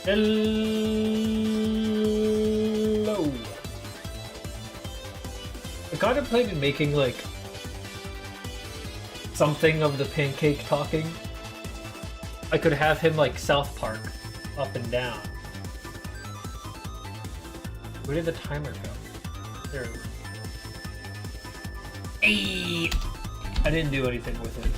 Hello. I contemplated making like something of the pancake talking. I could have him like South Park, up and down. Where did the timer go? There. Hey! I didn't do anything with it.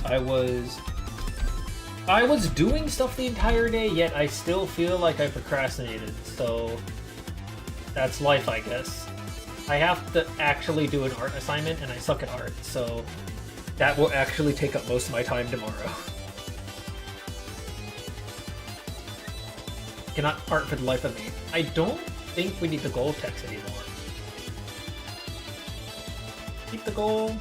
I was doing stuff the entire day, yet I still feel like I procrastinated, so that's life, I guess. I have to actually do an art assignment, and I suck at art, so that will actually take up most of my time tomorrow. Cannot art for the life of me. I don't think we need the goal text anymore. Keep the goal.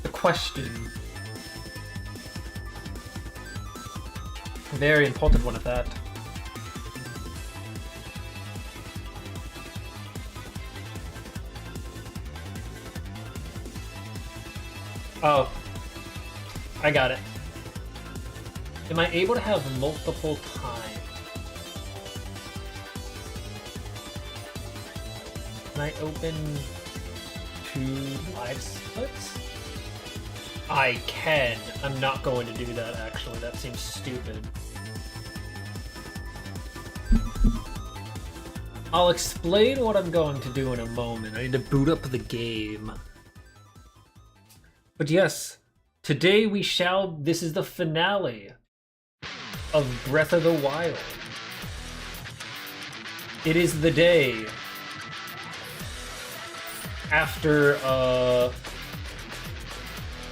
The question. Very important one at that. Oh. I got it. Am I able to have multiple times? Can I open 2 live splits? I can. I'm not going to do that, actually. That seems stupid. I'll explain what I'm going to do in a moment. I need to boot up the game. But yes, today we shall... This is the finale of Breath of the Wild. It is the day after,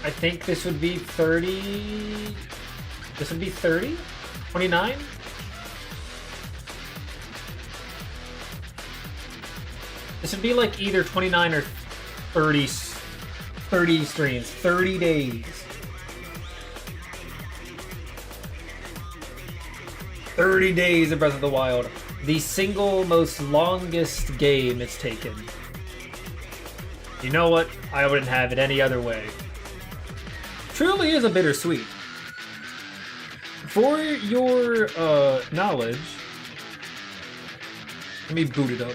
I think this would be 30... This would be 30? 29? This would be like either 29 or 30 streams. 30 days. 30 days of Breath of the Wild. The single most longest game it's taken. You know what? I wouldn't have it any other way. Truly is a bittersweet. For your knowledge, let me boot it up.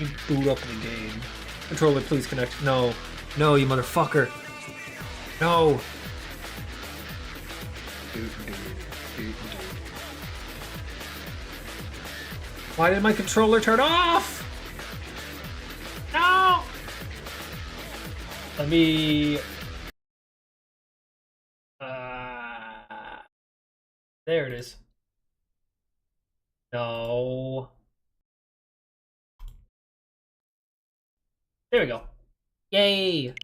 Let me boot up the game. Controller, please connect. No. No, you motherfucker. No. Why did my controller turn off? No! Let me... There it is. No. There we go. Yay!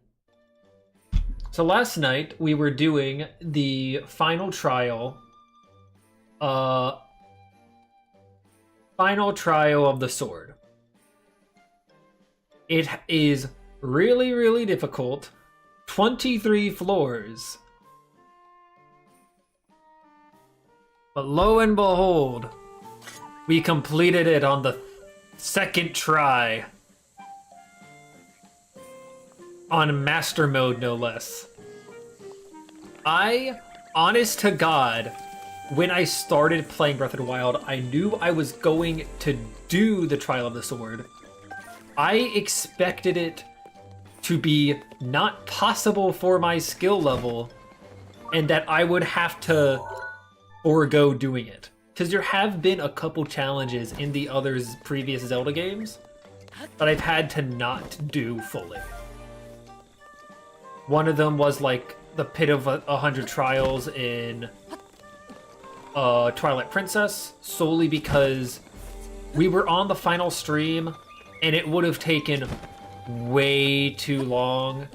So last night we were doing the final trial. Final trial of the sword. It is really, really difficult. 23 floors. But lo and behold, we completed it on the second try. On master mode, no less. Honest to God, when I started playing Breath of the Wild, I knew I was going to do the Trial of the Sword. I expected it to be not possible for my skill level, and that I would have to forego doing it. Because there have been a couple challenges in the other previous Zelda games that I've had to not do fully. One of them was like the Pit of 100 Trials in Twilight Princess, solely because we were on the final stream and it would have taken way too long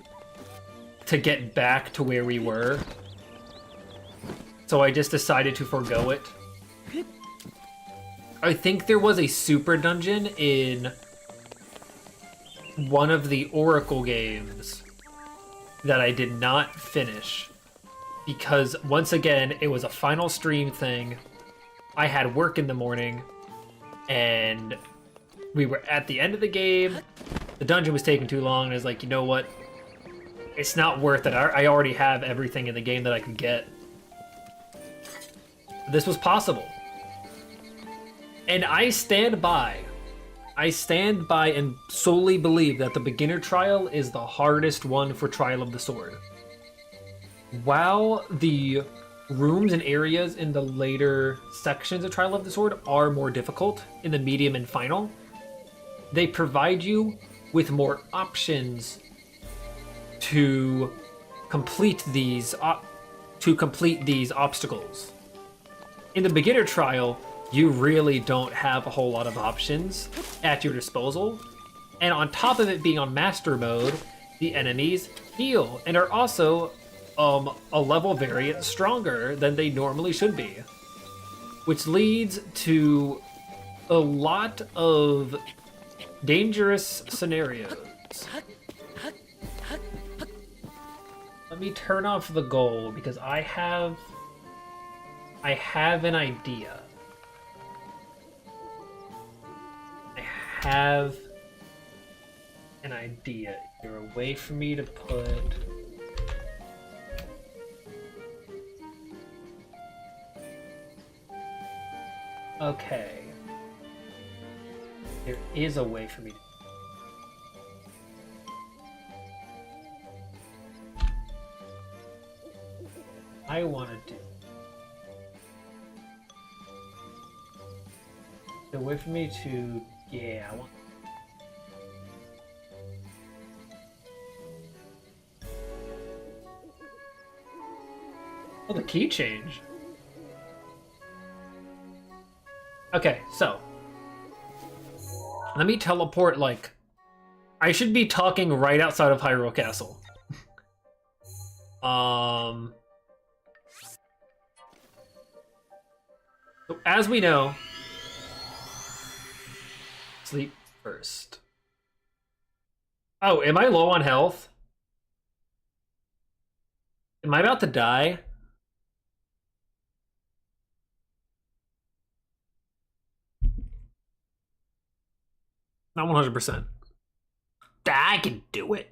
to get back to where we were. So I just decided to forego it. I think there was a super dungeon in one of the Oracle games that I did not finish because, once again, it was a final stream thing. I had work in the morning and we were at the end of the game. the dungeon was taking too long, and I was like, you know what? It's not worth it. I already have everything in the game that I could get. This was possible. And I stand by and solely believe that the beginner trial is the hardest one for Trial of the Sword. While the rooms and areas in the later sections of Trial of the Sword are more difficult in the medium and final, they provide you with more options to complete these obstacles. In the beginner trial, you really don't have a whole lot of options at your disposal. And on top of it being on master mode, the enemies heal and are also a level variant stronger than they normally should be. Which leads to a lot of dangerous scenarios. Let me turn off the goal because I have an idea. I have an idea. Is there a way for me to put... Okay. There is a way for me to... I want to do... The way for me to... Yeah, I want... Oh, the key change. Okay, so... Let me teleport, like... I should be talking right outside of Hyrule Castle. So as we know... Sleep first. Oh, am I low on health? Am I about to die? Not 100%. I can do it.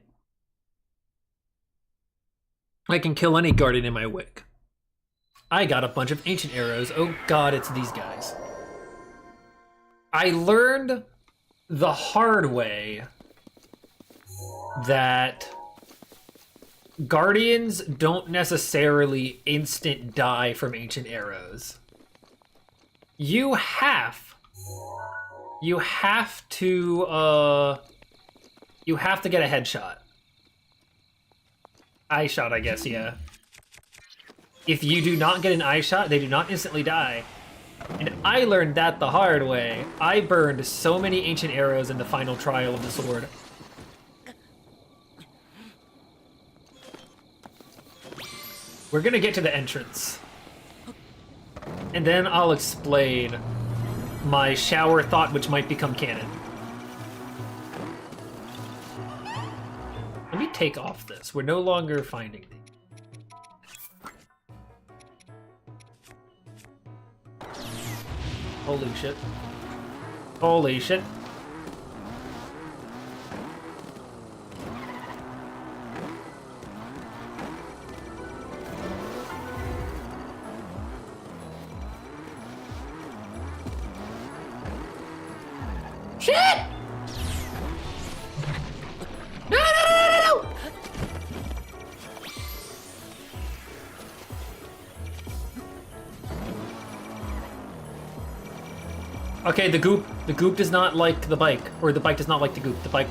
I can kill any guardian in my wake. I got a bunch of ancient arrows. Oh god, it's these guys. I learned the hard way that guardians don't necessarily instant die from ancient arrows. You have to get a headshot. Eye shot, I guess, yeah. If you do not get an eye shot, they do not instantly die. And I learned that the hard way. I burned so many ancient arrows in the final trial of the sword. We're gonna get to the entrance. And then I'll explain my shower thought, which might become canon. Let me take off this. We're no longer finding these. Holy shit. Holy shit. Shit! No, no, no, no, no! Okay, the goop does not like the bike, or the bike does not like the goop. The bike...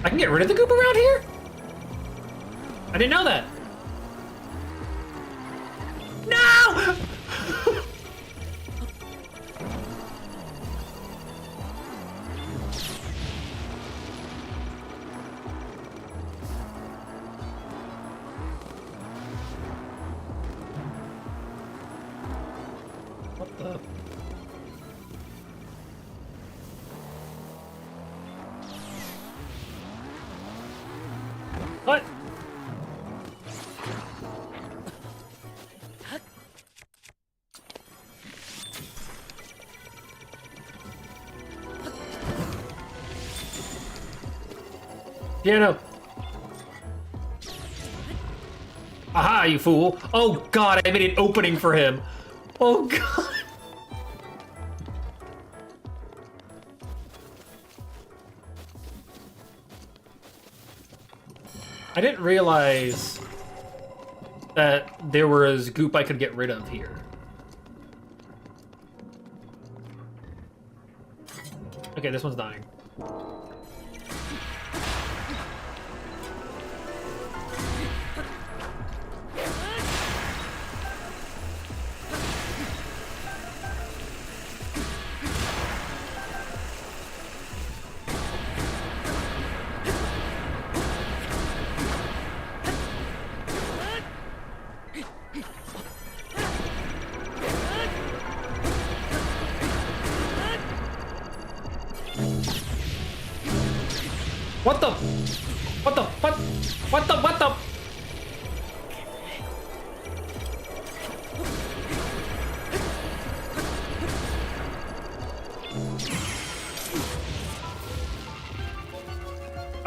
I can get rid of the goop around here? I didn't know that. No! What the? What? Piano! Aha, you fool! Oh god, I made an opening for him! Oh god! I didn't realize that there was goop I could get rid of here. Okay, this one's dying. What the? What the? What the?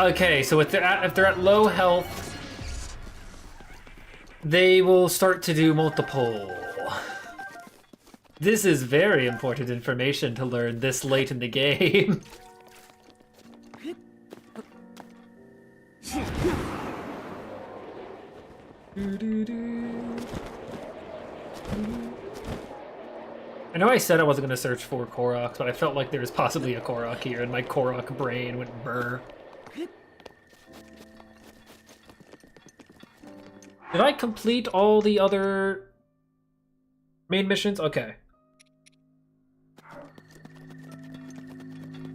Okay, so if they're at low health, they will start to do multiple. This is very important information to learn this late in the game. I know I said I wasn't going to search for Korok, but I felt like there was possibly a Korok here, and my Korok brain went brr. Did I complete all the other main missions? Okay.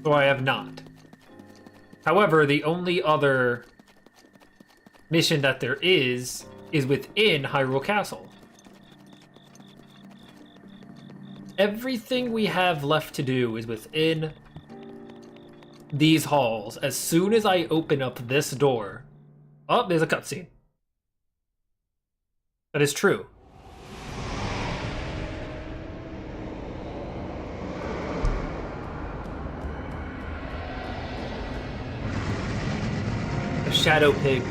So I have not. However, the only other mission that there is within Hyrule Castle. Everything we have left to do is within these halls. As soon as I open up this door... Oh, there's a cutscene. That is true. A shadow pig.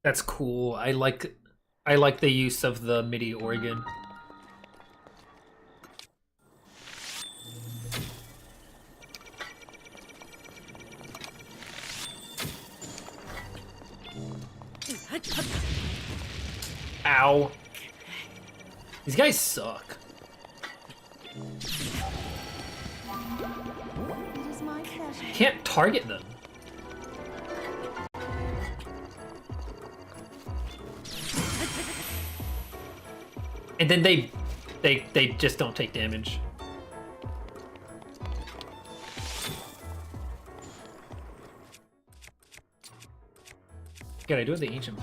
That's cool. I like the use of the MIDI organ. Ow. These guys suck. Can't target them. And then they just don't take damage. Gotta do the ancient.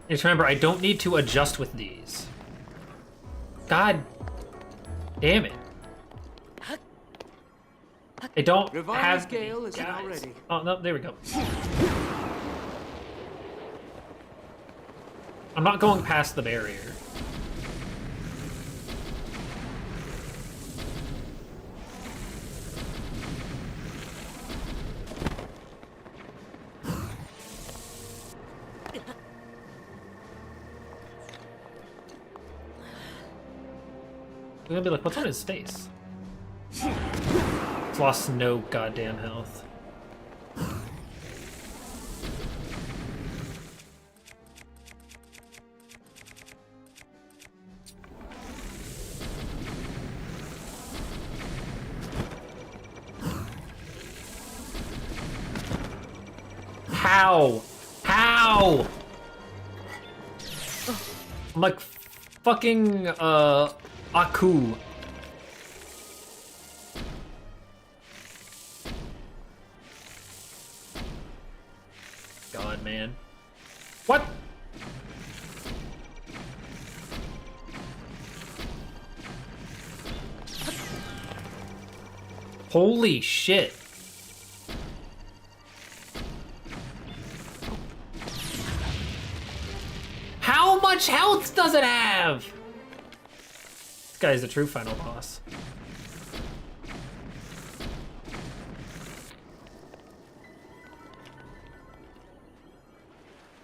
Just remember, I don't need to adjust with these. God damn it. I don't have scale is already. Oh, no, there we go. I'm not going past the barrier. I'm gonna be like, what's on his face? He's lost no goddamn health. How? How? I'm like fucking Aku. God, man. What? Holy shit. How much health does it have? This guy's the true final boss.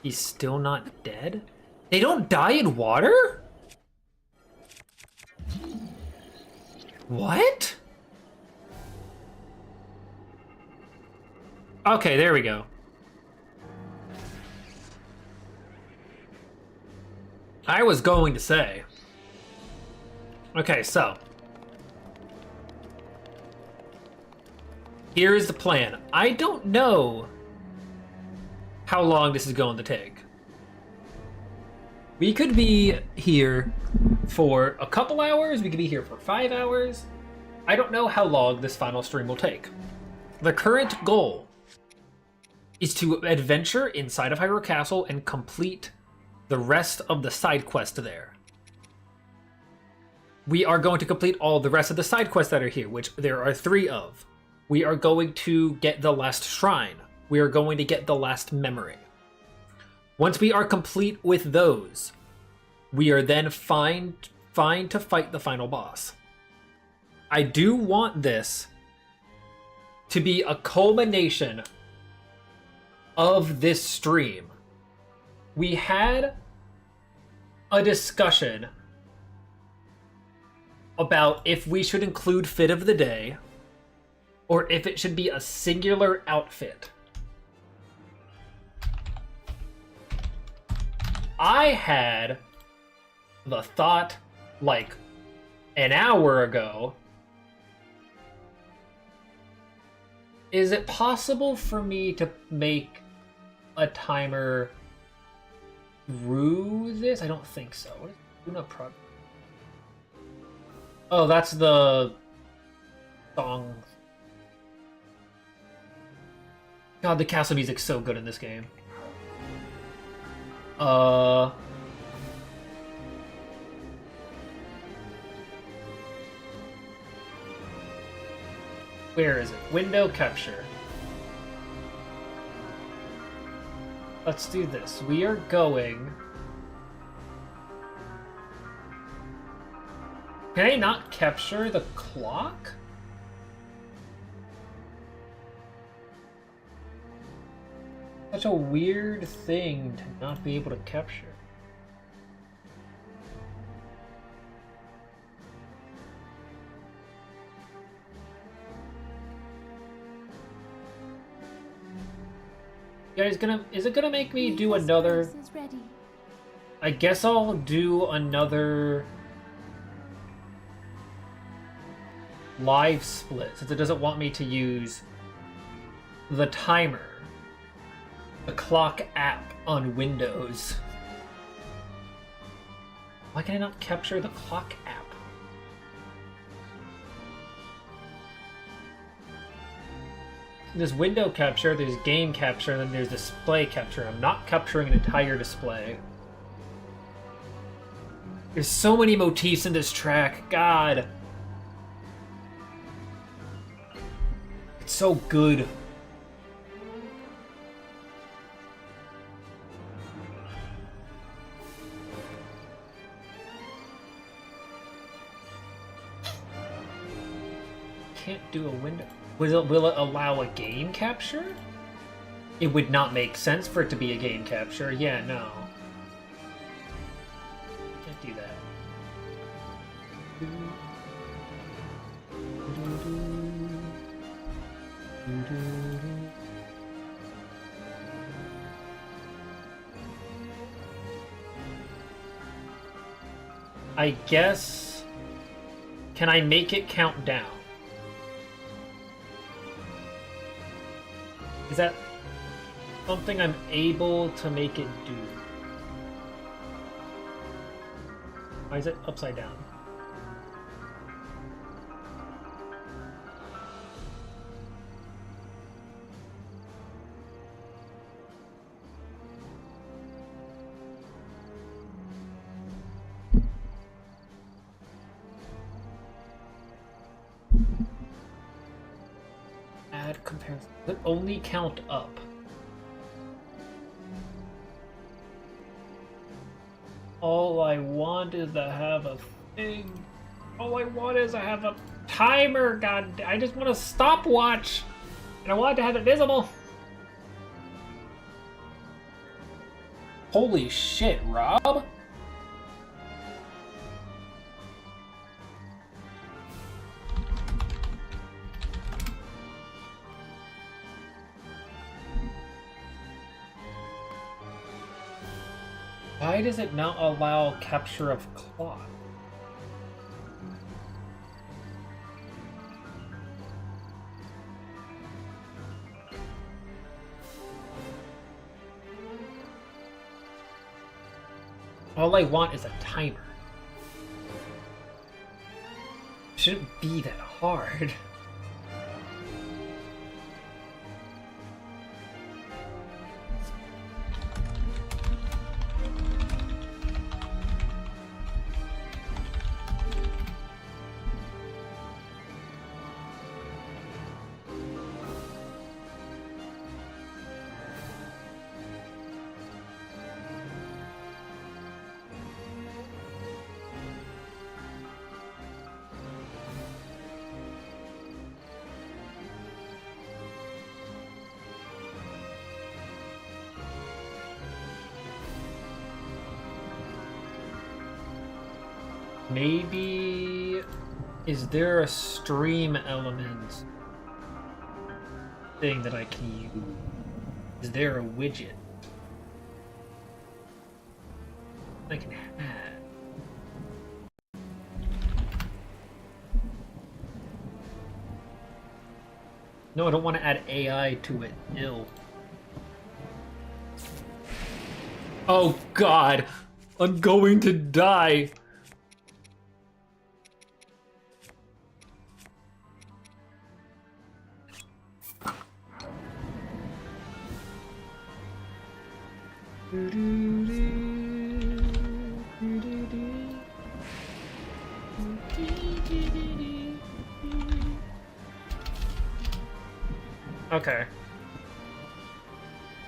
He's still not dead? They don't die in water? What? Okay, there we go. I was going to say. Okay, so. Here's the plan. I don't know how long this is going to take. We could be here for a couple hours. We could be here for 5 hours. I don't know how long this final stream will take. The current goal is to adventure inside of Hyrule Castle and complete the rest of the side quest there. We are going to complete all the rest of the side quests that are here, which there are 3 of. We are going to get the last shrine. We are going to get the last memory. Once we are complete with those, we are then fine to fight the final boss. I do want this to be a culmination of this stream. We had a discussion about if we should include Fit of the Day or if it should be a singular outfit. I had the thought like an hour ago, is it possible for me to make a timer through this? I don't think so. What is Luna Prog? Oh, that's the song. God, the castle music's so good in this game. Where is it? Window capture. Let's do this. We are going... Can I not capture the clock? Such a weird thing to not be able to capture. Guys, is it gonna make me do another? I guess I'll do another live split since it doesn't want me to use the timer, the clock app on Windows. Why can I not capture the clock app? There's window capture, there's game capture, and then there's display capture. I'm not capturing an entire display. There's so many motifs in this track. God. It's so good. Can't do a window. Will it allow a game capture? It would not make sense for it to be a game capture. Yeah, no. Can't do that. I guess... Can I make it count down? Is that something I'm able to make it do? Why is it upside down? only count up. All I want is to have a thing. All I want is to have a timer. God, I just want a stopwatch. And I want to have it visible. Holy shit, Rob. Why does it not allow capture of cloth? All I want is a timer. It shouldn't be that hard. Maybe... Is there a stream element thing that I can use? Is there a widget I can add? No, I don't want to add AI to it. Ill. Oh God! I'm going to die! Okay.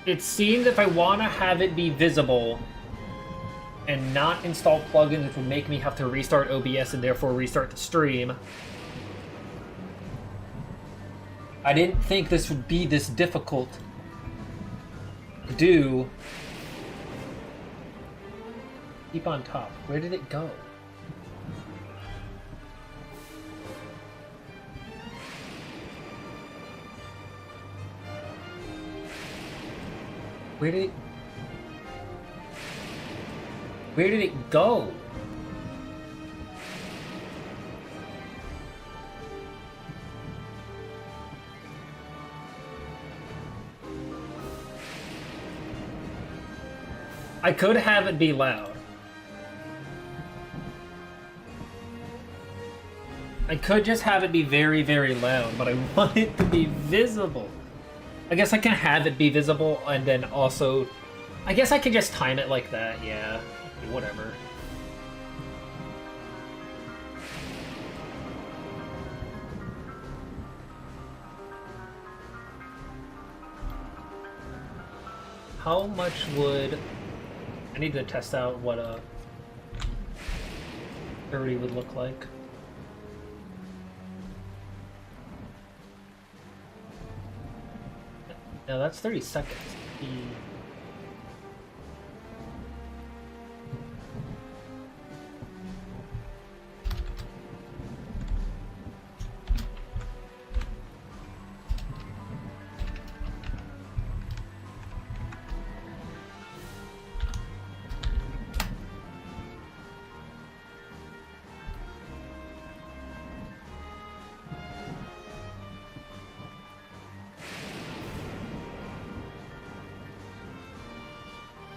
It seems if I want to have it be visible and not install plugins, which would make me have to restart OBS and therefore restart the stream. I didn't think this would be this difficult to do. Keep on top. Where did it go? Where did it go? I could have it be loud. I could just have it be very, very loud, but I want it to be visible. I guess I can have it be visible and then also... I guess I can just time it like that, yeah. Whatever. How much would... I need to test out what a 30 would look like. No, that's 30 seconds.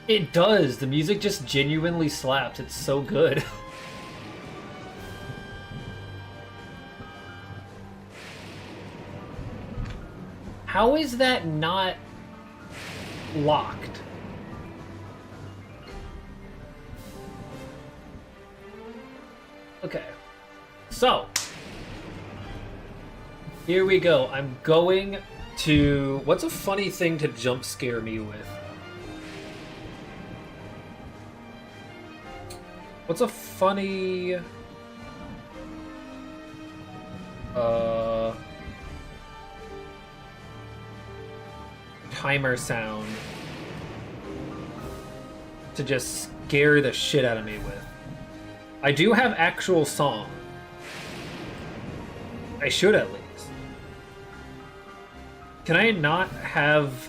It does. The music just genuinely slaps. It's so good. How is that not locked? Okay. So, here we go. I'm going to... What's a funny thing to jump scare me with? What's a funny... timer sound to just scare the shit out of me with? I do have actual song. I should at least. Can I not have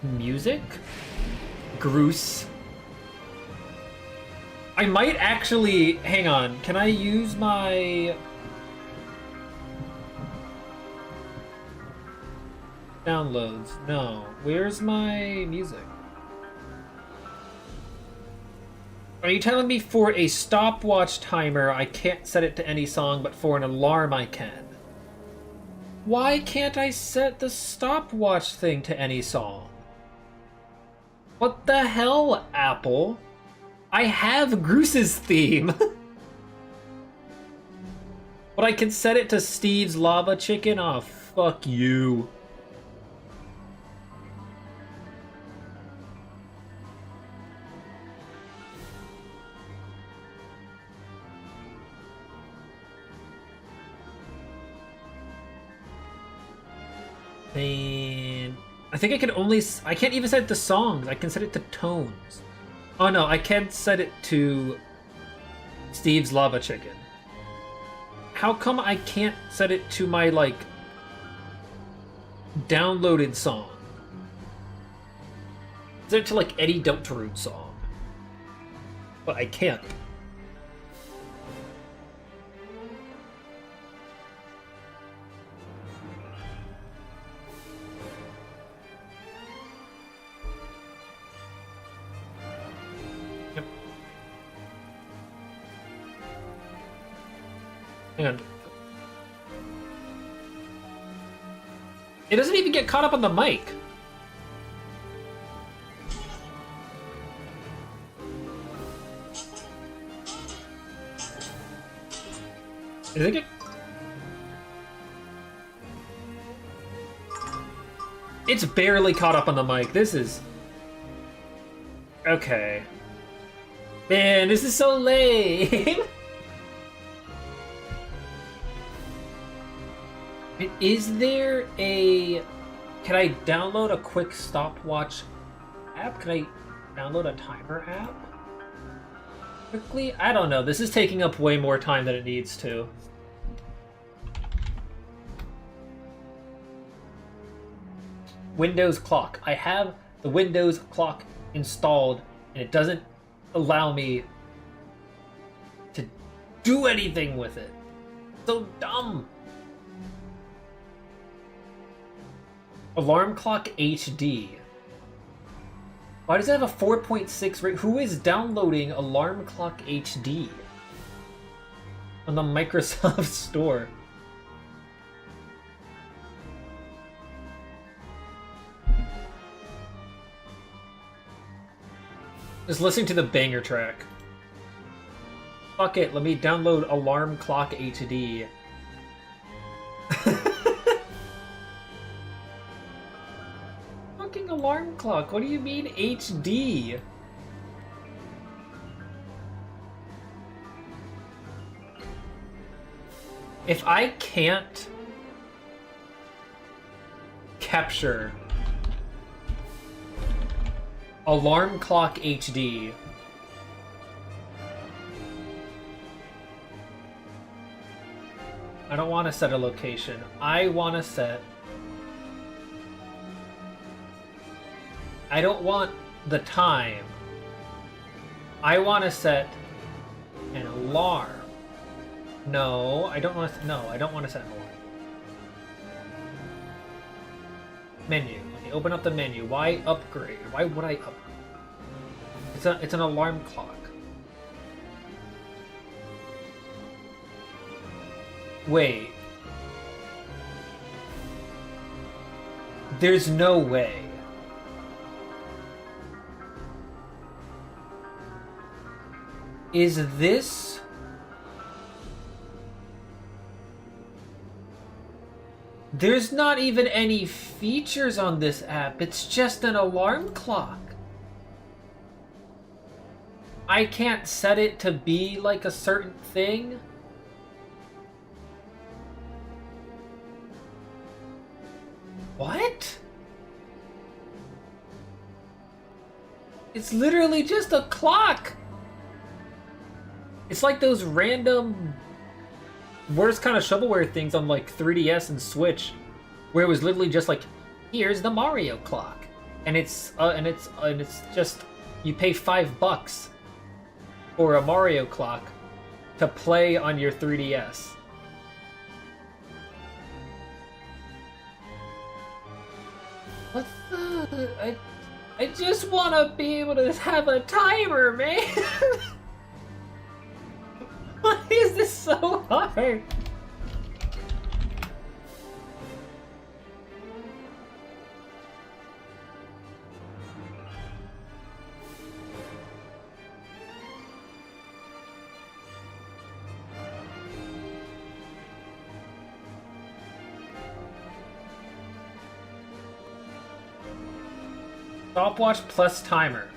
music? Groose. I might actually... Hang on. Can I use my... downloads? No. Where's my music? Are you telling me for a stopwatch timer I can't set it to any song, but for an alarm I can? Why can't I set the stopwatch thing to any song? What the hell, Apple? I have Groose's theme. But I can set it to Steve's Lava Chicken? Oh, fuck you. Man, I think I can only... I can't even set it to songs. I can set it to tones. Oh no, I can set it to Steve's Lava Chicken. How come I can't set it to my, like, downloaded song? Set it to, like, Eddie Deltarune song. But I can't. And it doesn't even get caught up on the mic. Does it get... It's barely caught up on the mic. This is... Okay. Man, this is so lame. Is there a... Can I download a quick stopwatch app? Can I download a timer app? Quickly? I don't know. This is taking up way more time than it needs to. Windows clock. I have the Windows clock installed, and it doesn't allow me to do anything with it. So dumb. Alarm clock HD. Why does it have a 4.6 rate? Who is downloading Alarm Clock HD on the Microsoft Store? Just listening to the banger track. Fuck it, let me download Alarm Clock HD. Fucking alarm clock, what do you mean HD? If I can't capture Alarm Clock HD, I don't want to set a location. I want to set... I don't want the time. I want to set an alarm. No, I don't want to... No, I don't want to set an alarm. Menu. Let me open up the menu. Why upgrade? Why would I upgrade? It's an alarm clock. Wait. There's no way. Is this... There's not even any features on this app. It's just an alarm clock. I can't set it to be like a certain thing. What? It's literally just a clock. It's like those random worst kind of shovelware things on like 3DS and Switch, where it was literally just like, here's the Mario clock, and it's just you pay $5 for a Mario clock to play on your 3DS. What the? I just want to be able to have a timer, man. Why is this so hard? Stopwatch plus timer.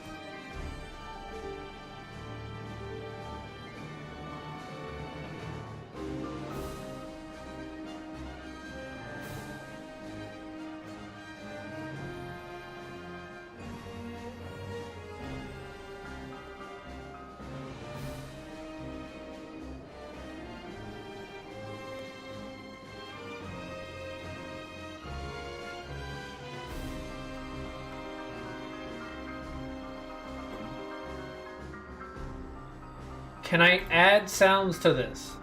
Can I add sounds to this?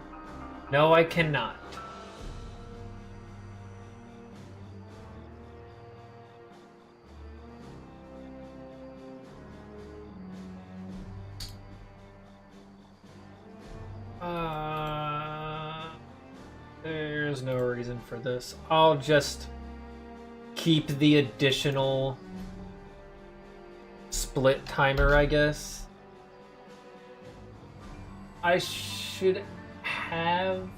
No, I cannot. There's no reason for this. I'll just keep the additional split timer, I guess. I should have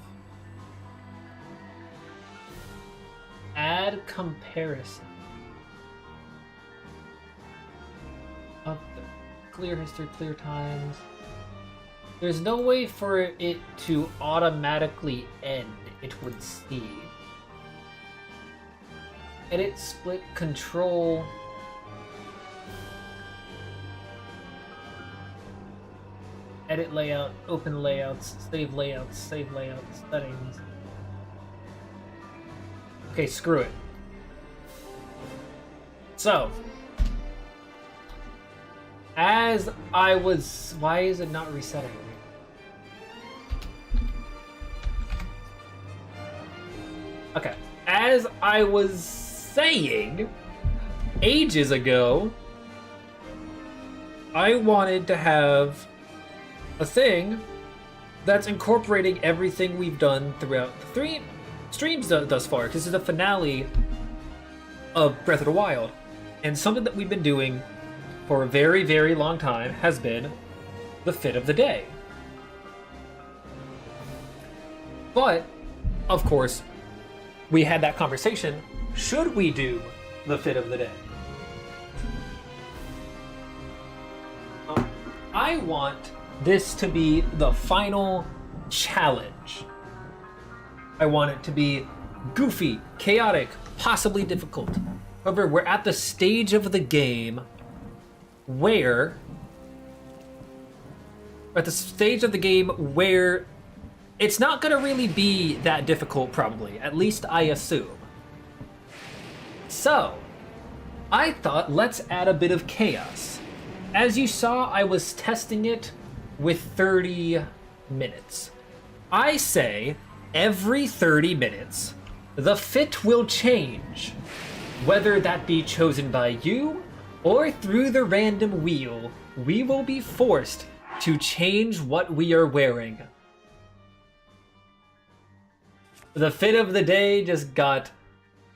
add comparison of the clear history, clear times. There's no way for it to automatically end, it would seem. Edit, split, control. Edit layout, open layouts, save layouts, settings. Okay, screw it. So, as I was... Why is it not resetting? Okay, as I was saying ages ago, I wanted to have a thing that's incorporating everything we've done throughout the 3 streams thus far, because this is the finale of Breath of the Wild. And something that we've been doing for a very, very long time has been the fit of the day. But, of course, we had that conversation. Should we do the fit of the day? I want this to be the final challenge. I want it to be goofy, chaotic, possibly difficult. However, we're at the stage of the game where it's not going to really be that difficult, probably. At least I assume. So, I thought let's add a bit of chaos. As you saw, I was testing it with 30 minutes. I say every 30 minutes, the fit will change. Whether that be chosen by you or through the random wheel, we will be forced to change what we are wearing. The fit of the day just got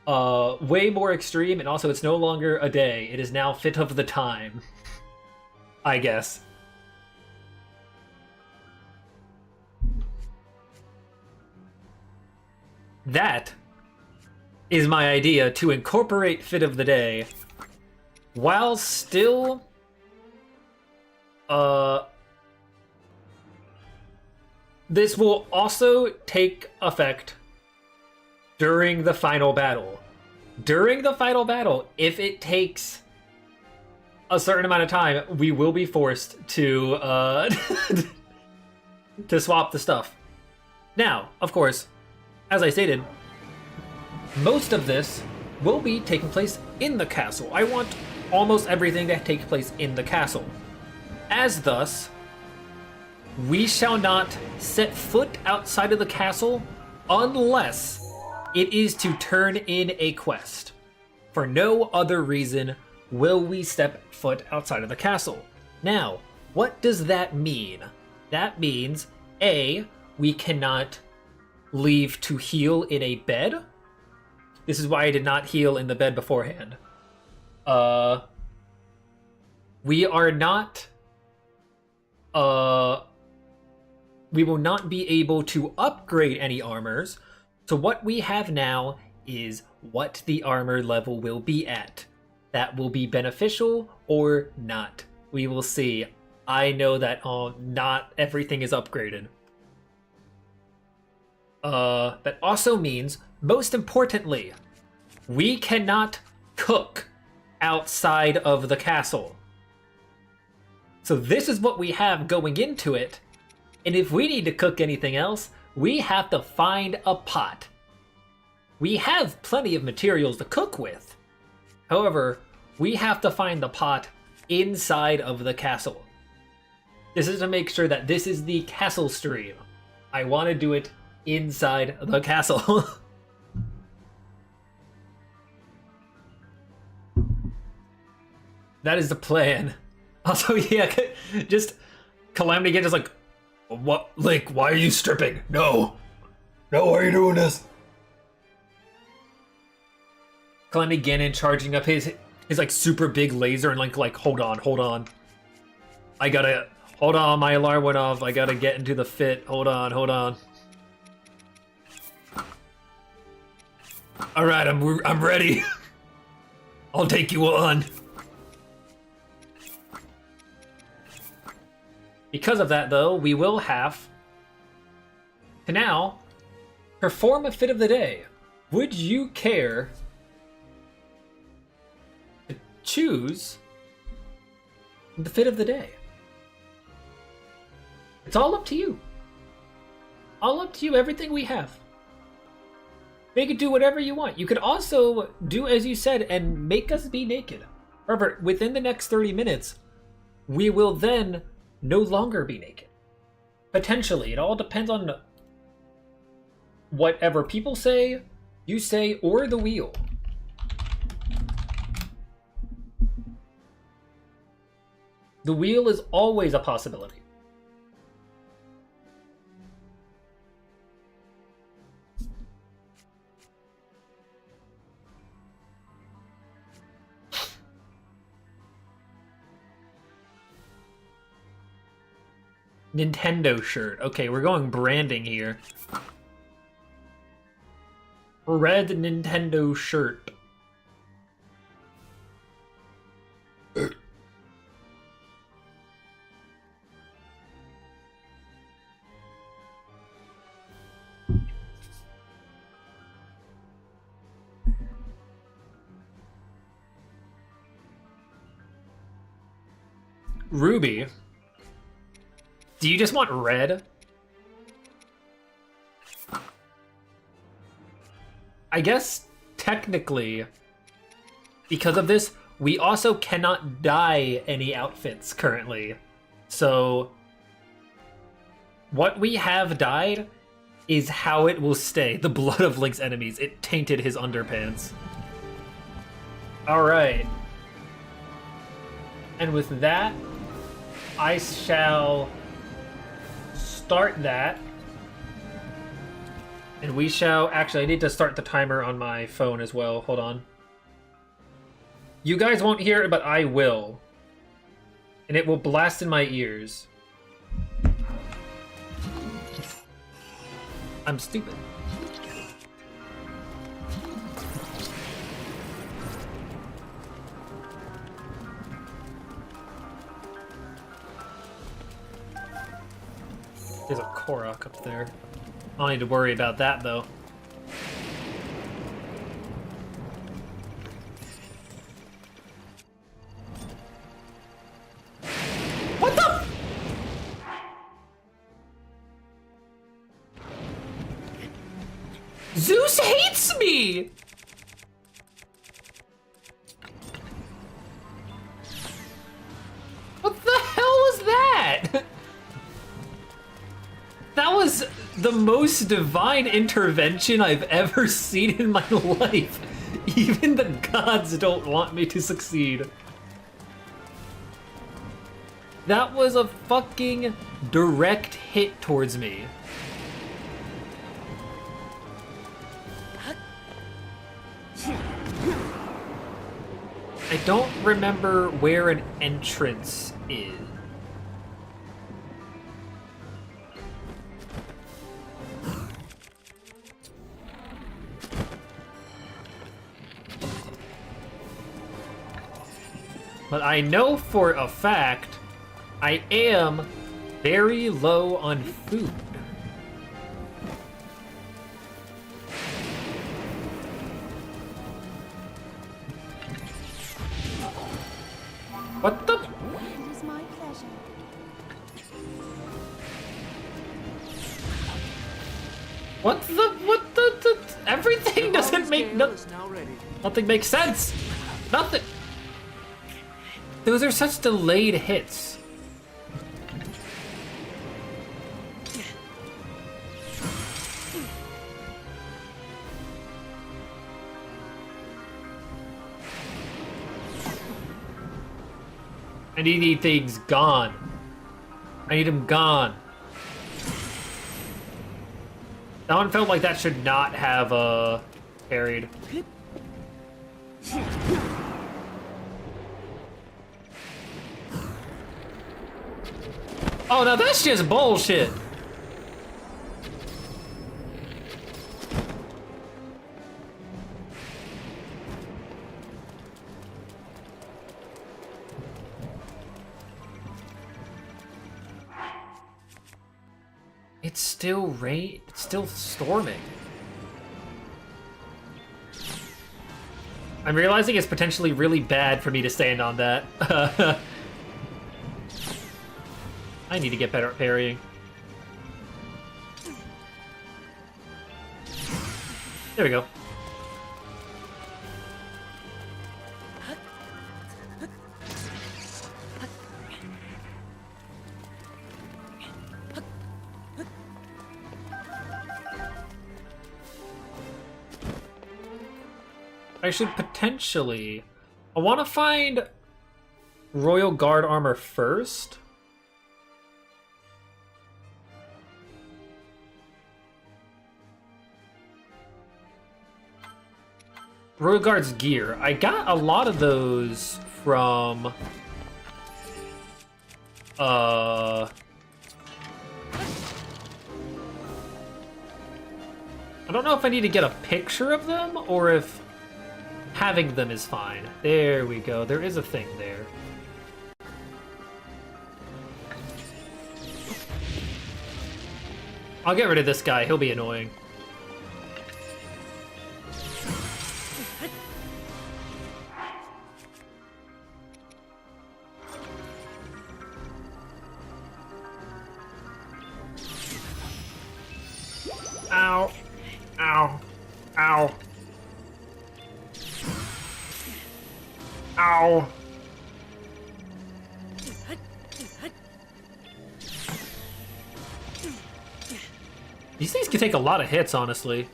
way more extreme, and also it's no longer a day. It is now fit of the time, I guess. That is my idea to incorporate Fit of the Day while still this will also take effect during the final battle. During the final battle, if it takes a certain amount of time, we will be forced to to swap the stuff. Now, of course, as I stated, most of this will be taking place in the castle. I want almost everything to take place in the castle. As thus, we shall not set foot outside of the castle unless it is to turn in a quest. For no other reason will we step foot outside of the castle. Now, what does that mean? That means, A, we cannot leave to heal in a bed. This is why I did not heal in the bed beforehand. We are not... we will not be able to upgrade any armors. So what we have now is what the armor level will be at. That will be beneficial or not. We will see. I know that not everything is upgraded. That also means, most importantly, we cannot cook outside of the castle. So this is what we have going into it. And if we need to cook anything else, we have to find a pot. We have plenty of materials to cook with. However, we have to find the pot inside of the castle. This is to make sure that this is the castle stream. I want to do it inside the castle. That is the plan. Also, yeah, just Calamity again, just like, what, Link, why are you stripping? No, why are you doing this? Calamity Ganon charging up his like super big laser and like hold on. Hold on, my alarm went off. I gotta get into the fit. Hold on. All right, I'm ready. I'll take you on. Because of that, though, we will have to now perform a Fit of the Day. Would you care to choose the Fit of the Day? It's all up to you. All up to you, everything we have. Make it do whatever you want. You could also do as you said and make us be naked. However, within the next 30 minutes, we will then no longer be naked. Potentially. It all depends on whatever people say, you say, or the wheel. The wheel is always a possibility. Nintendo shirt. Okay, we're going branding here. Red Nintendo shirt. Ruby. Do you just want red? I guess technically, because of this, we also cannot dye any outfits currently. So what we have dyed is how it will stay. The blood of Link's enemies. It tainted his underpants. All right. And with that, I shall start that. And we shall... Actually, I need to start the timer on my phone as well. Hold on. You guys won't hear it, but I will. And it will blast in my ears. I'm stupid. There's a Korok up there. I don't need to worry about that, though. What the? Zeus hates me! What the hell was that? That was the most divine intervention I've ever seen in my life. Even the gods don't want me to succeed. That was a fucking direct hit towards me. I don't remember where an entrance is. But I know for a fact I am very low on food. What the? It is my pleasure. What the everything doesn't make nothing makes sense. Nothing. Those are such delayed hits. I need things gone. I need them gone. That one felt like that should not have parried. Oh, now that's just bullshit. It's still rain. It's still storming. I'm realizing it's potentially really bad for me to stand on that. I need to get better at parrying. There we go. I should potentially... I want to find Royal Guard armor first. Royal Guard's gear. I got a lot of those from... I don't know if I need to get a picture of them or if having them is fine. There we go. There is a thing there. I'll get rid of this guy. He'll be annoying. Ow. Ow. Ow. Ow. These things can take a lot of hits, honestly.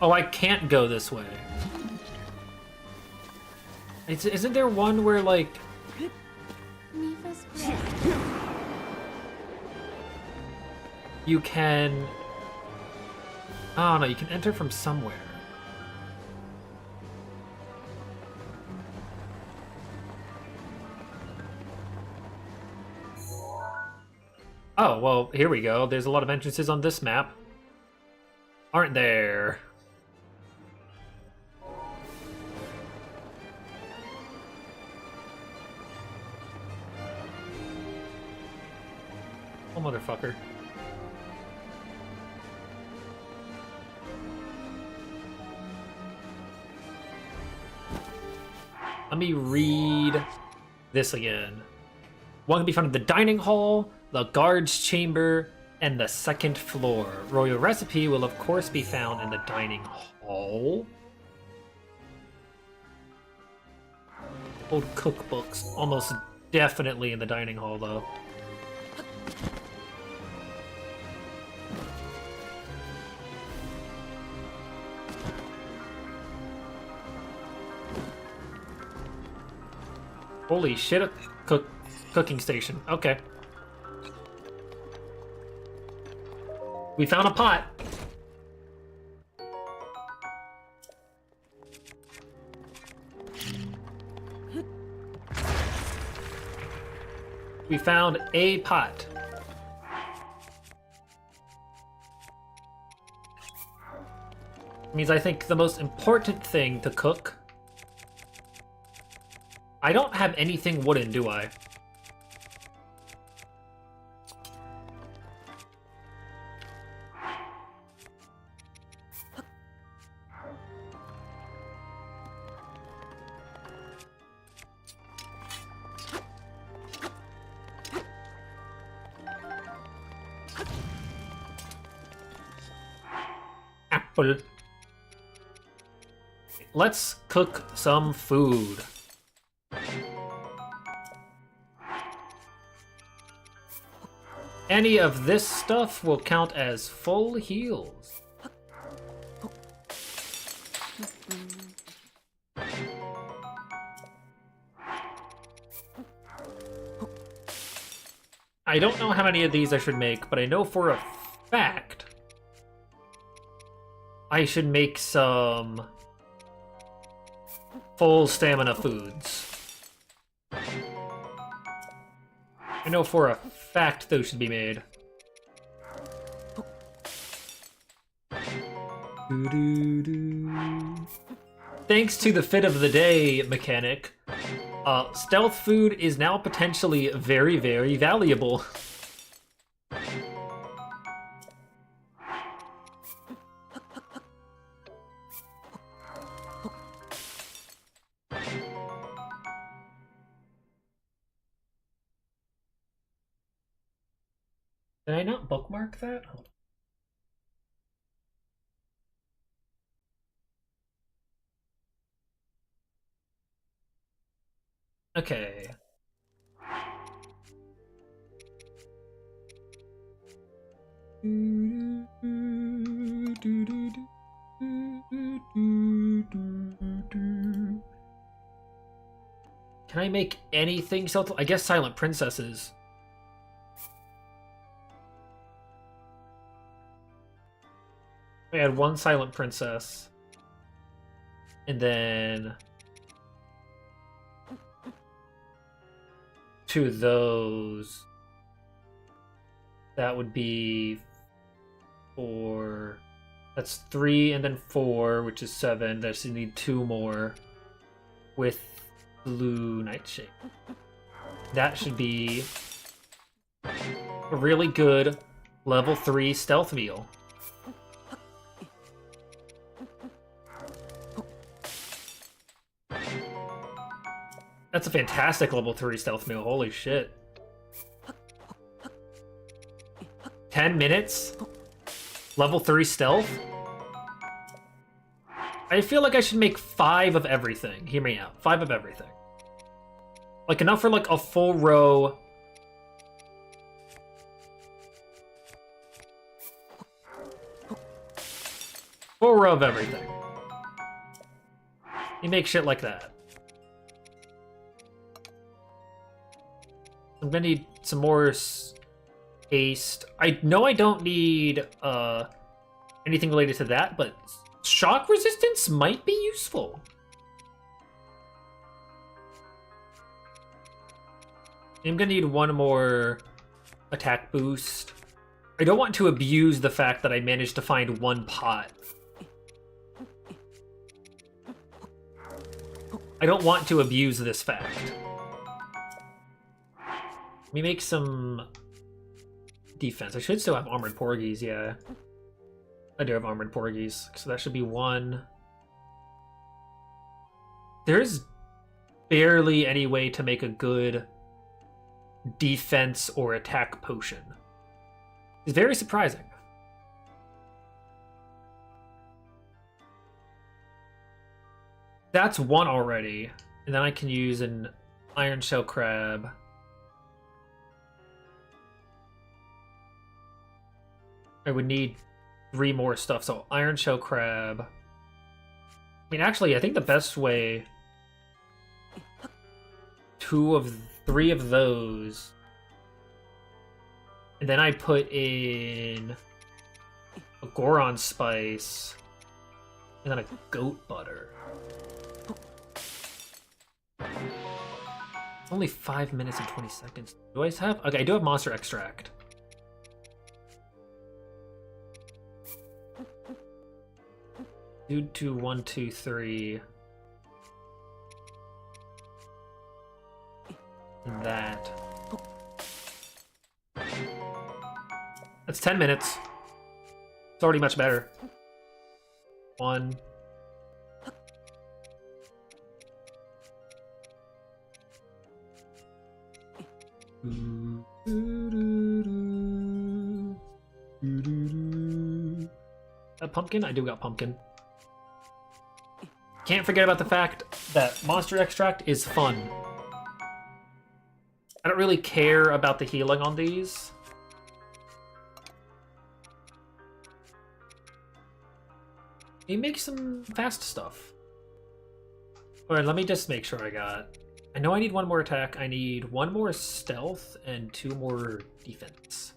Oh, I can't go this way. Isn't there one where, like... you can... Oh, no, you can enter from somewhere. Oh, well, here we go. There's a lot of entrances on this map. Aren't there? Oh, motherfucker. Let me read this again. One can be found in the dining hall, the guard's chamber, and the second floor. Royal recipe will of course be found in the dining hall. Old cookbooks, almost definitely in the dining hall though. Holy shit, a cooking station. Okay. We found a pot. We found a pot. Means I think the most important thing to cook. I don't have anything wooden, do I? Apple. Let's cook some food. Any of this stuff will count as full heals. I don't know how many of these I should make, but I know for a fact I should make some full stamina foods. I know for a fact those should be made. Thanks to the fit of the day mechanic, stealth food is now potentially very, very valuable. Did I not bookmark that? Hold on. Okay. Can I make anything stealth? I guess silent princesses. I had one silent princess. And then two of those. That would be 4. That's 3 and then 4, which is 7. That's you need 2 more with blue nightshade. That should be a really good level 3 stealth meal. That's a fantastic level 3 stealth meal, holy shit. 10 minutes? Level 3 stealth? I feel like I should make 5 of everything. Hear me out. 5 of everything. Like enough for like a full row. Full row of everything. You make shit like that. I'm gonna need some more haste. I know I don't need anything related to that, but shock resistance might be useful. I'm gonna need one more attack boost. I don't want to abuse the fact that I managed to find one pot. I don't want to abuse this fact. Let me make some defense. I should still have armored porgies, yeah. I do have armored porgies, so that should be one. There's barely any way to make a good defense or attack potion. It's very surprising. That's one already. And then I can use an iron shell crab. I would need 3 more stuff. So iron shell crab. I mean, actually, I think the best way... 3 of those. And then I put in a Goron spice. And then a goat butter. It's only 5 minutes and 20 seconds. Do I have? Okay, I do have monster extract. Dude, 2, 1, 2, 3. And that. That's 10 minutes. It's already much better. 1. That pumpkin? I do got pumpkin. Can't forget about the fact that monster extract is fun. I don't really care about the healing on these. You make some fast stuff. Alright, let me just make sure I got... I know I need 1 more attack. I need 1 more stealth and 2 more defense.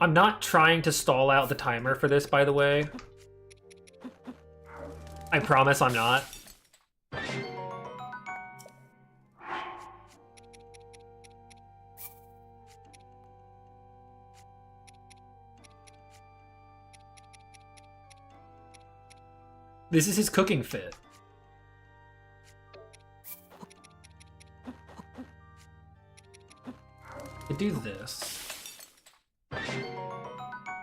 I'm not trying to stall out the timer for this, by the way. I promise I'm not. This is his cooking fit. I do this.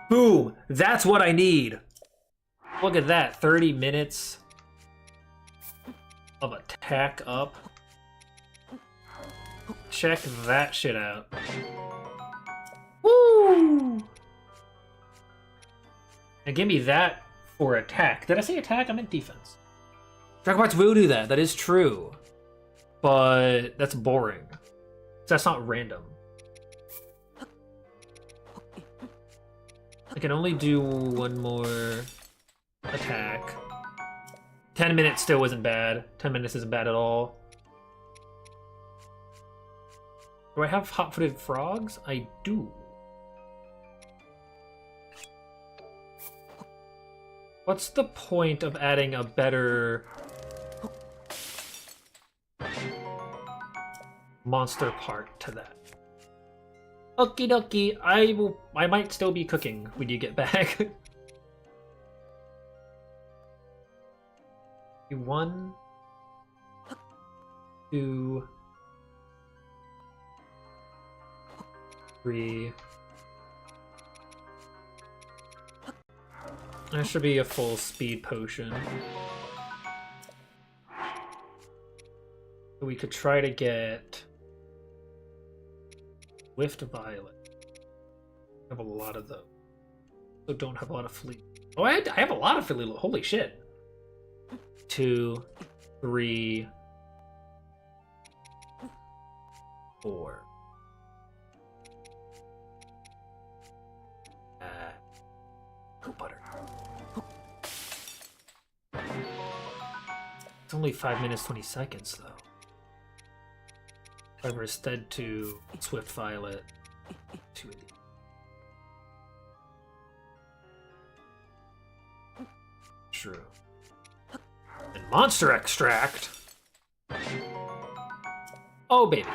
Boom! That's what I need! Look at that, 30 minutes of attack up. Check that shit out. Woo! And give me that for attack. Did I say attack? I meant defense. Dragon Parts will do that. That is true. But that's boring. That's not random. I can only do 1 more attack. 10 minutes still wasn't bad. 10 minutes isn't bad at all. Do I have hot-footed frogs? I do. What's the point of adding a better monster part to that? Okie dokie, I might still be cooking when you get back. 1, 2, 3. That should be a full speed potion. We could try to get Swift Violet. I have a lot of those. So don't have a lot of fleet. Oh, I have a lot of fleet. Holy shit. 2, 3, 4. Goat butter. It's only 5 minutes 20 seconds though. If I were instead to Swift Violet, 2 of these. True. And monster extract. Oh baby.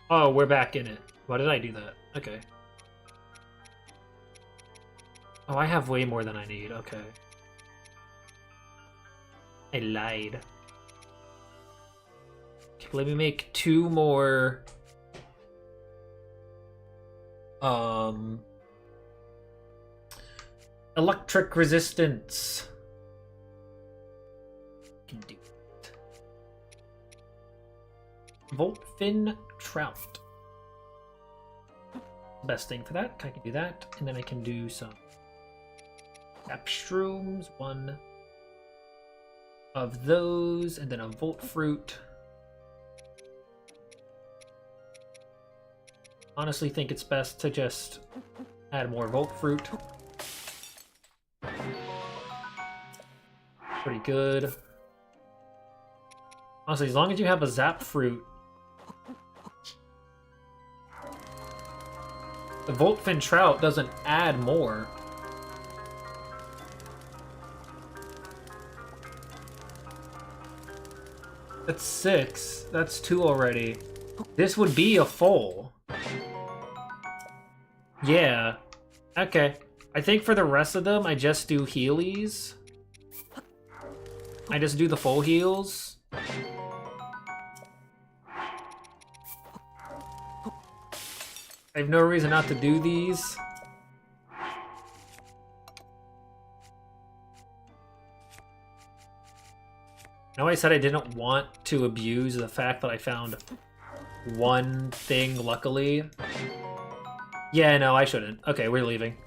Oh, we're back in it. Why did I do that? Okay. Oh, I have way more than I need. Okay. I lied. Okay, let me make 2 more... Electric resistance. Can do it. Voltfin Trout. Best thing for that. I can do that, and then I can do some Capshrooms, 1 of those, and then a Volt Fruit. Honestly, think it's best to just add more Volt Fruit. Pretty good. Honestly, as long as you have a Zap Fruit, the Voltfin Trout doesn't add more. That's 6. That's 2 already. This would be a full. Yeah. Okay. I think for the rest of them, I just do Healies. I just do the full heals. I have no reason not to do these. I know I said I didn't want to abuse the fact that I found 1 thing, luckily. Yeah, no, I shouldn't. Okay, we're leaving.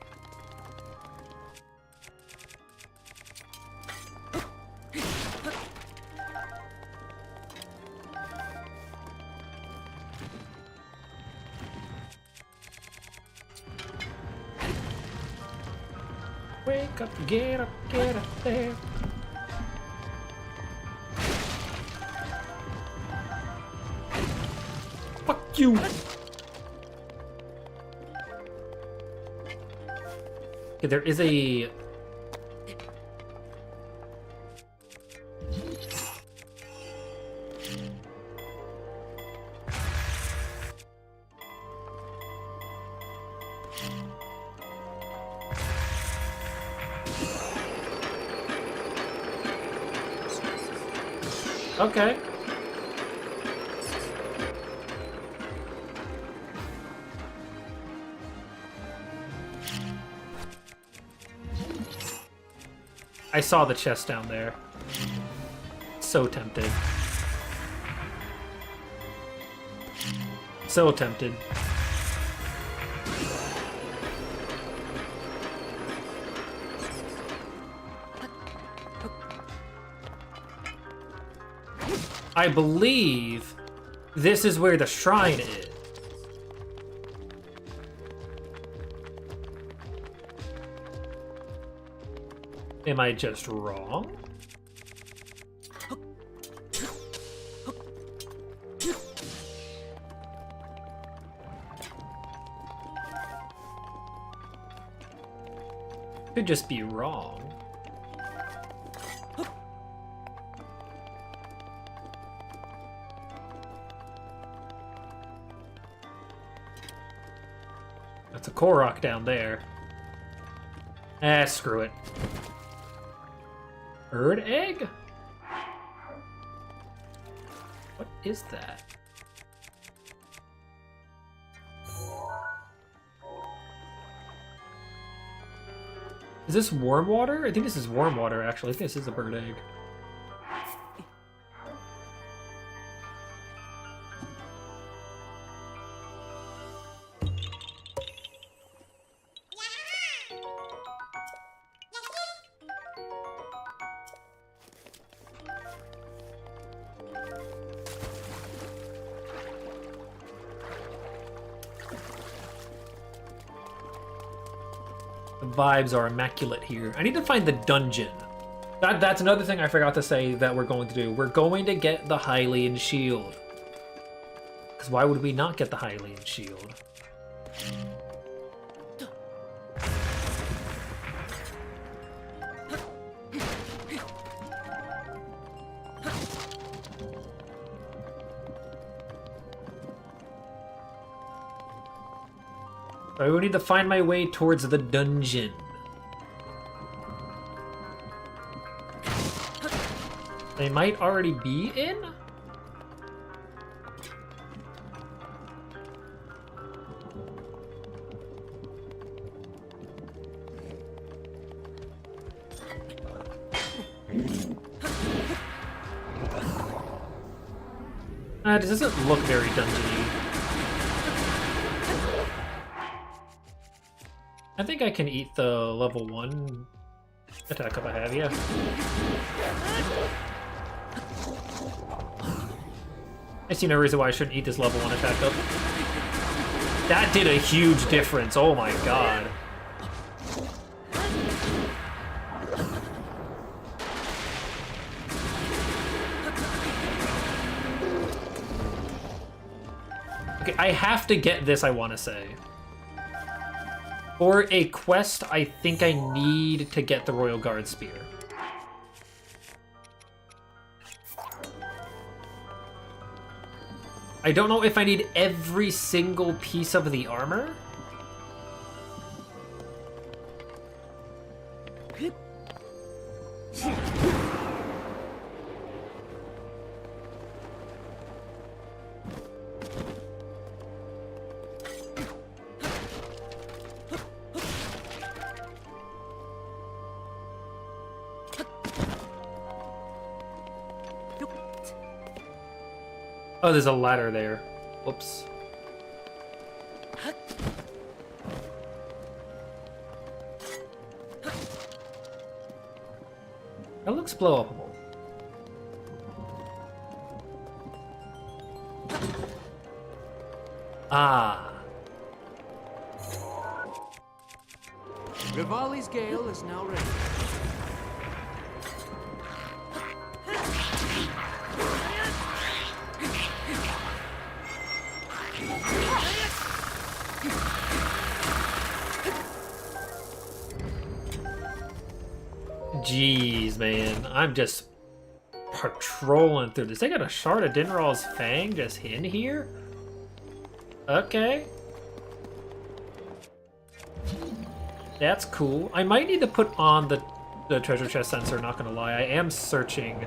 Wake up, get up there. Fuck you! Okay, there is a... Okay. I saw the chest down there. So tempted. So tempted. I believe this is where the shrine is. Am I just wrong? Could just be wrong. That's a Korok down there. Ah, screw it. Bird egg? What is that? Is this warm water? I think this is warm water, actually. I think this is a bird egg. The vibes are immaculate here. I need to find the dungeon. That's another thing I forgot to say that we're going to do. We're going to get the Hylian shield. Because why would we not get the Hylian shield? I will need to find my way towards the dungeon. They might already be in? It doesn't look very dungeony. I think I can eat the level 1 attack up I have, yeah. I see no reason why I shouldn't eat this level 1 attack up. That did a huge difference, oh my god. Okay, I have to get this, I want to say. For a quest, I think I need to get the Royal Guard Spear. I don't know if I need every single piece of the armor. Oh, there's a ladder there. Whoops. That looks blow-upable. Ah. Rivali's gale is now ready. Jeez, man. I'm just patrolling through this. They got a shard of Dinral's Fang just in here? Okay. That's cool. I might need to put on the treasure chest sensor, not gonna lie. I am searching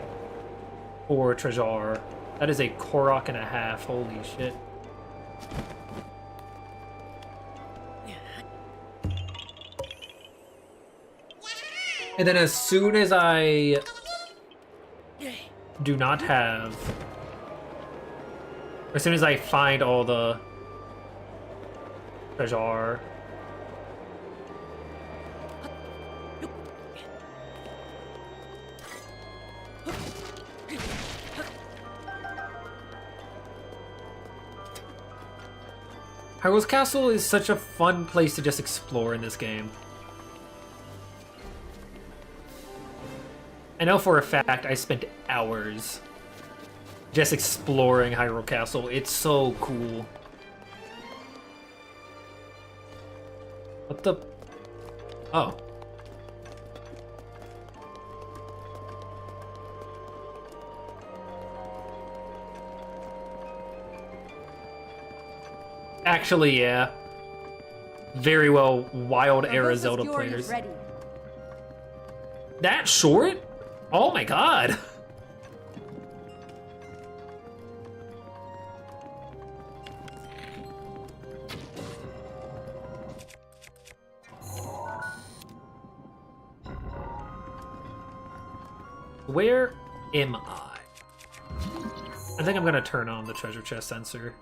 for treasure. That is a Korok and a half. Holy shit. And then as soon as I do not have, as soon as I find all the treasure, Hyrule Castle is such a fun place to just explore in this game. I know for a fact I spent hours just exploring Hyrule Castle. It's so cool. What the? Oh. Actually, yeah. Very well, Wild Era Zelda players. Ready. That short? Oh my god. Where am I? I think I'm gonna turn on the treasure chest sensor.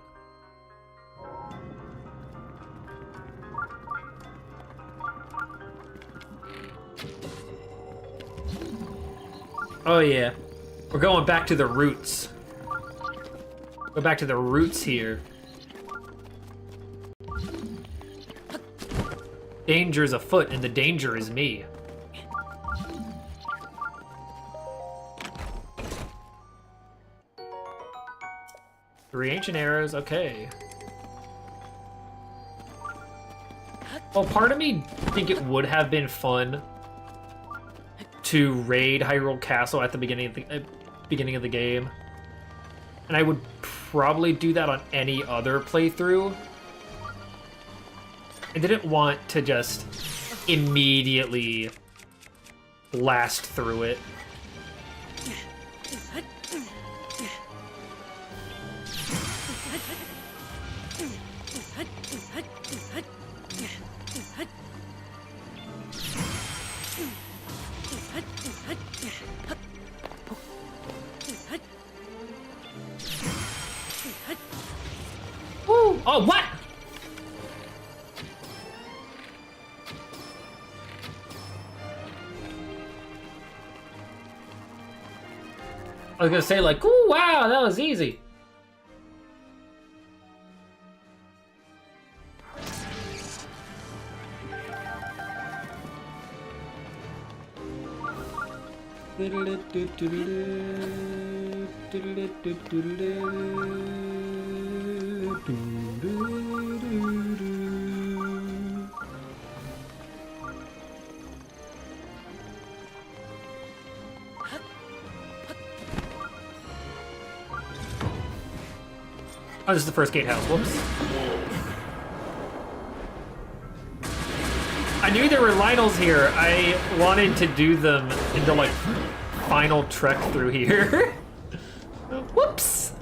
Oh yeah, we're going back to the roots. Go back to the roots here. Danger is afoot, and the danger is me. Three ancient arrows, okay. Well, part of me think it would have been fun to raid Hyrule Castle at the beginning of the game, and I would probably do that on any other playthrough. I didn't want to just immediately blast through it. Woo! Oh, what? I was gonna say, like, ooh, wow, that was easy. Oh, this is the first gatehouse. Whoops. I knew there were Lionels here. I wanted to do them in the, like, final trek through here. Whoops.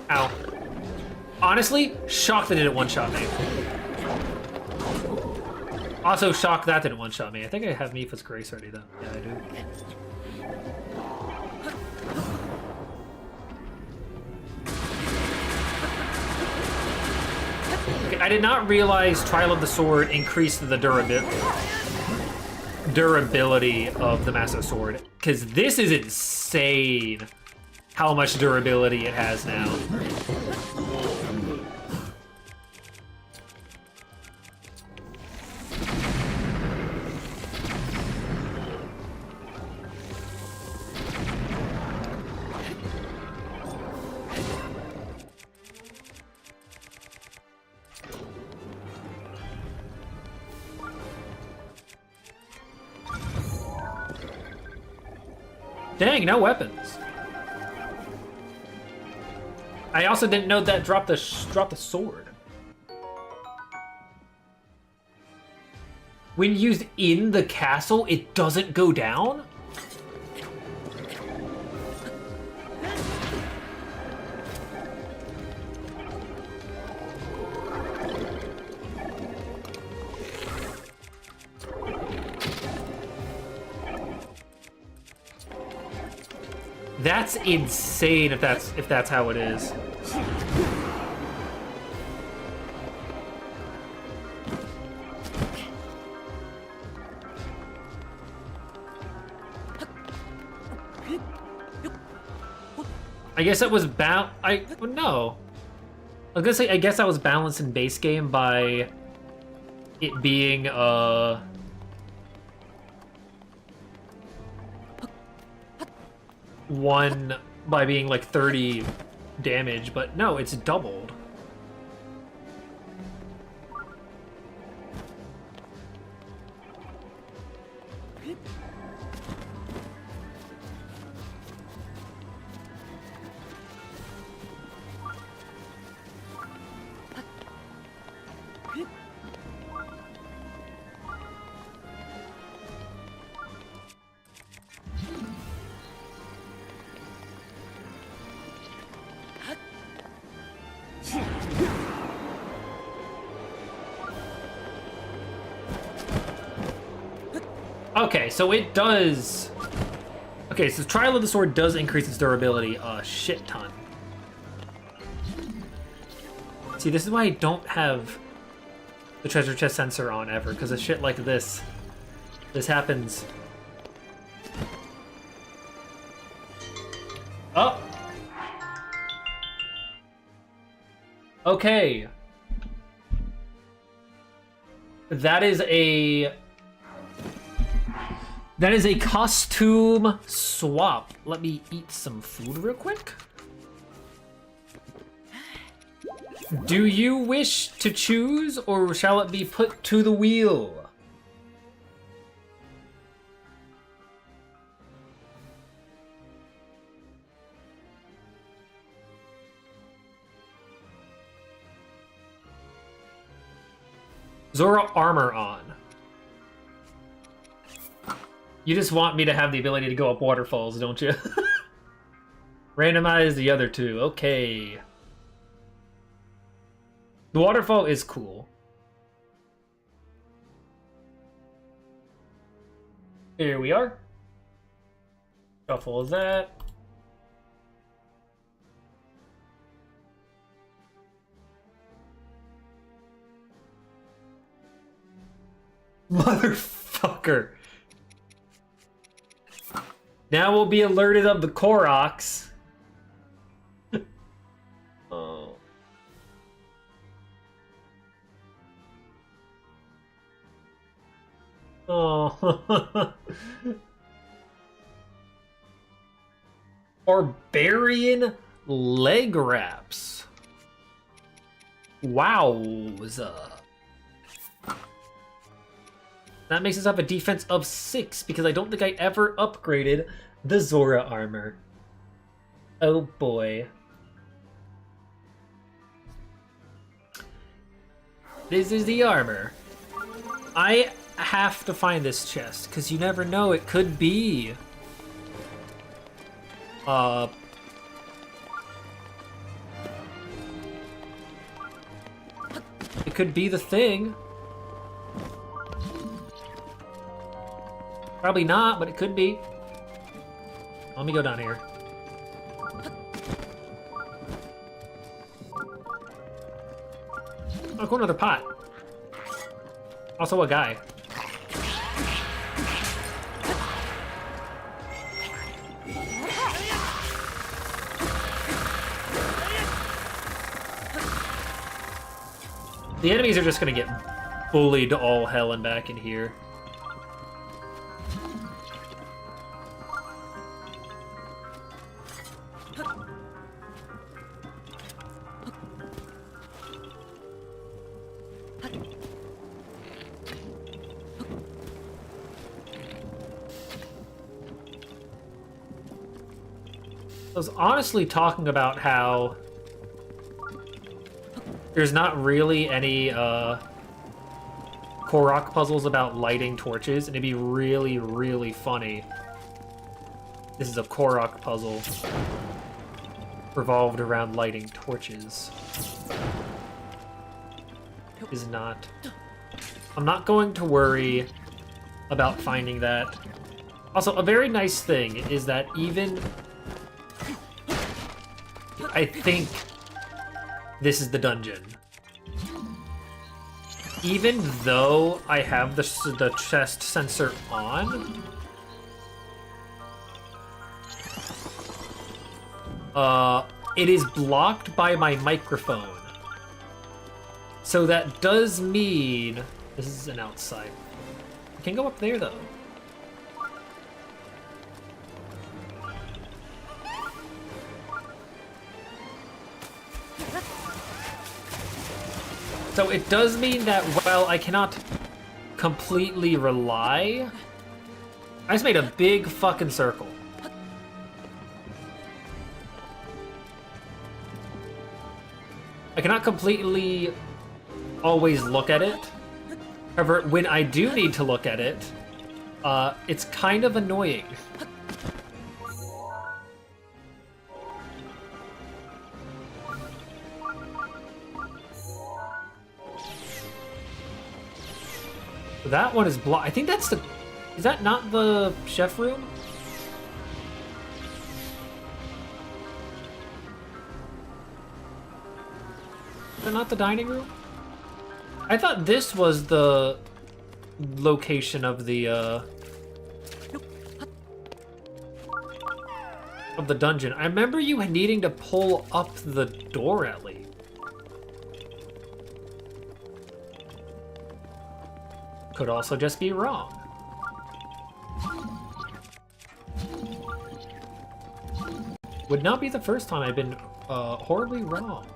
Ow. Honestly, shocked that it didn't one-shot me. Also shocked that didn't one-shot me. I think I have Mipha's Grace already, though. Yeah, I do. Okay, I did not realize Trial of the Sword increased the durability of the Massive Sword. Because this is insane how much durability it has now. Dang, no weapons. I also didn't know that dropped the sword. When used in the castle, it doesn't go down? That's insane if that's how it is. I guess it was no. I was gonna say I guess I was balanced in base game by it being one by being like 30 damage, but no, it's doubled. Okay, so it does... Okay, so Trial of the Sword does increase its durability a shit ton. See, this is why I don't have the treasure chest sensor on ever, because of shit like this. This happens. Oh! Okay. That is a costume swap. Let me eat some food real quick. Do you wish to choose, or shall it be put to the wheel? Zora armor on. You just want me to have the ability to go up waterfalls, don't you? Randomize the other two. Okay. The waterfall is cool. Here we are. Shuffle that. Motherfucker. Now we'll be alerted of the Koroks. Oh. Oh. Barbarian leg wraps. Wowza. That makes us have a defense of 6 because I don't think I ever upgraded the Zora armor. Oh boy. This is the armor. I have to find this chest because you never know, it could be it could be the thing. Probably not, but it could be. Let me go down here. Oh, cool, another pot. Also a guy. The enemies are just gonna get bullied to all hell and back in here. I was honestly talking about how there's not really any Korok puzzles about lighting torches, and it'd be really, really funny. This is a Korok puzzle revolved around lighting torches. Is not. I'm not going to worry about finding that. Also, a very nice thing is that even I think this is the dungeon. Even though I have the chest sensor on, it is blocked by my microphone. So that does mean this is an outside. I can go up there though. So it does mean that while I cannot completely rely, I just made a big fucking circle. I cannot completely always look at it. However, when I do need to look at it, it's kind of annoying. That one is blocked. I think that's the... Is that not the chef room? Is that not the dining room? I thought this was the location of the dungeon. I remember you needing to pull up the door at least. Could also just be wrong. Would not be the first time I've been horribly wrong.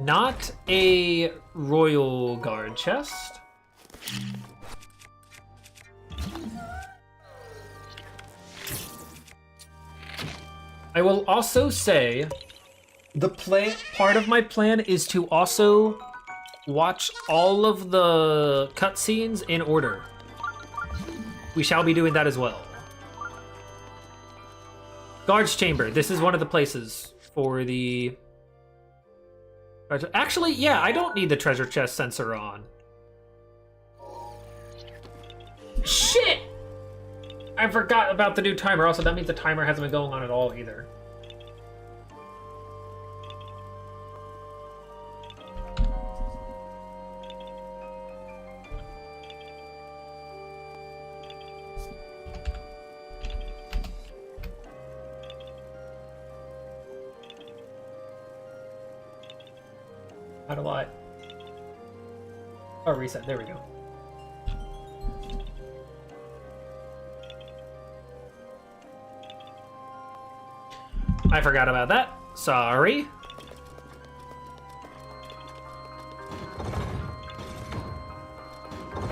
Not a Royal Guard chest. I will also say the part of my plan is to also watch all of the cutscenes in order. We shall be doing that as well. Guard's Chamber. This is one of the places for the... Actually, yeah, I don't need the treasure chest sensor on. Shit! I forgot about the new timer. Also, that means the timer hasn't been going on at all either. How do I... Oh, reset. There we go. I forgot about that. Sorry.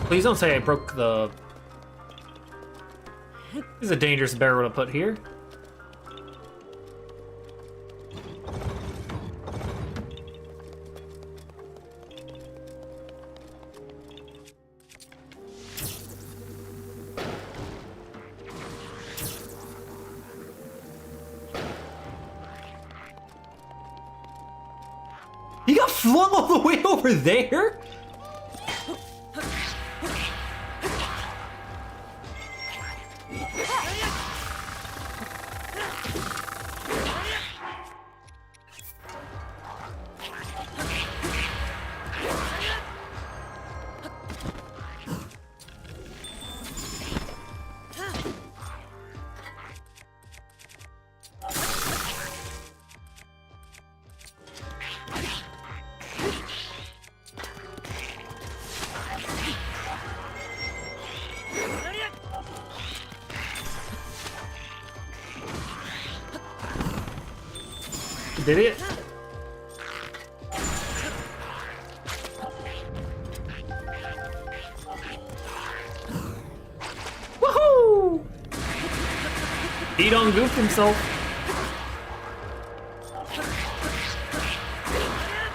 Please don't say I broke the... This is a dangerous barrel to put here. He got flung all the way over there? Did it? Woohoo! He done goofed himself.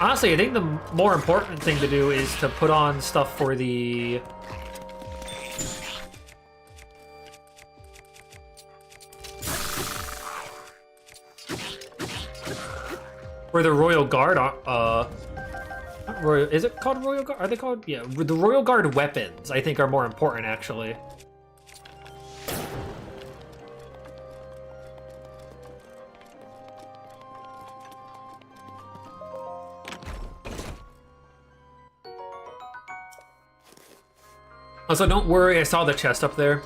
Honestly, I think the more important thing to do is to put on stuff for the... For the Royal Guard, is it called Royal Guard? Are they called? Yeah, the Royal Guard weapons, I think, are more important, actually. Also, don't worry, I saw the chest up there.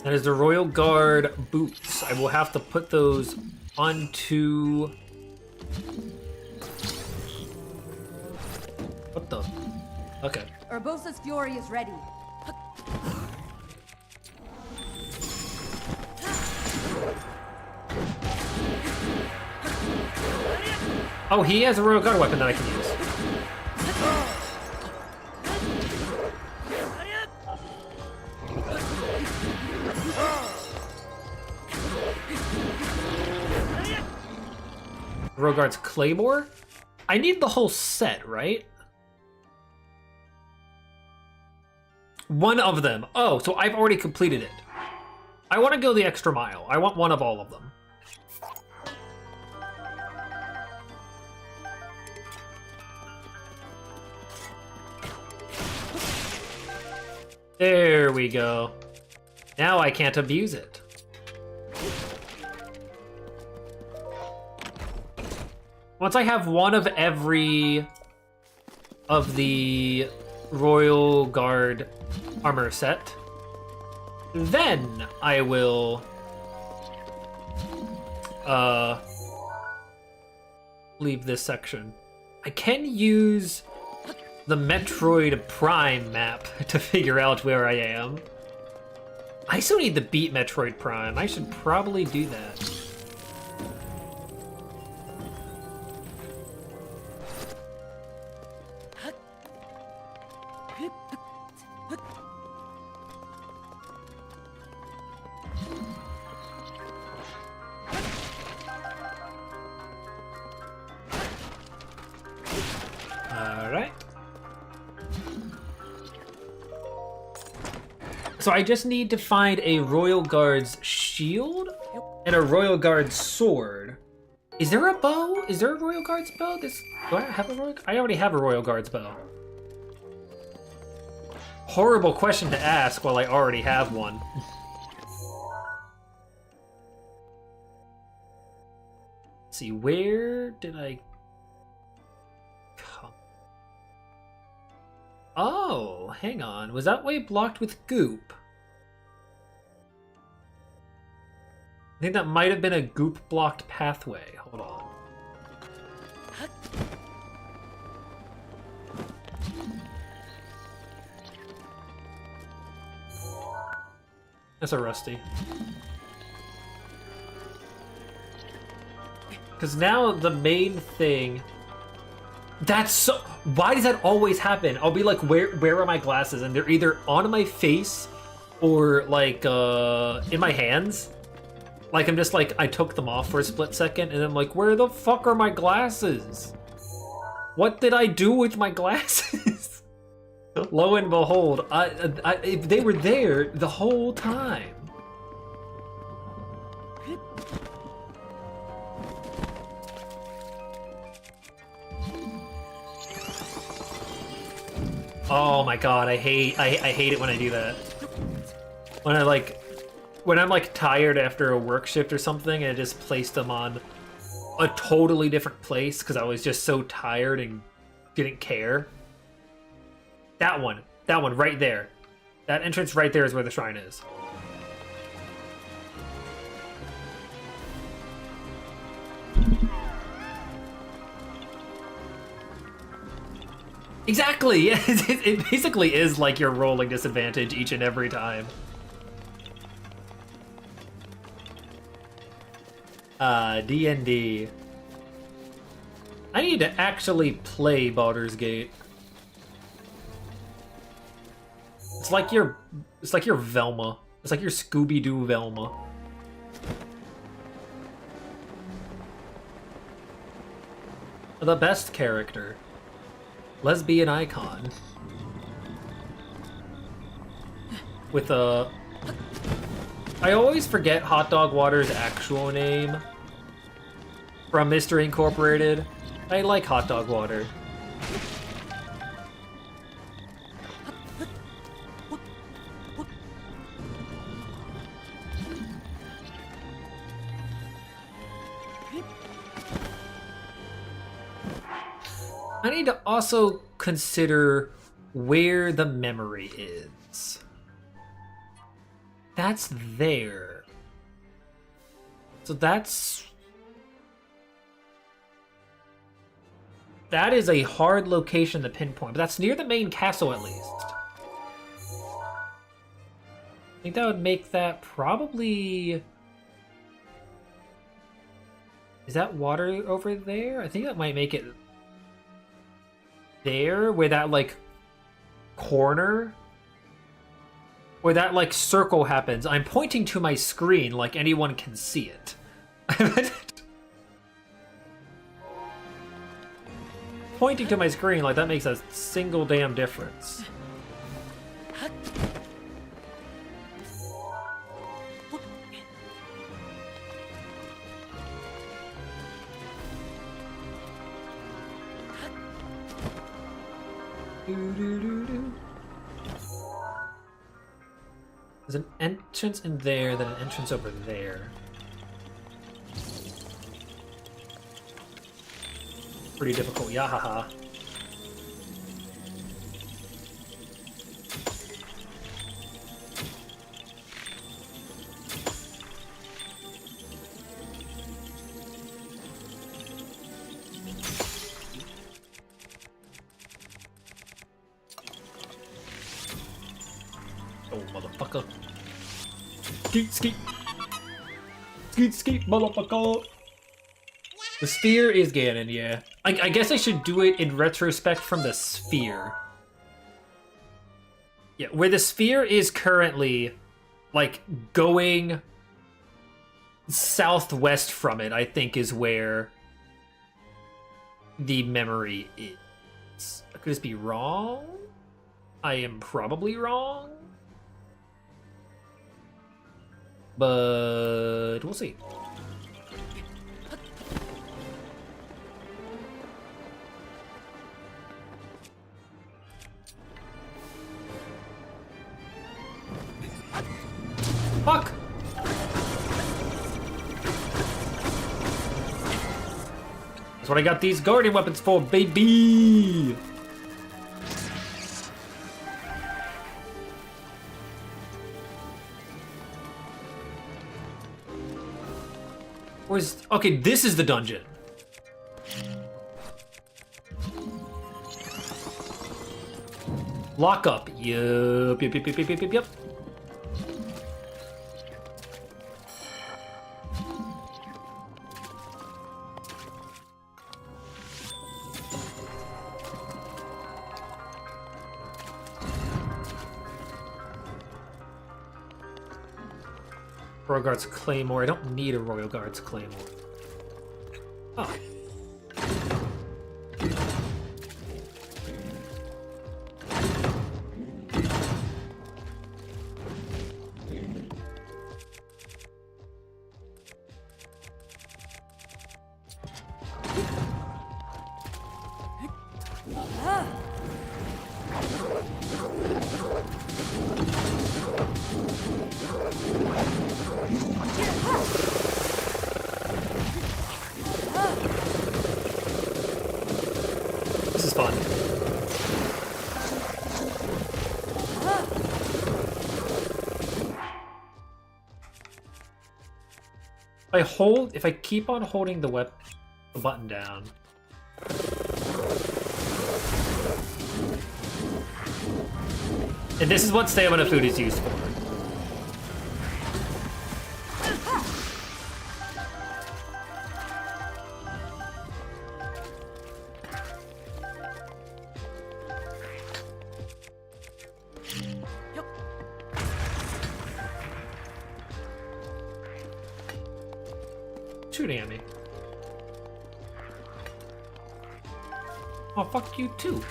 That is the Royal Guard boots. I will have to put those onto... What the? Okay. Urbosa's fury is ready. Oh, he has a Royal Guard weapon that I can use. Royal Guard's Claymore? I need the whole set, right? One of them. Oh, so I've already completed it. I want to go the extra mile. I want one of all of them. There we go. Now I can't abuse it. Once I have one of every of the Royal Guard armor set, then I will leave this section. I can use the Metroid Prime map to figure out where I am. I still need to beat Metroid Prime. I should probably do that. Alright. So I just need to find a Royal Guard's shield and a Royal Guard's sword. Is there a bow? Is there a Royal Guard's bow? Do I have a Royal? I already have a Royal Guard's bow. Horrible question to ask while I already have one. Let's see, where did I come? Oh, hang on. Was that way blocked with goop? I think that might have been a goop-blocked pathway. Hold on. That's a rusty. Because now the main thing... That's so... Why does that always happen? I'll be like, where are my glasses? And they're either on my face or like in my hands. Like I'm just like, I took them off for a split second and I'm like, where the fuck are my glasses? What did I do with my glasses? Lo and behold, they were there the whole time. Oh my god, I hate it when I do that. When I'm like tired after a work shift or something and I just placed them on a totally different place because I was just so tired and didn't care. That one right there. That entrance right there is where the shrine is. Exactly! It basically is like your rolling disadvantage each and every time. D&D. I need to actually play Baldur's Gate. It's like your Velma. It's like your Scooby-Doo Velma. The best character. Lesbian icon. With a... I always forget Hot Dog Water's actual name from Mystery Incorporated. I like Hot Dog Water. I need to also consider where the memory is. That's there. So that is a hard location to pinpoint, but that's near the main castle at least. I think that would make that probably... Is that water over there? I think that might make it there, where that like corner, where that like circle happens. I'm pointing to my screen like anyone can see it. Pointing to my screen like that makes a single damn difference. There's an entrance in there, then an entrance over there. Pretty difficult, yahaha. Oh, motherfucker. Skeet, skeet. Skeet, skeet, motherfucker. The sphere is Ganon, yeah. I guess I should do it in retrospect from the sphere. Yeah, where the sphere is currently, like, going southwest from it, I think is where the memory is. Could this be wrong? I am probably wrong. But we'll see. Fuck! That's what I got these guardian weapons for, baby! Where's... Okay, this is the dungeon. Lock up. Yup, yup, yup, yup, yup, yup, yup. Royal Guard's Claymore. I don't need a Royal Guard's Claymore. Oh. This is fun. If I keep on holding the button down. And this is what stamina food is used for. Shooting at me. Oh, fuck you too.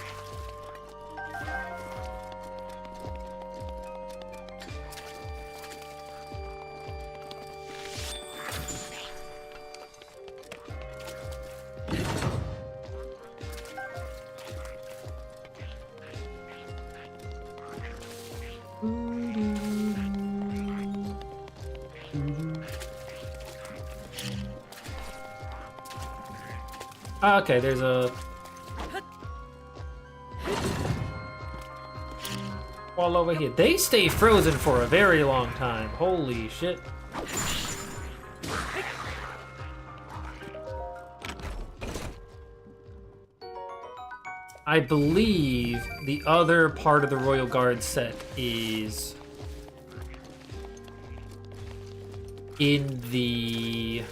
Okay, there's a wall over here. They stay frozen for a very long time. Holy shit. I believe the other part of the Royal Guard set is in the...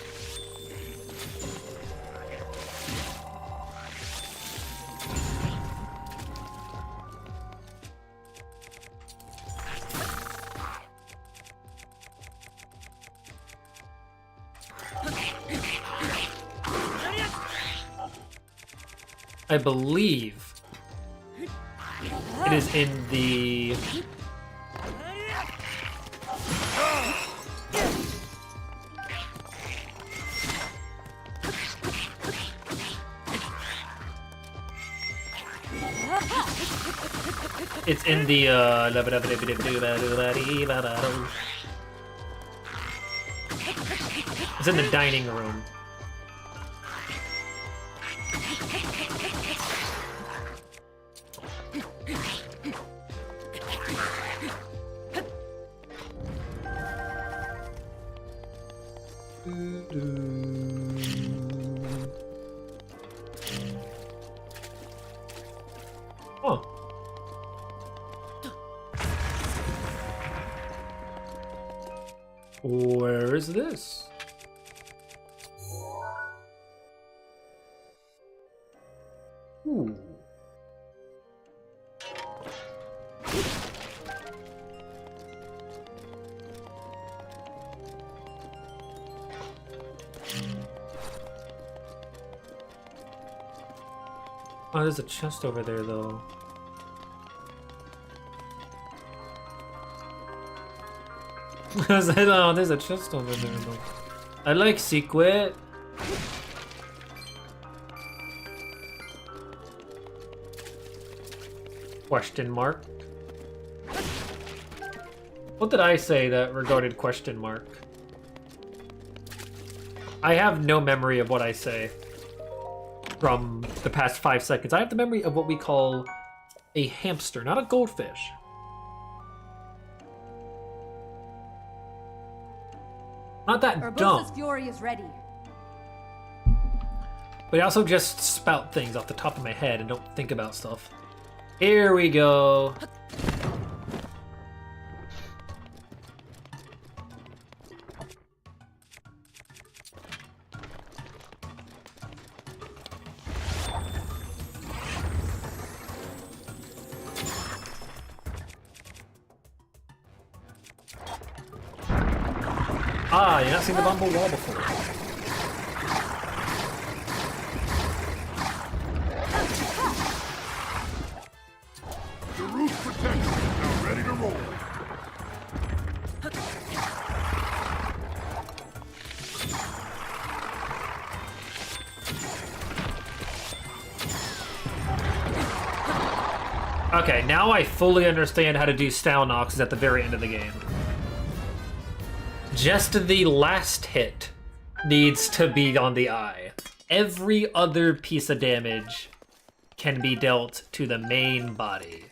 I believe it is in the... It's in the, It's in the dining room. Oh. Where is this? Ooh. Oh, there's a chest over there, though. I said, oh, there's a chest over there, though. I like secret. Question mark. What did I say that regarded question mark? I have no memory of what I say from the past 5 seconds. I have the memory of what we call a hamster, not a goldfish. Not that dumb. Urbosa's fury is ready. But I also just spout things off the top of my head and don't think about stuff. Here we go. Ah, you've not seen the bumble wall before. The roof protector is now ready to roll. Okay, now I fully understand how to do style knocks at the very end of the game. Just the last hit needs to be on the eye. Every other piece of damage can be dealt to the main body.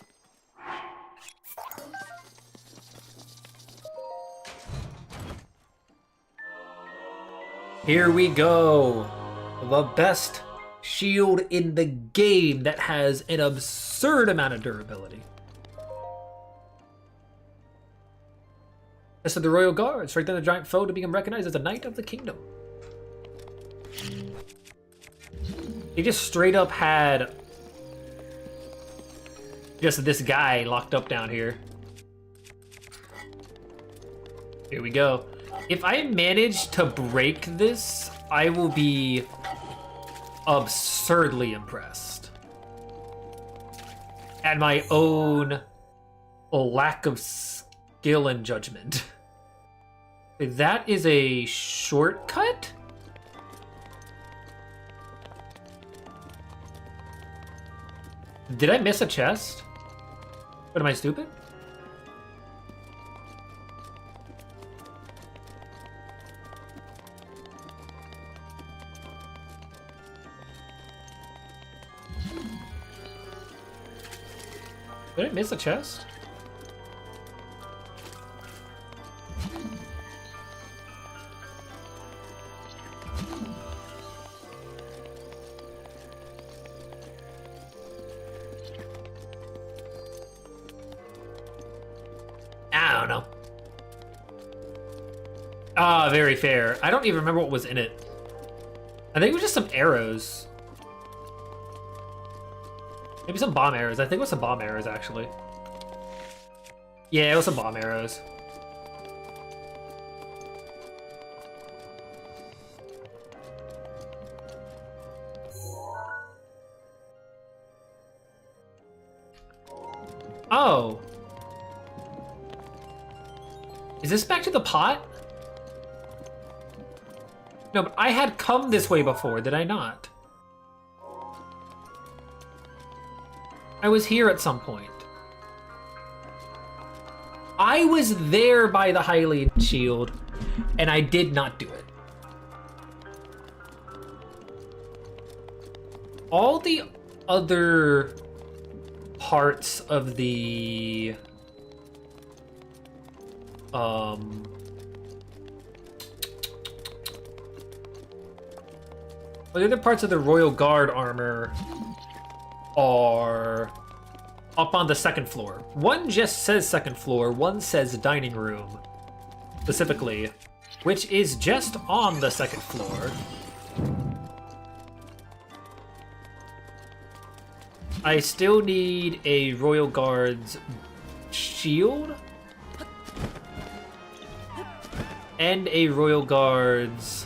Here we go. The best shield in the game that has an absurd amount of durability. This is the Royal Guard, strike down the giant foe to become recognized as a Knight of the Kingdom. He just straight up had just this guy locked up down here. Here we go. If I manage to break this, I will be absurdly impressed at my own lack of skill and judgment. That is a shortcut? Did I miss a chest? What, am I stupid? Did I miss a chest? I don't know. Ah, very fair. I don't even remember what was in it. I think it was just some arrows. Maybe some bomb arrows. I think it was some bomb arrows, actually. Yeah, it was some bomb arrows. Oh. Is this back to the pot? No, but I had come this way before, did I not? I was here at some point. I was there by the Hylian shield, and I did not do it. All the other parts of the the other parts of the Royal Guard armor are up on the second floor. One just says second floor, one says dining room. specifically, which is just on the second floor. I still need a Royal Guard's shield and a Royal Guard's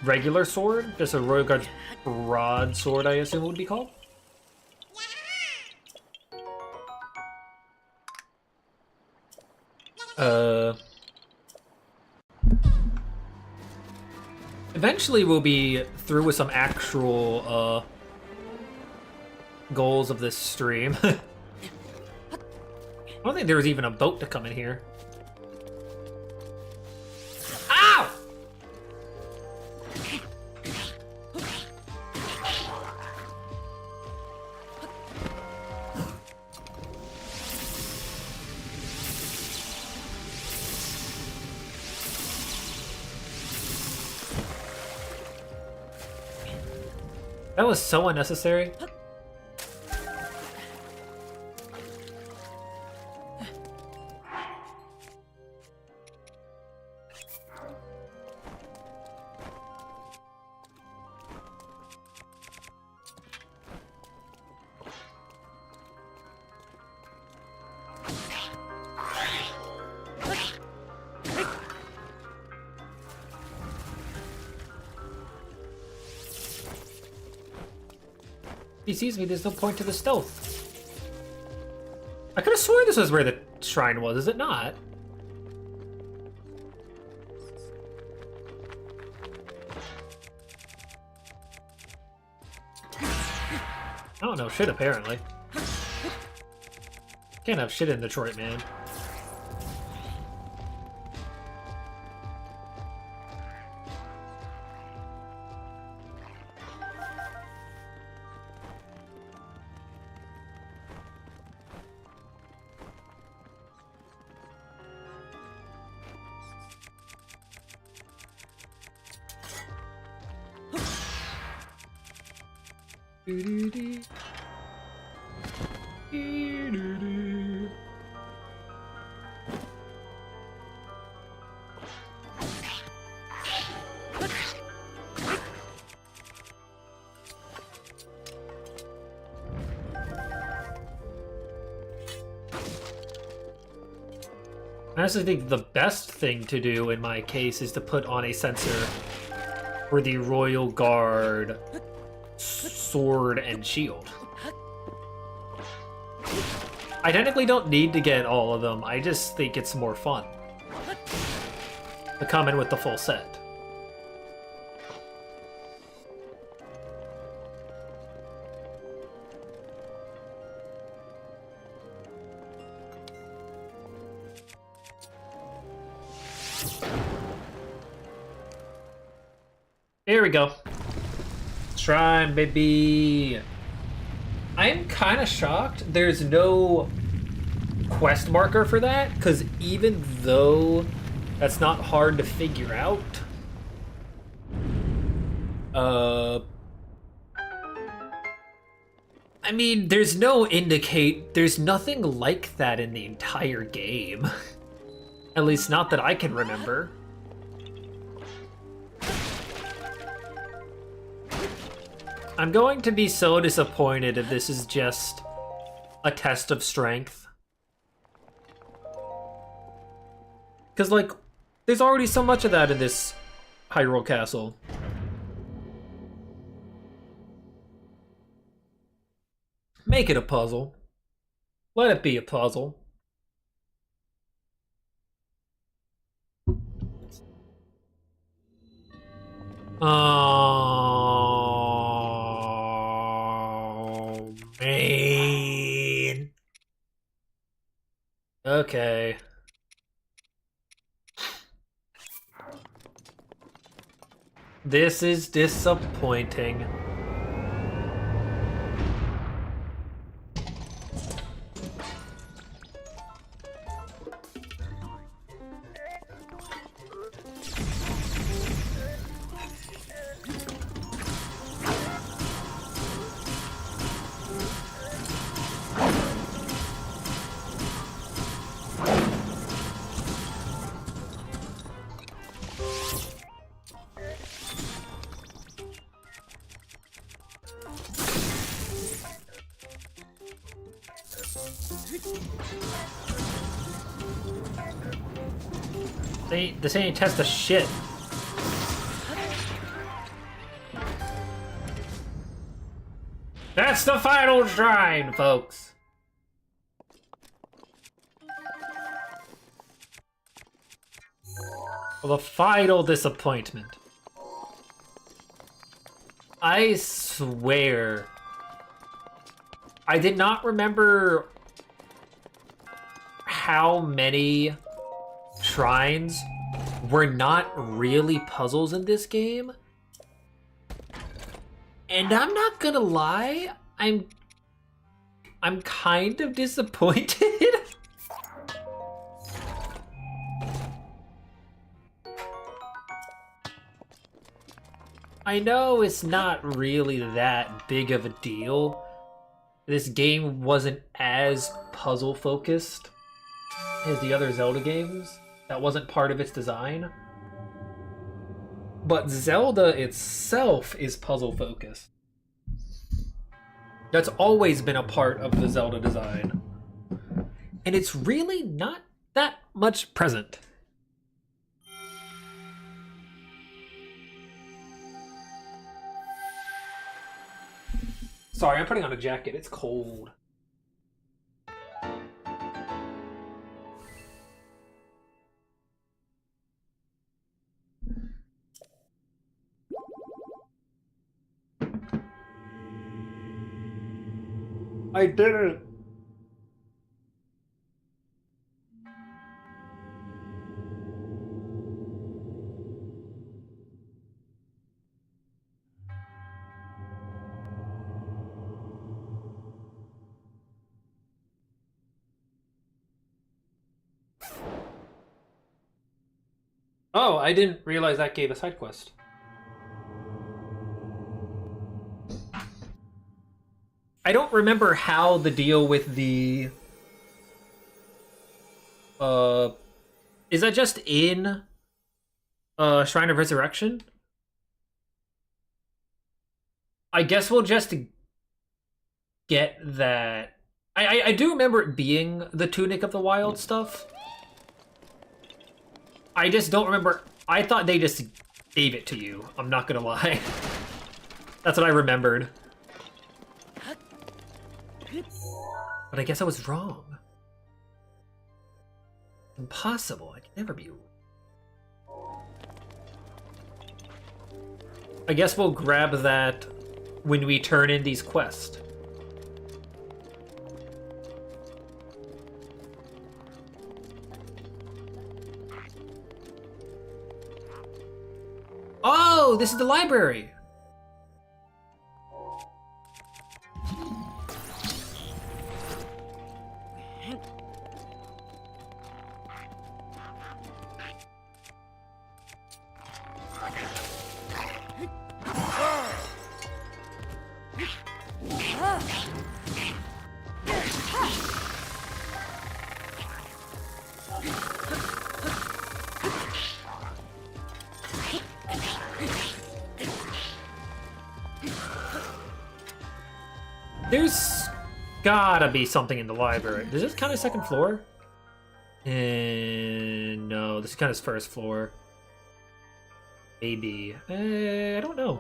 regular sword, just a Royal Guard's broadsword, I assume it would be called. Eventually we'll be through with some actual, goals of this stream. I don't think there was even a boat to come in here. Ow! That was so unnecessary. He sees me, there's no point to the stealth. I could have sworn this was where the shrine was, is it not? I don't know shit, apparently. Can't have shit in Detroit, man. I honestly think the best thing to do in my case is to put on a sensor for the Royal Guard sword and shield. I technically don't need to get all of them, I just think it's more fun to come in with the full set. Here we go. Shrine, baby. I'm kind of shocked there's no quest marker for that, because even though that's not hard to figure out, I mean, there's nothing like that in the entire game. At least not that I can remember. I'm going to be so disappointed if this is just a test of strength. Because, like, there's already so much of that in this Hyrule Castle. Make it a puzzle. Let it be a puzzle. Oh, man. Okay. This is disappointing. This ain't test of shit. That's the final shrine, folks. Well, the final disappointment. I swear, I did not remember how many shrines were not really puzzles in this game. And I'm not gonna lie, I'm kind of disappointed. I know it's not really that big of a deal. This game wasn't as puzzle focused as the other Zelda games. That wasn't part of its design. But Zelda itself is puzzle focused. That's always been a part of the Zelda design. And it's really not that much present. Sorry, I'm putting on a jacket. It's cold. I did it. Oh, I didn't realize that gave a side quest. I don't remember how the deal with the... Is that just in... Shrine of Resurrection? I guess we'll just get that... I do remember it being the Tunic of the Wild stuff. I just don't remember... I thought they just gave it to you. I'm not gonna lie. That's what I remembered. But I guess I was wrong. Impossible. I can never be... I guess we'll grab that when we turn in these quests. Oh, this is the library. There's gotta be something in the library. Is this kind of second floor? No, this is kind of first floor. Maybe. I don't know.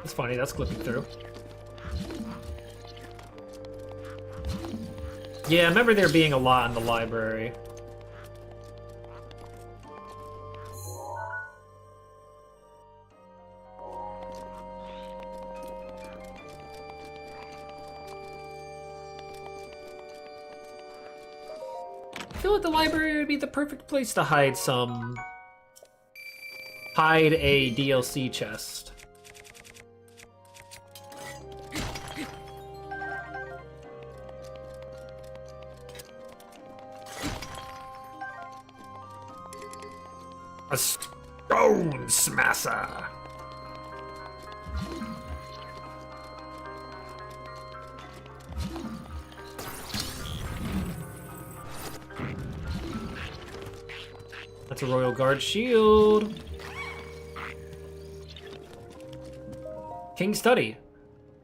It's funny, that's clipping through. Yeah, I remember there being a lot in the library. I feel like the library would be the perfect place to hide a DLC chest. A stone smasher. That's a Royal Guard shield. King's Study.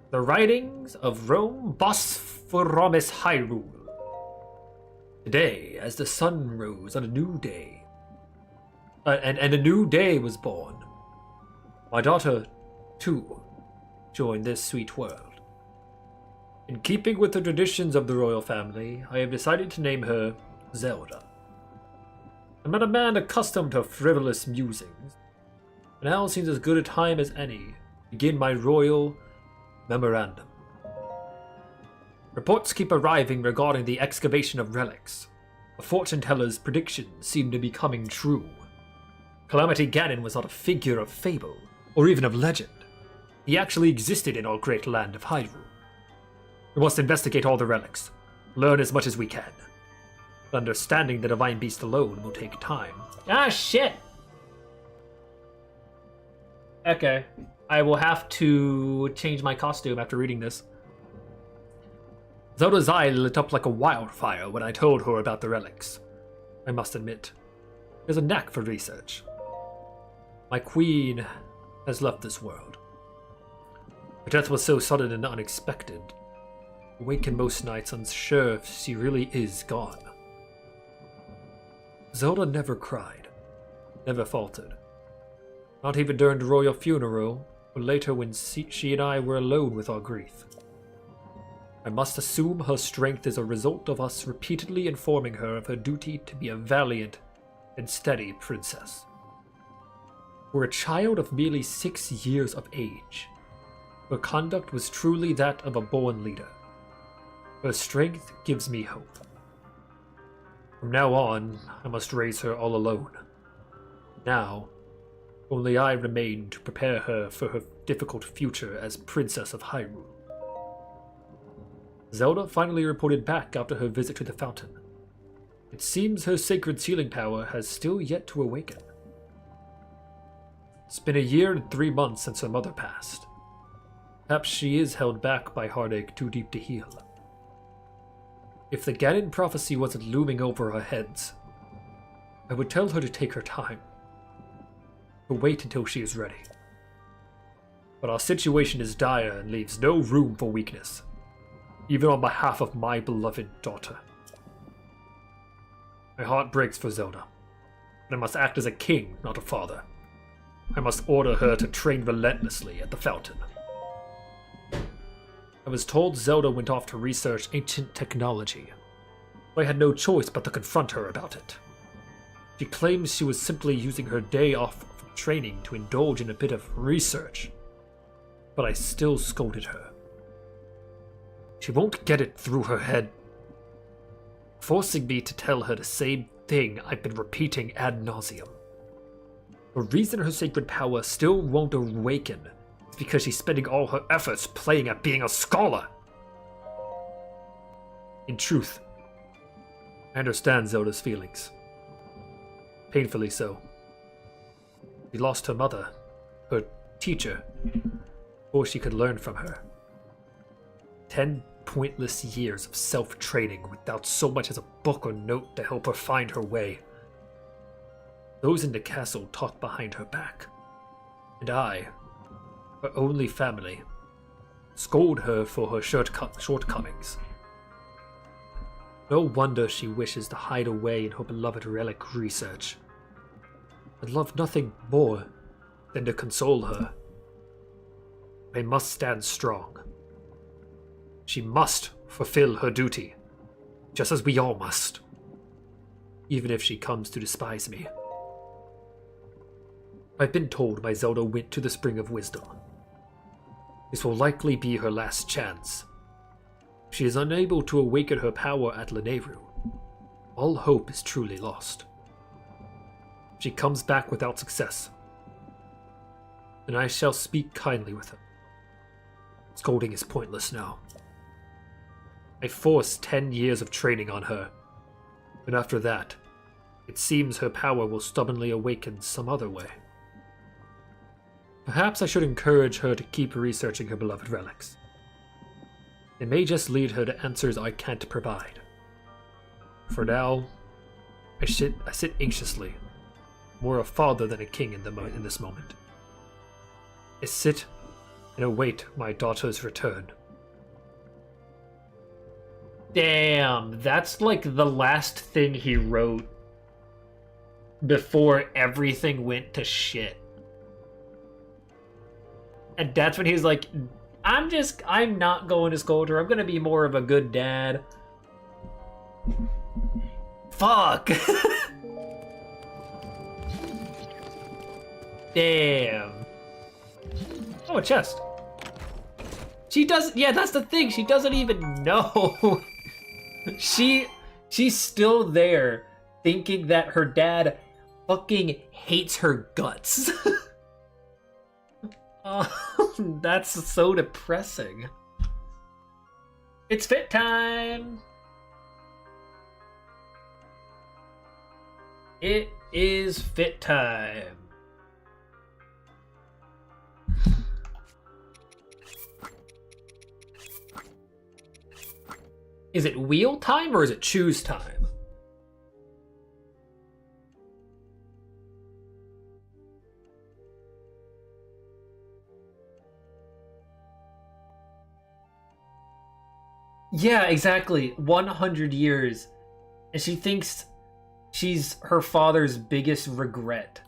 The Writings of Rome Bosphoramus Hyrule. Today, as the sun rose on a new day, and a new day was born, my daughter, too, joined this sweet world. In keeping with the traditions of the royal family, I have decided to name her Zelda. I'm not a man accustomed to frivolous musings, but now seems as good a time as any to begin my royal memorandum. Reports keep arriving regarding the excavation of relics. A fortune-teller's predictions seem to be coming true. Calamity Ganon was not a figure of fable, or even of legend. He actually existed in our great land of Hyrule. We must investigate all the relics, learn as much as we can. But understanding the divine beast alone will take time. Ah, shit! Okay, I will have to change my costume after reading this. Zelda's eye lit up like a wildfire when I told her about the relics. I must admit, she has a knack for research. My queen has left this world. Her death was so sudden and unexpected. I waken most nights unsure if she really is gone. Zelda never cried, never faltered. Not even during the royal funeral, or later when she and I were alone with our grief. I must assume her strength is a result of us repeatedly informing her of her duty to be a valiant and steady princess. For a child of merely 6 years of age, her conduct was truly that of a born leader. Her strength gives me hope. From now on, I must raise her all alone. Now, only I remain to prepare her for her difficult future as Princess of Hyrule. Zelda finally reported back after her visit to the fountain. It seems her sacred sealing power has still yet to awaken. It's been a year and 3 months since her mother passed. Perhaps she is held back by heartache too deep to heal. If the Ganon prophecy wasn't looming over our heads, I would tell her to take her time, to wait until she is ready. But our situation is dire and leaves no room for weakness, even on behalf of my beloved daughter. My heart breaks for Zelda, but I must act as a king, not a father. I must order her to train relentlessly at the fountain. I was told Zelda went off to research ancient technology. I had no choice but to confront her about it. She claims she was simply using her day off from training to indulge in a bit of research, but I still scolded her. She won't get it through her head, forcing me to tell her the same thing I've been repeating ad nauseum. The reason her sacred power still won't awaken is because she's spending all her efforts playing at being a scholar. In truth, I understand Zelda's feelings. Painfully so. She lost her mother, her teacher, before she could learn from her. 10 pointless years of self-training without so much as a book or note to help her find her way. Those in the castle talk behind her back, and I, her only family, scold her for her shortcomings. No wonder she wishes to hide away in her beloved relic research. I'd love nothing more than to console her. I must stand strong. She must fulfill her duty, just as we all must, even if she comes to despise me. I've been told my Zelda went to the Spring of Wisdom. This will likely be her last chance. If she is unable to awaken her power at Lanayru, all hope is truly lost. If she comes back without success, then I shall speak kindly with her. Scolding is pointless now. I forced 10 years of training on her, and after that, it seems her power will stubbornly awaken some other way. Perhaps I should encourage her to keep researching her beloved relics. It may just lead her to answers I can't provide. For now, I sit anxiously, more a father than a king in this moment. I sit and await my daughter's return. Damn, that's like the last thing he wrote before everything went to shit. And that's when he's like, I'm not going to scold her. I'm gonna be more of a good dad. Fuck. Damn. Oh, a chest. She doesn't, yeah, that's the thing. She doesn't even know. She's still there thinking that her dad fucking hates her guts. Oh, that's so depressing. It's fit time. It is fit time. Is it wheel time or is it choose time? Yeah, exactly. 100 years. And she thinks she's her father's biggest regret.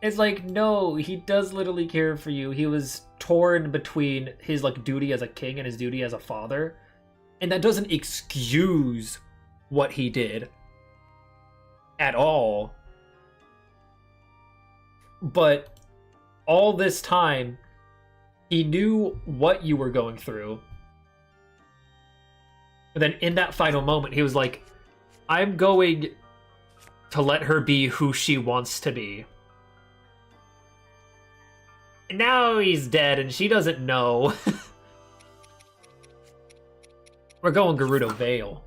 It's like, no, he does literally care for you. He was torn between his like duty as a king and his duty as a father. And that doesn't excuse what he did at all. But all this time, he knew what you were going through. And then in that final moment, he was like, I'm going to let her be who she wants to be. And now he's dead and she doesn't know. We're going Gerudo Vale.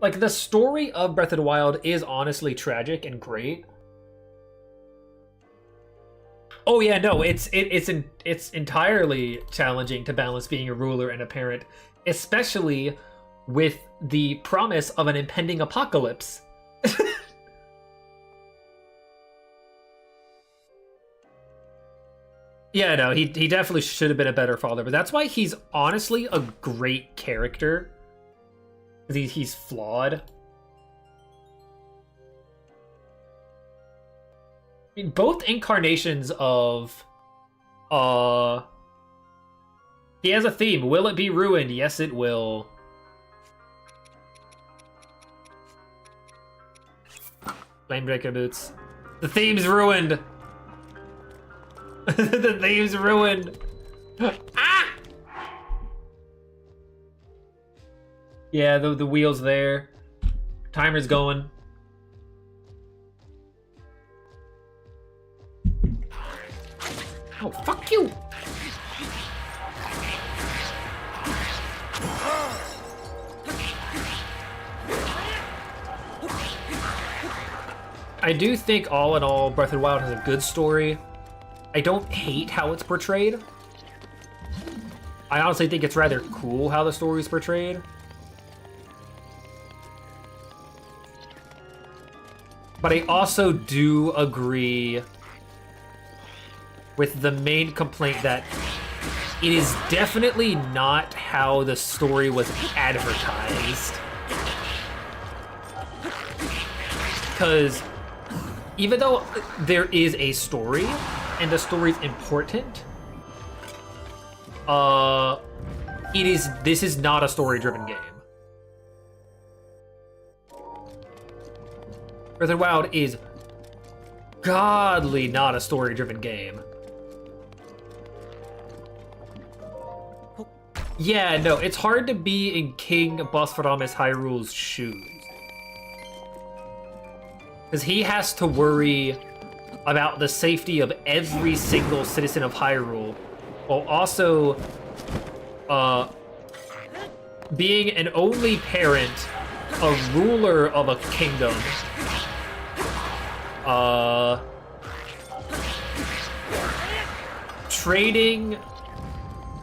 Like, the story of Breath of the Wild is honestly tragic and great. Oh yeah, no, it's entirely challenging to balance being a ruler and a parent, especially with the promise of an impending apocalypse. Yeah, no, he definitely should have been a better father, but that's why he's honestly a great character. He's flawed. I mean, both incarnations of he has a theme. Will it be ruined? Yes, it will. Flamebreaker boots. The theme's ruined. The theme's ruined. Ah! Yeah, the wheel's there. Timer's going. Oh, fuck you! I do think, all in all, Breath of the Wild has a good story. I don't hate how it's portrayed. I honestly think it's rather cool how the story is portrayed. But I also do agree with the main complaint that it is definitely not how the story was advertised. Because even though there is a story, and the story's important, this is not a story-driven game. Breath of the Wild is godly not a story-driven game. Yeah, no, it's hard to be in King Bosphordamus Hyrule's shoes. Because he has to worry about the safety of every single citizen of Hyrule, while also being an only parent, a ruler of a kingdom,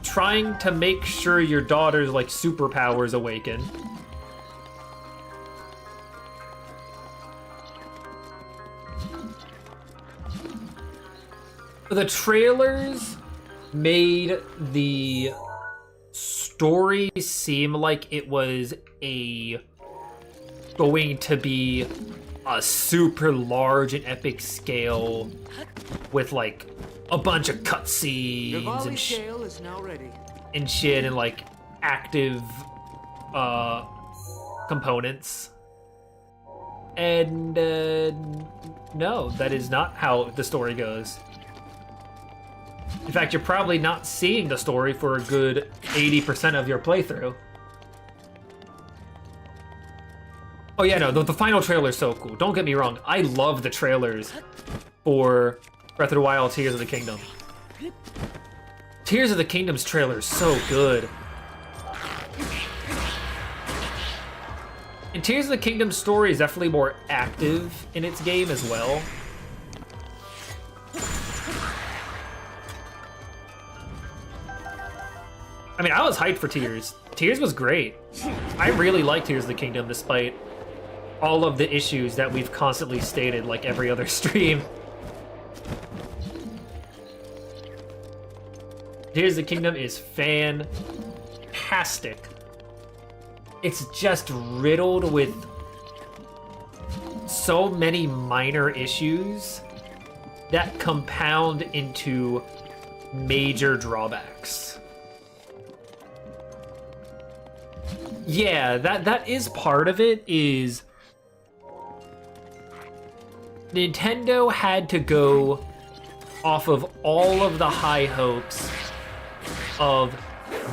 trying to make sure your daughter's like superpowers awaken. the trailers made the story seem like it was going to be a super large and epic scale with like a bunch of cutscenes and shit and like active components. And no, that is not how the story goes. In fact, you're probably not seeing the story for a good 80% of your playthrough. Oh yeah, no, the final trailer is so cool. Don't get me wrong, I love the trailers for Breath of the Wild Tears of the Kingdom. Tears of the Kingdom's trailer is so good. And Tears of the Kingdom's story is definitely more active in its game as well. I mean, I was hyped for Tears. Tears was great. I really liked Tears of the Kingdom despite all of the issues that we've constantly stated like every other stream. Tears of the Kingdom is fantastic. It's just riddled with so many minor issues that compound into major drawbacks. Yeah, that is part of it, is Nintendo had to go off of all of the high hopes of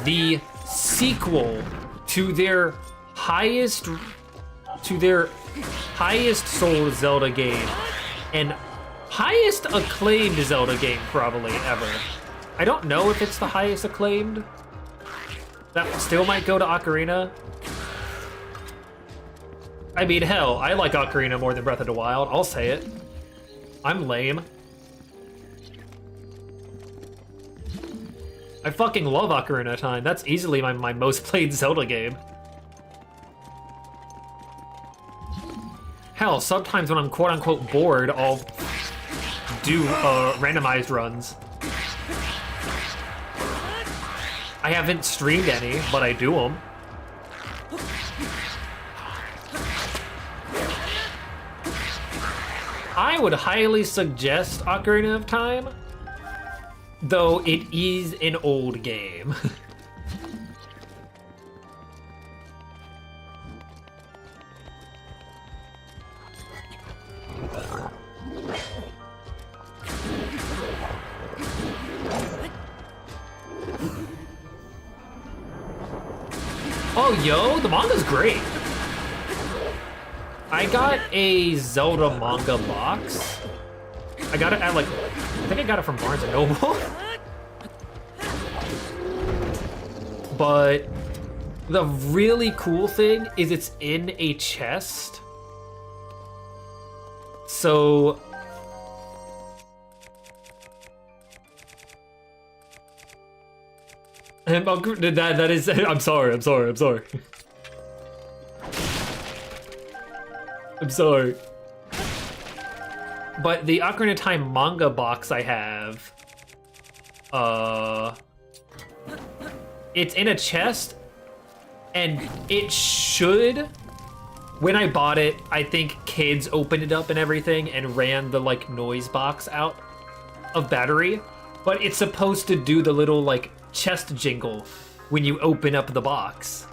the sequel to their highest sold Zelda game and highest acclaimed Zelda game probably ever. I don't know if it's the highest acclaimed. That still might go to Ocarina. I mean, hell, I like Ocarina more than Breath of the Wild. I'll say it. I'm lame. I fucking love Ocarina of Time. That's easily my most played Zelda game. Hell, sometimes when I'm quote-unquote bored, I'll do randomized runs. I haven't streamed any, but I do them. I would highly suggest Ocarina of Time, though it is an old game. Oh, yo, the manga's great. I got a Zelda manga box. I got it at like, I think I got it from Barnes & Noble. But the really cool thing is it's in a chest. So that is, I'm sorry. I'm sorry. But the Ocarina of Time manga box I have, it's in a chest, and it should, when I bought it, I think kids opened it up and everything and ran the like noise box out of battery, but it's supposed to do the little like chest jingle when you open up the box.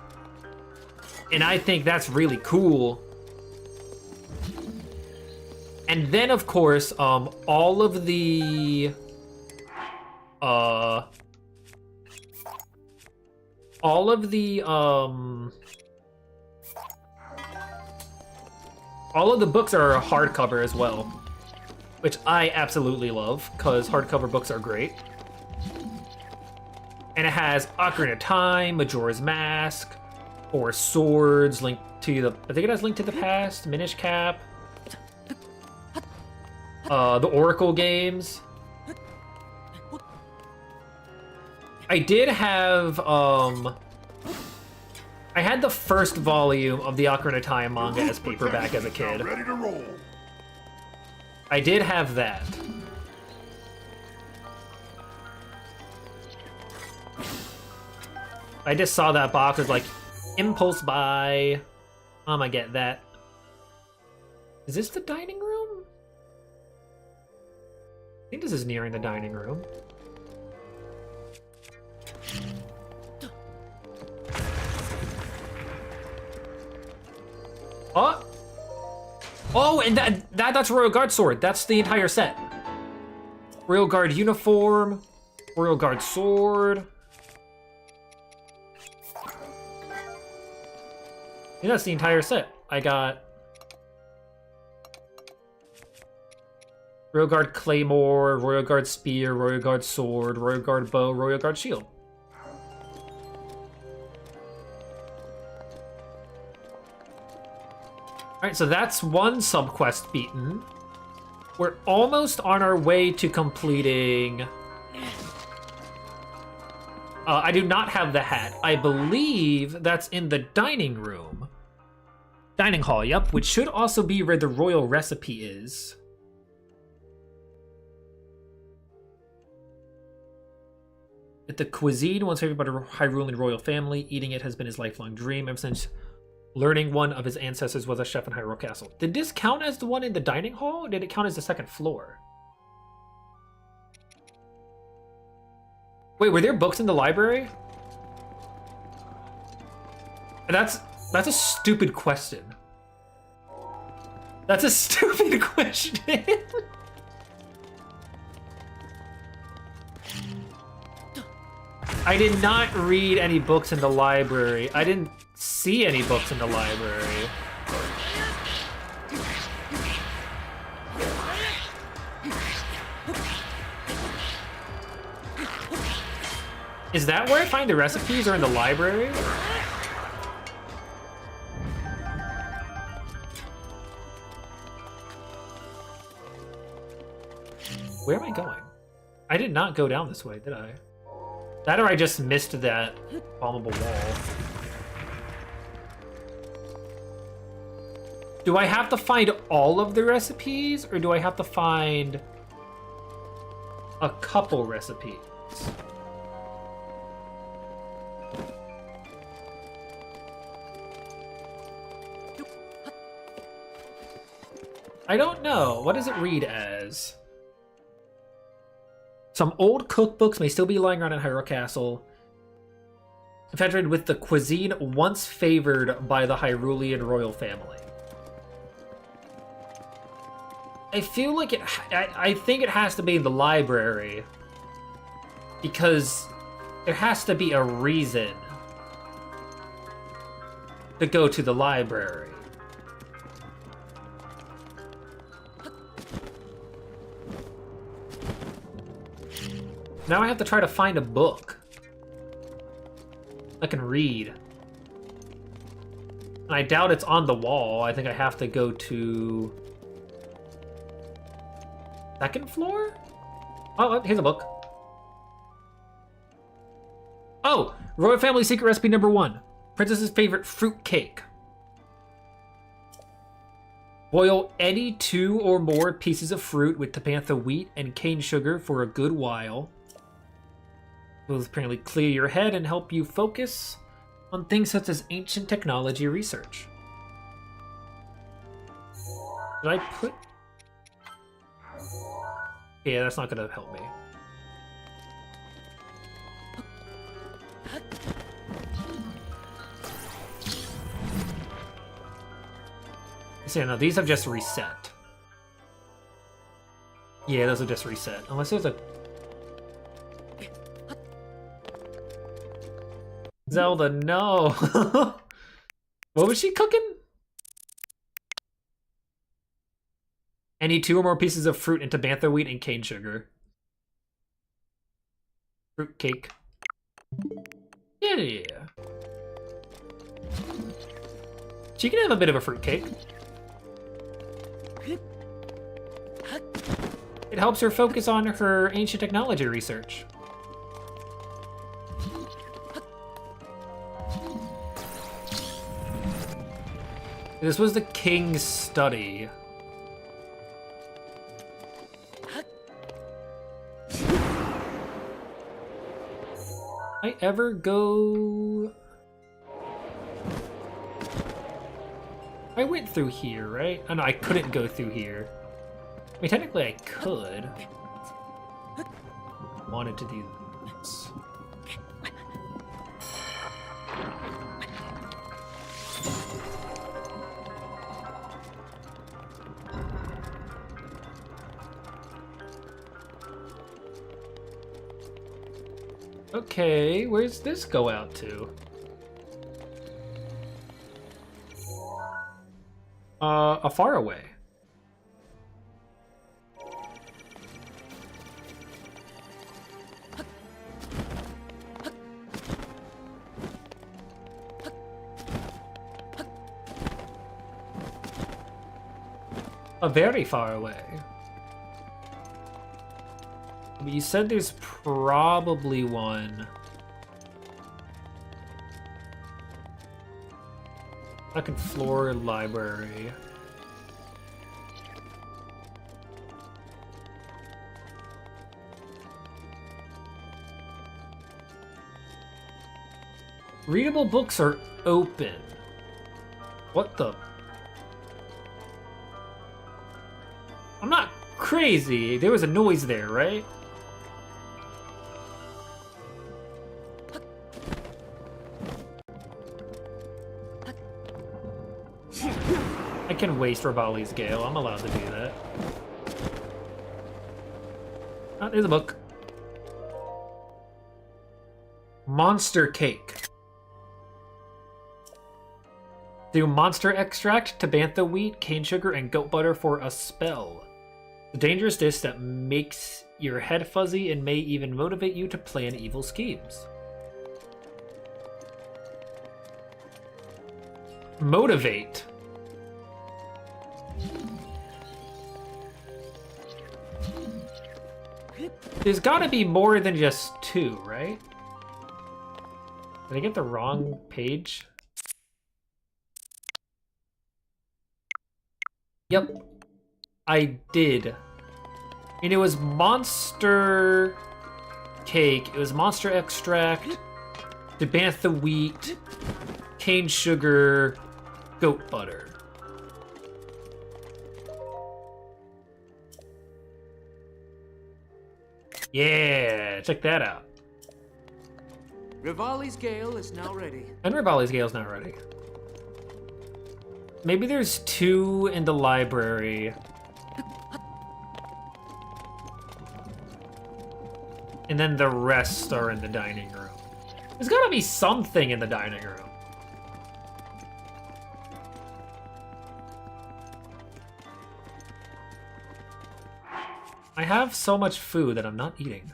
And I think that's really cool. And then of course, all of the books are hardcover as well, which I absolutely love because hardcover books are great. And it has Ocarina of Time, Majora's Mask, Four Swords, Link to the, I think it has Link to the Past, Minish Cap, the Oracle games. I did have, I had the first volume of the Ocarina of Time manga as paperback as a kid. Ready to roll. I did have that. I just saw that box. It's like, impulse buy. I get that. Is this the dining room? I think this is nearing the dining room. Oh! Oh, and that's Royal Guard sword. That's the entire set. Royal Guard uniform, Royal Guard sword. Yeah, that's the entire set. I got Royal Guard Claymore, Royal Guard Spear, Royal Guard Sword, Royal Guard Bow, Royal Guard Shield. Alright, so that's one subquest beaten. We're almost on our way to completing... I do not have the hat. I believe that's in the dining room. Dining hall, yep, which should also be where the royal recipe is. At the cuisine, once favored by the Hyrulean royal family, eating it has been his lifelong dream ever since learning one of his ancestors was a chef in Hyrule Castle. Did this count as the one in the dining hall, or did it count as the second floor? Wait, were there books in the library? That's a stupid question. That's a stupid question. I did not read any books in the library. I didn't see any books in the library. Is that where I find the recipes, or in the library? Where am I going? I did not go down this way, did I? That or I just missed that bombable wall. Do I have to find all of the recipes, or do I have to find a couple recipes? I don't know. What does it read as? Some old cookbooks may still be lying around in Hyrule Castle, infatuated with the cuisine once favored by the Hyrulean royal family. I feel like I think it has to be in the library, because there has to be a reason to go to the library. Now I have to try to find a book I can read. And I doubt it's on the wall. I think I have to go to... second floor? Oh, here's a book. Oh! Royal Family Secret Recipe #1. Princess's favorite fruit cake. Boil any 2 or more pieces of fruit with tapantha wheat and cane sugar for a good while. It will apparently clear your head and help you focus on things such as ancient technology research. Did I put... yeah, that's not gonna help me. So, no, these have just reset. Yeah, those have just reset. Unless there's a... Zelda, no! What was she cooking? Any 2 or more pieces of fruit into bantha wheat and cane sugar. Fruit cake. Yeah. She can have a bit of a fruit cake. It helps her focus on her ancient technology research. This was the king's study. I ever go... I went through here, right? Oh no, I couldn't go through here. I mean, technically I could. Wanted to do this. Okay, where's this go out to? A far away. A very far away. But you said there's probably one. Second floor library. Readable books are open. What the? I'm not crazy. There was a noise there, right? I can waste Rivali's Gale. I'm allowed to do that. Oh, there's a book. Monster Cake. Do monster extract, tabantha wheat, cane sugar, and goat butter for a spell. A dangerous dish that makes your head fuzzy and may even motivate you to plan evil schemes. Motivate. There's gotta be more than just two, right? Did I get the wrong page? Yep, I did. And it was monster cake, it was monster extract, tabantha wheat, cane sugar, goat butter. Yeah, check that out. Rivali's Gale is now ready. And Rivali's Gale's not ready. Maybe there's two in the library. And then the rest are in the dining room. There's gotta be something in the dining room. I have so much food that I'm not eating.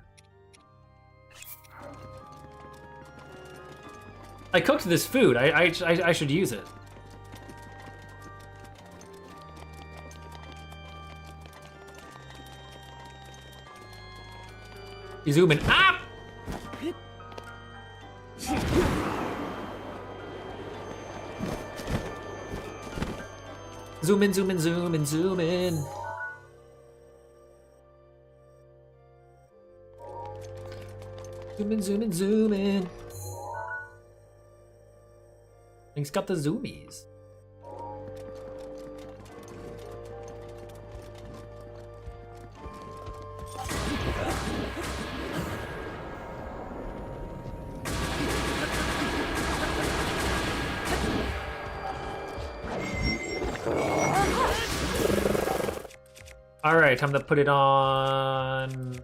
I cooked this food. I should use it. You zoom in. Ah! Zoom in, zoom in, zoom in, zoom in. Zoom in, zoom in, zoom in. Thing's got the zoomies. All right, time to put it on.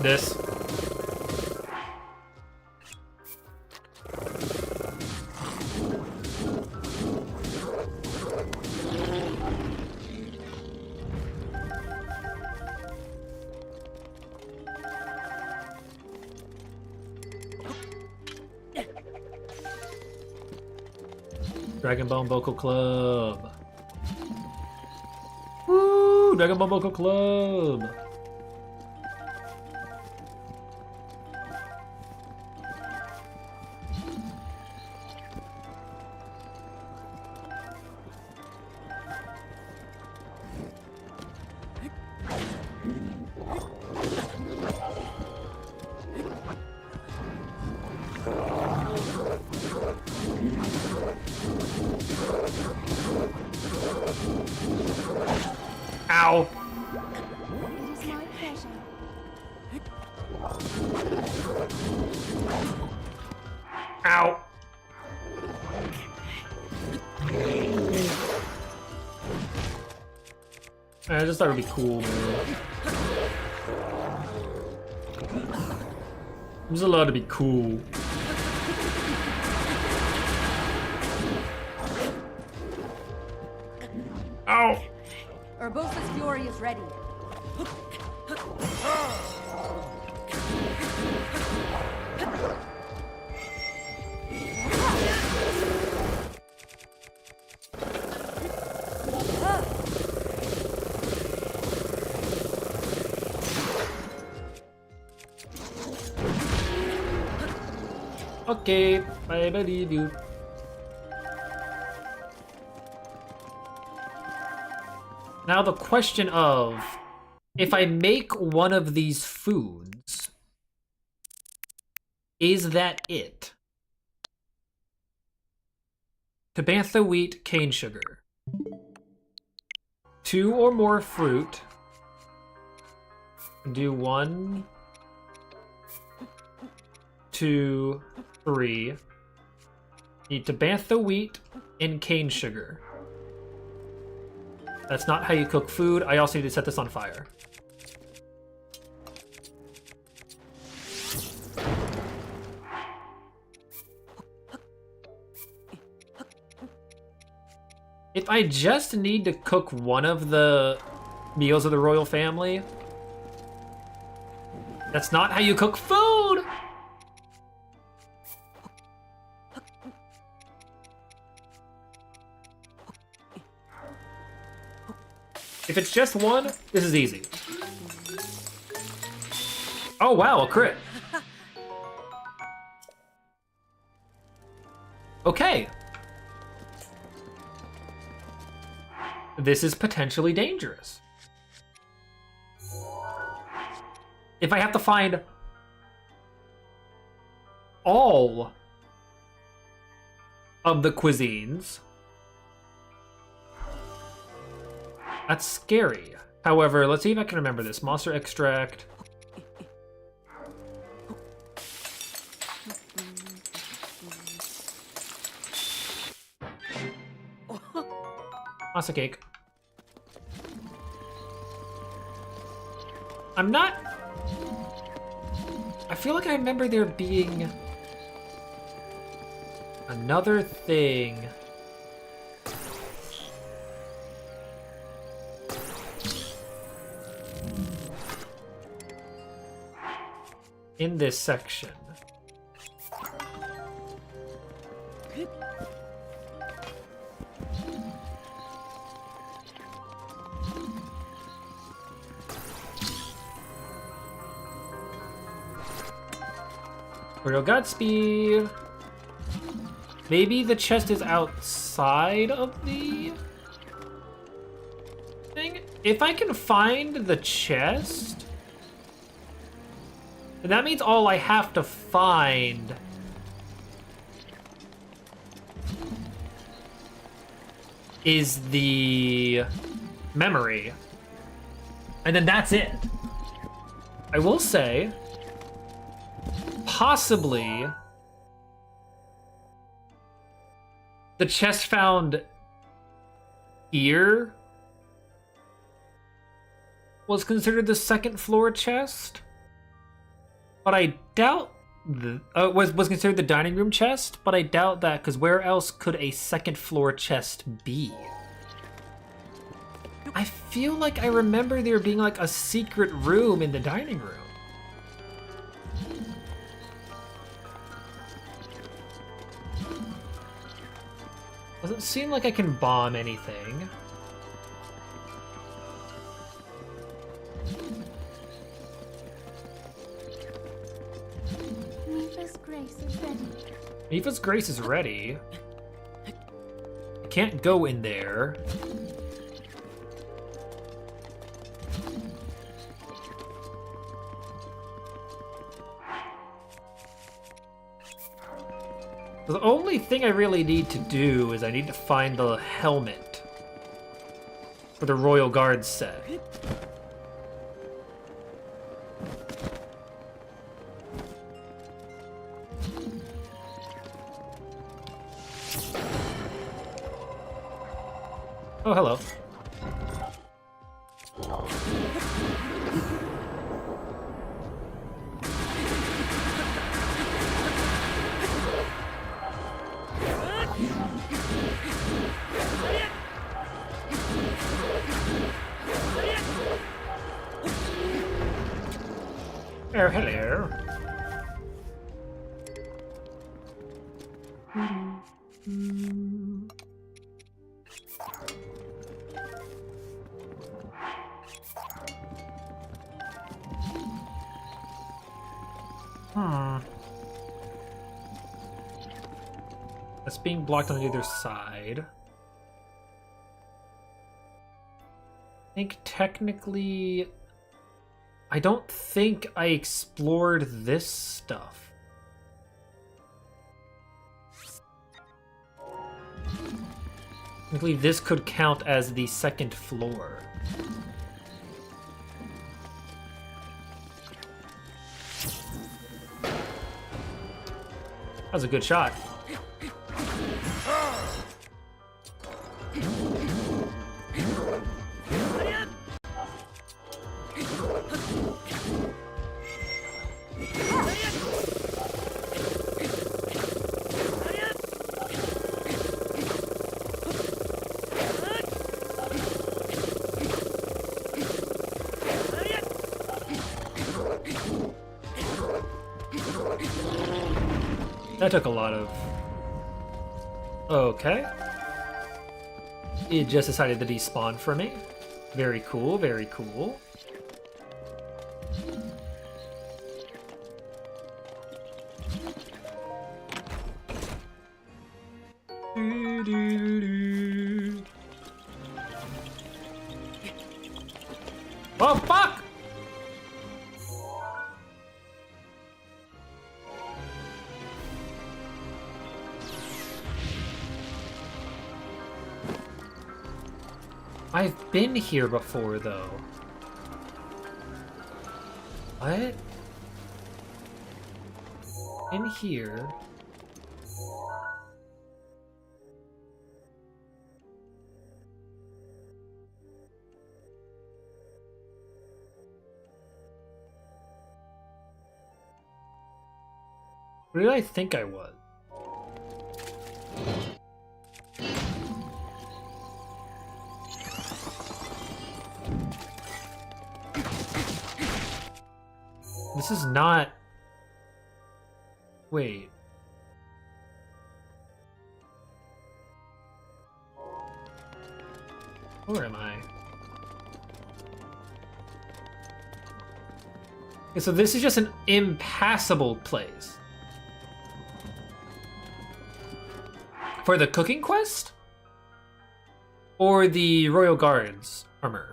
This. Dragon Bone Vocal Club. Woo! Dragon Bone Vocal Club. Ow! It is my pleasure. Ow! I just thought it'd be cool, man. I'm just allowed to be cool. Ow! Urbosa's fury is ready. Okay, I believe you. Now the question of, if I make one of these foods, is that it? Tabantha wheat, cane sugar. 2 or more fruit. Do 1, 2, 3. Need Tabantha wheat and cane sugar. That's not how you cook food. I also need to set this on fire. If I just need to cook one of the meals of the royal family, that's not how you cook food! If it's just one, this is easy. Oh wow, a crit. Okay. This is potentially dangerous. If I have to find all of the cuisines, that's scary. However, let's see if I can remember this. Monster extract. Monster cake. I'm not... I feel like I remember there being another thing. In this section. Real Godspeed. Maybe the chest is outside of the thing? If I can find the chest, then that means all I have to find is the memory. And then that's it. I will say, possibly the chest found here was considered the second floor chest, but I doubt was considered the dining room chest, but I doubt that, because where else could a second floor chest be? I feel like I remember there being like a secret room in the dining room. Doesn't seem like I can bomb anything. Mifa's grace is ready. Mifa's grace is ready. I can't go in there. The only thing I really need to do is I need to find the helmet for the Royal Guard set. Oh, hello. Oh, hello. That's being blocked on the other side. I think technically... I don't think I explored this stuff. Technically, this could count as the second floor. That was a good shot. That took a lot of... Okay. It just decided to despawn for me. Very cool, very cool. Oh, fuck! I've been here before, though. What? In here... Where did I think I was? This is not... Wait. Where am I? Okay, so this is just an impassable place. For the cooking quest? Or the Royal Guard's armor?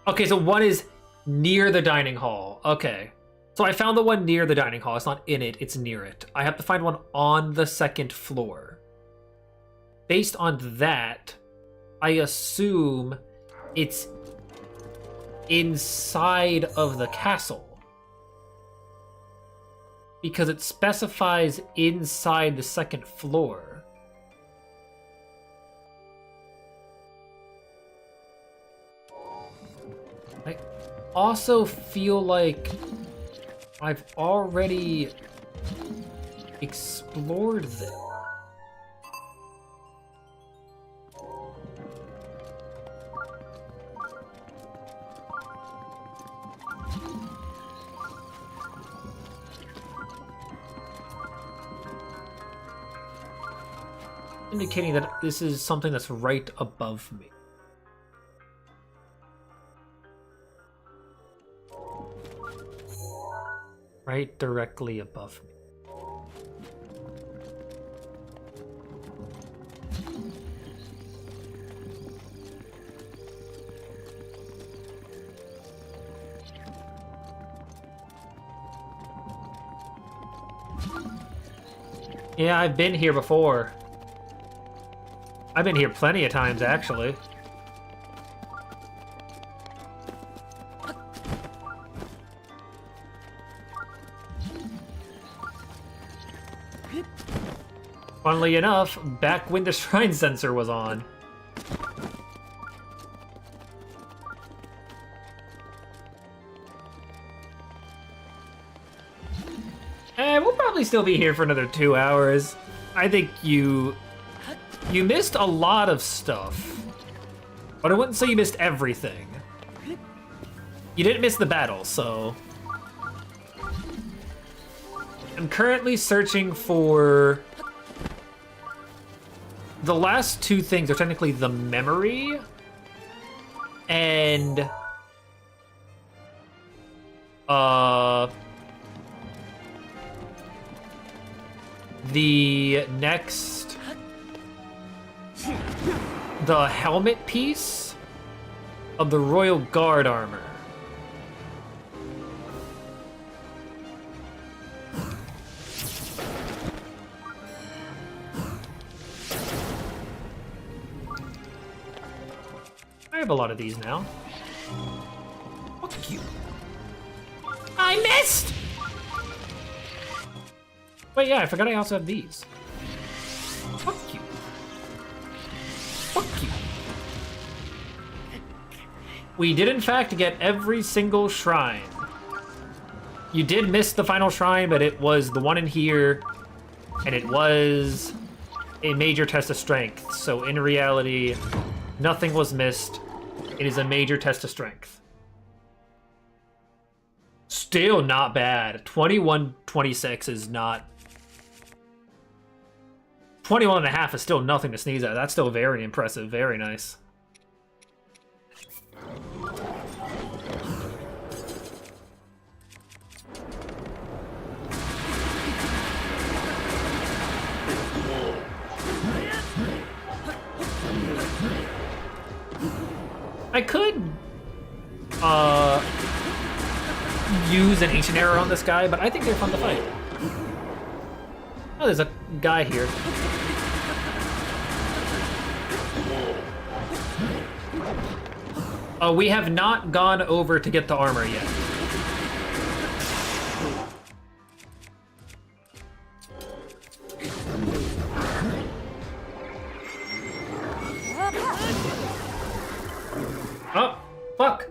Okay, so one is near the dining hall. Okay. So I found the one near the dining hall. It's not in it, it's near it. I have to find one on the second floor. Based on that, I assume it's inside of the castle. Because it specifies inside the second floor. I also feel like I've already explored this. Indicating that this is something that's right above me. Right directly above me. Yeah, I've been here before. I've been here plenty of times, actually. Funnily enough, back when the shrine sensor was on. We'll probably still be here for another 2 hours. I think you missed a lot of stuff, but I wouldn't say you missed everything. You didn't miss the battle, so... I'm currently searching for... The last two things are technically the memory and... the next... the helmet piece of the Royal Guard armor. I have a lot of these now. Fuck you. I missed! Wait, yeah, I forgot I also have these. Fuck you. Fuck you. We did, in fact, get every single shrine. You did miss the final shrine, but it was the one in here, and it was a major test of strength. So in reality, nothing was missed. It is a major test of strength. Still not bad. 21-26 is not... 21.5 is still nothing to sneeze at. That's still very impressive. Very nice. I could use an ancient error on this guy, but I think they're fun to fight. Oh, there's a guy here. We have not gone over to get the armor yet. Oh, fuck.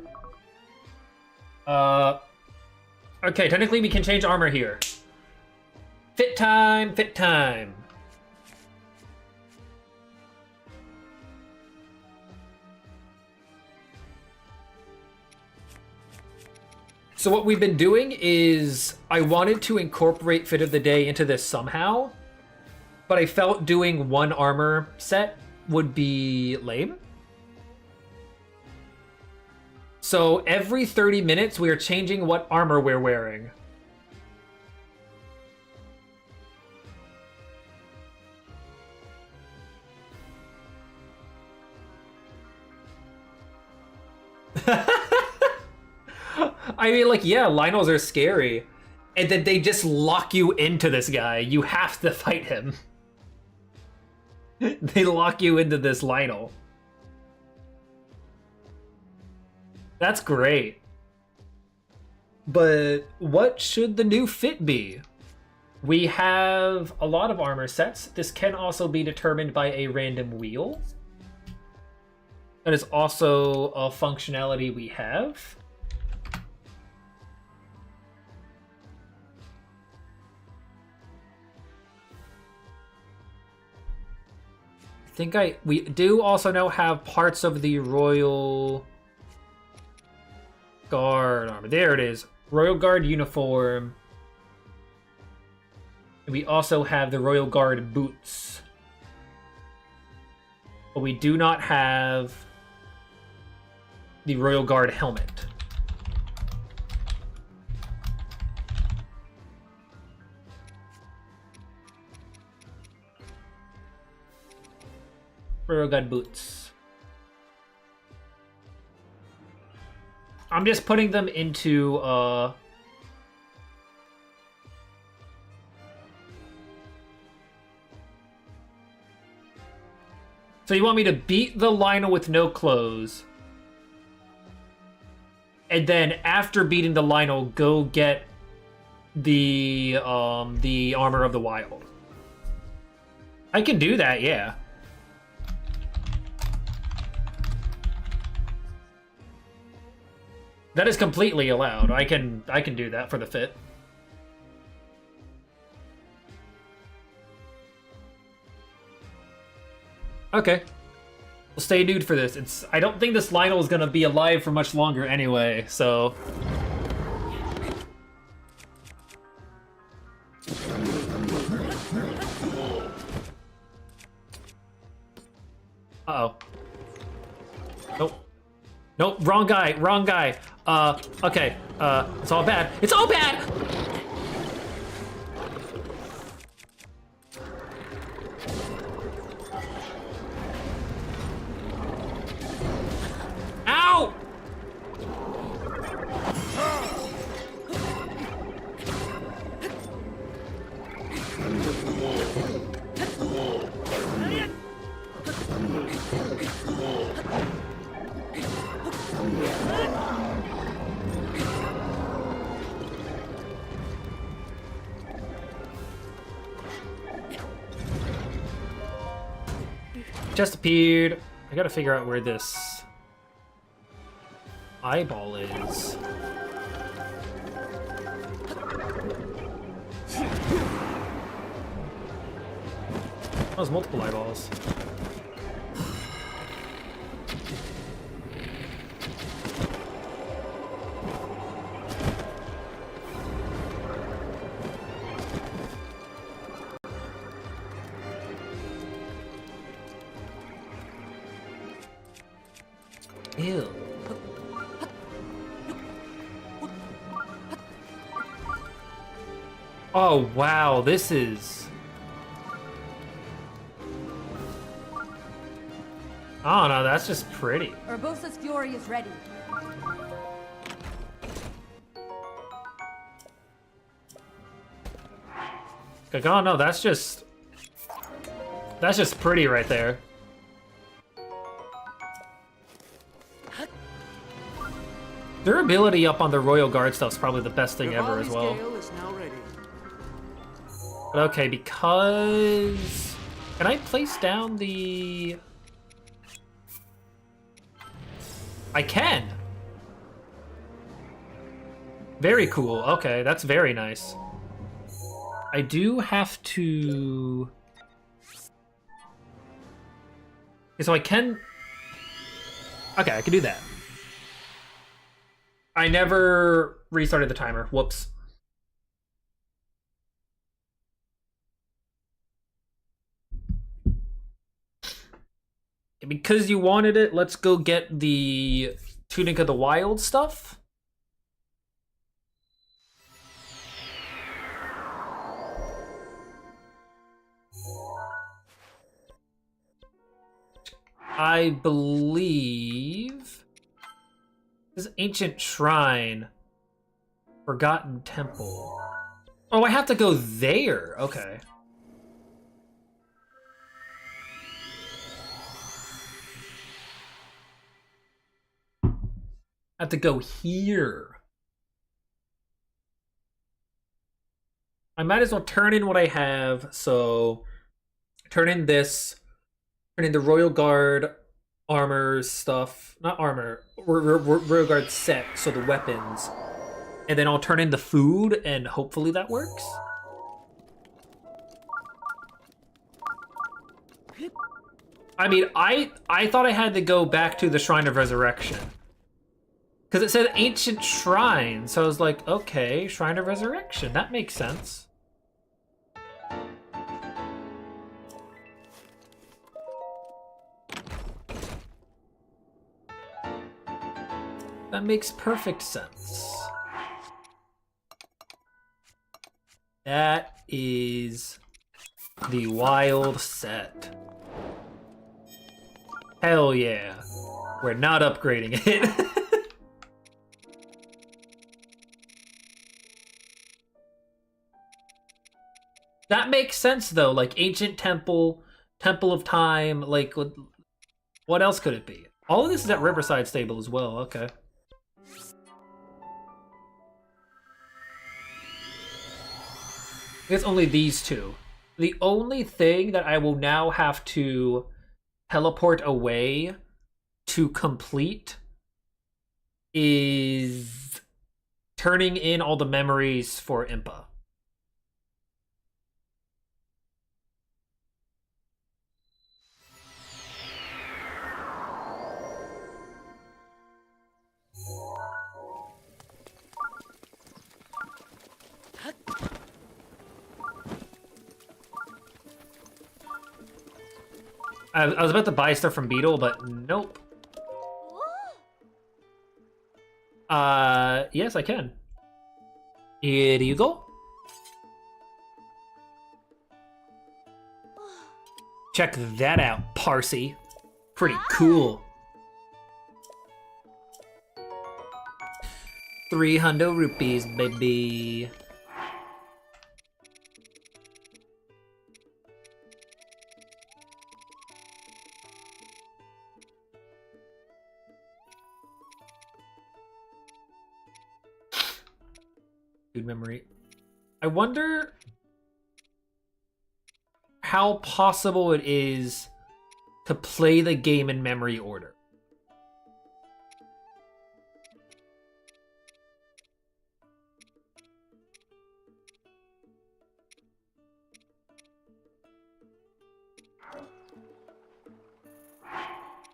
Okay, technically we can change armor here. Fit time, fit time. So what we've been doing is, I wanted to incorporate Fit of the Day into this somehow, but I felt doing one armor set would be lame. So every 30 minutes, we are changing what armor we're wearing. I mean, like, yeah, Lionels are scary. And then they just lock you into this guy. You have to fight him. They lock you into this Lionel. That's great. But what should the new fit be? We have a lot of armor sets. This can also be determined by a random wheel. That is also a functionality we have. We do also now have parts of the Royal Guard armor. There it is. Royal Guard uniform. And we also have the Royal Guard boots. But we do not have the Royal Guard helmet. Royal Guard boots. I'm just putting them into So you want me to beat the Lionel with no clothes, and then after beating the Lionel, go get the armor of the wild. I can do that, yeah. That is completely allowed. I can do that for the fit. Okay. We'll stay nude for this. I don't think this Lionel is gonna be alive for much longer anyway, so. Uh-oh. Nope. Nope, wrong guy, wrong guy. Okay, it's all bad. It's all bad! Ow! Just appeared. I gotta figure out where this eyeball is. Oh, there's multiple eyeballs. Ew. Oh, wow, this is... Oh, no, that's just pretty. Urbosa's fury is ready. Like, oh, no, that's just... That's just pretty right there. Durability up on the Royal Guard stuff is probably the best thing ever as well. But okay, because... Can I place down the... I can! Very cool. Okay, that's very nice. I do have to... Okay, so I can... Okay, I can do that. I never restarted the timer. Whoops. Because you wanted it, let's go get the Tunic of the Wild stuff. I believe... This ancient shrine. Forgotten temple. Oh, I have to go there. Okay. I have to go here. I might as well turn in what I have. So, turn in this. Turn in the Royal Guard armor stuff. Not armor. Royal Guard set. So the weapons. And then I'll turn in the food and hopefully that works. I mean, I thought I had to go back to the Shrine of Resurrection. Because it said Ancient Shrine, so I was like, okay, Shrine of Resurrection, that makes sense. That makes perfect sense. That is the wild set. Hell yeah. We're not upgrading it. That makes sense though, like ancient temple, temple of time, like What else could it be? All of this is at Riverside Stable as well. Okay. It's only these two. The only thing that I will now have to teleport away to complete is turning in all the memories for Impa. I was about to buy stuff from Beetle, but nope. Yes, I can. Here you go. Check that out, Parsi. Pretty cool. 300 rupees, baby. Good memory. I wonder how possible it is to play the game in memory order.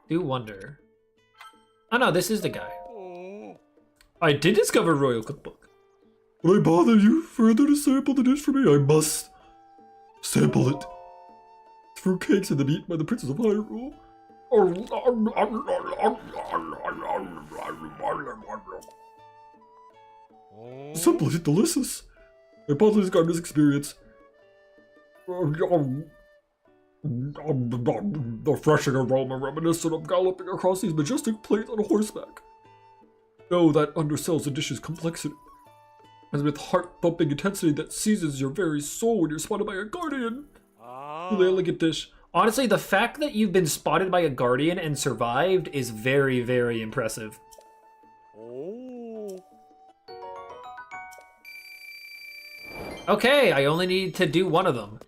Do wonder. Oh no, this is the guy. I did discover Royal Cookbook. Would I bother you further to sample the dish for me? I must sample it. Fruit cakes and the meat by the Princess of Hyrule. Simple yet delicious. My bottler's garden's experience. The refreshing aroma reminiscent of galloping across these majestic plains on horseback. No, that undersells the dish's complexity. As with heart-thumping intensity that seizes your very soul when you're spotted by a guardian. Really elegant dish. Honestly, the fact that you've been spotted by a guardian and survived is very, very impressive. Okay, I only need to do one of them.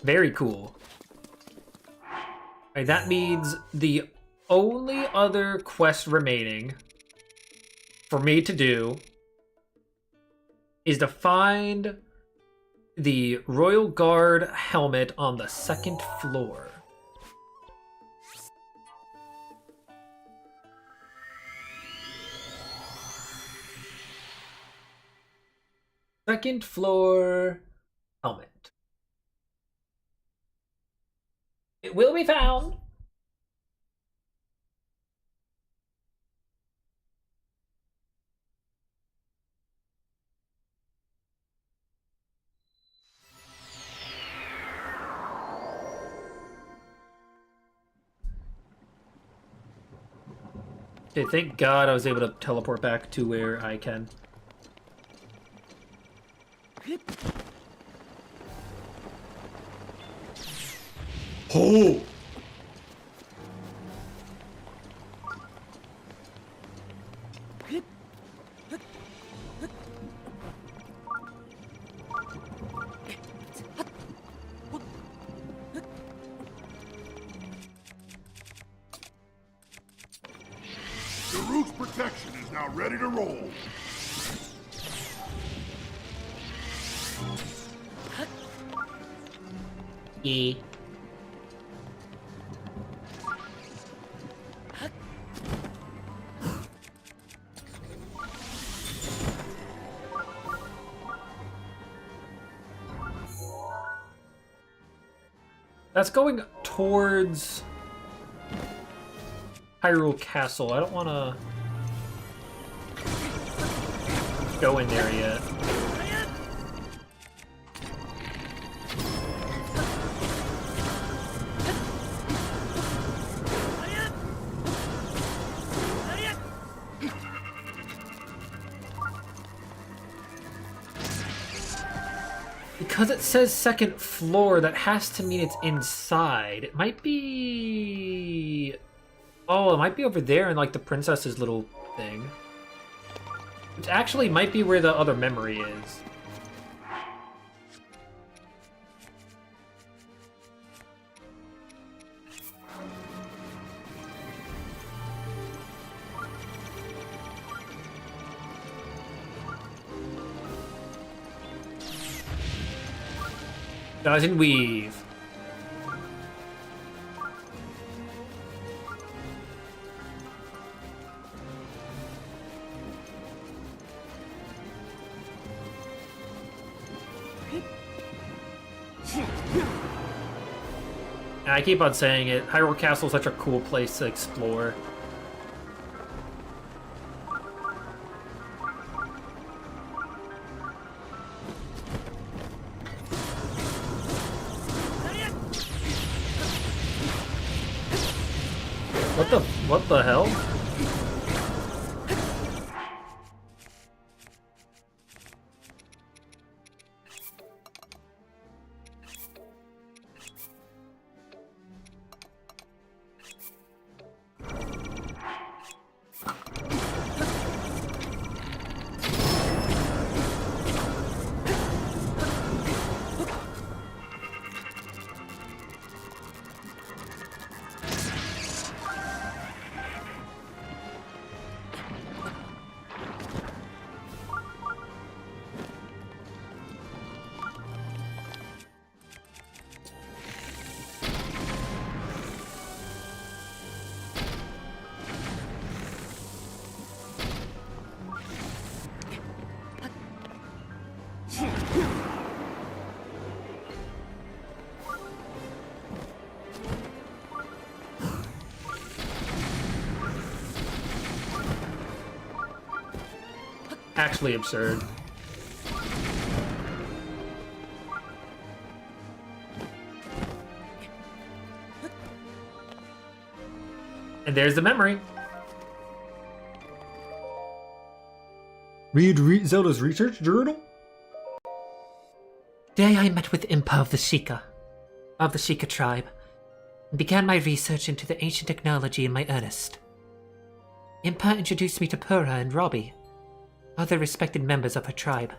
Very cool. Right, that means the only other quest remaining for me to do is to find the Royal Guard helmet on the 2nd floor. Second floor helmet. It will be found. Okay, thank God I was able to teleport back to where I can. Oh! The roof's protection is now ready to roll. E. That's going towards Hyrule Castle. I don't want to go in there yet. Because it says second floor, that has to mean it's inside. It might be... Oh, it might be over there in, like, the princess's little thing. Which actually might be where the other memory is. Doesn't weave. I keep on saying it. Hyrule Castle is such a cool place to explore. What the hell? Actually absurd. And there's the memory. Read Zelda's research journal? Today I met with Impa of the Sheikah tribe, and began my research into the ancient technology in my earnest. Impa introduced me to Purah and Robbie, other respected members of her tribe.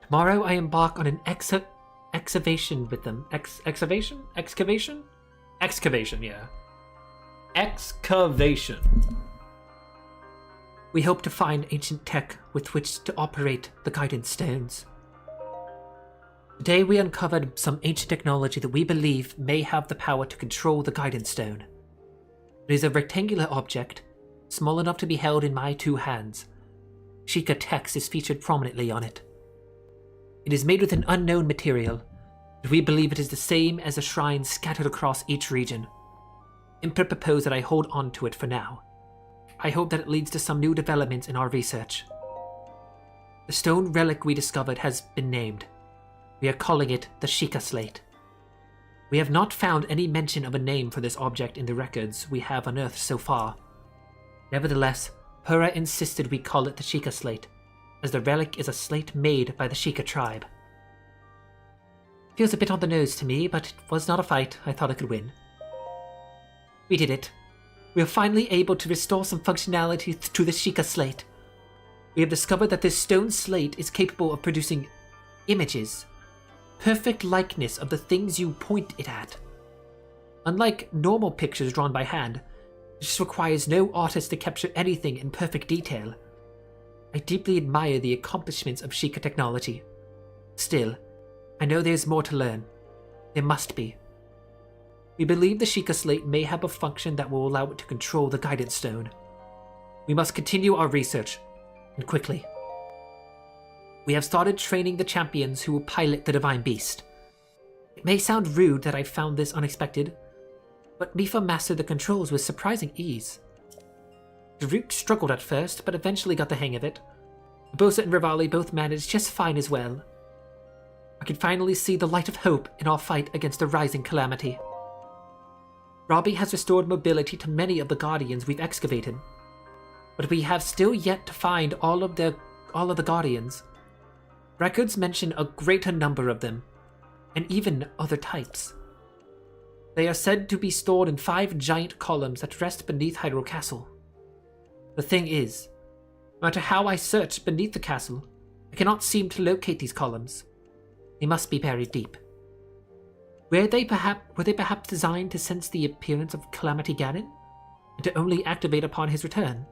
Tomorrow I embark on an excavation with them. Excavation, yeah. Excavation. We hope to find ancient tech with which to operate the guidance stones. Today we uncovered some ancient technology that we believe may have the power to control the guidance stone. It is a rectangular object, small enough to be held in my two hands. Sheikah text is featured prominently on it. It is made with an unknown material, but we believe it is the same as the shrines scattered across each region. Impa proposed that I hold on to it for now. I hope that it leads to some new developments in our research. The stone relic we discovered has been named. We are calling it the Sheikah Slate. We have not found any mention of a name for this object in the records we have unearthed so far. Nevertheless, Purah insisted we call it the Sheikah Slate, as the relic is a slate made by the Sheikah tribe. Feels a bit on the nose to me, but it was not a fight I thought I could win. We did it. We are finally able to restore some functionality to the Sheikah Slate. We have discovered that this stone slate is capable of producing images, perfect likeness of the things you point it at. Unlike normal pictures drawn by hand, this requires no artist to capture anything in perfect detail. I deeply admire the accomplishments of Sheikah technology. Still, I know there's more to learn. There must be. We believe the Sheikah Slate may have a function that will allow it to control the guidance stone. We must continue our research, and quickly. We have started training the champions who will pilot the Divine Beast. It may sound rude that I found this unexpected, but Mipha mastered the controls with surprising ease. Daruk struggled at first, but eventually got the hang of it. Bosa and Rivali both managed just fine as well. I can finally see the light of hope in our fight against the rising calamity. Robbie has restored mobility to many of the Guardians we've excavated, but we have still yet to find all of the Guardians. Records mention a greater number of them, and even other types. They are said to be stored in 5 giant columns that rest beneath Hyrule Castle. The thing is, no matter how I search beneath the castle, I cannot seem to locate these columns. They must be buried deep. Were they perhaps designed to sense the appearance of Calamity Ganon, and to only activate upon his return?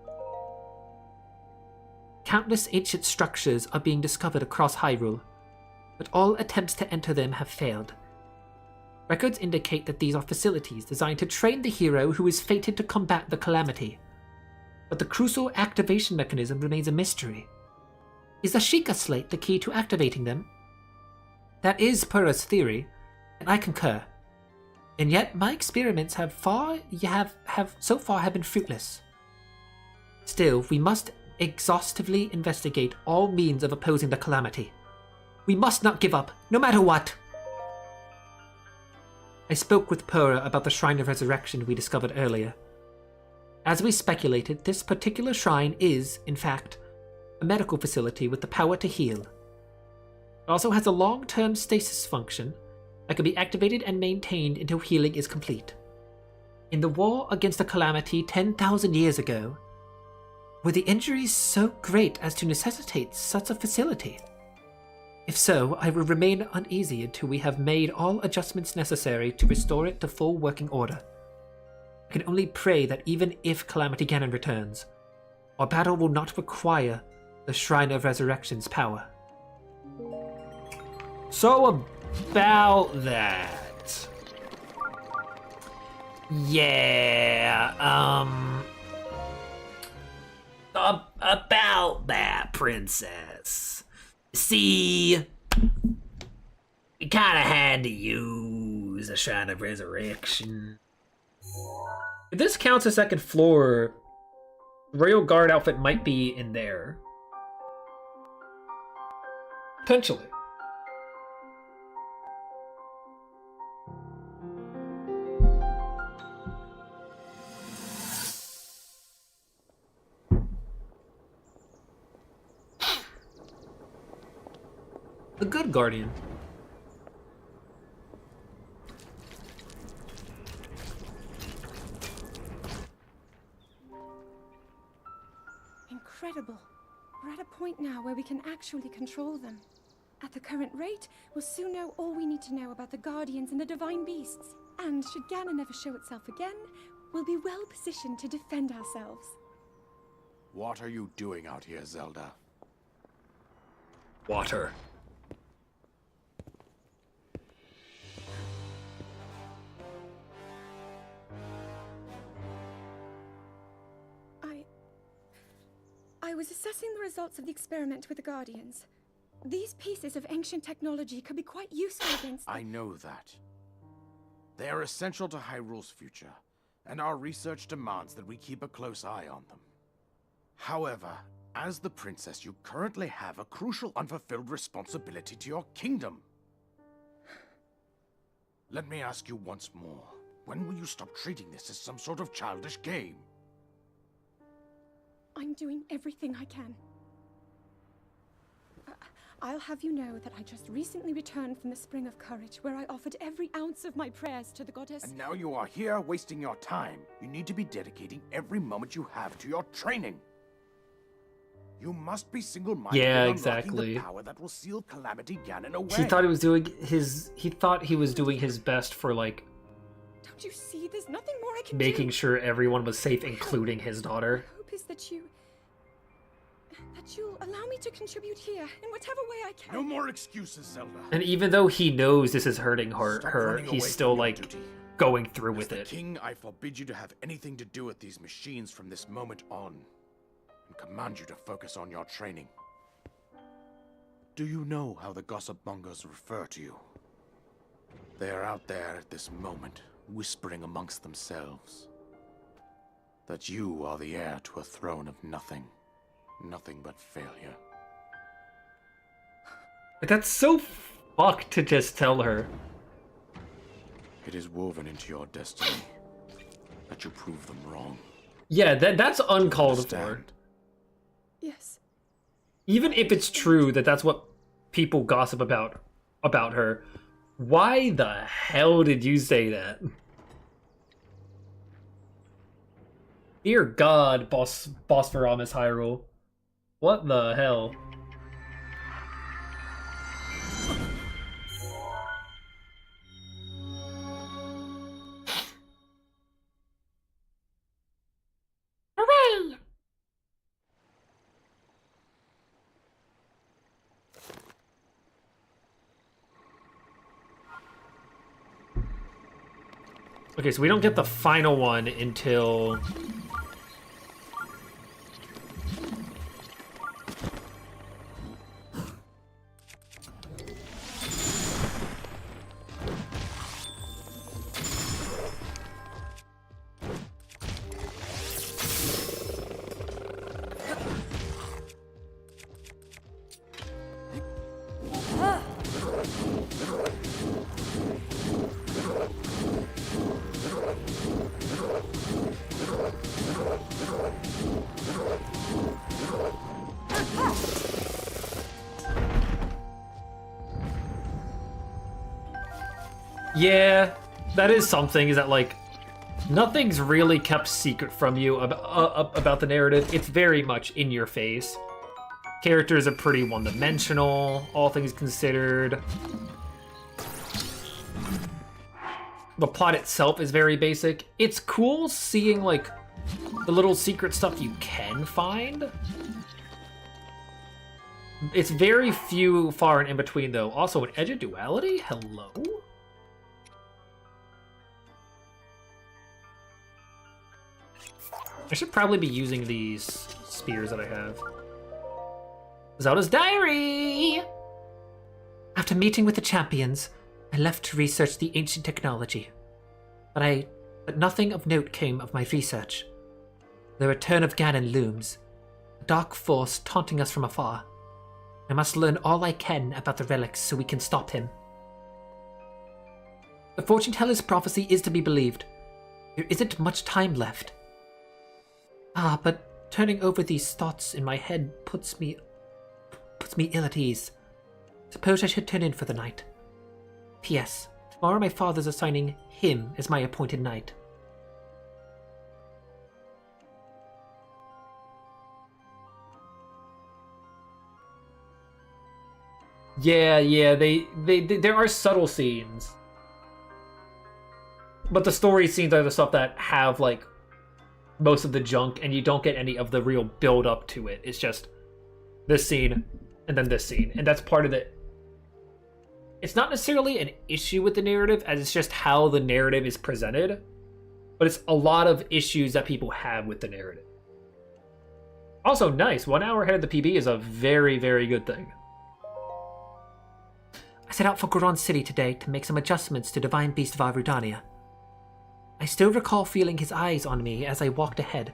Countless ancient structures are being discovered across Hyrule, but all attempts to enter them have failed. Records indicate that these are facilities designed to train the hero who is fated to combat the Calamity. But the crucial activation mechanism remains a mystery. Is the Sheikah Slate the key to activating them? That is Purah's theory, and I concur. And yet my experiments have so far been fruitless. Still, we must exhaustively investigate all means of opposing the Calamity. We must not give up, no matter what! I spoke with Purah about the Shrine of Resurrection we discovered earlier. As we speculated, this particular shrine is, in fact, a medical facility with the power to heal. It also has a long-term stasis function that can be activated and maintained until healing is complete. In the war against the Calamity 10,000 years ago, were the injuries so great as to necessitate such a facility? If so, I will remain uneasy until we have made all adjustments necessary to restore it to full working order. I can only pray that even if Calamity Ganon returns, our battle will not require the Shrine of Resurrection's power. So about that. Yeah, about that, princess. See, we kinda had to use a Shrine of Resurrection. If this counts as second floor, the Royal Guard outfit might be in there. Potentially. The good guardian. Incredible. We're at a point now where we can actually control them. At the current rate, we'll soon know all we need to know about the Guardians and the Divine Beasts. And should Ganon ever show itself again, we'll be well positioned to defend ourselves. What are you doing out here, Zelda? Water. I was assessing the results of the experiment with the Guardians. These pieces of ancient technology could be quite useful against I know that. They are essential to Hyrule's future, and our research demands that we keep a close eye on them. However, as the princess, you currently have a crucial unfulfilled responsibility to your kingdom. Let me ask you once more, when will you stop treating this as some sort of childish game? I'm doing everything I can. I'll have you know that I just recently returned from the Spring of Courage, where I offered every ounce of my prayers to the goddess. And now you are here wasting your time. You need to be dedicating every moment you have to your training. You must be single-minded in unlocking exactly. the power that will seal Calamity Ganon away. He thought he was doing his best for, like, Don't you see? There's nothing more I can making do. sure everyone was safe, including his daughter. My hope is that you'll allow me to contribute here in whatever way I can. No more excuses, Zelda. And even though he knows this is hurting her, Stop running he's away still, from your like, duty. going through As with the it. king, I forbid you to have anything to do with these machines from this moment on, and command you to focus on your training. Do you know how the gossip mongers refer to you? They are out there at this moment, whispering amongst themselves that you are the heir to a throne of nothing. Nothing but failure. But that's so fucked to just tell her. It is woven into your destiny that you prove them wrong. Yeah, that's uncalled for. Understand? Yes. Even if it's true that that's what people gossip about her. Why the hell did you say that? Dear God, Boss Veramis Hyrule. What the hell? Hooray! Okay, so we don't get the final one until... Yeah, that is something, is that, like, nothing's really kept secret from you about the narrative. It's very much in your face. Characters are pretty one-dimensional, all things considered. The plot itself is very basic. It's cool seeing, like, the little secret stuff you can find. It's very few, far and in between, though. Also, an Edge of Duality? Hello? I should probably be using these spears that I have. Zelda's Diary! After meeting with the champions, I left to research the ancient technology. But nothing of note came of my research. The return of Ganon looms, a dark force taunting us from afar. I must learn all I can about the relics so we can stop him. The fortune teller's prophecy is to be believed. There isn't much time left. But turning over these thoughts in my head puts me ill at ease. Suppose I should turn in for the night. P.S. Tomorrow my father's assigning him as my appointed knight. Yeah, there are subtle scenes. But the story scenes are the stuff that have, like, most of the junk, and you don't get any of the real build up to it. It's just this scene and then this scene, and that's part of the... It's not necessarily an issue with the narrative, as it's just how the narrative is presented, but it's a lot of issues that people have with the narrative. Also, nice, 1 hour ahead of the PB is a very, very good thing. I set out for Goron City today to make some adjustments to Divine Beast Vah Rudania. I still recall feeling his eyes on me as I walked ahead.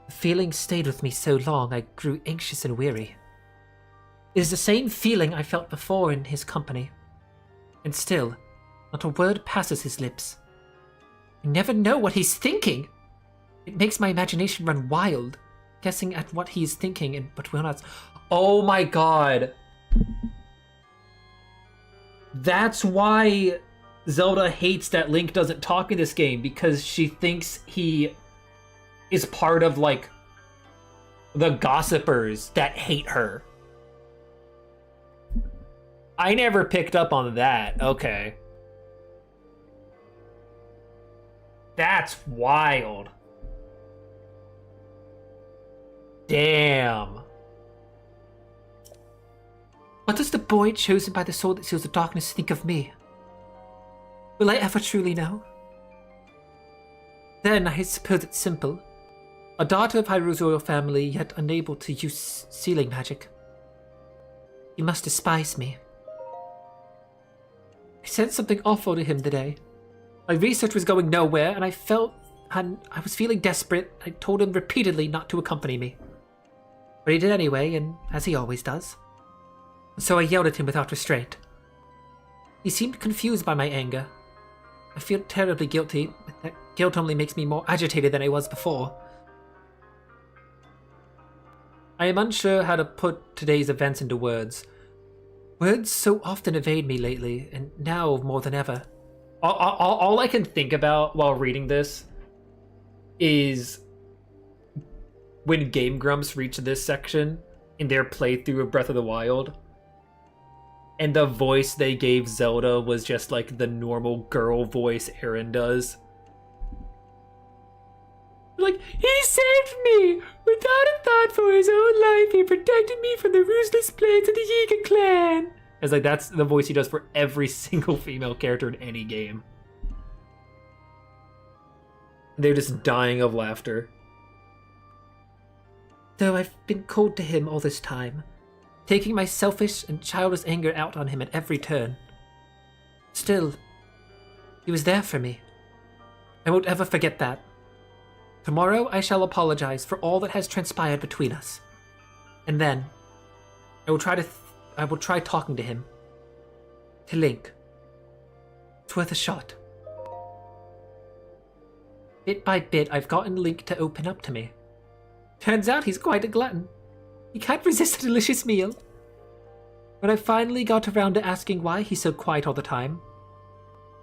The feeling stayed with me so long I grew anxious and weary. It is the same feeling I felt before in his company. And still, not a word passes his lips. I never know what he's thinking. It makes my imagination run wild, guessing at what he is thinking and but will not. Oh my god. That's why Zelda hates that Link doesn't talk in this game, because she thinks he is part of, like, the gossipers that hate her. I never picked up on that. Okay. That's wild. Damn. What does the boy chosen by the sword that seals the darkness think of me? Will I ever truly know? Then I suppose it's simple. A daughter of Hyrule's royal family, yet unable to use sealing magic. He must despise me. I said something awful to him today. My research was going nowhere, and I was feeling desperate. I told him repeatedly not to accompany me. But he did anyway, and as he always does. So I yelled at him without restraint. He seemed confused by my anger. I feel terribly guilty, but that guilt only makes me more agitated than I was before. I am unsure how to put today's events into words. Words so often evade me lately, and now more than ever. All I can think about while reading this is when Game Grumps reach this section in their playthrough of Breath of the Wild, and the voice they gave Zelda was just like the normal girl voice Aaron does. Like, he saved me! Without a thought for his own life, he protected me from the ruthless plans of the Yiga clan! It's like, that's the voice he does for every single female character in any game. They're just dying of laughter. Though I've been cold to him all this time, taking my selfish and childish anger out on him at every turn. Still, he was there for me. I won't ever forget that. Tomorrow I shall apologize for all that has transpired between us. And then, I will try talking to him. To Link. It's worth a shot. Bit by bit, I've gotten Link to open up to me. Turns out he's quite a glutton. He can't resist a delicious meal. When I finally got around to asking why he's so quiet all the time,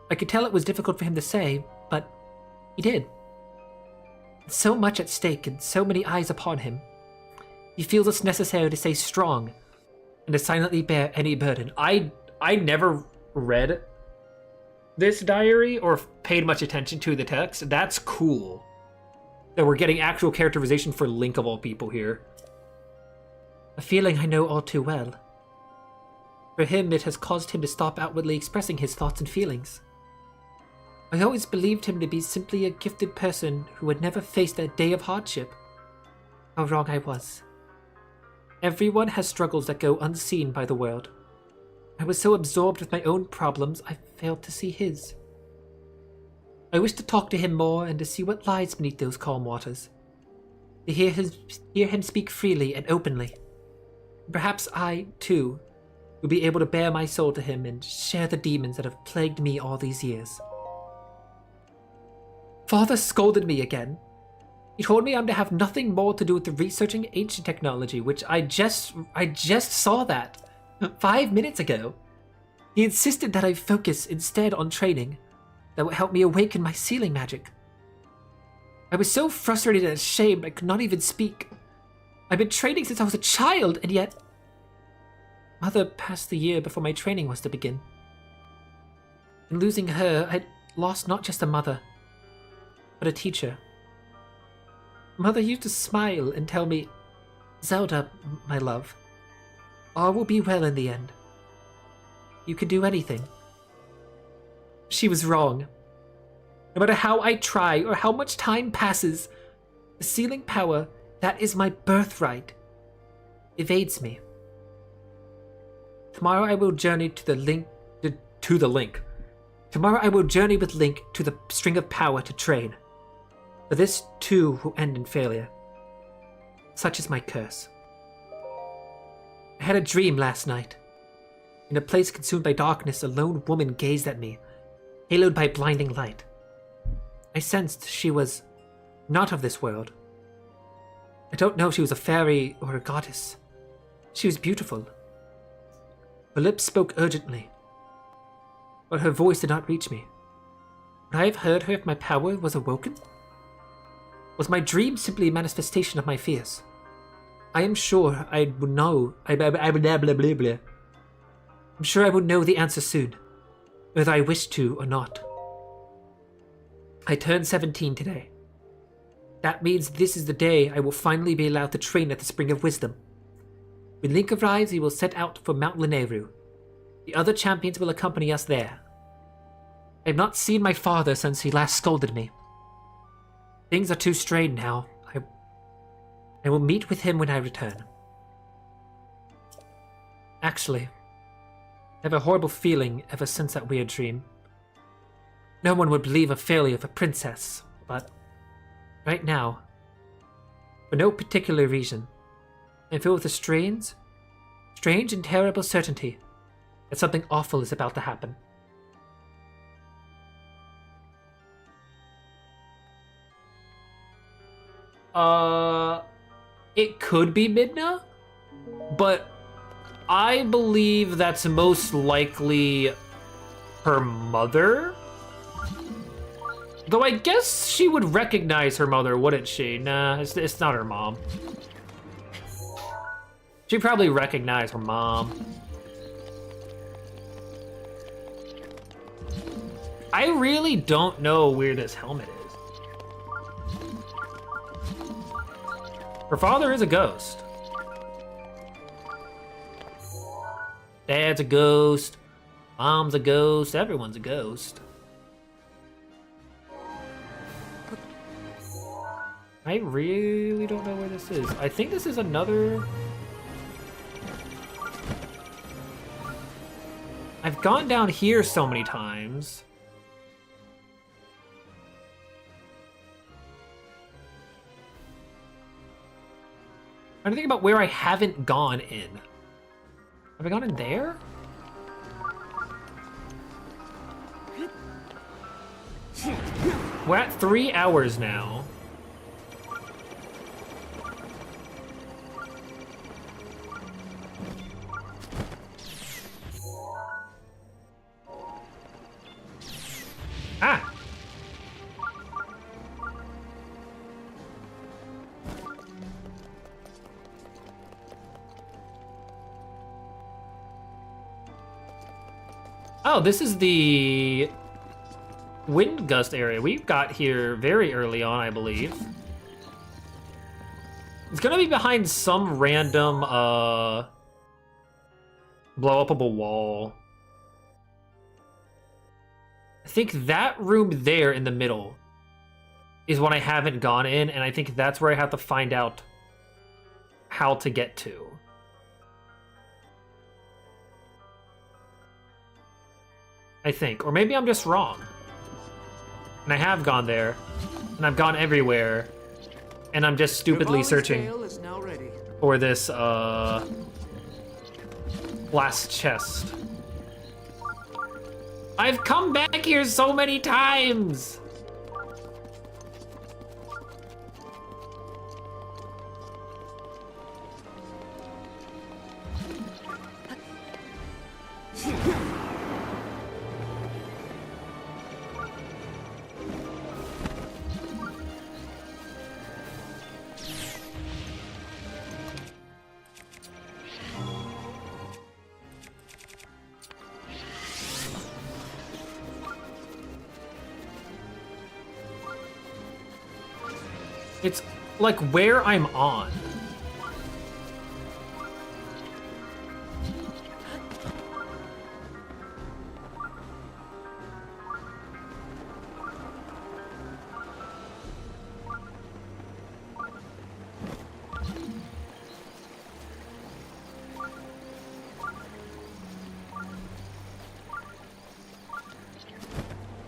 I could tell it was difficult for him to say, but he did. With so much at stake and so many eyes upon him, he feels it's necessary to stay strong and to silently bear any burden. I never read this diary or paid much attention to the text. That's cool that we're getting actual characterization for Link of all people here. A feeling I know all too well. For him, it has caused him to stop outwardly expressing his thoughts and feelings. I always believed him to be simply a gifted person who had never faced a day of hardship. How wrong I was. Everyone has struggles that go unseen by the world. I was so absorbed with my own problems, I failed to see his. I wish to talk to him more and to see what lies beneath those calm waters. To hear him speak freely and openly. Perhaps I, too, will be able to bare my soul to him and share the demons that have plagued me all these years. Father scolded me again. He told me I'm to have nothing more to do with the researching ancient technology, which I just saw that 5 minutes ago. He insisted that I focus instead on training that would help me awaken my sealing magic. I was so frustrated and ashamed I could not even speak. I've been training since I was a child, and yet... Mother passed the year before my training was to begin. In losing her, I'd lost not just a mother, but a teacher. Mother used to smile and tell me, Zelda, my love, all will be well in the end. You can do anything. She was wrong. No matter how I try or how much time passes, the sealing power that is my birthright evades me. Tomorrow I will journey to the Link. Tomorrow I will journey with Link to the string of power to train. But this too will end in failure. Such is my curse. I had a dream last night. In a place consumed by darkness, a lone woman gazed at me, haloed by blinding light. I sensed she was not of this world. I don't know if she was a fairy or a goddess. She was beautiful. Her lips spoke urgently, but her voice did not reach me. Would I have heard her if my power was awoken? Was my dream simply a manifestation of my fears? I am sure I would know. I'm sure I would know the answer soon, whether I wished to or not. I turned 17 today. That means this is the day I will finally be allowed to train at the Spring of Wisdom. When Link arrives, he will set out for Mount Lanayru. The other champions will accompany us there. I have not seen my father since he last scolded me. Things are too strained now. I will meet with him when I return. Actually, I have a horrible feeling ever since that weird dream. No one would believe a failure of a princess, but right now, for no particular reason, I'm filled with a strange and terrible certainty that something awful is about to happen. It could be Midna, but I believe that's most likely her mother. Though I guess she would recognize her mother, wouldn't she? Nah, it's not her mom. She'd probably recognize her mom. I really don't know where this helmet is. Her father is a ghost. Dad's a ghost. Mom's a ghost. Everyone's a ghost. I really don't know where this is. I think this is another... I've gone down here so many times. I'm trying to think about where I haven't gone in. Have I gone in there? We're at 3 hours now. Ah! Oh, this is the wind gust area. We got here very early on, I believe. It's gonna be behind some random, blow-upable wall. I think that room there in the middle is one I haven't gone in, and I think that's where I have to find out how to get to. I think. Or maybe I'm just wrong. And I have gone there, and I've gone everywhere, and I'm just stupidly searching for this, last chest. I've come back here so many times! It's like where I'm on.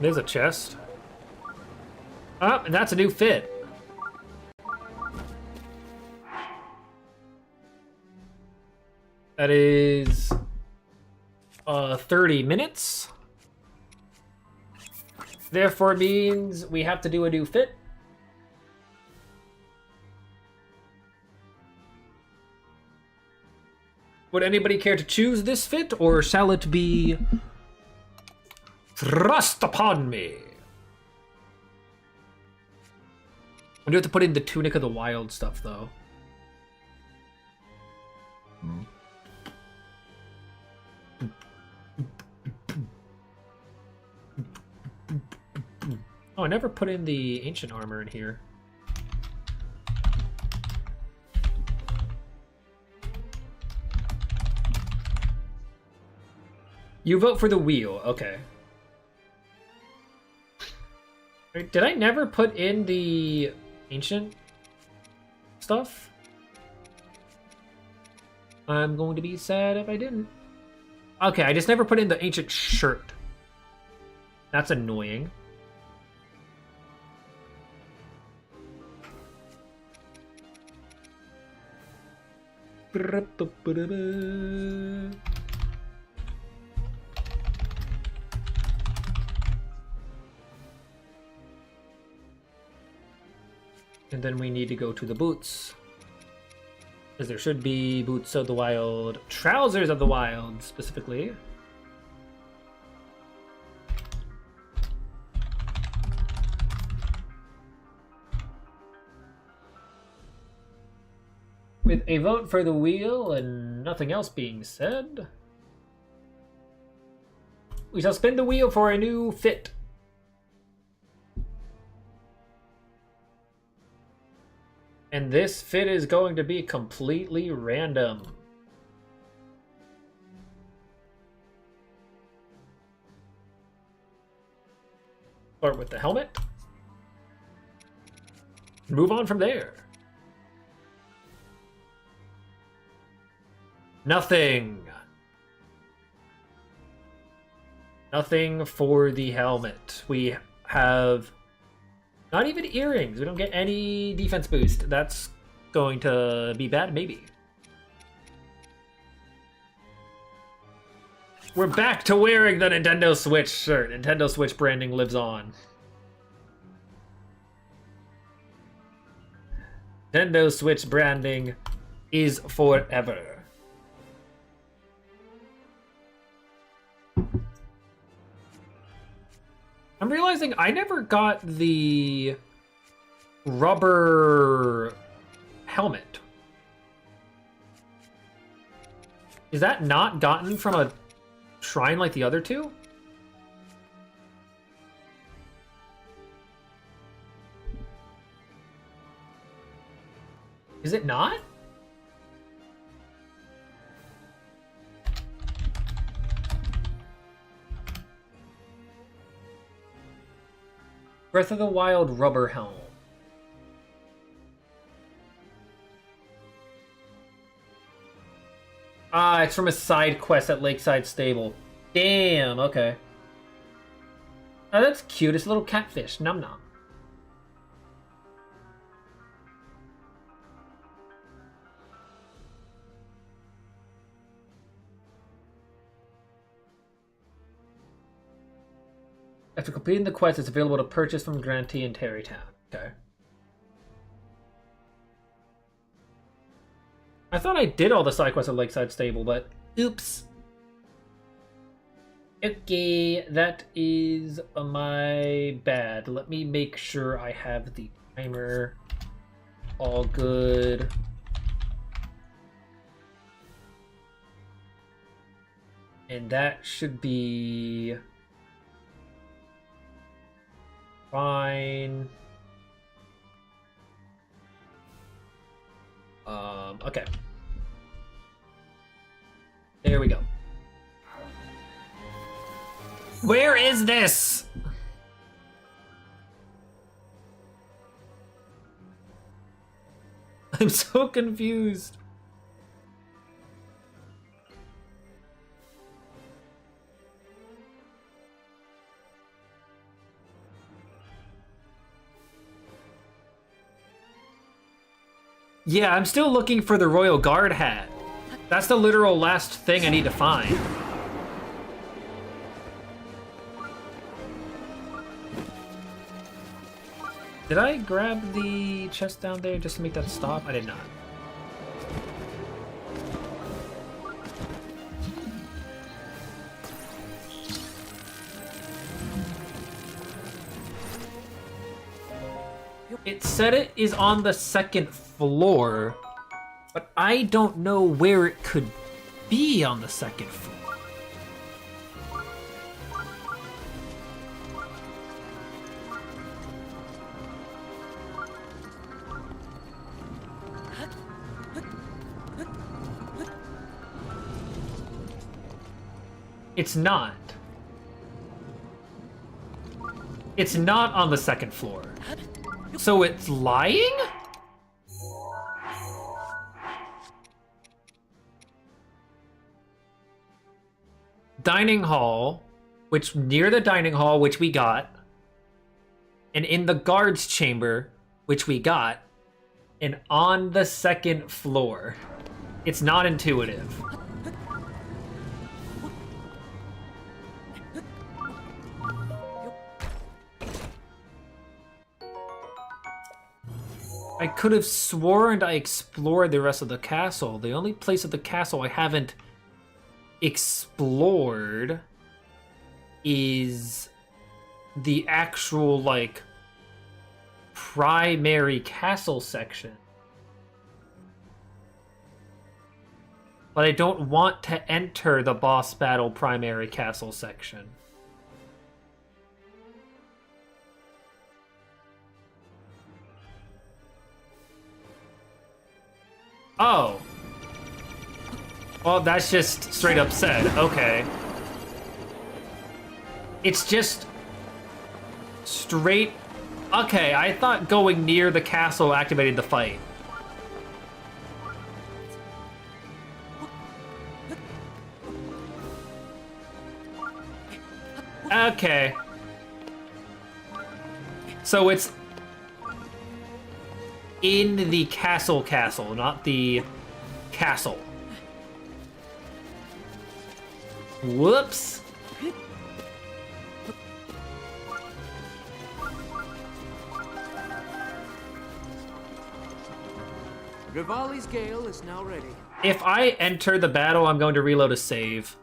There's a chest. Oh, and that's a new fit. That is 30 minutes. Therefore means we have to do a new fit. Would anybody care to choose this fit, or shall it be thrust upon me? I do have to put in the Tunic of the Wild stuff, though. Oh, I never put in the ancient armor in here. You vote for the wheel, okay. Wait, did I never put in the ancient stuff? I'm going to be sad if I didn't. Okay, I just never put in the ancient shirt. That's annoying. And then we need to go to the boots. As there should be boots of the wild, trousers of the wild, specifically. With a vote for the wheel and nothing else being said, we shall spin the wheel for a new fit. And this fit is going to be completely random. Start with the helmet. Move on from there. Nothing. Nothing for the helmet. We have not even earrings. We don't get any defense boost. That's going to be bad, maybe. We're back to wearing the Nintendo Switch shirt. Nintendo Switch branding lives on. Nintendo Switch branding is forever. I'm realizing I never got the rubber helmet. Is that not gotten from a shrine like the other two? Is it not? Breath of the Wild rubber helm. Ah, it's from a side quest at Lakeside Stable. Damn, okay. Oh, that's cute. It's a little catfish. Num num. After completing the quest, it's available to purchase from Grantee in Terrytown. Okay. I thought I did all the side quests at Lakeside Stable, but oops. Okay, that is my bad. Let me make sure I have the timer all good. And that should be fine. Okay. There we go. Where is this? I'm so confused. Yeah, I'm still looking for the Royal Guard hat. That's the literal last thing I need to find. Did I grab the chest down there just to make that stop? I did not. It said it is on the second floor, but I don't know where it could be on the second floor. It's not. It's not on the second floor. So it's lying? Dining hall, which near the dining hall, which we got, and in the guards chamber, which we got, and on the second floor. It's not intuitive. I could have sworn I explored the rest of the castle. The only place of the castle I haven't explored is the actual, like, primary castle section. But I don't want to enter the boss battle primary castle section. Oh. Well, that's just straight up said. Okay. It's just straight... Okay, I thought going near the castle activated the fight. Okay. So it's in the castle, not the castle. Whoops. Rivali's Gale is now ready. If I enter the battle, I'm going to reload a save.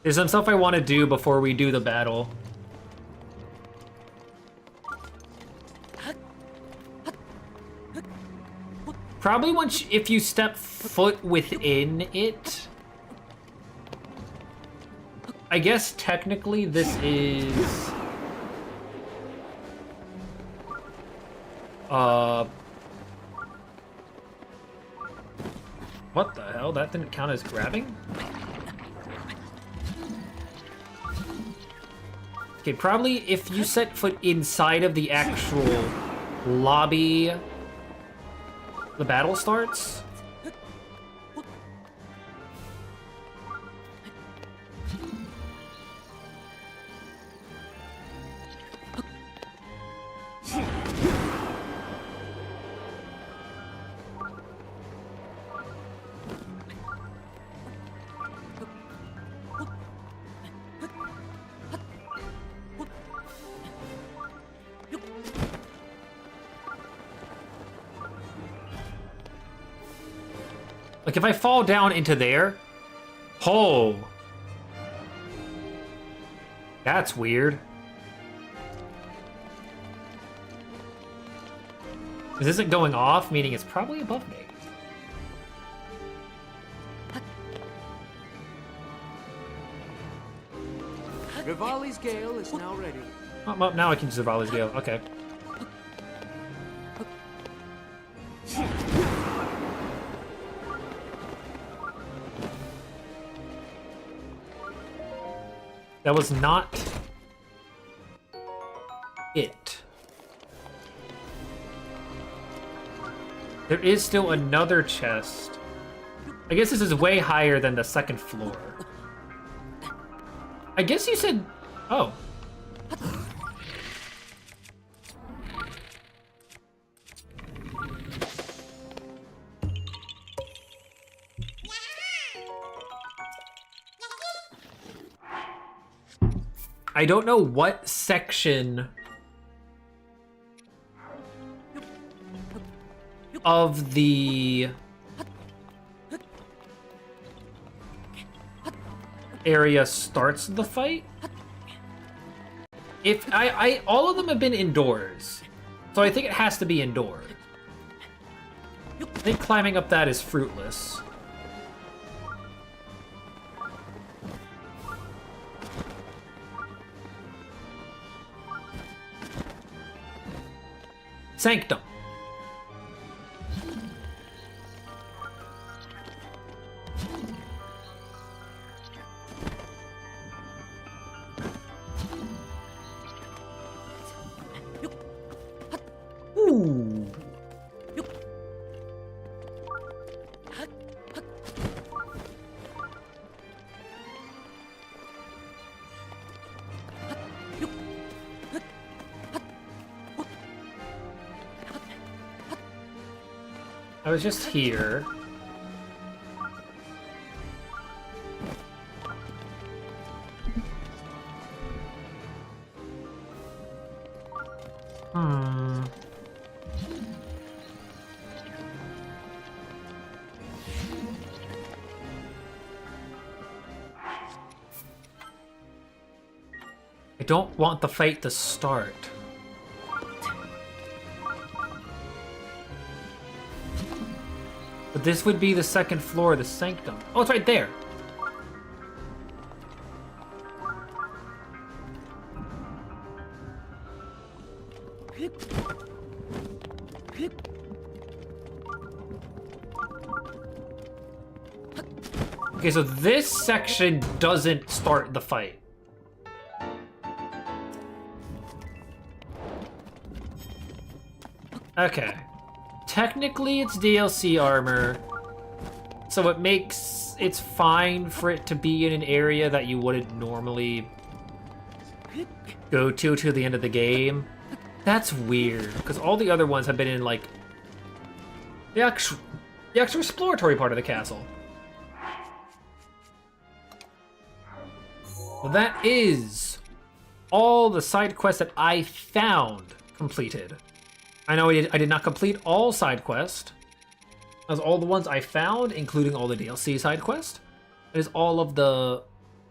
There's some stuff I want to do before we do the battle. Probably once, if you step foot within it. I guess technically this is... What the hell? That didn't count as grabbing? Okay, probably if you set foot inside of the actual lobby, the battle starts. Like, if I fall down into there... Oh! That's weird. This isn't going off, meaning it's probably above me. Rivali's Gale is now ready. Oh, well, now I can use the Rivali's Gale. Okay. That was not it. There is still another chest. I guess this is way higher than the second floor. I guess you said... Oh. I don't know what section of the area starts the fight. If all of them have been indoors, so I think it has to be indoors. I think climbing up that is fruitless. Sanctum. Ooh. I was just here. don't want the fight to start. But this would be the second floor of the sanctum. Oh, it's right there. Okay, so this section doesn't start the fight. Okay. Technically, it's DLC armor, so it's fine for it to be in an area that you wouldn't normally go to the end of the game. That's weird, because all the other ones have been in, like, the actual exploratory part of the castle. Well, that is all the side quests that I found completed. I know I did not complete all side quests. That was all the ones I found, including all the DLC side quests. It is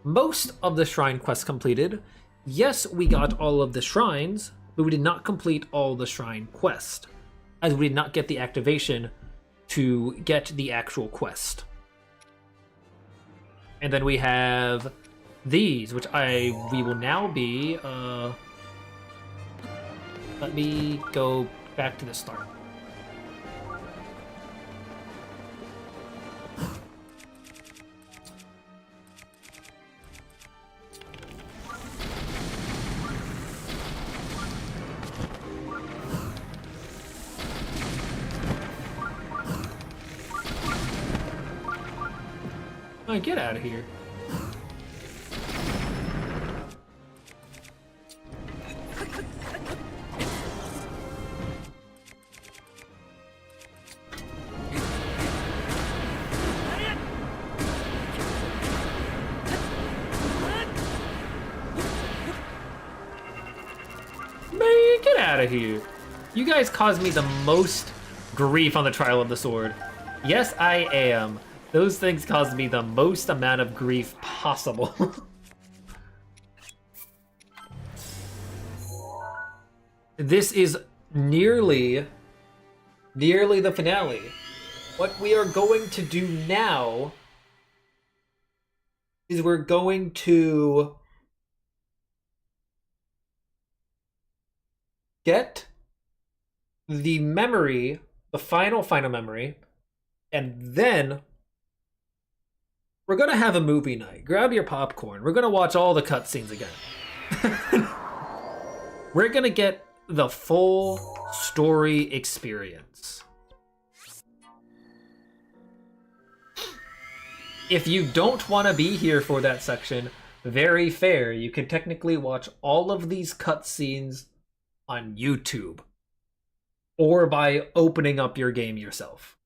most of the shrine quests completed. Yes, we got all of the shrines, but we did not complete all the shrine quest, as we did not get the activation to get the actual quest. And then we have these, which we will now be, let me go back to the start. Oh, get out of here. Man, get out of here. You guys caused me the most grief on the Trial of the Sword. Yes, I am. Those things caused me the most amount of grief possible. This is nearly the finale. What we are going to do now is we're going to get the memory, the final memory, and then we're gonna have a movie night. Grab your popcorn. We're gonna watch all the cutscenes again. We're gonna get the full story experience. If you don't want to be here for that section, very fair. You can technically watch all of these cutscenes on YouTube or by opening up your game yourself.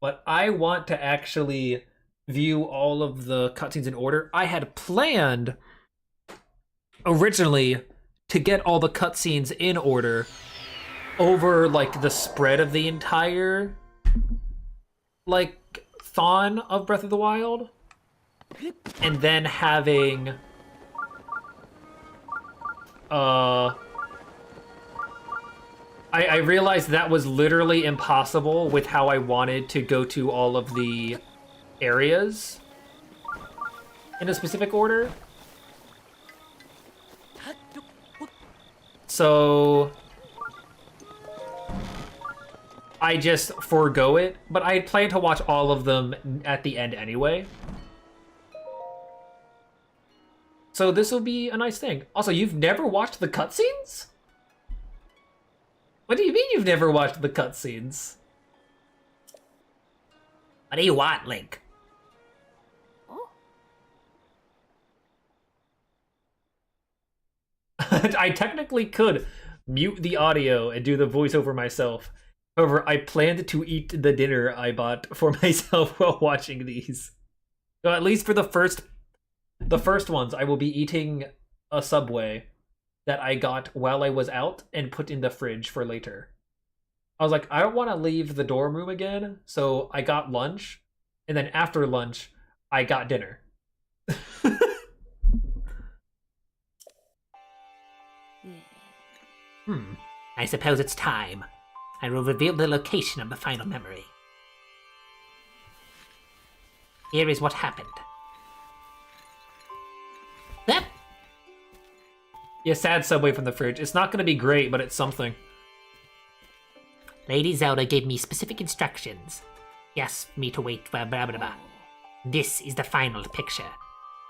But I want to actually view all of the cutscenes in order. I had planned originally to get all the cutscenes in order over like the spread of the entire like thon of Breath of the Wild, and then having I realized that was literally impossible with how I wanted to go to all of the areas in a specific order. So I just forego it, but I plan to watch all of them at the end anyway. So this will be a nice thing. Also, you've never watched the cutscenes? What do you mean you've never watched the cutscenes? What do you want, Link? I technically could mute the audio and do the voiceover myself. However, I planned to eat the dinner I bought for myself while watching these. So at least for the first ones, I will be eating a Subway that I got while I was out and put in the fridge for later. I was like, I don't want to leave the dorm room again, so I got lunch, and then after lunch, I got dinner. I suppose it's time. I will reveal the location of the final memory. Here is what happened. Yep. Yeah, sad subway from the fridge. It's not gonna be great, but it's something. Lady Zelda gave me specific instructions. She asked me to wait for blah blah blah. This is the final picture.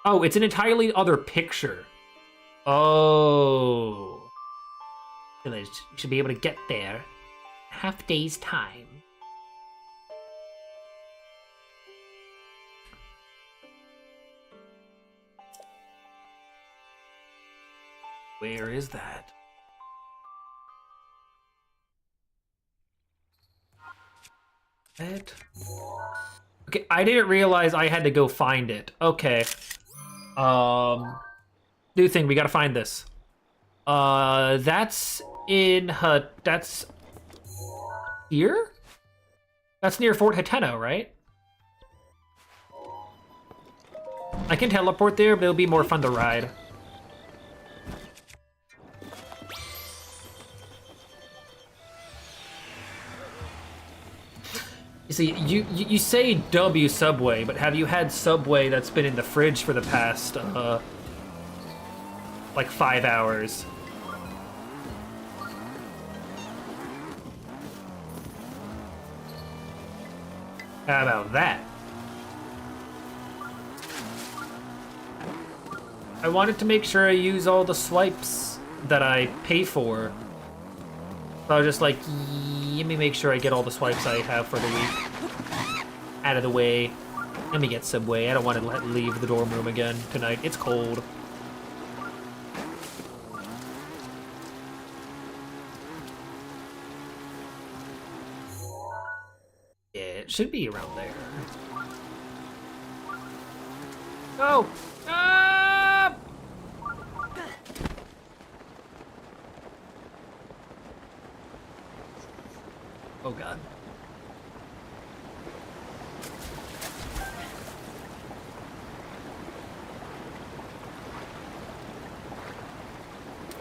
Oh, it's an entirely other picture. Oh. Village. You should be able to get there in half day's time. Where is that? What? Okay, I didn't realize I had to go find it. Okay. New thing, we gotta find this. That's in that's here? That's near Fort Hateno, right? I can teleport there, but it'll be more fun to ride. You see, you say W Subway, but have you had Subway that's been in the fridge for the past, like 5 hours? How about that? I wanted to make sure I use all the swipes that I pay for. So I was just like, let me make sure I get all the swipes I have for the week out of the way. Let me get Subway. I don't want to leave the dorm room again tonight. It's cold. Yeah, it should be around there. Go! Ah! Oh god.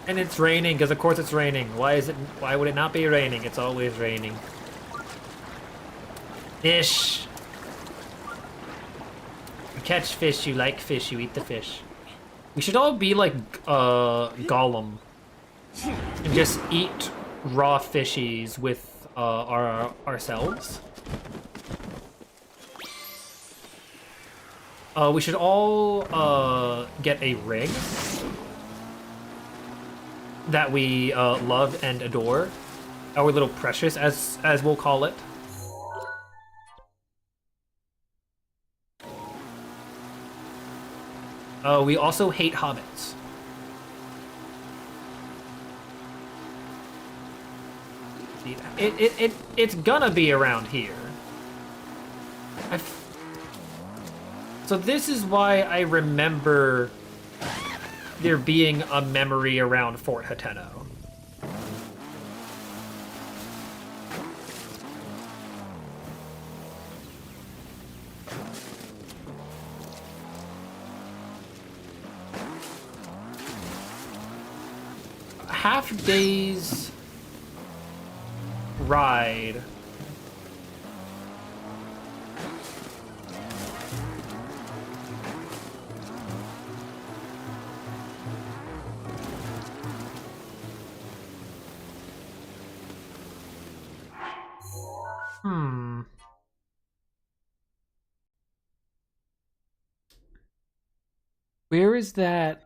And it's raining, because of course it's raining. Why would it not be raining? It's always raining. Fish! You catch fish, you like fish, you eat the fish. We should all be like, Gollum. And just eat raw fishies with, ourselves. We should all, get a ring that we, love and adore. Our little precious, as we'll call it. We also hate hobbits. It's gonna be around here. So this is why I remember there being a memory around Fort Hateno. Half day's ride. Where is that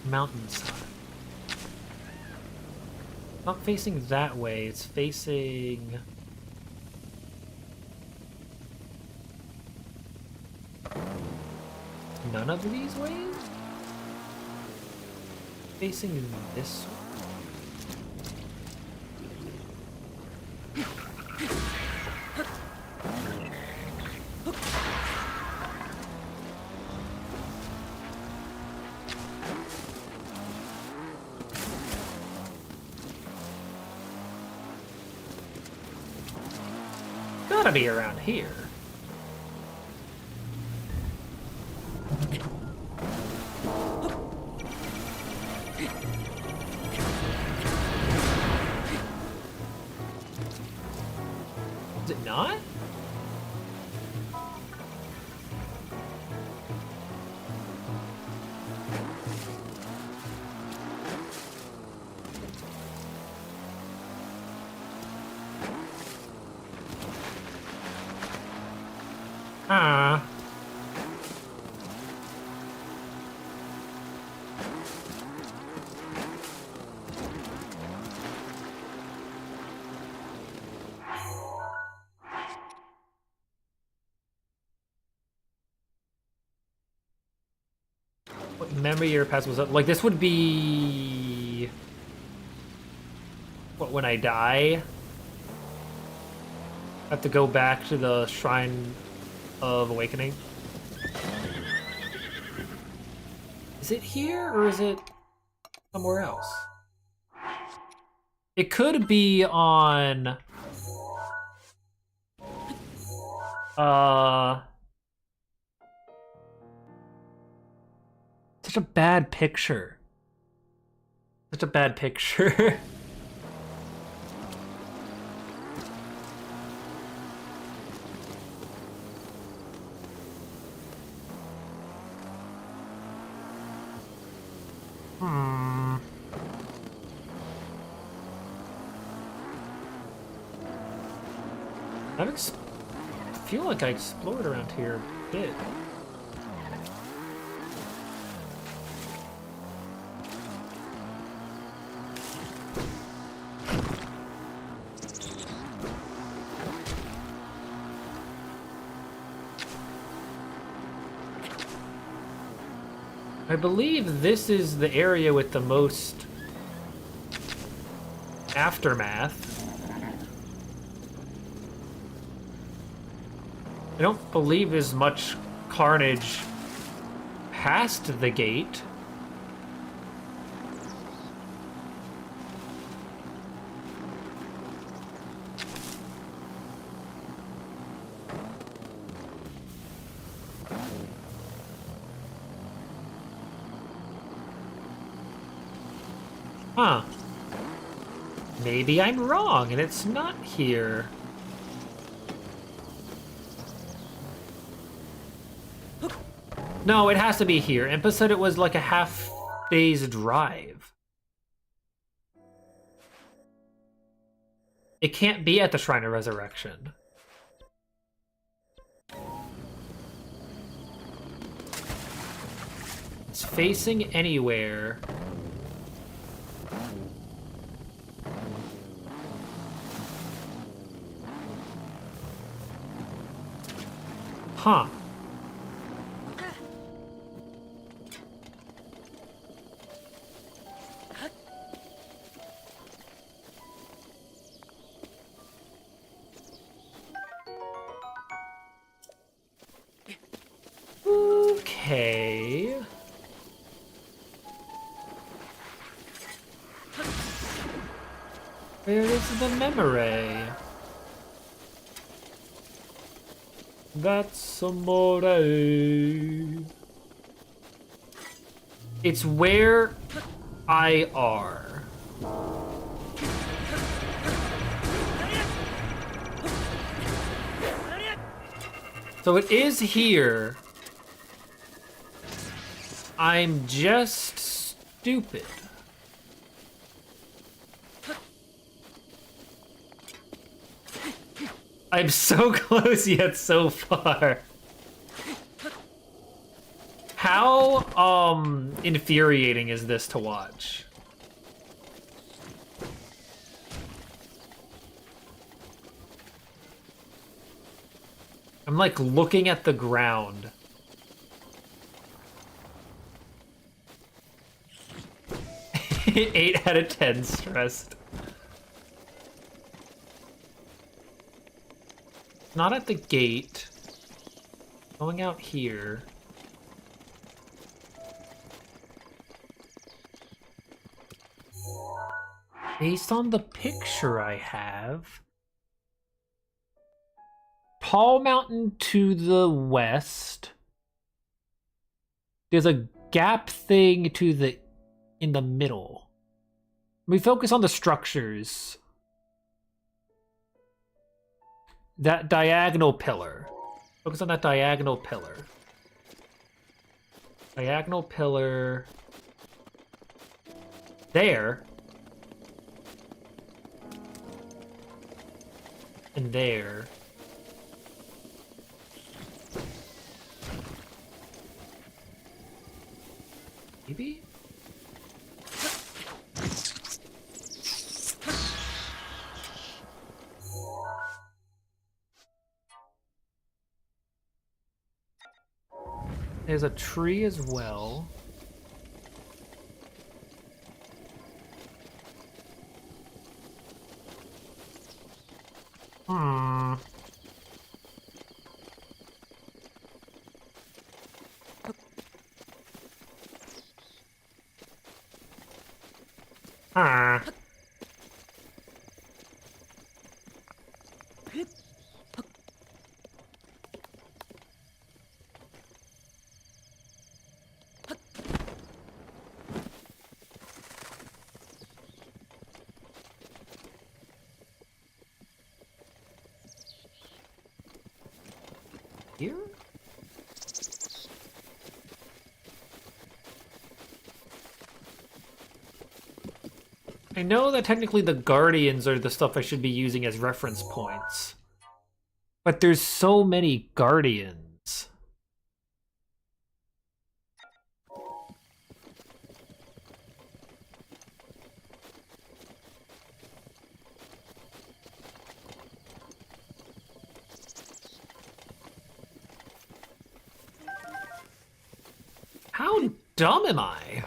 mountainside? Not facing that way, it's facing... none of these ways? Facing this way? Gotta be around here. Is it not? Ah. What memory year pass was it? Like, this would be... What, when I die? I have to go back to the Shrine of Awakening. Is it here, or is it somewhere else? It could be on... Such a bad picture. Such a bad picture. I feel like I explored around here a bit. I believe this is the area with the most aftermath. I don't believe there's much carnage past the gate. Huh. Maybe I'm wrong and it's not here. No, it has to be here. Impa said it was like a half day's drive. It can't be at the Shrine of Resurrection. It's facing anywhere. Huh. Okay. Where is the memory? That's amore. It's where I are. So it is here. I'm just stupid. I'm so close yet so far. How infuriating is this to watch? I'm like looking at the ground. Eight out of 10 stressed. Not at the gate. Going out here. Based on the picture I have, Tall Mountain to the west. There's a gap thing to the in the middle. We focus on the structures. that diagonal pillar. Focus on that diagonal pillar. Diagonal pillar. There. And there. Maybe? There's a tree as well. Hmm. Ah. Here? I know that technically the Guardians are the stuff I should be using as reference points. But there's so many Guardians. How dumb am I?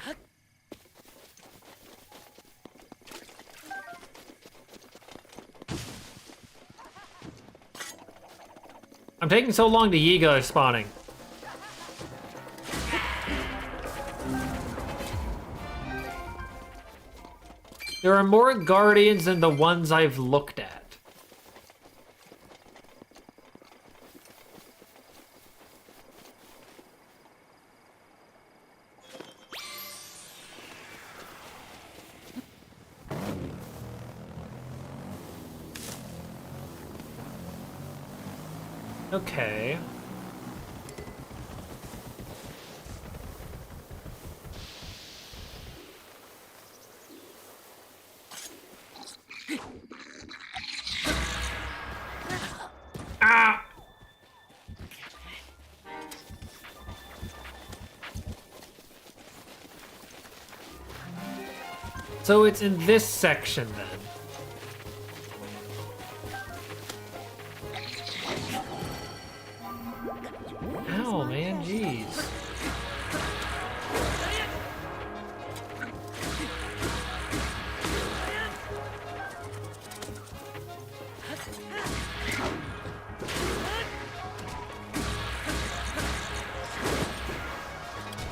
I'm taking so long, the Yiga is spawning. There are more Guardians than the ones I've looked at. Okay. Ah! So it's in this section then. Ow, man, jeez.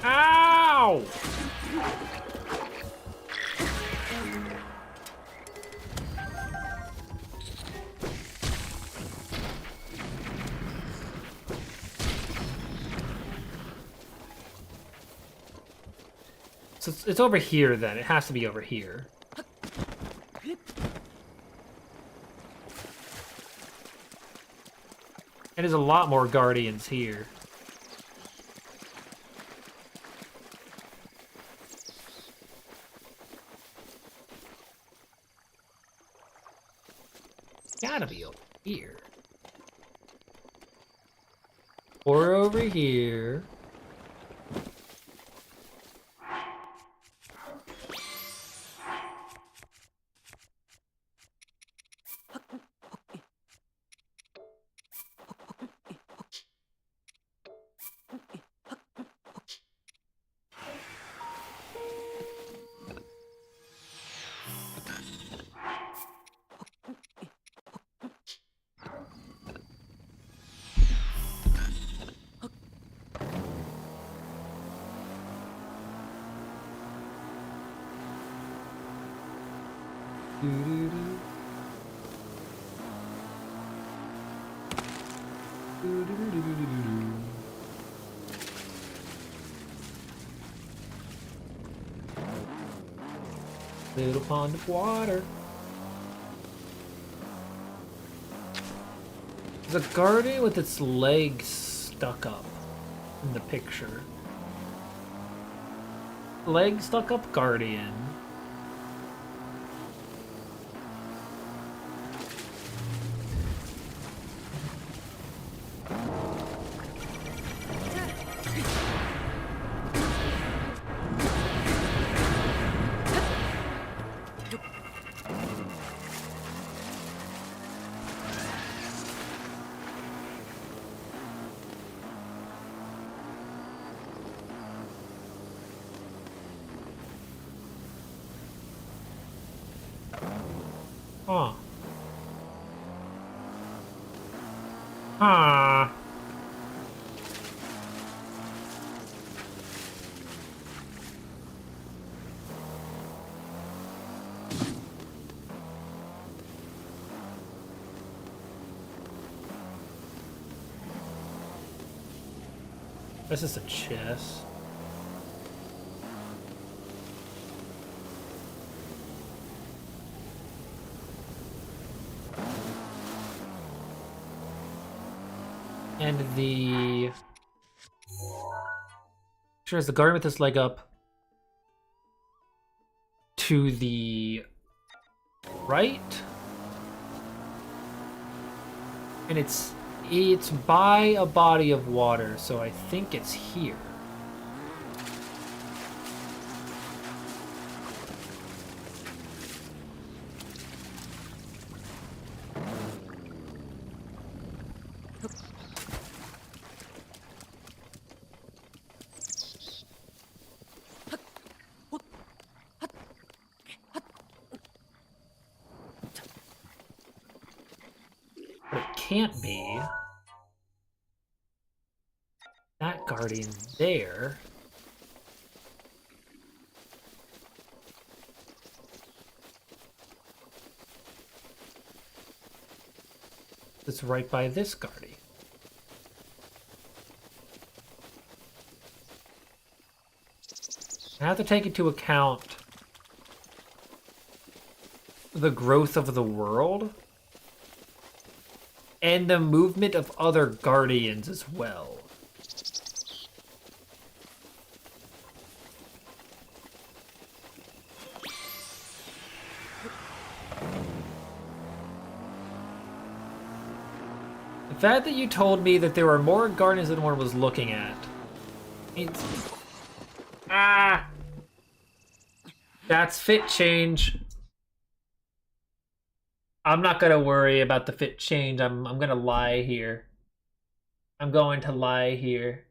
Ow! So it's over here then. It has to be over here. And there's a lot more Guardians here. Gotta be over here. Or over here. Little pond of water. There's a guardian with its legs stuck up in the picture. Leg stuck up guardian. Huh. Huh. This is a chest. And the... Sure, is the guardian with his leg up to the right? And it's by a body of water, so I think it's here. But it can't be. That guardian there. It's right by this guardian. I have to take into account the growth of the world and the movement of other guardians as well. The fact that you told me that there were more guardians than one was looking at. It's... Ah! That's fit change. I'm not gonna worry about the fit change. I'm gonna lie here. I'm going to lie here.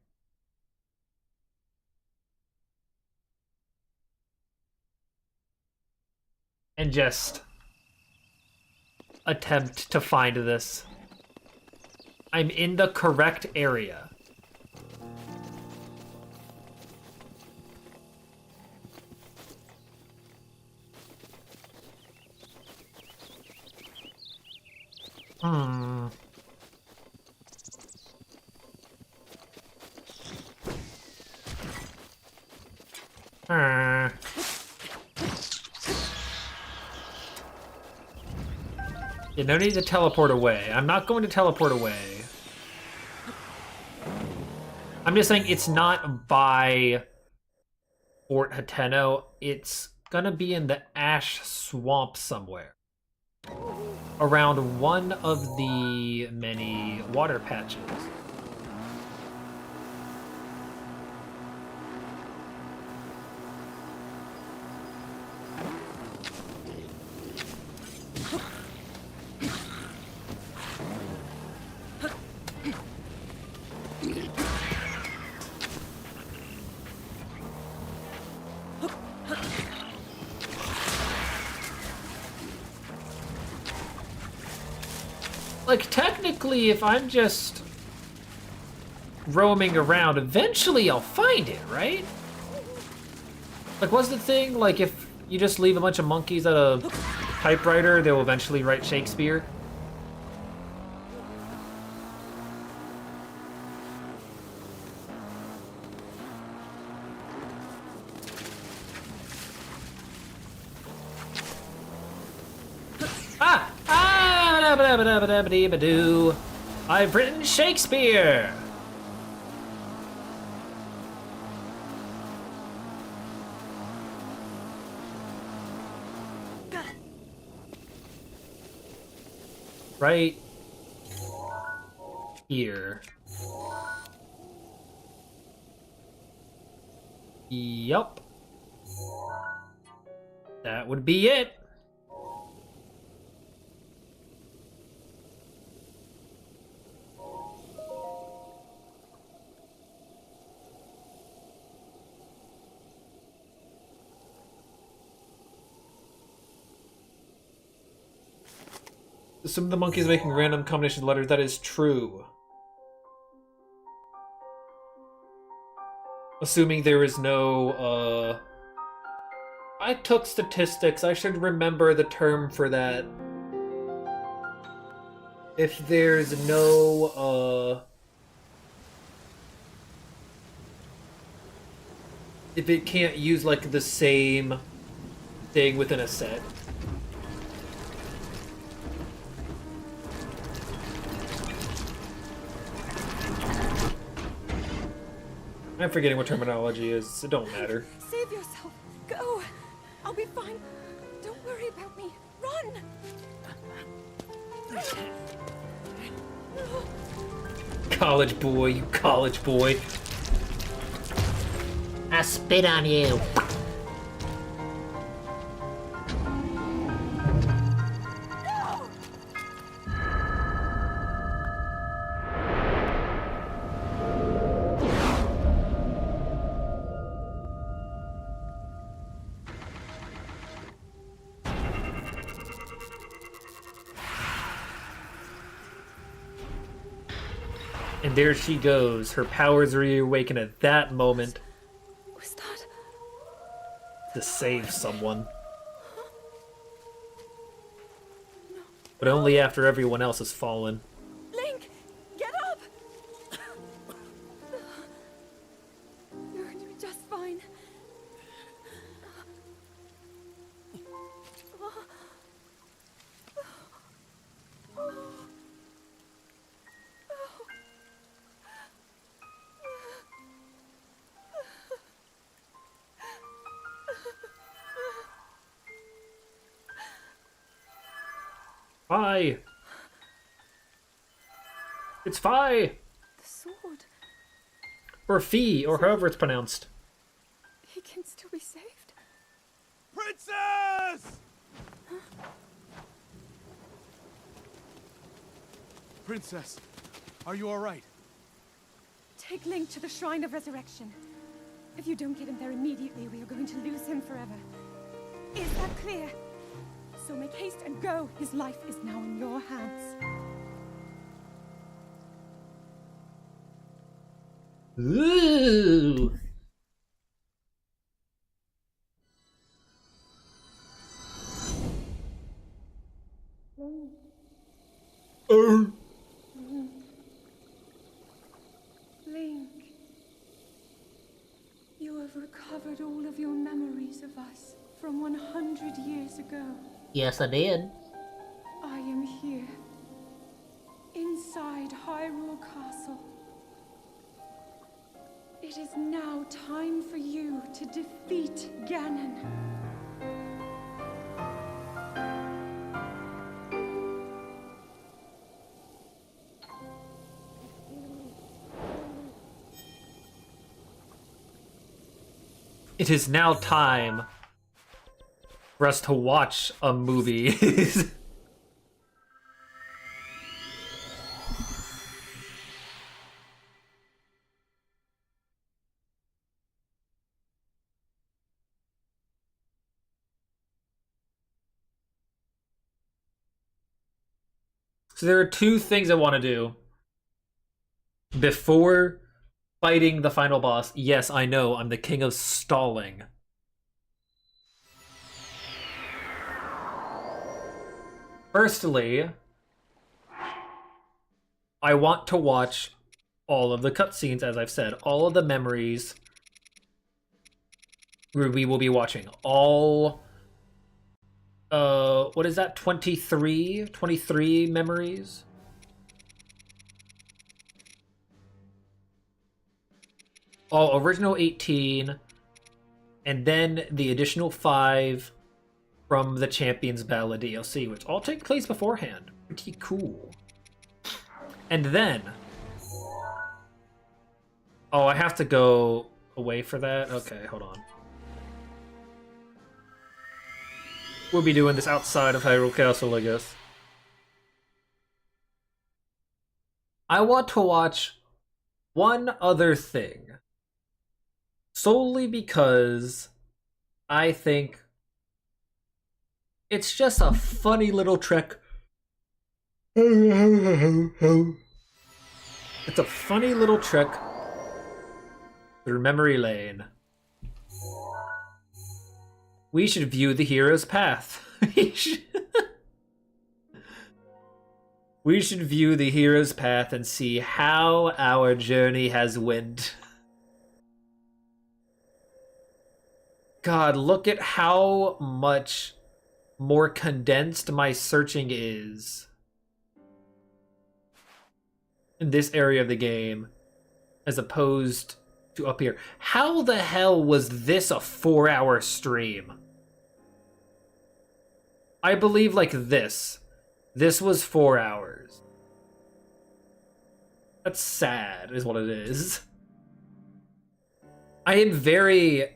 And just attempt to find this. I'm in the correct area. Yeah, no need to teleport away. I'm not going to teleport away. I'm just saying it's not by Fort Hateno. It's gonna be in the Ash Swamp somewhere. Around one of the many water patches. Like, technically, if I'm just roaming around, eventually I'll find it, right? Like, what's the thing? Like, if you just leave a bunch of monkeys at a typewriter, they'll eventually write Shakespeare? Ah! Ah! Ba-da-ba-da-ba-da-ba-dee-ba-doo. I've written Shakespeare! Right here. Yup. That would be it. Some of the monkeys making random combination letters. That is true. Assuming there is no, I took statistics. I should remember the term for that. If there's no, if it can't use, like, the same thing within a set. I'm forgetting what terminology is. It don't matter. Save yourself. Go. I'll be fine. Don't worry about me. Run. College boy, you college boy. I spit on you. And there she goes. Her powers reawaken at that moment Was that? to save someone. But only after everyone else has fallen. Link, get up. You're going to be just fine. Fi! It's Fi! The sword. Or Fee, or however it's pronounced. He can still be saved. Princess! Princess, are you all right? Take Link to the Shrine of Resurrection. If you don't get him there immediately, we are going to lose him forever. Is that clear? So make haste and go. His life is now in your hands. Ooh! Link, you have recovered all of your memories of us from 100 years ago. Yes, I did. I am here, inside Hyrule Castle. It is now time for you to defeat Ganon. It is now time for us to watch a movie. So there are two things I want to do before fighting the final boss. Yes, I know, I'm the king of stalling. Firstly, I want to watch all of the cutscenes, as I've said, all of the memories we will be watching. All, what is that, 23 memories? Oh, original 18, and then the additional 5 from the Champions Ballad DLC, which all take place beforehand. Pretty cool. And then... Oh, I have to go away for that? Okay, hold on. We'll be doing this outside of Hyrule Castle, I guess. I want to watch one other thing. Solely because I think it's just a funny little trick. It's a funny little trick through memory lane. We should view the hero's path. We should view the hero's path and see how our journey has went. God, look at how much more condensed my searching is in this area of the game as opposed to up here. How the hell was this a 4-hour stream? I believe like this. This was 4 hours. That's sad, is what it is. I am very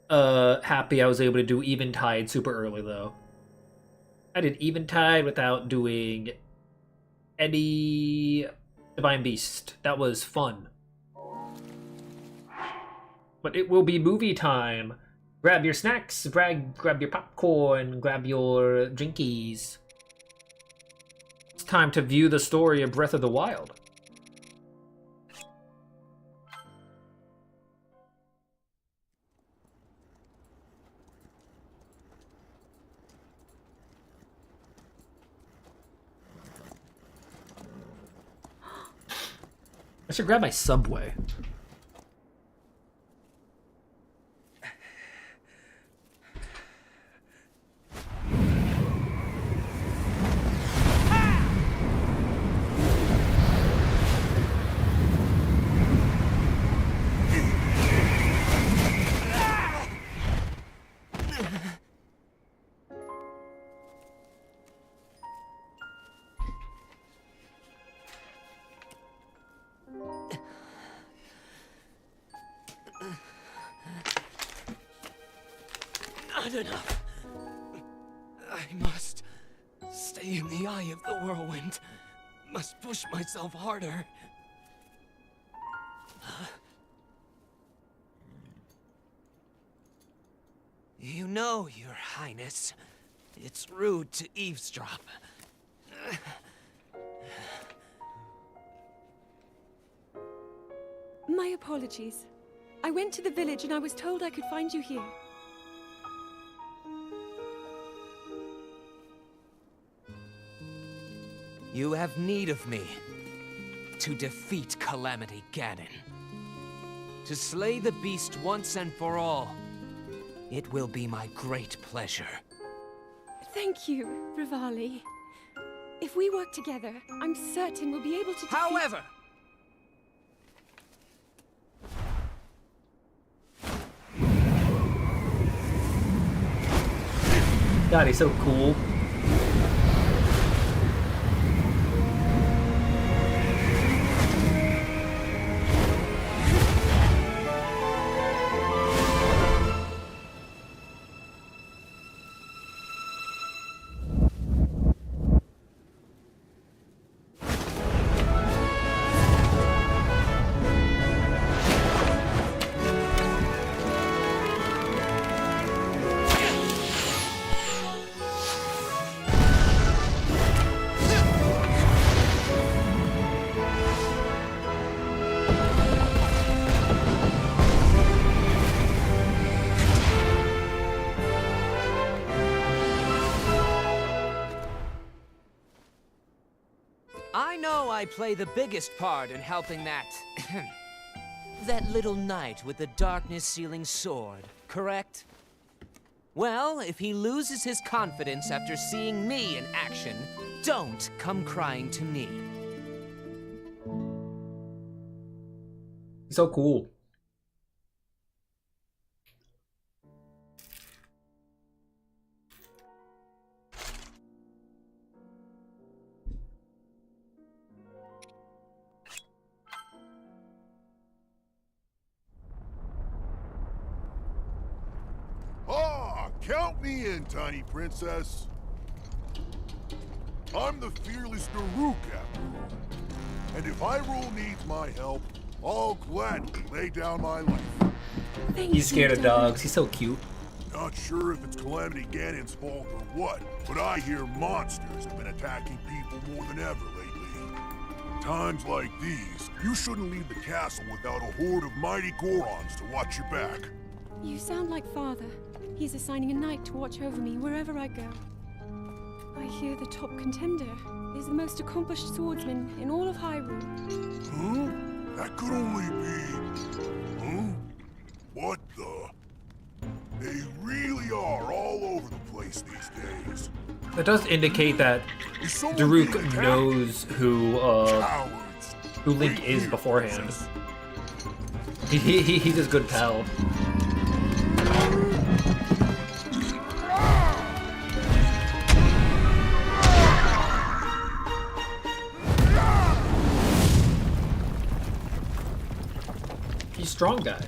happy I was able to do Eventide super early, though. I did Eventide without doing any Divine Beast. That was fun. But it will be movie time. Grab your snacks, grab your popcorn, grab your drinkies. It's time to view the story of Breath of the Wild. I should grab my Subway. Not enough. I must stay in the eye of the whirlwind. Must push myself harder. You know, Your Highness, it's rude to eavesdrop. My apologies. I went to the village and I was told I could find you here. You have need of me to defeat Calamity Ganon. To slay the beast once and for all. It will be my great pleasure. Thank you, Rivali. If we work together, I'm certain we'll be able to defeat... However, God, he's so cool. I know I play the biggest part in helping that... that little knight with the darkness-sealing sword, correct? Well, if he loses his confidence after seeing me in action, don't come crying to me. He's so cool. Let me in, tiny princess. I'm the fearless Daruk, after all. And if Hyrule needs my help, I'll gladly lay down my life. Thank He's scared you, of Daruk. dogs. He's so cute. Not sure if it's Calamity Ganon's fault or what, but I hear monsters have been attacking people more than ever lately. Times like these, you shouldn't leave the castle without a horde of mighty Gorons to watch your back. You sound like Father. He's assigning a knight to watch over me wherever I go. I hear the top contender is the most accomplished swordsman in all of Hyrule. Huh? That could only be... Huh? What the... They really are all over the place these days. That does indicate that Is someone being Daruk attacked? knows Cowards. who Link Wait is here, beforehand. princess. He's his good pal. He's strong guy.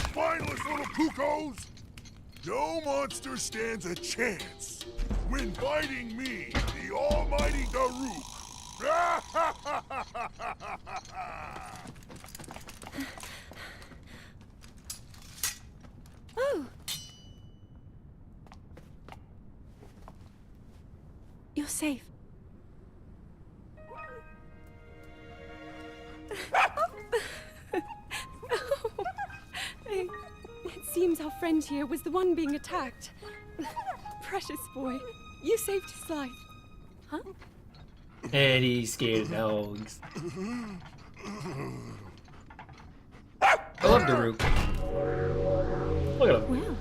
Spineless little cuckoos! No monster stands a chance when fighting me, the almighty Daruk. Oh! You're safe. It seems our friend here was the one being attacked. Precious boy, you saved his life. Huh? And he's scared of dogs. I love Daruk. Look at him. Well,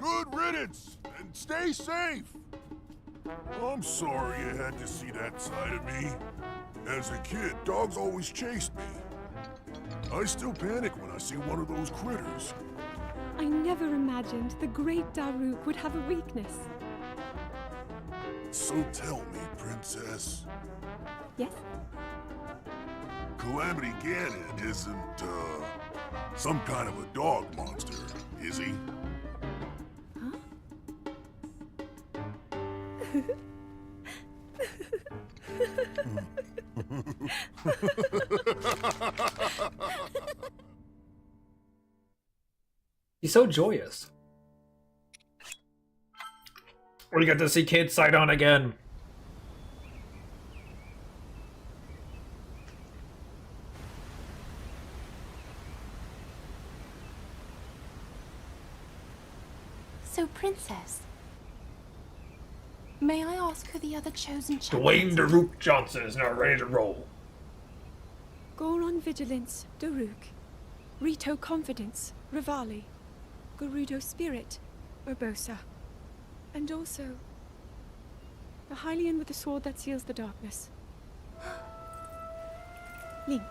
Good riddance, and stay safe. I'm sorry you had to see that side of me. As a kid, dogs always chased me. I still panic when I see one of those critters. I never imagined the great Daruk would have a weakness. So tell me, princess, Yes? Calamity Ganon isn't, some kind of a dog monster, is he? Huh? He's so joyous. We get to see Kid Sidon again. So, Princess, may I ask who the other chosen Dwayne champions are? Daruk Johnson is now ready to roll. Goron Vigilance, Daruk. Rito Confidence, Rivali. Gerudo Spirit, Urbosa. And also, the Hylian with the sword that seals the darkness. Link.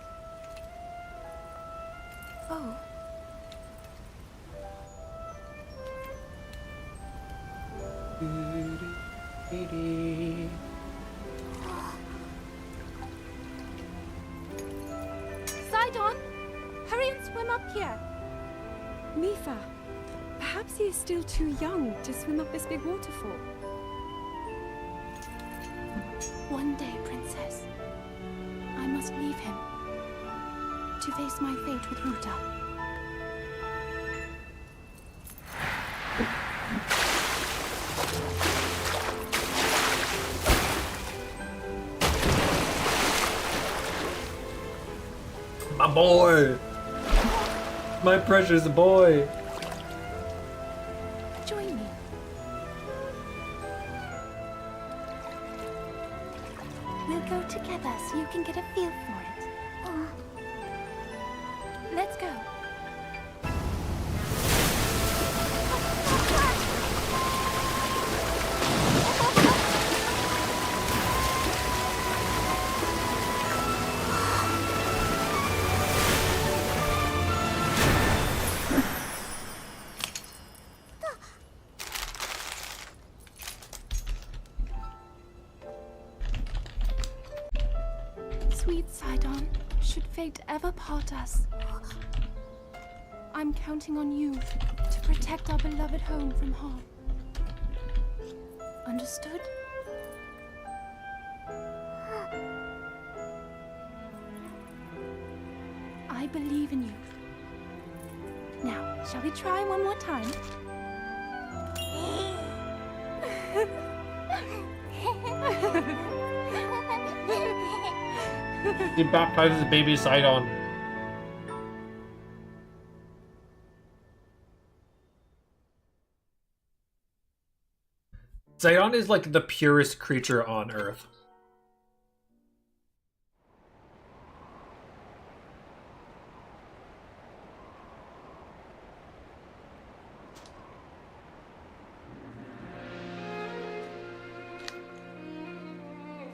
Oh, Sidon! Hurry and swim up here! Mifa, perhaps he is still too young to swim up this big waterfall. one day, Princess, I must leave him to face my fate with Ruta. My boy! My precious boy! Join me. We'll go together so you can get a feel for it. Let's go. Should fate ever part us, I'm counting on you to protect our beloved home from harm. Understood? I believe in you. Now, shall we try one more time? He baptizes baby Sidon. Sidon is like the purest creature on Earth.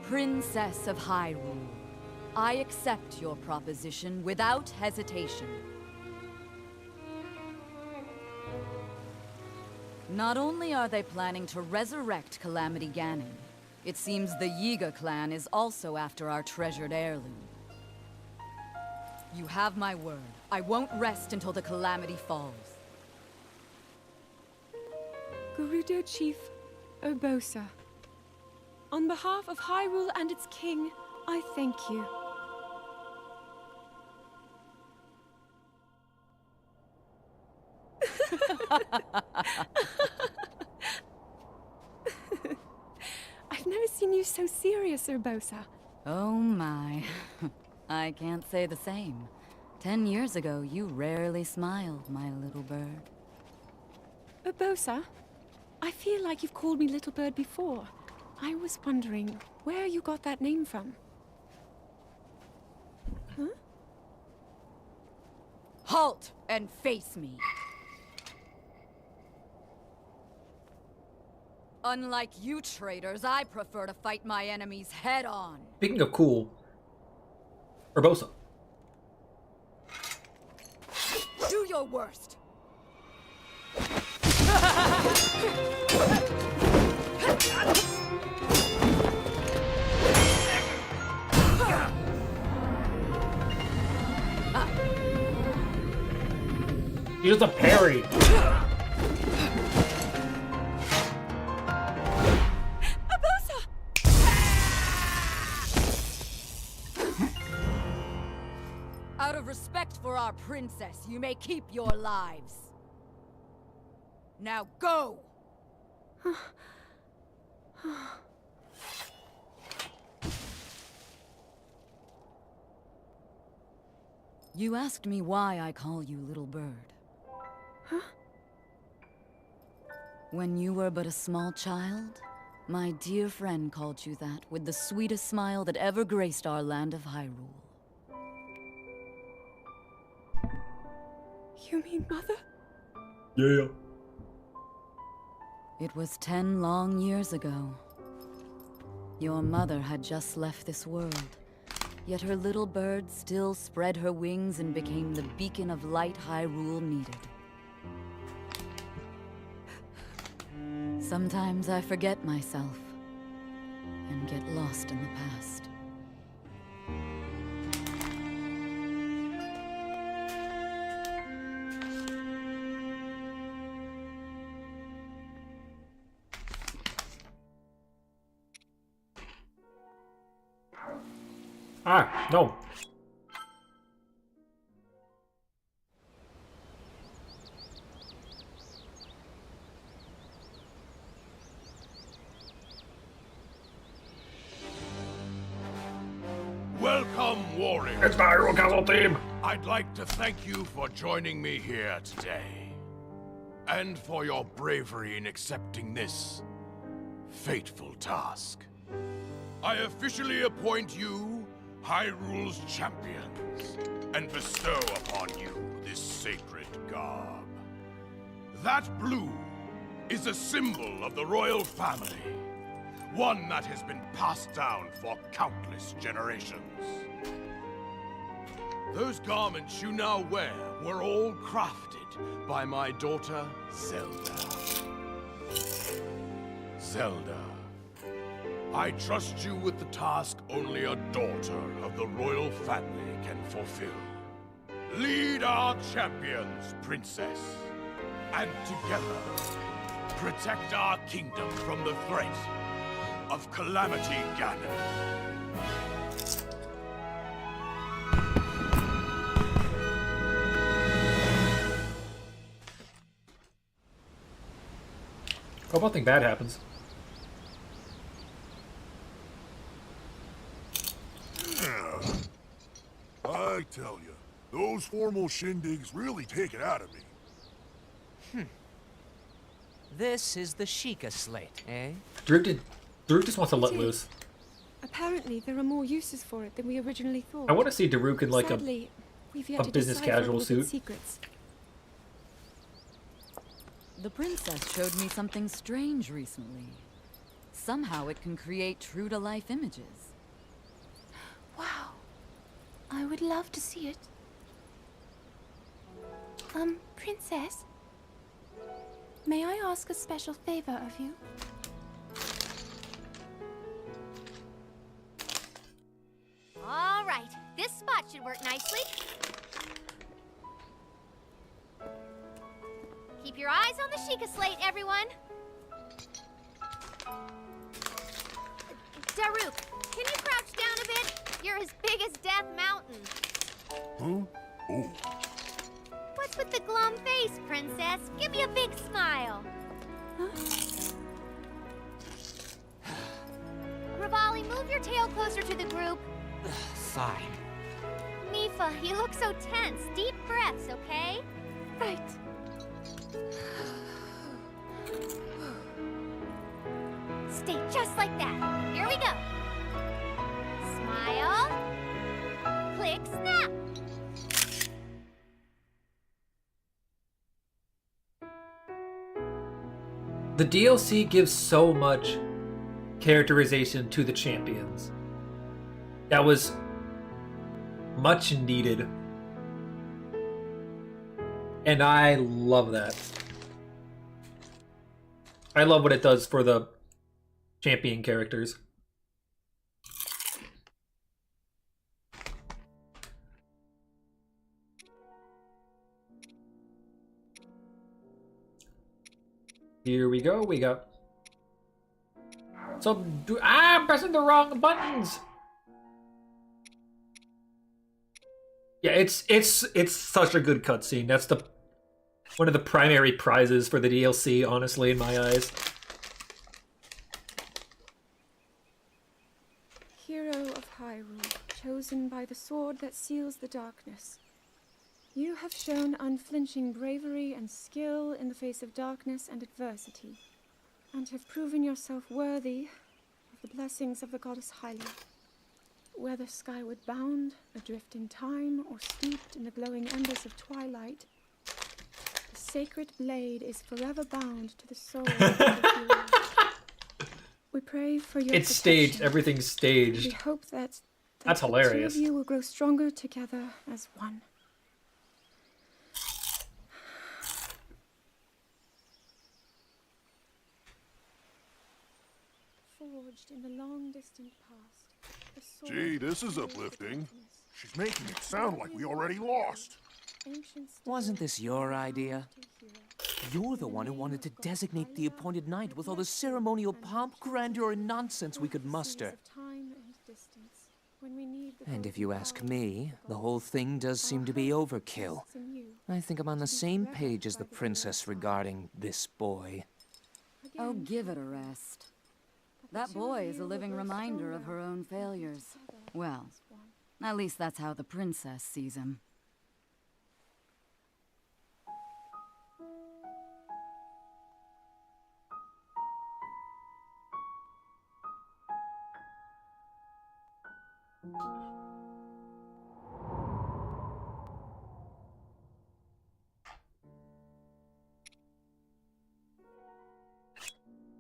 Princess of Hyrule, I accept your proposition without hesitation. Not only are they planning to resurrect Calamity Ganon, it seems the Yiga clan is also after our treasured heirloom. You have my word. I won't rest until the Calamity falls. Gerudo Chief Urbosa. On behalf of Hyrule and its king, I thank you. I've never seen you so serious, Urbosa. Oh my. I can't say the same. 10 years ago, you rarely smiled, my little bird. Urbosa, I feel like you've called me Little Bird before. I was wondering where you got that name from. Huh? Halt and face me. Unlike you traitors, I prefer to fight my enemies head on. Speaking of cool, Urbosa. Do your worst. He does a parry. Out of respect for our princess, you may keep your lives. Now go! You asked me why I call you Little Bird. Huh? When you were but a small child, my dear friend called you that with the sweetest smile that ever graced our land of Hyrule. You mean Mother? Yeah. It was 10 long years ago. Your mother had just left this world, yet her little bird still spread her wings and became the beacon of light Hyrule needed. Sometimes I forget myself and get lost in the past. Ah, no. Welcome, warriors. It's the Hyrule Castle team. I'd like to thank you for joining me here today. And for your bravery in accepting this fateful task. I officially appoint you Hyrule's champions, and bestow upon you this sacred garb. That blue is a symbol of the royal family, one that has been passed down for countless generations. Those garments you now wear were all crafted by my daughter, Zelda. Zelda, I trust you with the task only a daughter of the royal family can fulfill. Lead our champions, princess. And together, protect our kingdom from the threat of Calamity Ganon. Hope nothing bad happens. I tell you, those formal shindigs really take it out of me. This is the Sheikah slate, eh? Daruk just wants to let loose. Apparently, there are more uses for it than we originally thought. I want to see Daruk in like Sadly, we've yet a to business decipher casual all of its suit. Secrets. The princess showed me something strange recently. Somehow it can create true-to-life images. Wow. I would love to see it. Princess? May I ask a special favor of you? All right, this spot should work nicely. Keep your eyes on the Sheikah slate, everyone. Daruk, can you crouch down a bit? You're as big as Death Mountain. Huh? Oh. What's with the glum face, princess? Give me a big smile. Rivali, move your tail closer to the group. Fine. Mifa, you look so tense. Deep breaths, okay? Right. Stay just like that. Here we go. Smile. Click, snap. The DLC gives so much characterization to the champions. That was much needed. And I love that. I love what it does for the champion characters. Here we go. We got some. I'm pressing the wrong buttons. Yeah, it's such a good cutscene. That's one of the primary prizes for the DLC, honestly, in my eyes. Hero of Hyrule, chosen by the sword that seals the darkness. You have shown unflinching bravery and skill in the face of darkness and adversity, and have proven yourself worthy of the blessings of the goddess Hylia. Whether skyward bound, adrift in time, or steeped in the glowing embers of twilight, the sacred blade is forever bound to the soul of the hero. We pray for your It's staged. protection. Everything's staged. We hope that That's the hilarious. two of you will grow stronger together as one. Forged in the long distant past. The sword Gee, this is of the uplifting. darkness. She's making it sound like we already lost. Ancient Wasn't stories this your of idea? hero. You're the one who wanted to designate the appointed night with all the ceremonial pomp, grandeur, and nonsense we could muster. Seas of time and distance, when we need the And if golden you ask power me, of the God. whole thing does seem to be Our hope overkill. rests in you. I think I'm on the same page as the princess regarding this boy. Oh, Again, give it a rest. that the That two of boy is you a will living grow reminder of stronger her own failures. together Well, as one. at least that's how the princess sees him.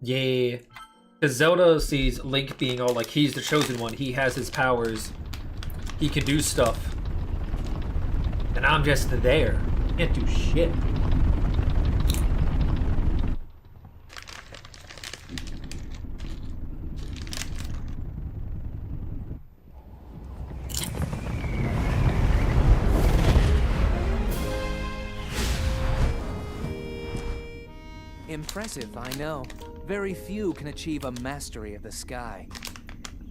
Yeah. Because Zelda sees Link being all like, he's the chosen one, he has his powers, he can do stuff. And I'm just there. Can't do shit. Impressive, I know. Very few can achieve a mastery of the sky.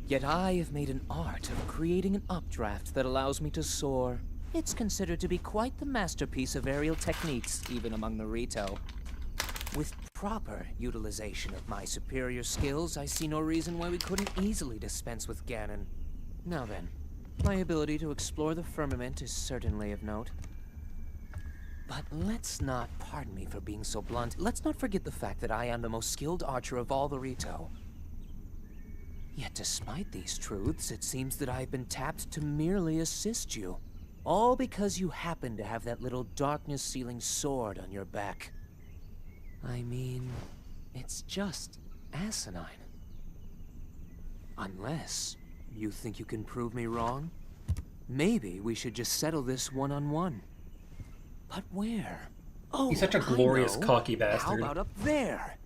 Yet I have made an art of creating an updraft that allows me to soar. It's considered to be quite the masterpiece of aerial techniques, even among the Rito. With proper utilization of my superior skills, I see no reason why we couldn't easily dispense with Ganon. Now then, my ability to explore the firmament is certainly of note. But let's not, pardon me for being so blunt, let's not forget the fact that I am the most skilled archer of all the Rito. Yet despite these truths, it seems that I've been tapped to merely assist you. All because you happen to have that little darkness-sealing sword on your back. I mean, it's just asinine. Unless you think you can prove me wrong? Maybe we should just settle this one-on-one. But where? Oh, He's such a glorious, I know. cocky bastard. How about up there?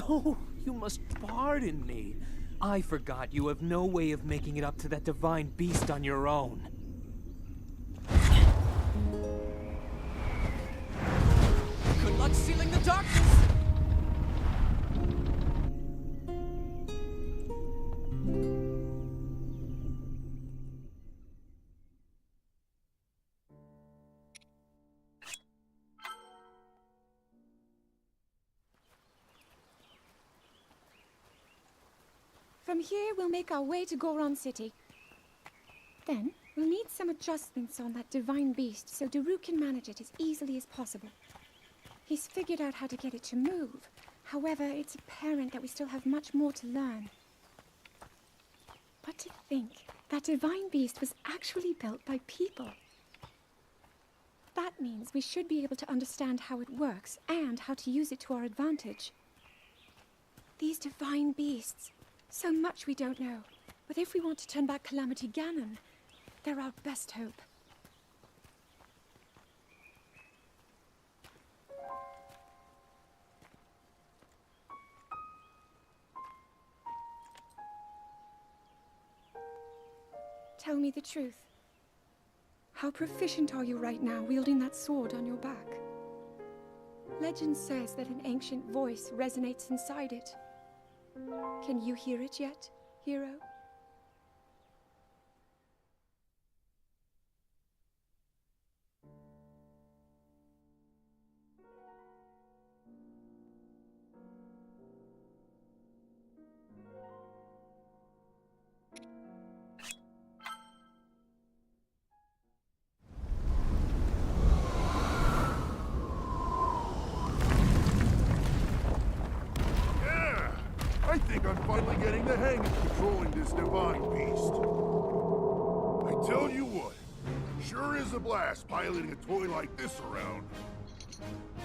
Oh, you must pardon me. I forgot you have no way of making it up to that divine beast on your own. Good luck sealing the darkness! From here, we'll make our way to Goron City. Then, we'll need some adjustments on that divine beast so Daru can manage it as easily as possible. He's figured out how to get it to move. However, it's apparent that we still have much more to learn. But to think, that divine beast was actually built by people. That means we should be able to understand how it works and how to use it to our advantage. These divine beasts. So much we don't know. But if we want to turn back Calamity Ganon, they're our best hope. Tell me the truth. How proficient are you right now wielding that sword on your back? Legend says that an ancient voice resonates inside it. Can you hear it yet, hero? I think I'm finally getting the hang of controlling this divine beast. I tell you what, sure is a blast piloting a toy like this around.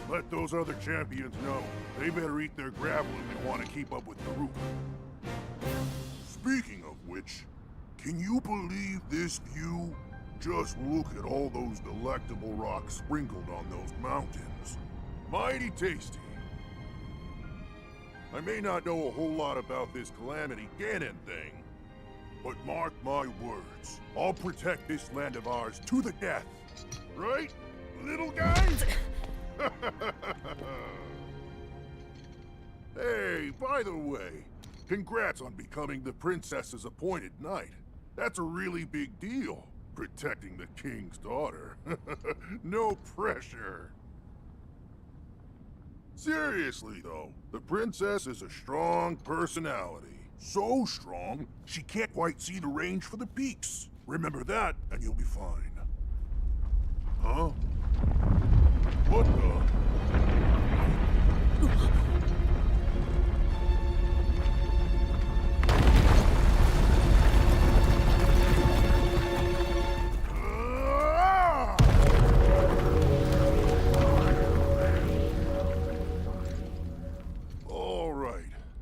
Let those other champions know. They better eat their gravel if they want to keep up with Daru. Speaking of which, can you believe this view? Just look at all those delectable rocks sprinkled on those mountains. Mighty tasty. I may not know a whole lot about this Calamity Ganon thing, but mark my words, I'll protect this land of ours to the death. Right, little guys? Hey, by the way, congrats on becoming the princess's appointed knight. That's a really big deal, protecting the king's daughter. No pressure. Seriously, though, the princess is a strong personality. So strong, she can't quite see the range for the peaks. Remember that, and you'll be fine. Huh? What the?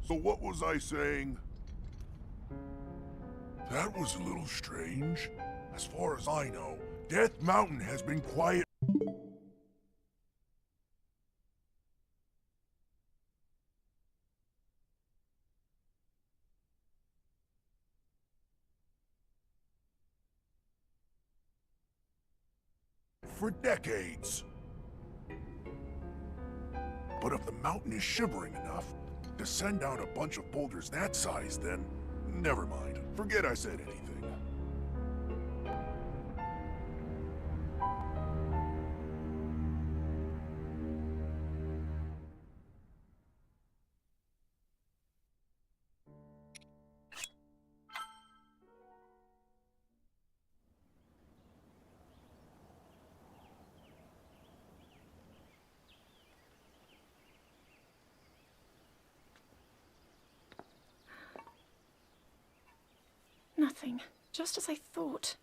So what was I saying? That was a little strange. As far as I know, Death Mountain has been quiet. for decades. But if the mountain is shivering enough to send down a bunch of boulders that size, then never mind. Forget I said anything. Nothing. Just as I thought.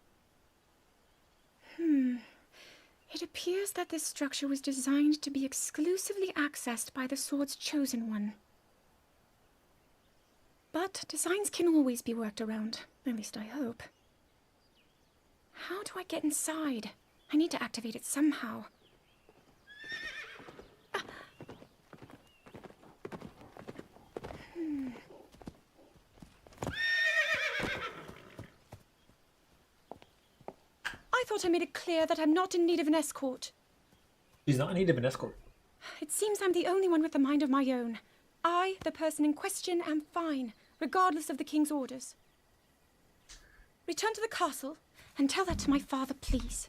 It appears that this structure was designed to be exclusively accessed by the sword's chosen one. But designs can always be worked around. At least I hope. How do I get inside? I need to activate it somehow. I thought I made it clear that I'm not in need of an escort. She's not in need of an escort. It seems I'm the only one with a mind of my own. I, the person in question, am fine, regardless of the king's orders. Return to the castle and tell that to my father, please.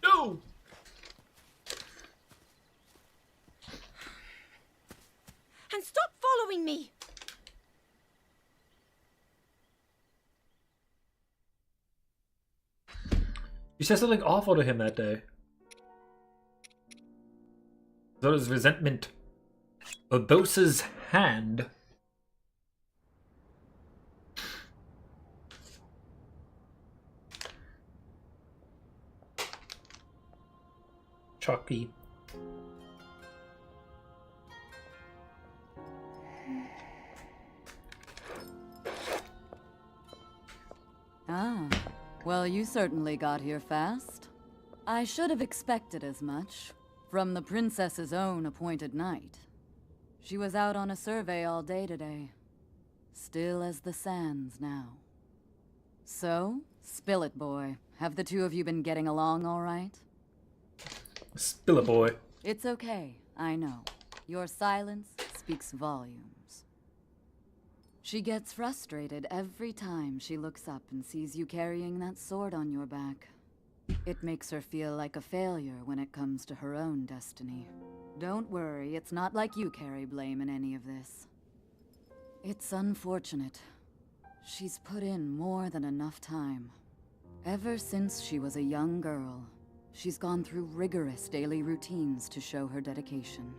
No! And stop following me! You said something awful to him that day. So does resentment. Urbosa's hand. Chalky. Ah, well, you certainly got here fast. I should have expected as much. From the princess's own appointed knight. She was out on a survey all day today. Still as the sands now. So, spill it, boy. Have the two of you been getting along all right? Spill it, boy. It's okay, I know. Your silence speaks volumes. She gets frustrated every time she looks up and sees you carrying that sword on your back. It makes her feel like a failure when it comes to her own destiny. Don't worry, it's not like you carry blame in any of this. It's unfortunate. She's put in more than enough time. Ever since she was a young girl, she's gone through rigorous daily routines to show her dedication.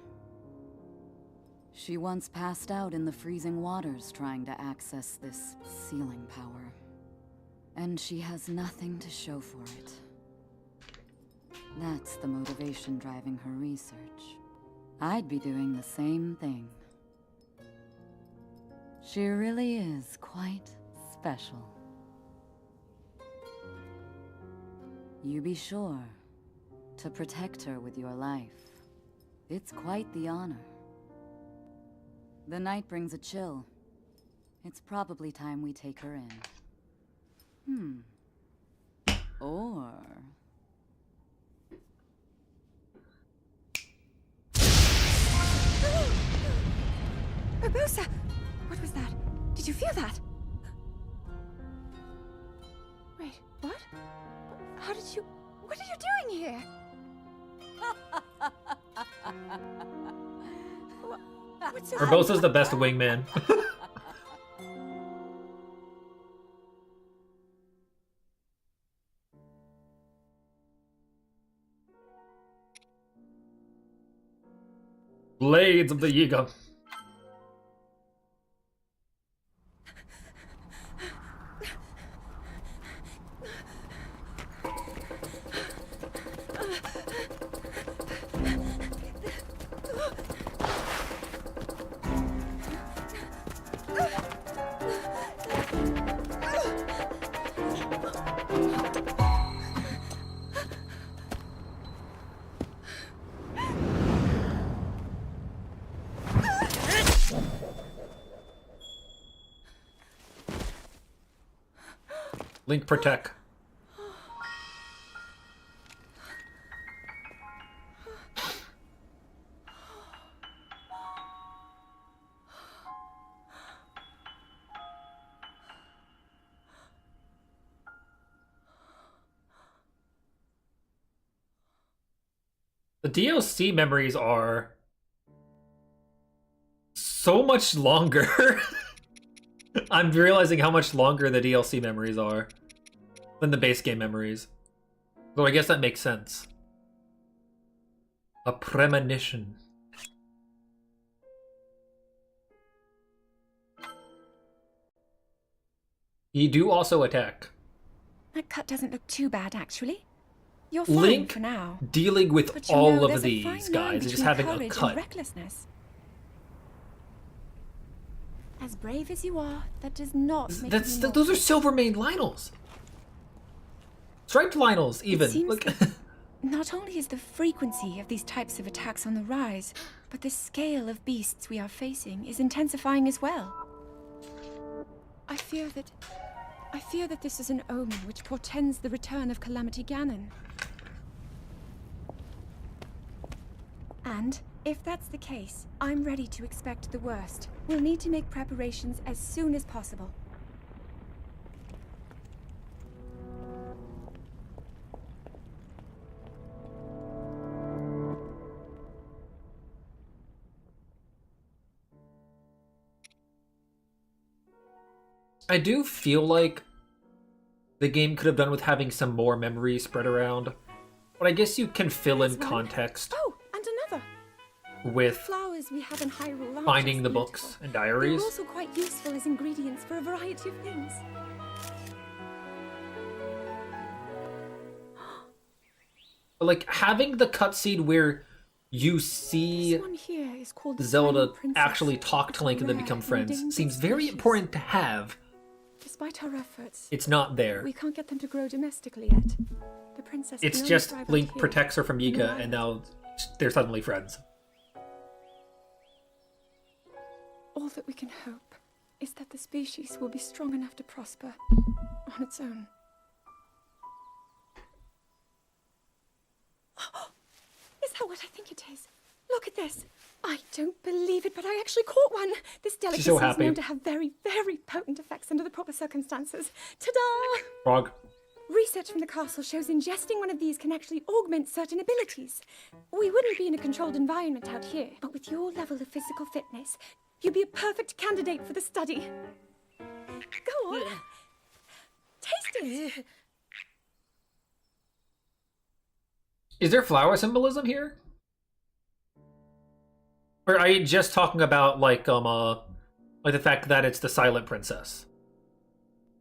She once passed out in the freezing waters trying to access this sealing power. And she has nothing to show for it. That's the motivation driving her research. I'd be doing the same thing. She really is quite special. You be sure to protect her with your life. It's quite the honor. The night brings a chill. It's probably time we take her in. Or... Urbosa! What was that? Did you feel that? Wait, what? How did you... What are you doing here? What's your... Urbosa's the best wingman. Blades of the Yiga. Link protect. The DLC memories are so much longer. I'm realizing how much longer the DLC memories are than the base game memories. Though I guess that makes sense. A premonition. You do also attack. That cut doesn't look too bad, actually. You're fine Link for now. dealing with But you all know, of there's a these fine line guys and just between having a courage and cut. recklessness. As brave as you are, that does not make you more Those are fit. Silvermane Lionels. Striped Lionels, even. It seems Look. that not only is the frequency of these types of attacks on the rise, but the scale of beasts we are facing is intensifying as well. I fear that this is an omen which portends the return of Calamity Ganon. And if that's the case, I'm ready to expect the worst. We'll need to make preparations as soon as possible. I do feel like the game could have done with having some more memories spread around. But I guess you can fill in There's one. context Oh, and another. with Flowers we have in Hyrule aren't finding just the beautiful. books and They're diaries. also quite useful as ingredients for a variety of things. But like having the cutscene where you see This one here is called the Zelda Final Princess. actually talk It's to Link and then rare become and friends endangered seems very species. important to have. Despite our efforts, It's not there. we can't get them to grow domestically yet. The princess It's can only just thrive out Link here. protects her from In the Yiga wild. and now they're suddenly friends. All that we can hope is that the species will be strong enough to prosper on its own. Is that what I think it is? Look at this. I don't believe it, but I actually caught one. This delicacy so is happy. known to have very, very potent effects under the proper circumstances. Ta-da! Frog. Research from the castle shows ingesting one of these can actually augment certain abilities. We wouldn't be in a controlled environment out here, but with your level of physical fitness, you'd be a perfect candidate for the study. Go on. Taste it. Is there flower symbolism here? Or are you just talking about like the fact that it's the Silent Princess?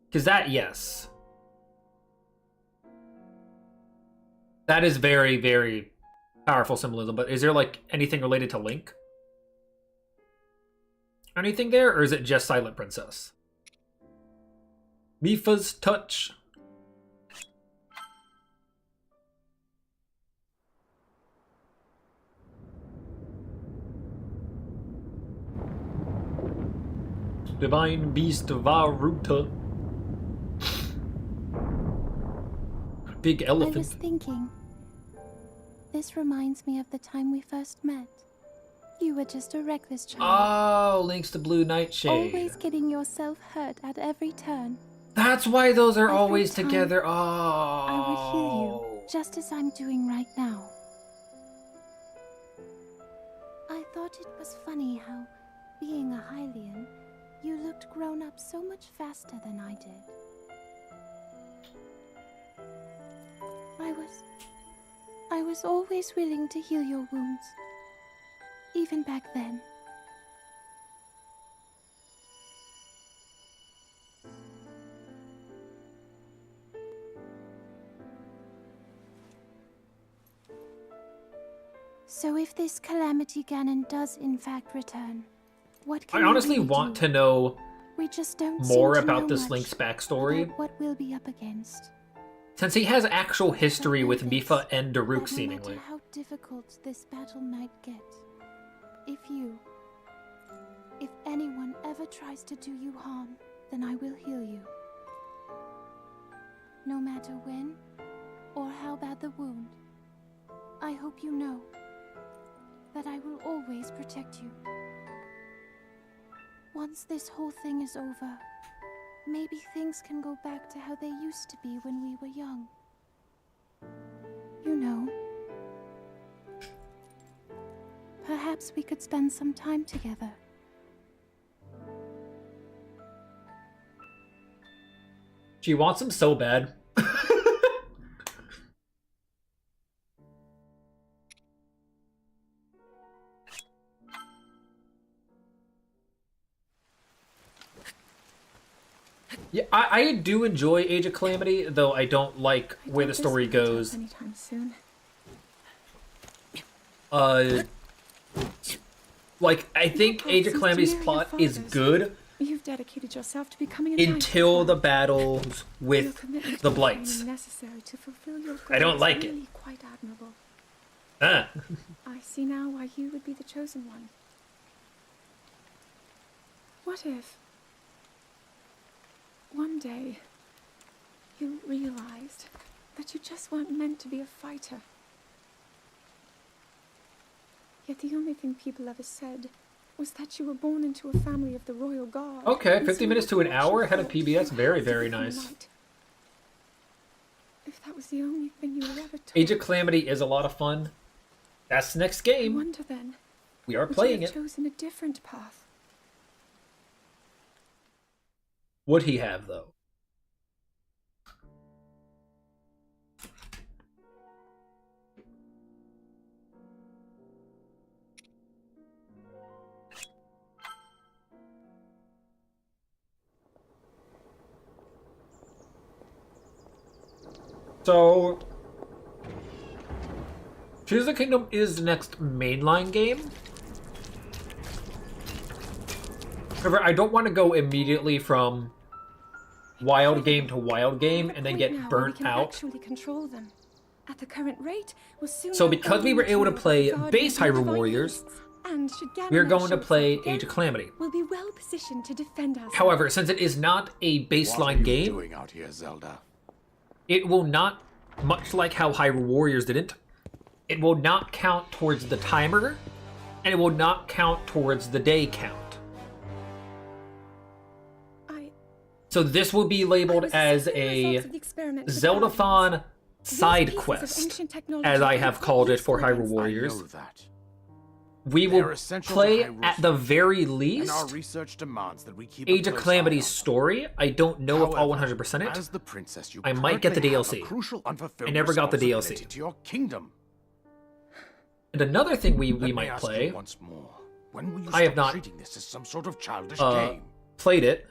Because that, yes. That is very, very powerful symbolism, but is there like anything related to Link? Anything there, or is it just Silent Princess? Mifa's touch. Divine Beast Varuta. Big I elephant. was thinking. This reminds me of the time we first met. You were just a reckless child. Oh, links to Blue Nightshade. Always getting yourself hurt at every turn. That's why those are Every always time together. Oh. I would heal you, just as I'm doing right now. I thought it was funny how, being a Hylian, you looked grown up so much faster than I did. I was always willing to heal your wounds, even back then. So if this Calamity Ganon does in fact return, what can I we honestly really want do? to know We just don't more seem to about know this much Link's backstory. about what we'll be up against. Since he has actual history But with know this, Mifa and that Daruk, no seemingly. matter how difficult this battle might get, if anyone ever tries to do you harm, then I will heal you. no matter when or how bad the wound. I hope you know that I will always protect you. Once this whole thing is over, maybe things can go back to how they used to be when we were young. You know. Perhaps we could spend some time together. She wants him so bad. Yeah, I do enjoy Age of Calamity, though I don't like where the story goes. Anytime soon. Like, I think Age of Calamity's plot is good You've dedicated yourself to becoming a until knight. the battles Your with commitment the to Blights. training necessary to fulfill your I don't goals like is it. really quite admirable. Ah. I see now why you would be the chosen one. What if one day you realized that you just weren't meant to be a fighter? Yet the only thing people ever said was that you were born into a family of the royal guard. Okay, and 50 so minutes to an you hour ahead of thought you PBS. Very, had to very become a nice. knight. If that was the only thing you were ever told, Age of Calamity is a lot of fun. That's the next I game. wonder then, We are would playing you it. have chosen a different path? Would he have, though? So, Tears of the Kingdom is the next mainline game. However, I don't want to go immediately from wild game to wild game and then get burnt out. Actually control them. At the current rate, we'll soon So know because we all were we able to know about play the base Guardians and the Hyrule Divine Warriors, Beasts. And should Ganon we are ever going to show play itself again, Age of Calamity. we'll be well positioned to defend ourselves. However, since it is not a What are baseline you game, doing out here, Zelda? it will not, much like how Hyrule Warriors didn't, it will not count towards the timer, and it will not count towards the day count. So this will be labeled as a Zeldathon side quest, as I have called it for Hyrule Warriors. I know that. We will They're essential to play, Hyrule's at the very And our least, research demands that we keep a Age of close Calamity's eye on story. I don't know if I'll However, 100% it. As the princess, you I might get the currently have DLC. a crucial unfulfilled I never got the DLC. responsibility to your kingdom. And another thing we Let me might ask play, you once more. When will you I have stop not, treating this as some sort of childish game? played it.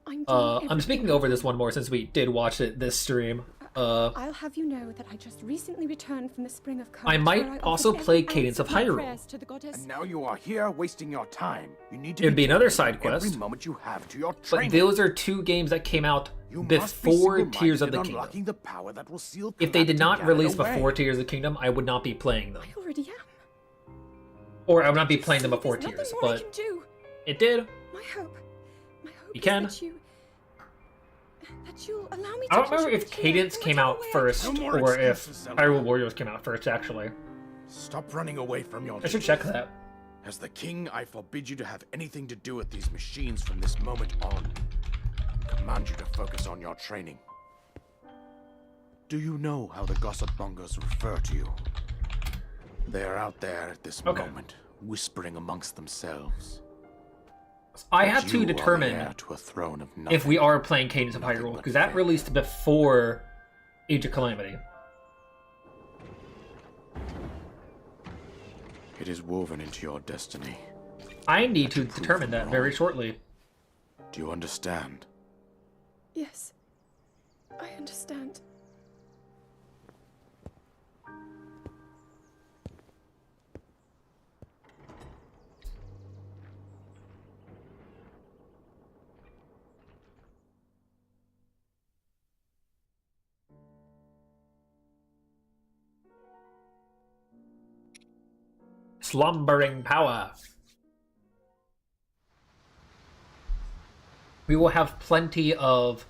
I'm I'm speaking over this one more since we did watch it this stream. I'll have you know that I just recently returned from the Spring of Courage. I might where also offered play every Cadence ounce of my Hyrule. prayers to the goddess. And now you are here wasting your time. You need to It'd be another dedicating side quest. every moment you have to your But training. those are two games that came out You must be before single-minded Tears of in the unlocking Kingdom. the power that will seal If they did not Calamity release Ganon away. before Tears of the Kingdom, I would not be playing them. I already am. Or I would not be playing them There's before nothing Tears, more I but can do. it did. My hope You is can. that you'll allow me to I don't remember if contribute here Cadence in came whatever out way I first, can. No more or if excuses, Zelda. Hyrule Warriors came out first, actually. Stop running away from your I should check that. As the king, I forbid you to have anything to do with these machines from this moment on. I command you to focus on your training. Do you know how the gossip mongers refer to you? They are out there at this Okay. moment, whispering amongst themselves. I But have to you are the determine heir to a throne of if we nothing. are playing Cadence of Nothing Hyrule, but because that fear. released before Age of Calamity. It is woven into your destiny. I need to prove determine them that very wrong. shortly. Do you understand? Yes, I understand. Slumbering power. We will have plenty of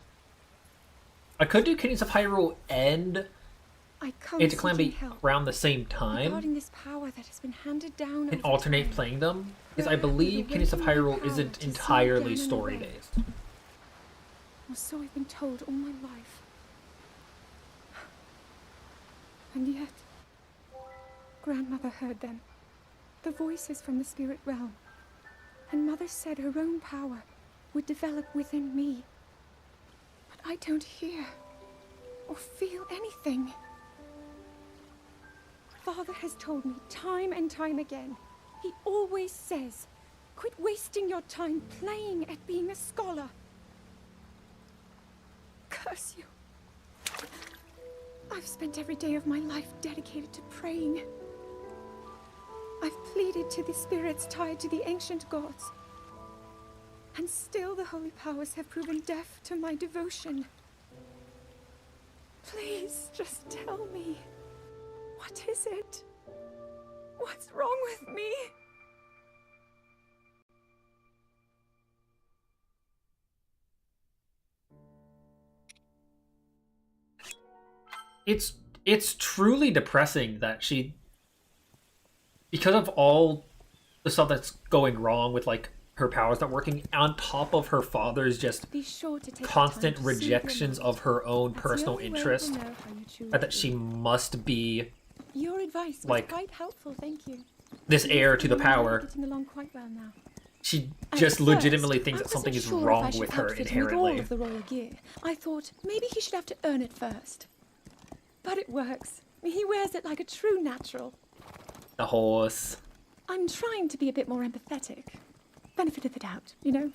I could do Kingdoms of Hyrule and I come Age of seeking Calamity help around the same time regarding this power that has been handed down and over alternate time. playing them, because I Where will believe the Kingdoms of weight of my Hyrule power isn't to see entirely Ganon story away? based. Or so I've been told all my life. And yet, Grandmother heard them. The voices from the spirit realm. And Mother said her own power would develop within me. But I don't hear or feel anything. Father has told me time and time again. He always says, quit wasting your time playing at being a scholar. Curse you. I've spent every day of my life dedicated to praying. I've pleaded to the spirits tied to the ancient gods. And still the holy powers have proven deaf to my devotion. Please, just tell me. What is it? What's wrong with me? It's truly depressing that she, because of all the stuff that's going wrong with like her powers not working, on top of her father's just Be sure to take constant the time to soothe your rejections mind. of her own That's the personal only way interest, we'll know how you truly that she feel. must be Your advice was like, quite helpful, thank you. this heir to the Yes, we're power. getting along quite well now. She At just first, legitimately thinks I that something is wasn't sure if I wrong should with her outfit him with all inherently. of the royal gear. I thought maybe he should have to earn it first. But it works. He wears it like a true natural. The horse. I'm trying to be a bit more empathetic. Benefit of the doubt, you know?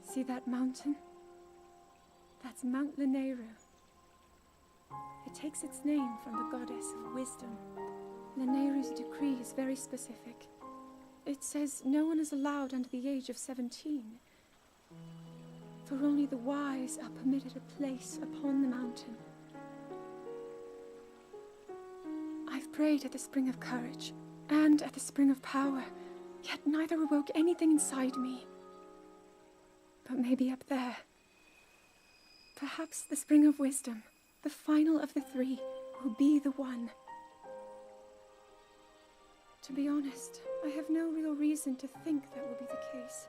See that mountain? That's Mount Lanayru. It takes its name from the goddess of wisdom. Lanayru's decree is very specific. It says no one is allowed under the age of 17. For only the wise are permitted a place upon the mountain. I've prayed at the Spring of Courage and at the Spring of Power, yet neither awoke anything inside me. But maybe up there. Perhaps the Spring of Wisdom, the final of the three, will be the one. To be honest, I have no real reason to think that will be the case.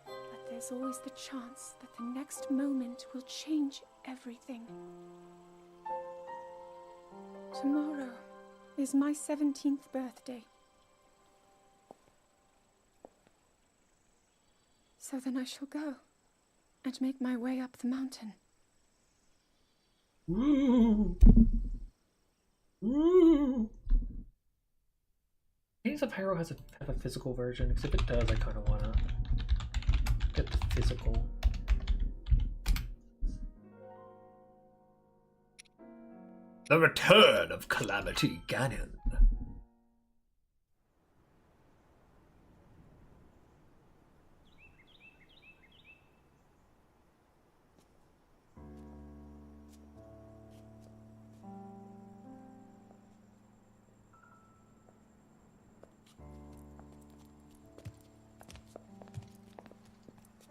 But there's always the chance that the next moment will change everything. Tomorrow is my 17th birthday. So then I shall go and make my way up the mountain. Woo! Woo! Kings of Hyrule have a physical version, because if it does, I kind of want to get the physical. The Return of Calamity Ganon.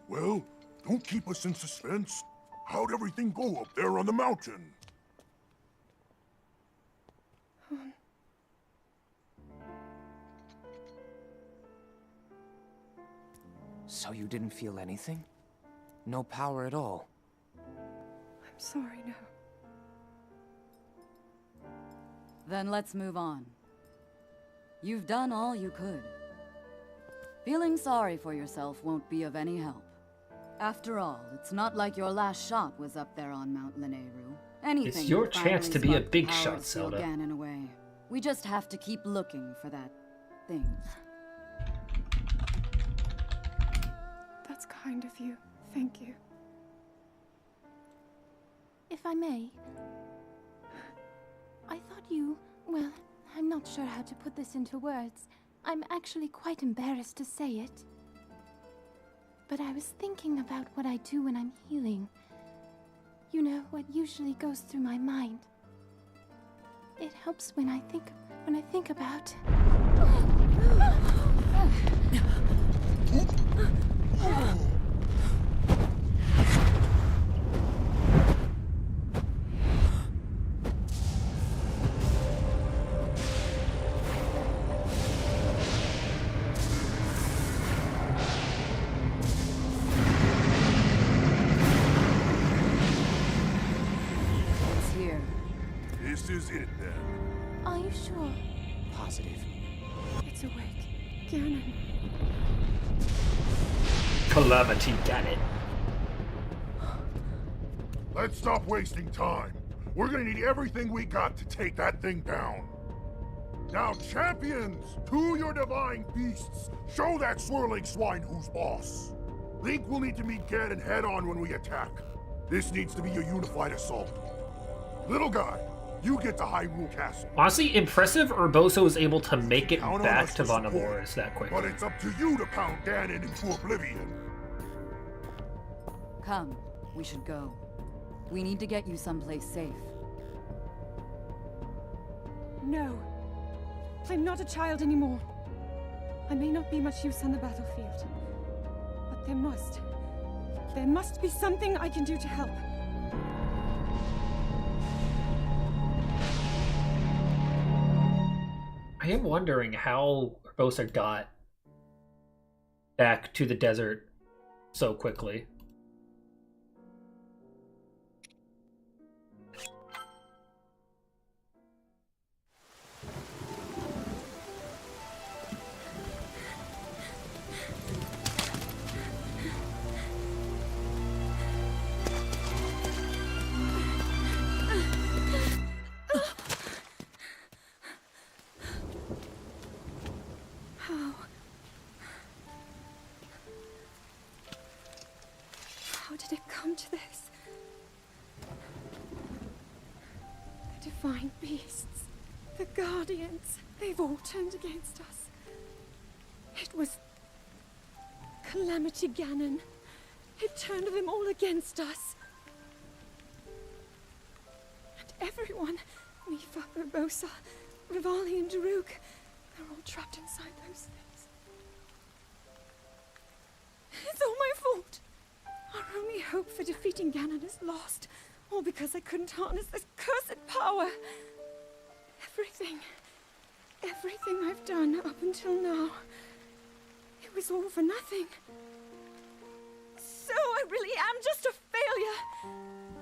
Well, don't keep us in suspense. How'd everything go up there on the mountain? So you didn't feel anything? No power at all? I'm sorry, no. Then let's move on. You've done all you could. Feeling sorry for yourself won't be of any help. After all, it's not like your last shot was up there on Mount Lanayru. Anything It's your would chance finally to be a spark big the power shot, to steal Zelda. Ganon away. We just have to keep looking for that thing. That's kind of you. Thank you. If I may, I thought you... Well, I'm not sure how to put this into words. I'm actually quite embarrassed to say it. But I was thinking about what I do when I'm healing. You know what usually goes through my mind. It helps when I think about. It's here. This is it then. Are you sure? Positive. It's awake. Ganon. Calamity Ganon. Let's stop wasting time. We're gonna need everything we got to take that thing down. Now, champions, to your divine beasts, show that swirling swine who's boss. Link will need to meet Ganon head-on when we attack. This needs to be a unified assault. Little guy, you get to Hyrule Castle. Honestly, impressive Urbosa was able to make it Count on back us to for support, Vonaboris that quickly. But it's up to you to pound Ganon into oblivion. Come, we should go. We need to get you someplace safe. No. I'm not a child anymore. I may not be much use on the battlefield. But there must be something I can do to help. I am wondering how Urbosa got back to the desert so quickly. How did it come to this? The divine beasts, the guardians, they've all turned against us. It was Calamity Ganon. It turned them all against us. And everyone, Mipha, Urbosa, Rivali and Daruk, they're all trapped inside those things. It's all my fault. Our only hope for defeating Ganon is lost, all because I couldn't harness this cursed power. Everything I've done up until now, it was all for nothing. So I really am just a failure.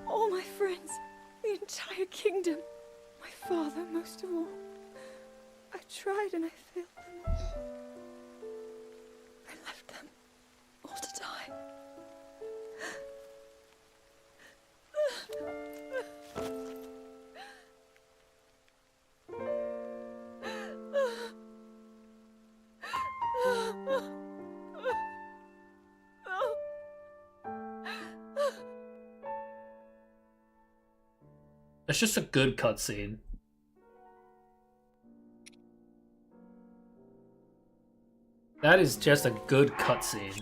All my friends, the entire kingdom, my father most of all. I tried and I failed them all. I left them all to die. It's just a good cutscene. That is just a good cutscene.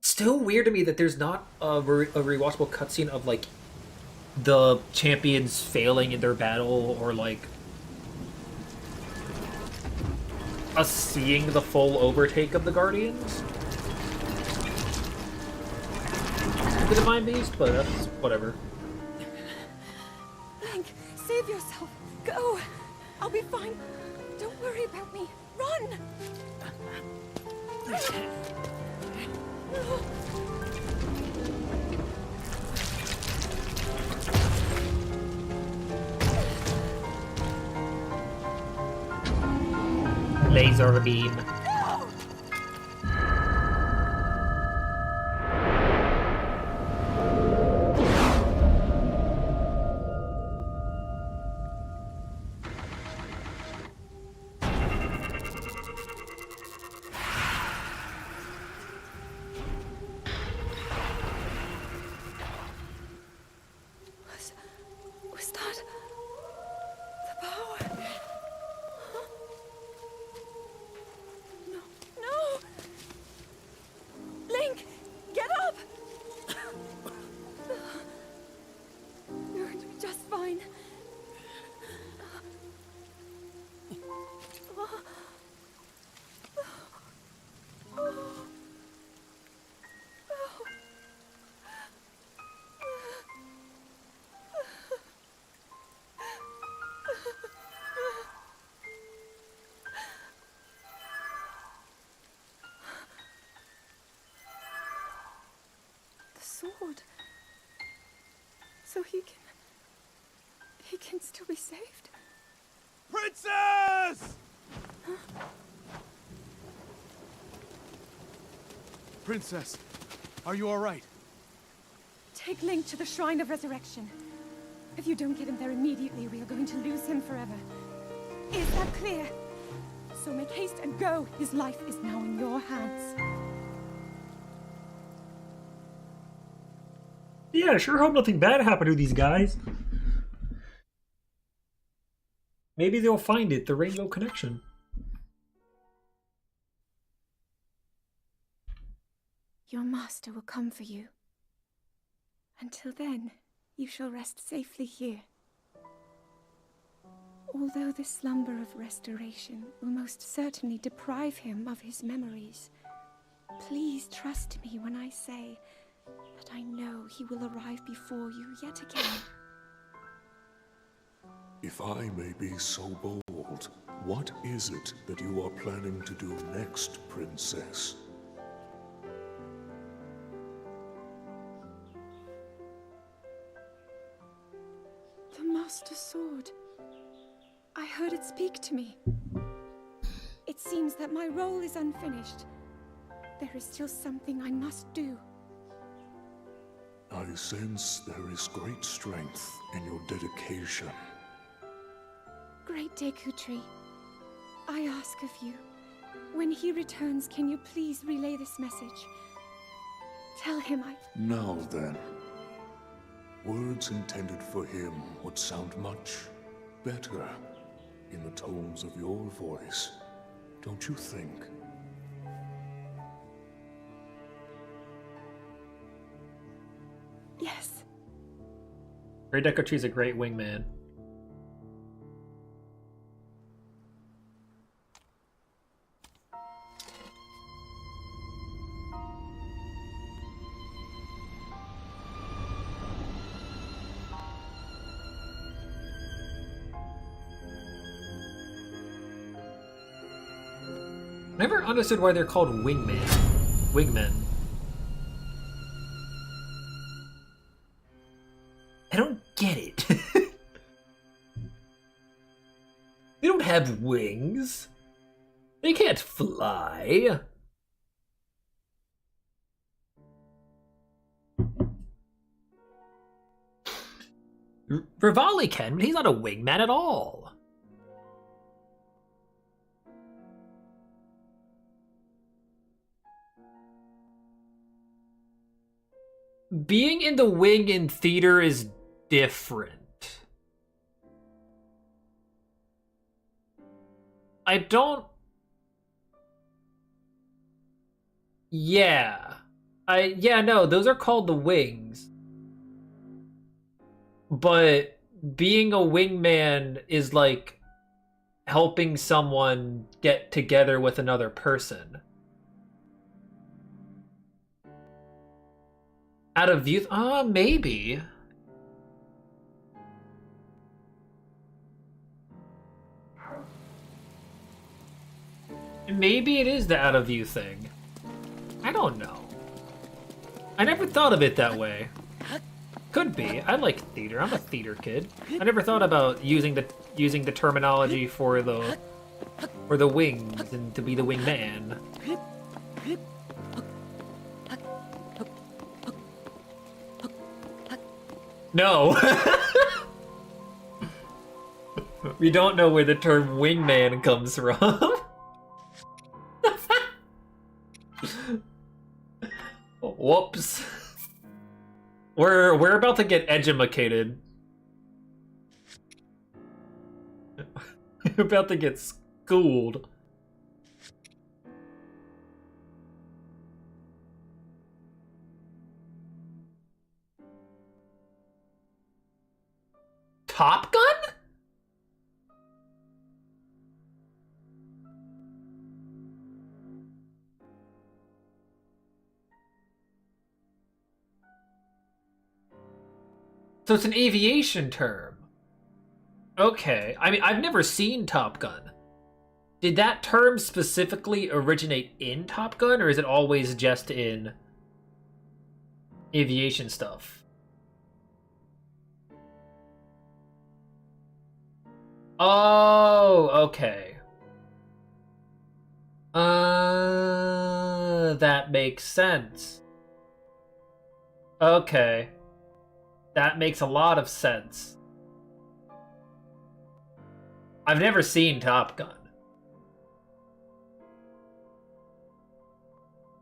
Still weird to me that there's not a rewatchable cutscene of like the champions failing in their battle, or like us seeing the full overtake of the Guardians. The Divine Beast, but that's whatever. Link, save yourself. Go. I'll be fine. Don't worry about me. Run! Laser beam. Was that the power? sword. So he can still be saved. Princess! Princess, are you all right? Take Link to the Shrine of Resurrection. If you don't get him there immediately, we are going to lose him forever. Is that clear? So make haste and go. His life is now in your hands. Yeah, I sure hope nothing bad happened to these guys. Maybe they'll find it, the Rainbow Connection. Your master will come for you. Until then, you shall rest safely here. Although the slumber of restoration will most certainly deprive him of his memories, please trust me when I say that I know he will arrive before you yet again. If I may be so bold, what is it that you are planning to do next, Princess? The Master Sword. I heard it speak to me. It seems that my role is unfinished. There is still something I must do. I sense there is great strength in your dedication. Great Dekutri, I ask of you, when he returns, can you please relay this message? Tell him Now then, words intended for him would sound much better in the tones of your voice, don't you think? Yes. Great Dekutri is a great wingman. Never understood why they're called wingmen. I don't get it. They don't have wings. They can't fly. Rivali can, but he's not a wingman at all. Being in the wing in theater is different. I don't... Yeah. No, those are called the wings. But being a wingman is like helping someone get together with another person. Out of view? Maybe. Maybe it is the out of view thing. I don't know. I never thought of it that way. Could be. I like theater. I'm a theater kid. I never thought about using the terminology for the wings and to be the wingman. No. We don't know where the term wingman comes from. Whoops. We're about to get edumacated. We're about to get schooled. Top Gun? So it's an aviation term. Okay. I mean, I've never seen Top Gun. Did that term specifically originate in Top Gun, or is it always just in aviation stuff. Oh, okay. That makes sense. Okay. That makes a lot of sense. I've never seen Top Gun.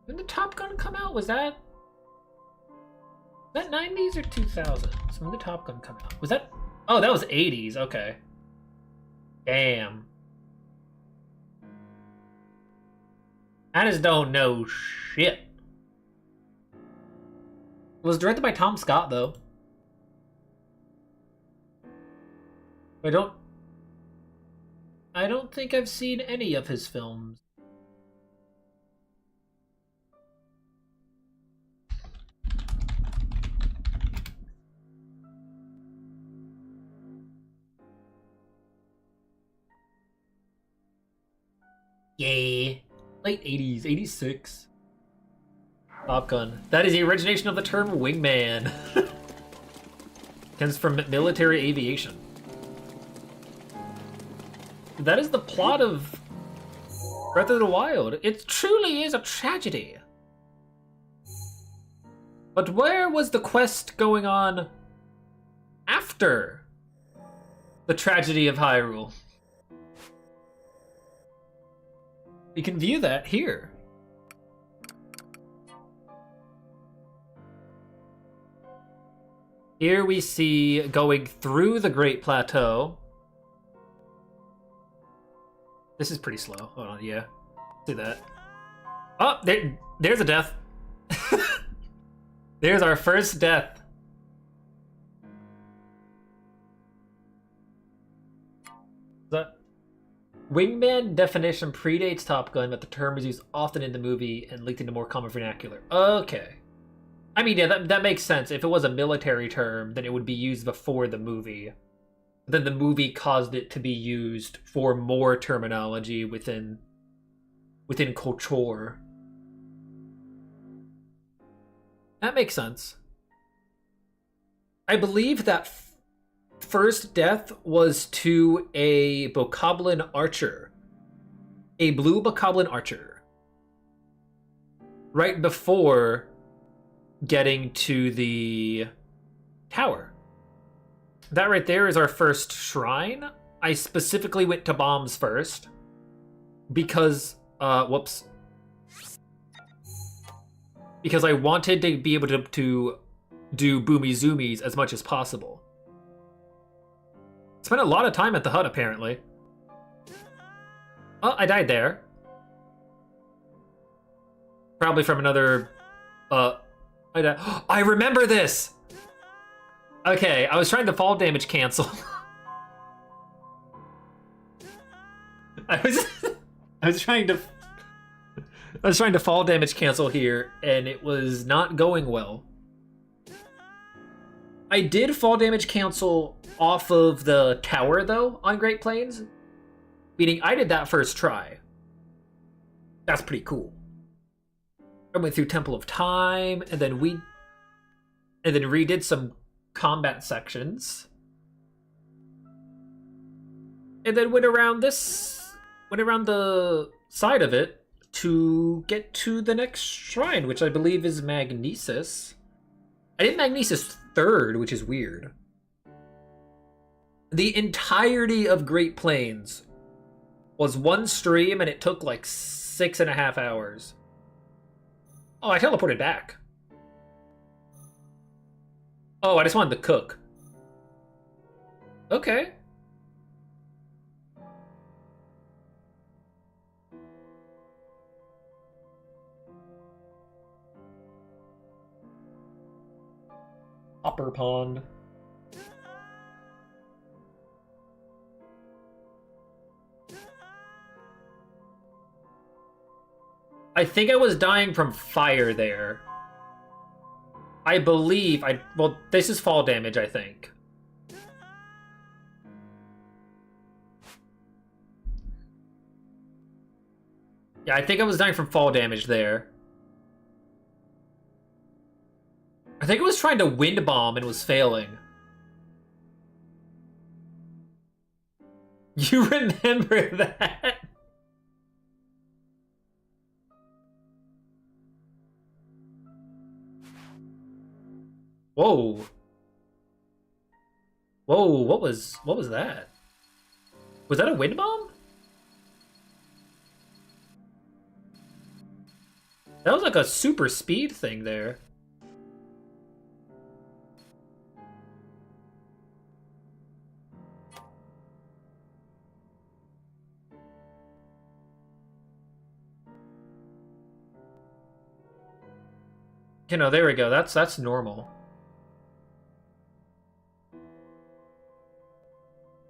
When did Top Gun come out? Was that 90s or 2000s? When did Top Gun come out? Was that... Oh, that was 80s. Okay. Damn. I just don't know shit. It was directed by Tom Scott, though. I don't think I've seen any of his films. Yeah. Late 80s, 86. Top Gun. That is the origination of the term wingman. Comes from military aviation. That is the plot of Breath of the Wild. It truly is a tragedy. But where was the quest going on after the tragedy of Hyrule? You can view that here. Here we see going through the Great Plateau. This is pretty slow. Hold on, yeah. See that. Oh, there's a death. There's our first death. That wingman definition predates Top Gun, but the term is used often in the movie and linked into more common vernacular. Okay. I mean, yeah, that makes sense. If it was a military term, then it would be used before the movie. Then the movie caused it to be used for more terminology within culture. That makes sense. I believe that first death was to a Bokoblin archer. A blue Bokoblin archer. Right before getting to the tower. That right there is our first shrine. I specifically went to bombs first because, whoops. Because I wanted to be able to do boomy zoomies as much as possible. Spent a lot of time at the hut, apparently. Oh, I died there. Probably from another, I remember this! Okay, I was trying to fall damage cancel. I was trying to fall damage cancel here, and it was not going well. I did fall damage cancel off of the tower, though, on Great Plains. Meaning I did that first try. That's pretty cool. I went through Temple of Time, and then redid some combat sections. And then went around the side of it to get to the next shrine, which I believe is Magnesis. I did Magnesis third, which is weird. The entirety of Great Plains was one stream, and it took like 6.5 hours. Oh, I teleported back. Oh, I just wanted to cook. Okay. Upper Pond. I think I was dying from fire there. I believe well, this is fall damage, I think. Yeah, I think I was dying from fall damage there. I think it was trying to wind bomb and was failing. You remember that? Whoa. Whoa, what was that? Was that a wind bomb? That was like a super speed thing there. You know, there we go. That's normal.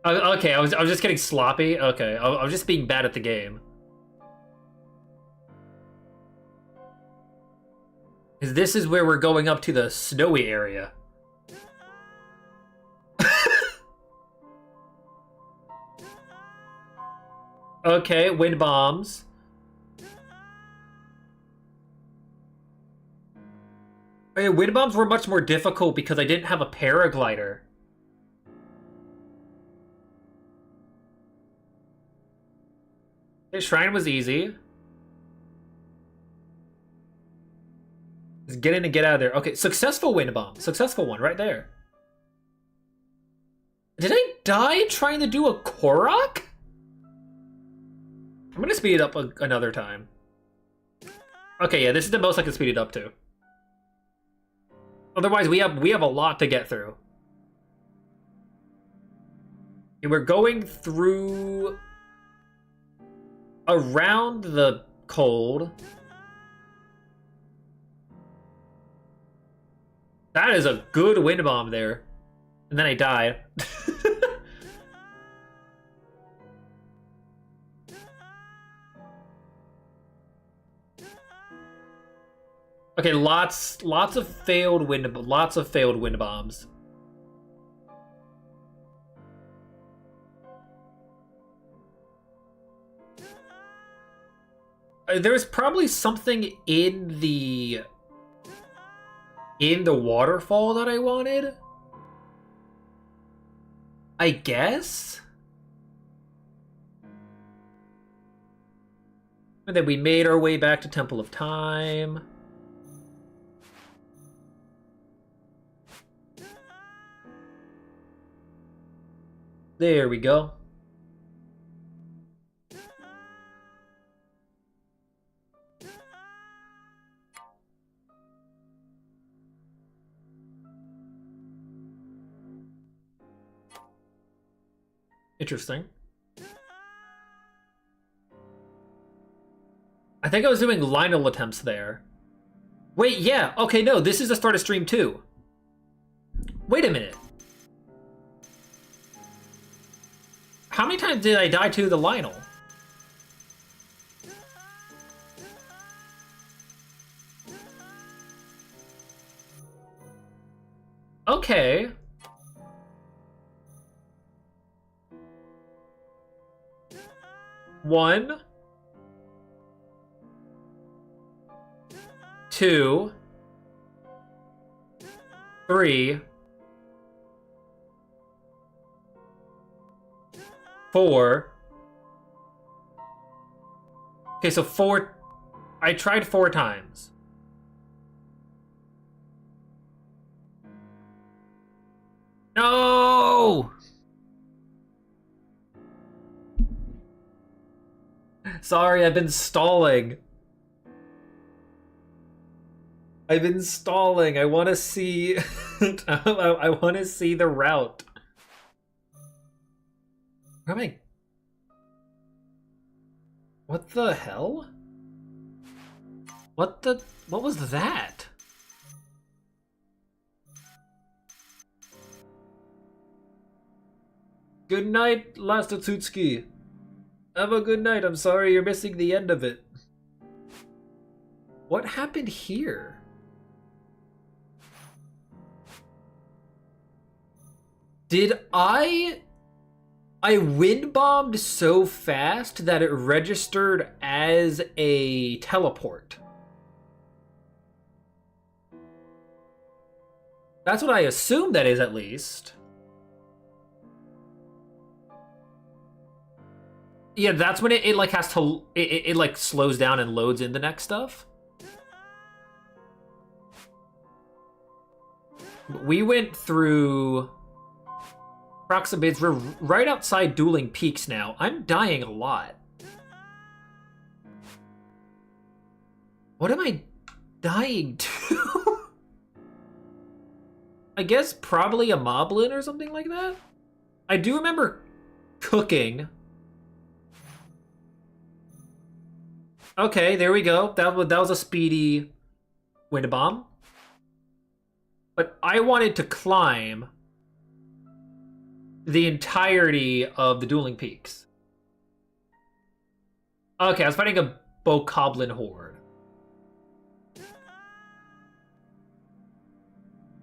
Okay, I was just getting sloppy. Okay, I was just being bad at the game. Because this is where we're going up to the snowy area. Okay, wind bombs. Okay, wind bombs were much more difficult because I didn't have a paraglider. Okay, shrine was easy. Just get in and get out of there. Okay, successful wind bomb. Successful one right there. Did I die trying to do a Korok? I'm gonna speed it up another time. Okay, yeah, this is the most I can speed it up to. Otherwise, we have a lot to get through. And we're going through around the cold. That is a good wind bomb there. And then I died. Okay, lots of failed wind bombs. There's probably something in the waterfall that I wanted, I guess. And then we made our way back to Temple of Time. There we go. Interesting. I think I was doing Lionel attempts there. Wait, yeah. Okay, no, this is the start of stream 2. Wait a minute. How many times did I die to the Lionel? Okay. One. 2. 3. 4. Okay, so 4. I tried 4 times. No! Sorry, I've been stalling. I want to see I want to see the route. Where am I? What the hell? What was that? Good night, Last Otsutsuki. Have a good night. I'm sorry you're missing the end of it. What happened here? Did I wind bombed so fast that it registered as a teleport. That's what I assume that is, at least. Yeah, that's when it like has to it like slows down and loads in the next stuff. We went through Proximids. We're right outside Dueling Peaks now. I'm dying a lot. What am I dying to? I guess probably a moblin or something like that. I do remember cooking. Okay, there we go. That was a speedy wind bomb. But I wanted to climb the entirety of the Dueling Peaks. Okay, I was fighting a Bokoblin horde.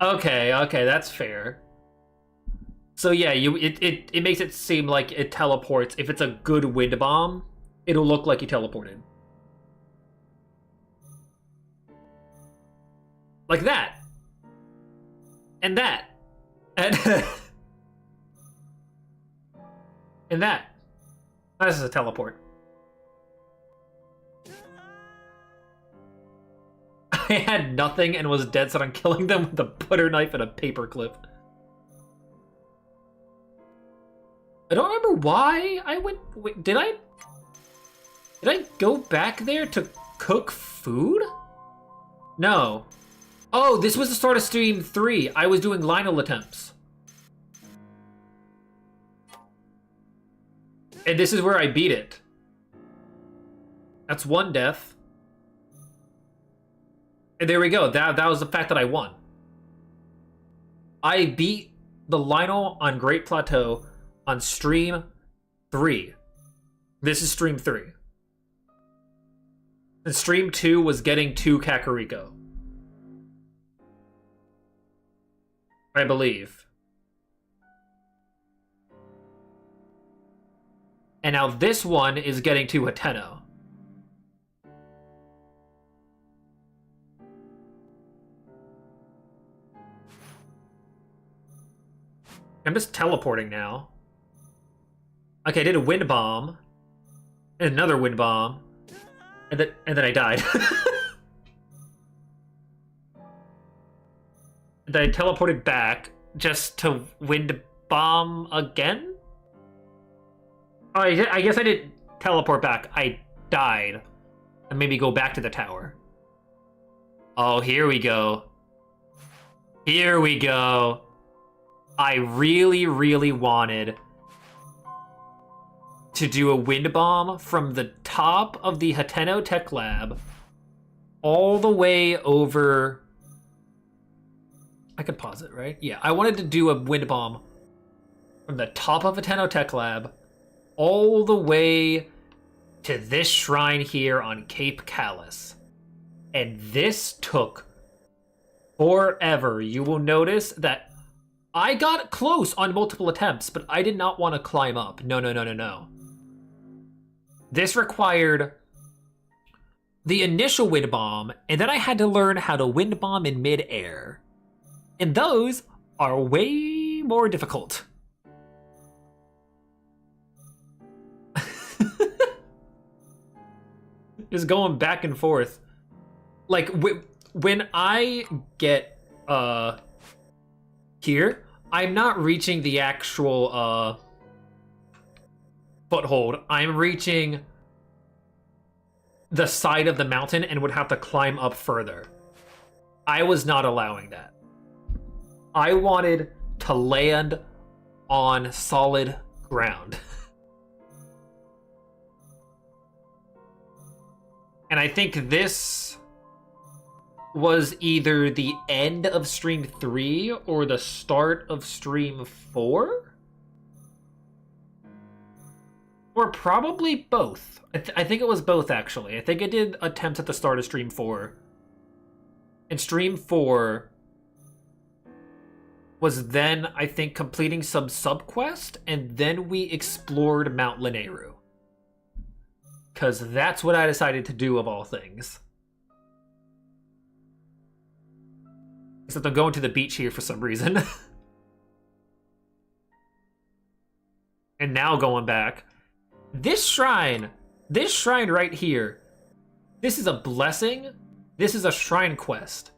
Okay, that's fair. So yeah, it makes it seem like it teleports. If it's a good wind bomb, it'll look like you teleported. Like that. And that. And and that. This is a teleport. I had nothing and was dead set on killing them with a butter knife and a paper clip. I don't remember why I went... Wait, did I go back there to cook food? No. Oh, this was the start of Stream 3. I was doing Lionel attempts. And this is where I beat it. That's one death. And there we go. That was the fact that I won. I beat the Lionel on Great Plateau on Stream 3. This is Stream 3. And Stream 2 was getting to Kakariko. I believe. And now this one is getting to Hateno. I'm just teleporting now. Okay, I did a wind bomb. And another wind bomb. And then I died. And I teleported back just to wind bomb again? Oh, I guess I didn't teleport back. I died. And maybe go back to the tower. Oh, here we go. Here we go. I really, really wanted to do a wind bomb from the top of the Hateno Tech Lab all the way over... I could pause it, right? Yeah, I wanted to do a wind bomb from the top of Hateno Tech Lab all the way to this shrine here on Cape Callus. And this took forever. You will notice that I got close on multiple attempts, but I did not want to climb up. No. This required the initial wind bomb, and then I had to learn how to wind bomb in mid-air. And those are way more difficult. Just going back and forth. Like, when I get, here, I'm not reaching the actual, foothold. I'm reaching the side of the mountain and would have to climb up further. I was not allowing that. I wanted to land on solid ground. And I think this was either the end of Stream 3 or the start of Stream 4? Or probably both. I think it was both, actually. I think I did attempts at the start of Stream 4. And Stream 4 was then, I think, completing some subquest, and then we explored Mount Lineru. Because that's what I decided to do, of all things. Except I'm going to the beach here for some reason. And now going back. This shrine right here, this is a blessing. This is a shrine quest.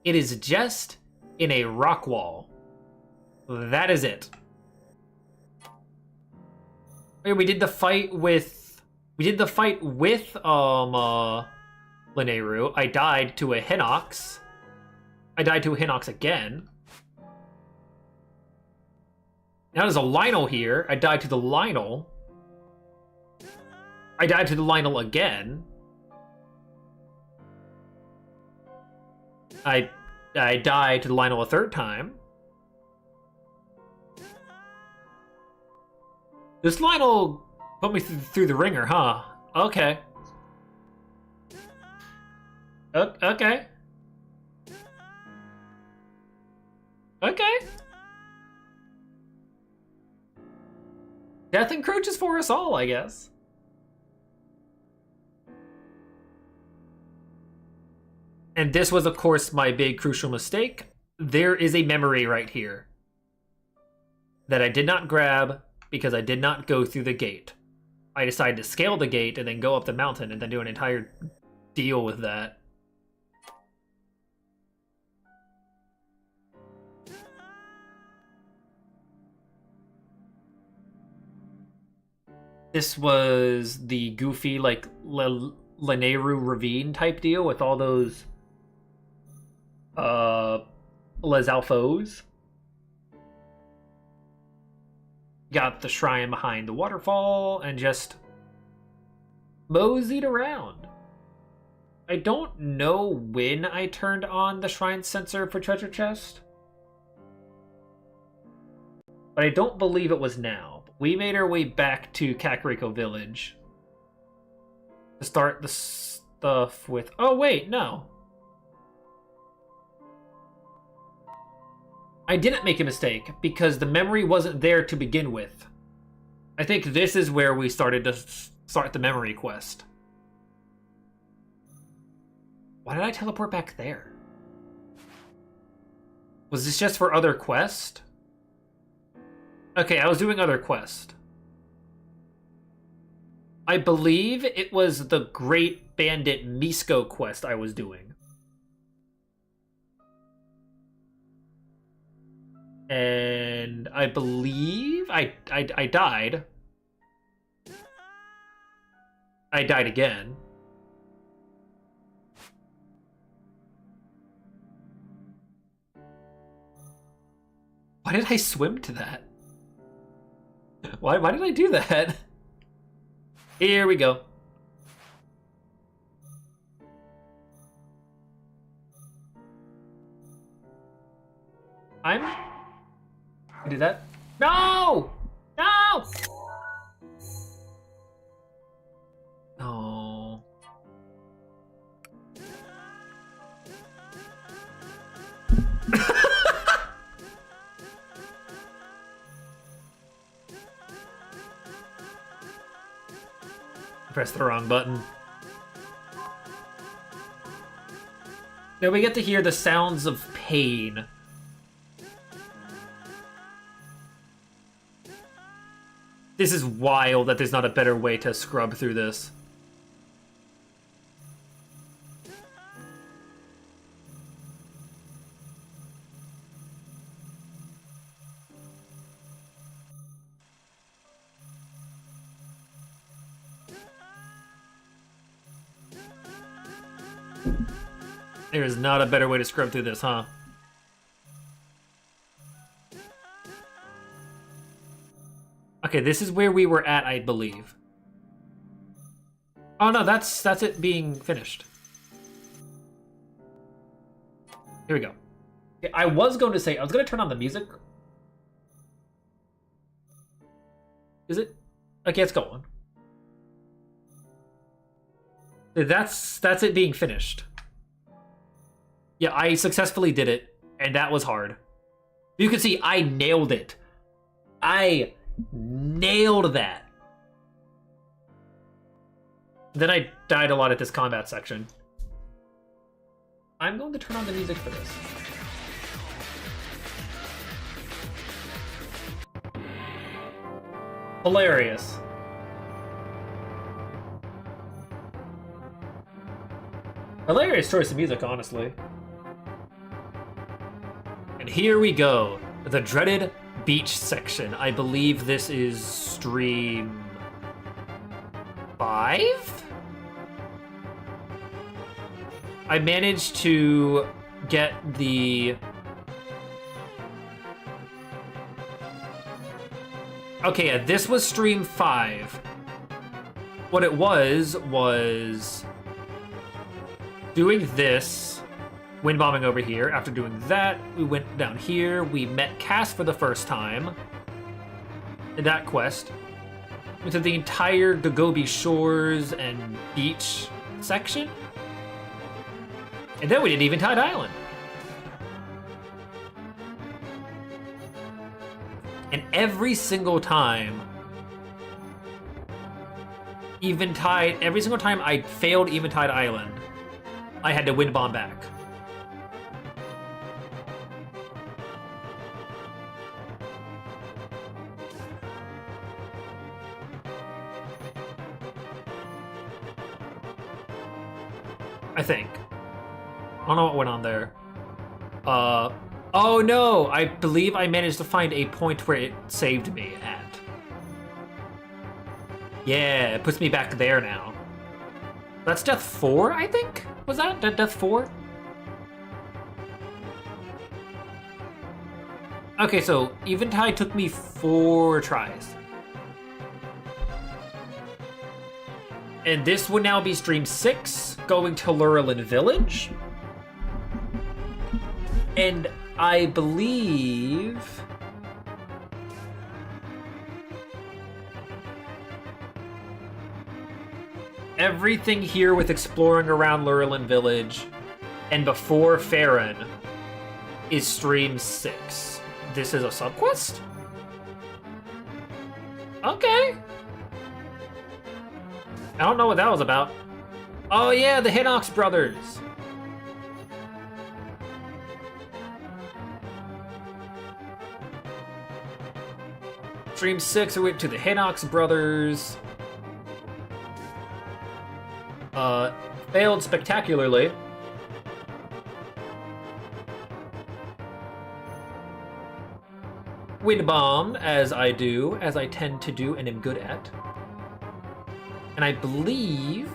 It is just in a rock wall. That is it. Okay, we did the fight with Lineru. I died to a Hinox. I died to a Hinox again. Now there's a Lionel here. I died to the Lionel. I died to the Lionel again. I died to the Lionel a third time. This Lionel put me through the ringer, huh? Okay. Okay. Okay. Death encroaches for us all, I guess. And this was, of course, my big crucial mistake. There is a memory right here that I did not grab because I did not go through the gate. I decided to scale the gate and then go up the mountain and then do an entire deal with that. This was the goofy, like, Lineru Ravine type deal with all those Les Alphos. Got the shrine behind the waterfall and just moseyed around. I don't know when I turned on the shrine sensor for treasure chest, but I don't believe it was now. We made our way back to Kakariko Village to start the stuff with... Oh, wait, no. I didn't make a mistake because the memory wasn't there to begin with. I think this is where we started to start the memory quest. Why did I teleport back there? Was this just for other quest? Okay, I was doing other quest. I believe it was the Great Bandit Misko quest I was doing. And I believe I died. I died again. Why did I swim to that? Why did I do that? Here we go. I do that. No! No! Oh. Press the wrong button. Now we get to hear the sounds of pain. This is wild that there's not a better way to scrub through this. There is not a better way to scrub through this, huh? Okay, this is where we were at, I believe. Oh no, that's it being finished. Here we go. Okay, I was going to turn on the music. Is it? Okay, it's going. That's it being finished. Yeah, I successfully did it, and that was hard. You can see I nailed it. I nailed that. Then I died a lot at this combat section. I'm going to turn on the music for this. Hilarious. Hilarious choice of music, honestly. And here we go. The dreaded beach section. I believe this is stream 5? I managed to get the... Okay, yeah, this was stream 5. What it was doing this, wind bombing over here. After doing that, we went down here. We met Cass for the first time in that quest. Went to the entire Gogobi Shores and beach section. And then we did Eventide Island. And every single time, every single time I failed Eventide Island, I had to wind bomb back. I think. I don't know what went on there. Oh no! I believe I managed to find a point where it saved me at. Yeah, it puts me back there now. That's death 4, I think? Was that death 4? Okay, so Eventide took me 4 tries. And this would now be stream 6, going to Lurelin Village. And I believe... everything here with exploring around Lurelin Village and before Farron is stream 6. This is a subquest? Okay. I don't know what that was about. Oh yeah, the Hinox brothers. Stream 6, we went to the Hinox brothers. Failed spectacularly. Wind bombed, as I tend to do and am good at. And I believe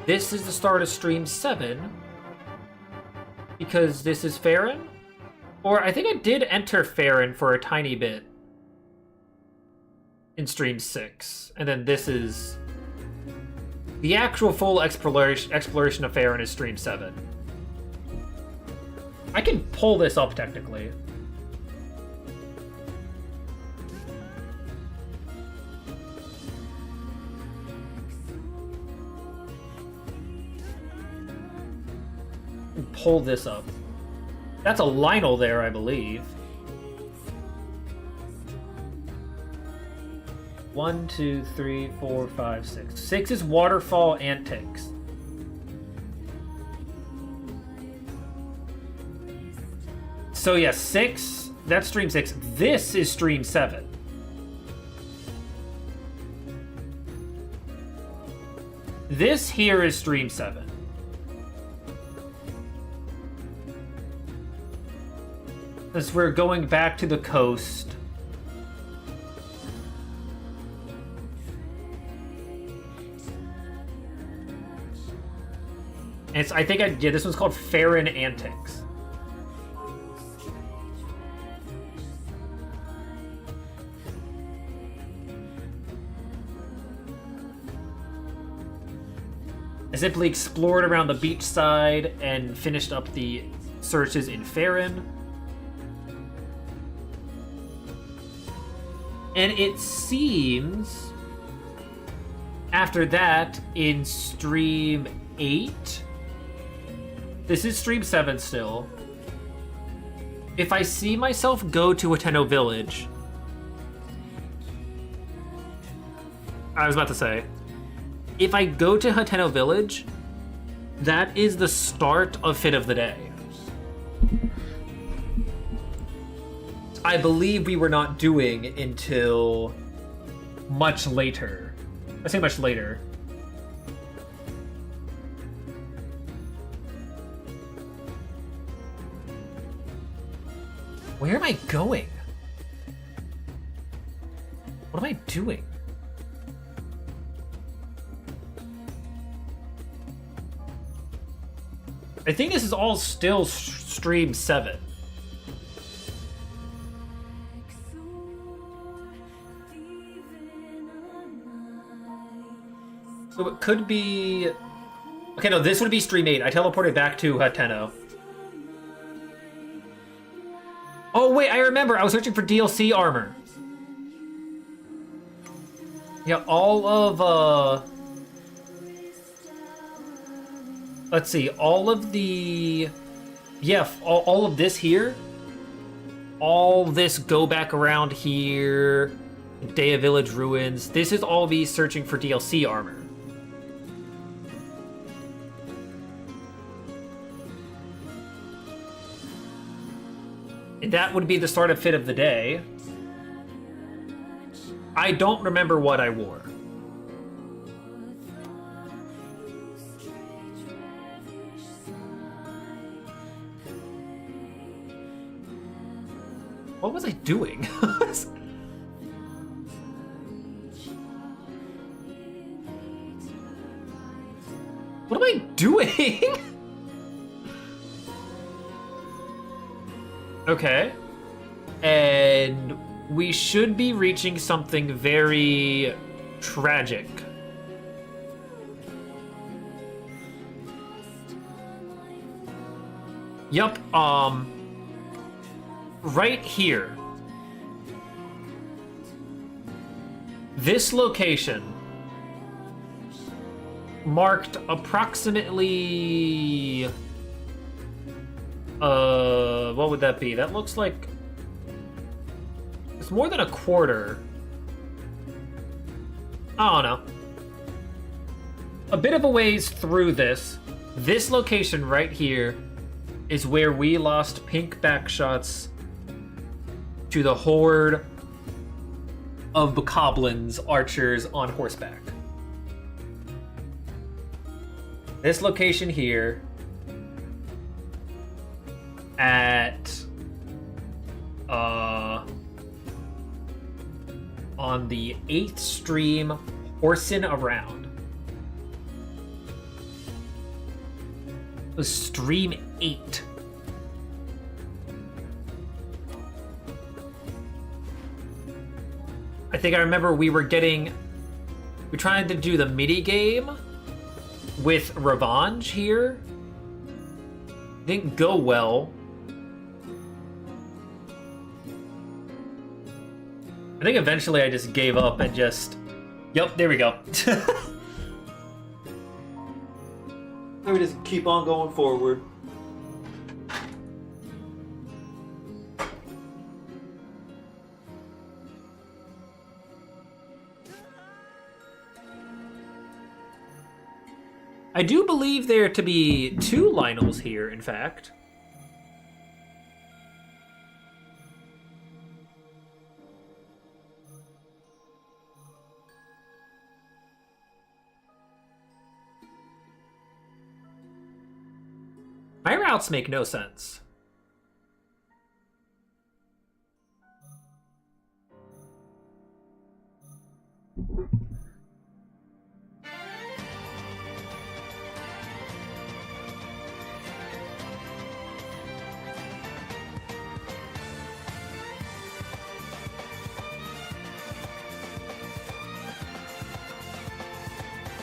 this is the start of stream 7, because this is Farron? Or I think I did enter Farron for a tiny bit in stream 6, and then this is... the actual full exploration of Farron is stream 7. I can pull this up technically. Pull this up. That's a Lionel there, I believe. 1, 2, 3, 4, 5, 6. 6 is Waterfall Antics. So yeah, 6, that's stream 6. This is stream 7. This here is stream 7. As we're going back to the coast. And it's, I think this one's called Farron Antics. I simply explored around the beach side and finished up the searches in Farron. And it seems after that in stream 8, this is stream 7 still. If I see myself go to Hateno Village, I was about to say, if I go to Hateno Village, that is the start of Fit of the Day. I believe we were not doing until much later. I say much later. Where am I going? What am I doing? I think this is all still stream 7. So it could be... Okay, no, this would be stream 8. I teleported back to Tenno. Oh, wait, I remember. I was searching for DLC armor. Yeah, all of, let's see, all of the... Yeah, all of this here. All this go back around here. Daya Village Ruins. This is all me searching for DLC armor. And that would be the start of Fit of the Day. I don't remember what I wore. What was I doing? What am I doing? Okay. And we should be reaching something very tragic. Yup, right here. This location marked approximately what would that be? That looks like it's more than a quarter. I don't know. A bit of a ways through this. This location right here is where we lost pink backshots to the horde of bokoblins archers on horseback. This location here at on the 8th stream, horsing around. It was stream 8. I think I remember we tried to do the mini game with Revenge here. Didn't go well. I think eventually I just gave up and just... Yep, there we go. Let me just keep on going forward. I do believe there to be 2 Lionels here, in fact. My routes make no sense.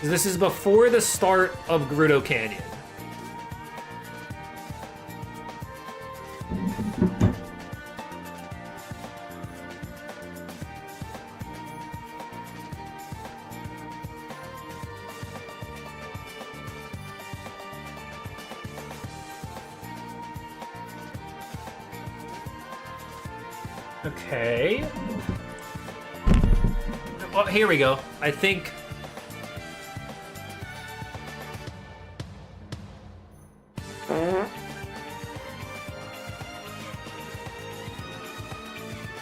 This is before the start of Gerudo Canyon. Okay. Well, here we go. I think...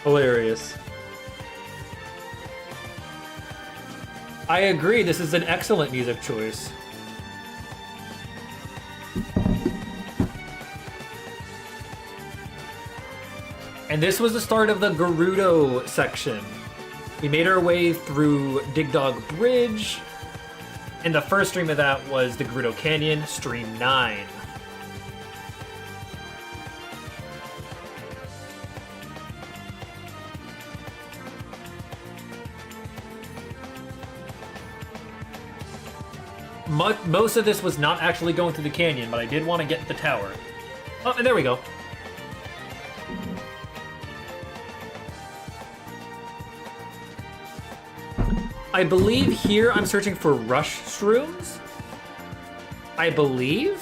Hilarious. I agree, this is an excellent music choice. And this was the start of the Gerudo section. We made our way through Dig Dog Bridge, and the first stream of that was the Gerudo Canyon, Stream 9. Most of this was not actually going through the canyon, but I did want to get the tower. Oh, and there we go. I believe here I'm searching for rush shrooms. I believe.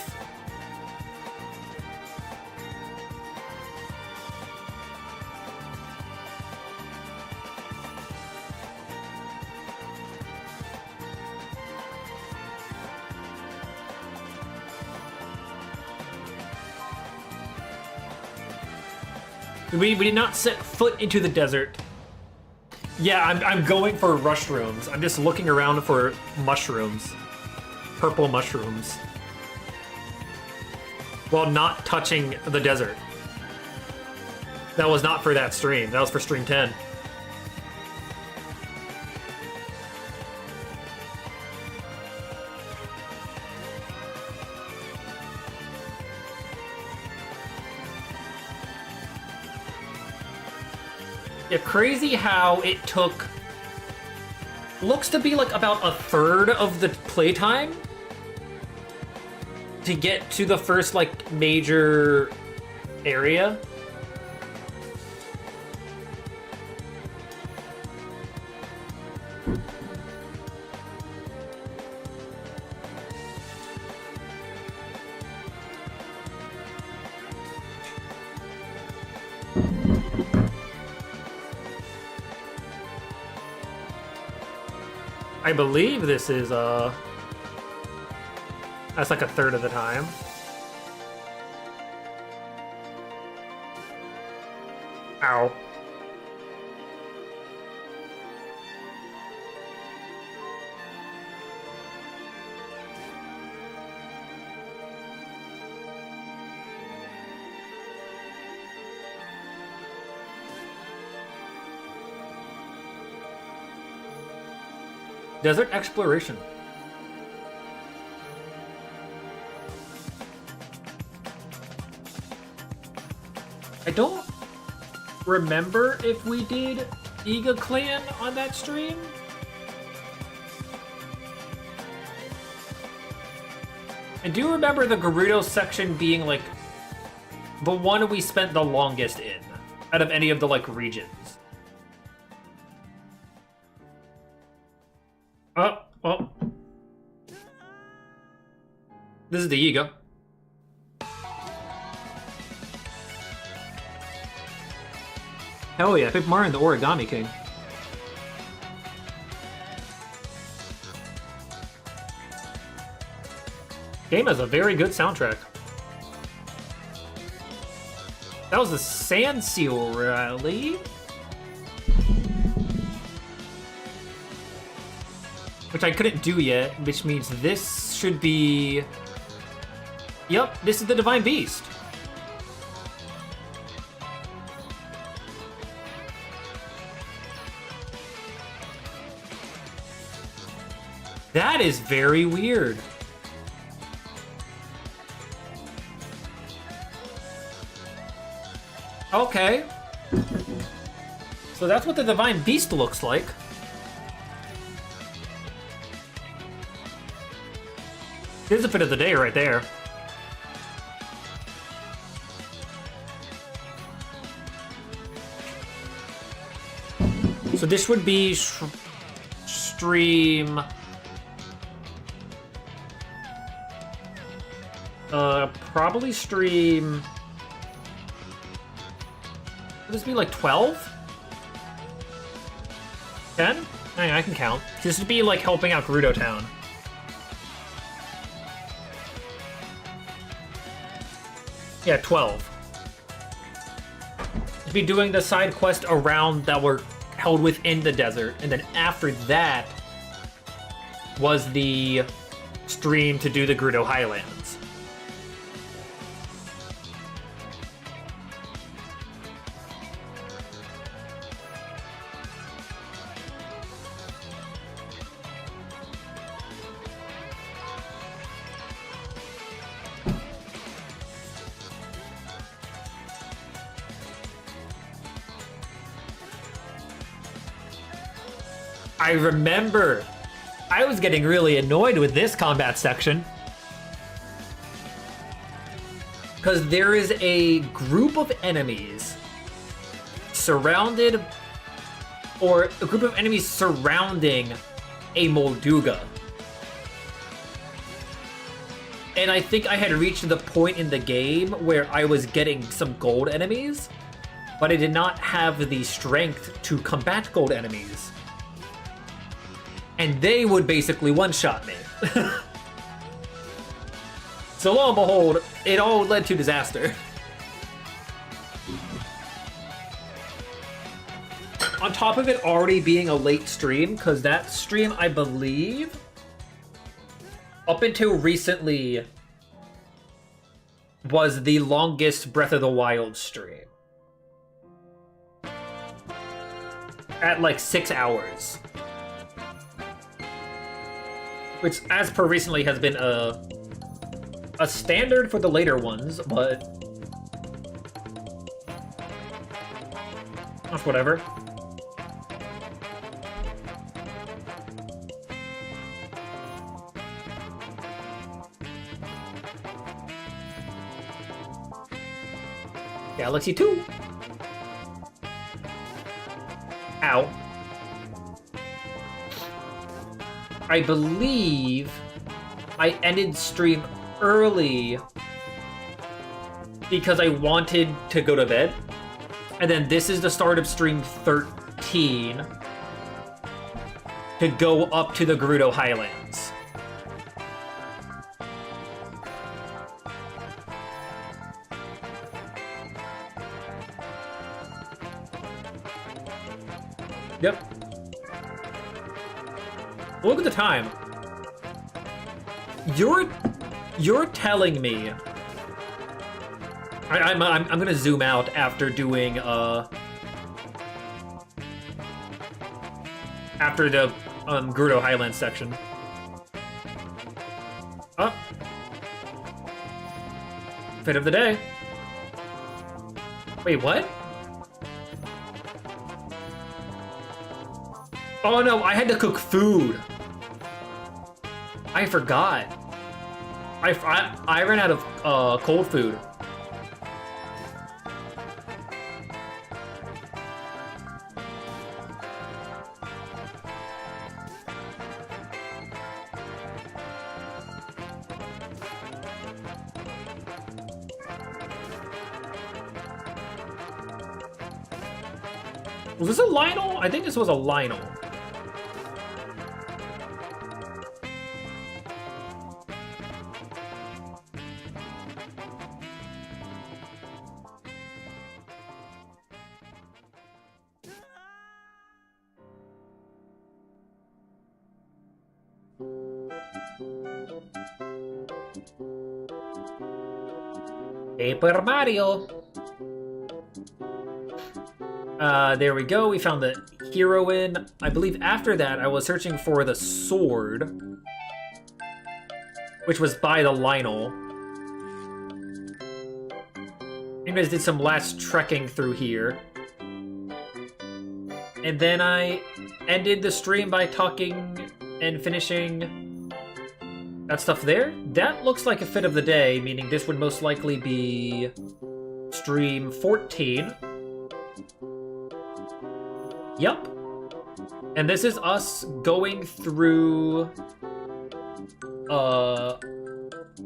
We did not set foot into the desert. Yeah, I'm going for mushrooms. I'm just looking around for mushrooms. Purple mushrooms. While not touching the desert. That was not for that stream. That was for stream 10. Yeah, crazy how it took... Looks to be like about a third of the playtime to get to the first, like, major area. I believe this is, that's like a third of the time. Ow. Desert exploration. I don't remember if we did Iga Clan on that stream. I do remember the Gerudo section being like the one we spent the longest in out of any of the like regions. Oh. This is the Yiga. Hell yeah, Paper Mario and the Origami King. Game has a very good soundtrack. That was the Sand Seal Rally. Which I couldn't do yet, which means this should be... Yep, this is the Divine Beast. That is very weird. Okay. So that's what the Divine Beast looks like. Here's a bit of the day right there. So this would be stream... probably stream... Would this be like 12? 10? I can count. This would be like helping out Gerudo Town. Yeah, 12. To be doing the side quest around that were held within the desert, and then after that, was the stream to do the Gerudo Highlands. I remember I was getting really annoyed with this combat section. Because there is a group of enemies surrounded, or a group of enemies surrounding a Molduga. And I think I had reached the point in the game where I was getting some gold enemies, but I did not have the strength to combat gold enemies. And they would basically one-shot me. So lo and behold, it all led to disaster. On top of it already being a late stream, because that stream, I believe, up until recently, was the longest Breath of the Wild stream. At like 6 hours. Which, as per recently, has been a standard for the later ones, but that's whatever. Galaxy 2. Ow. I believe I ended stream early because I wanted to go to bed. And then this is the start of stream 13 to go up to the Gerudo Highlands. Yep. Look at the time. You're telling me. I'm gonna zoom out after doing after the Gerudo Highlands section. Oh. Fit of the day. Wait, what? Oh no, I had to cook food. I forgot. I ran out of cold food. Was this a Lionel? I think this was a Lionel. Paper Mario. There we go. We found the heroine. I believe after that, I was searching for the sword, which was by the Lionel. You guys did some last trekking through here. And then I ended the stream by talking and finishing that stuff there. That looks like a fit of the day, meaning this would most likely be stream 14. Yep. And this is us going through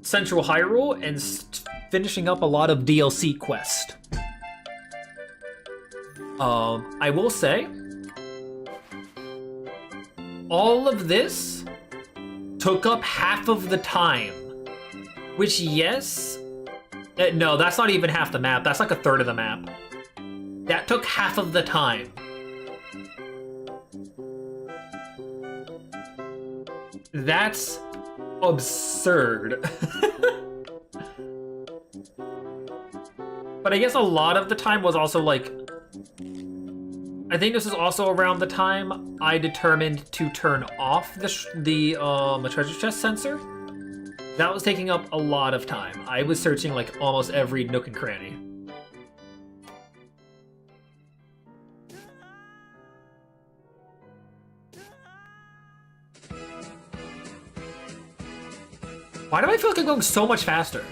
Central Hyrule and finishing up a lot of DLC quest. I will say, all of this took up half of the time, which, yes, no, that's not even half the map. That's like a third of the map. That took half of the time. That's absurd. But I guess a lot of the time was also like, I think this is also around the time I determined to turn off the treasure chest sensor. That was taking up a lot of time. I was searching like almost every nook and cranny. Why do I feel like I'm going so much faster?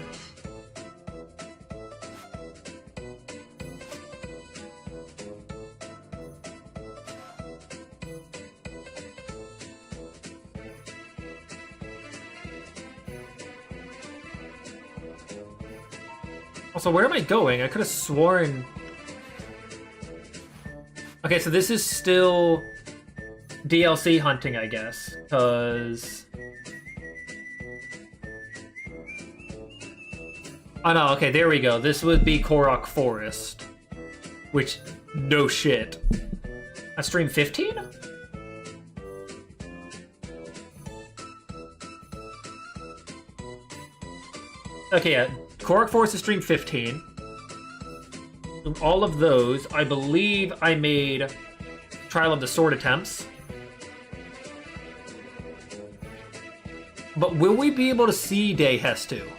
Also, where am I going? I could have sworn... Okay, so this is still DLC hunting, I guess, because... Oh no, okay, there we go. This would be Korok Forest. Which, no shit. That's stream 15? Okay, yeah. Korok Forest is stream 15. From all of those, I believe I made Trial of the Sword attempts. But will we be able to see Deihestu?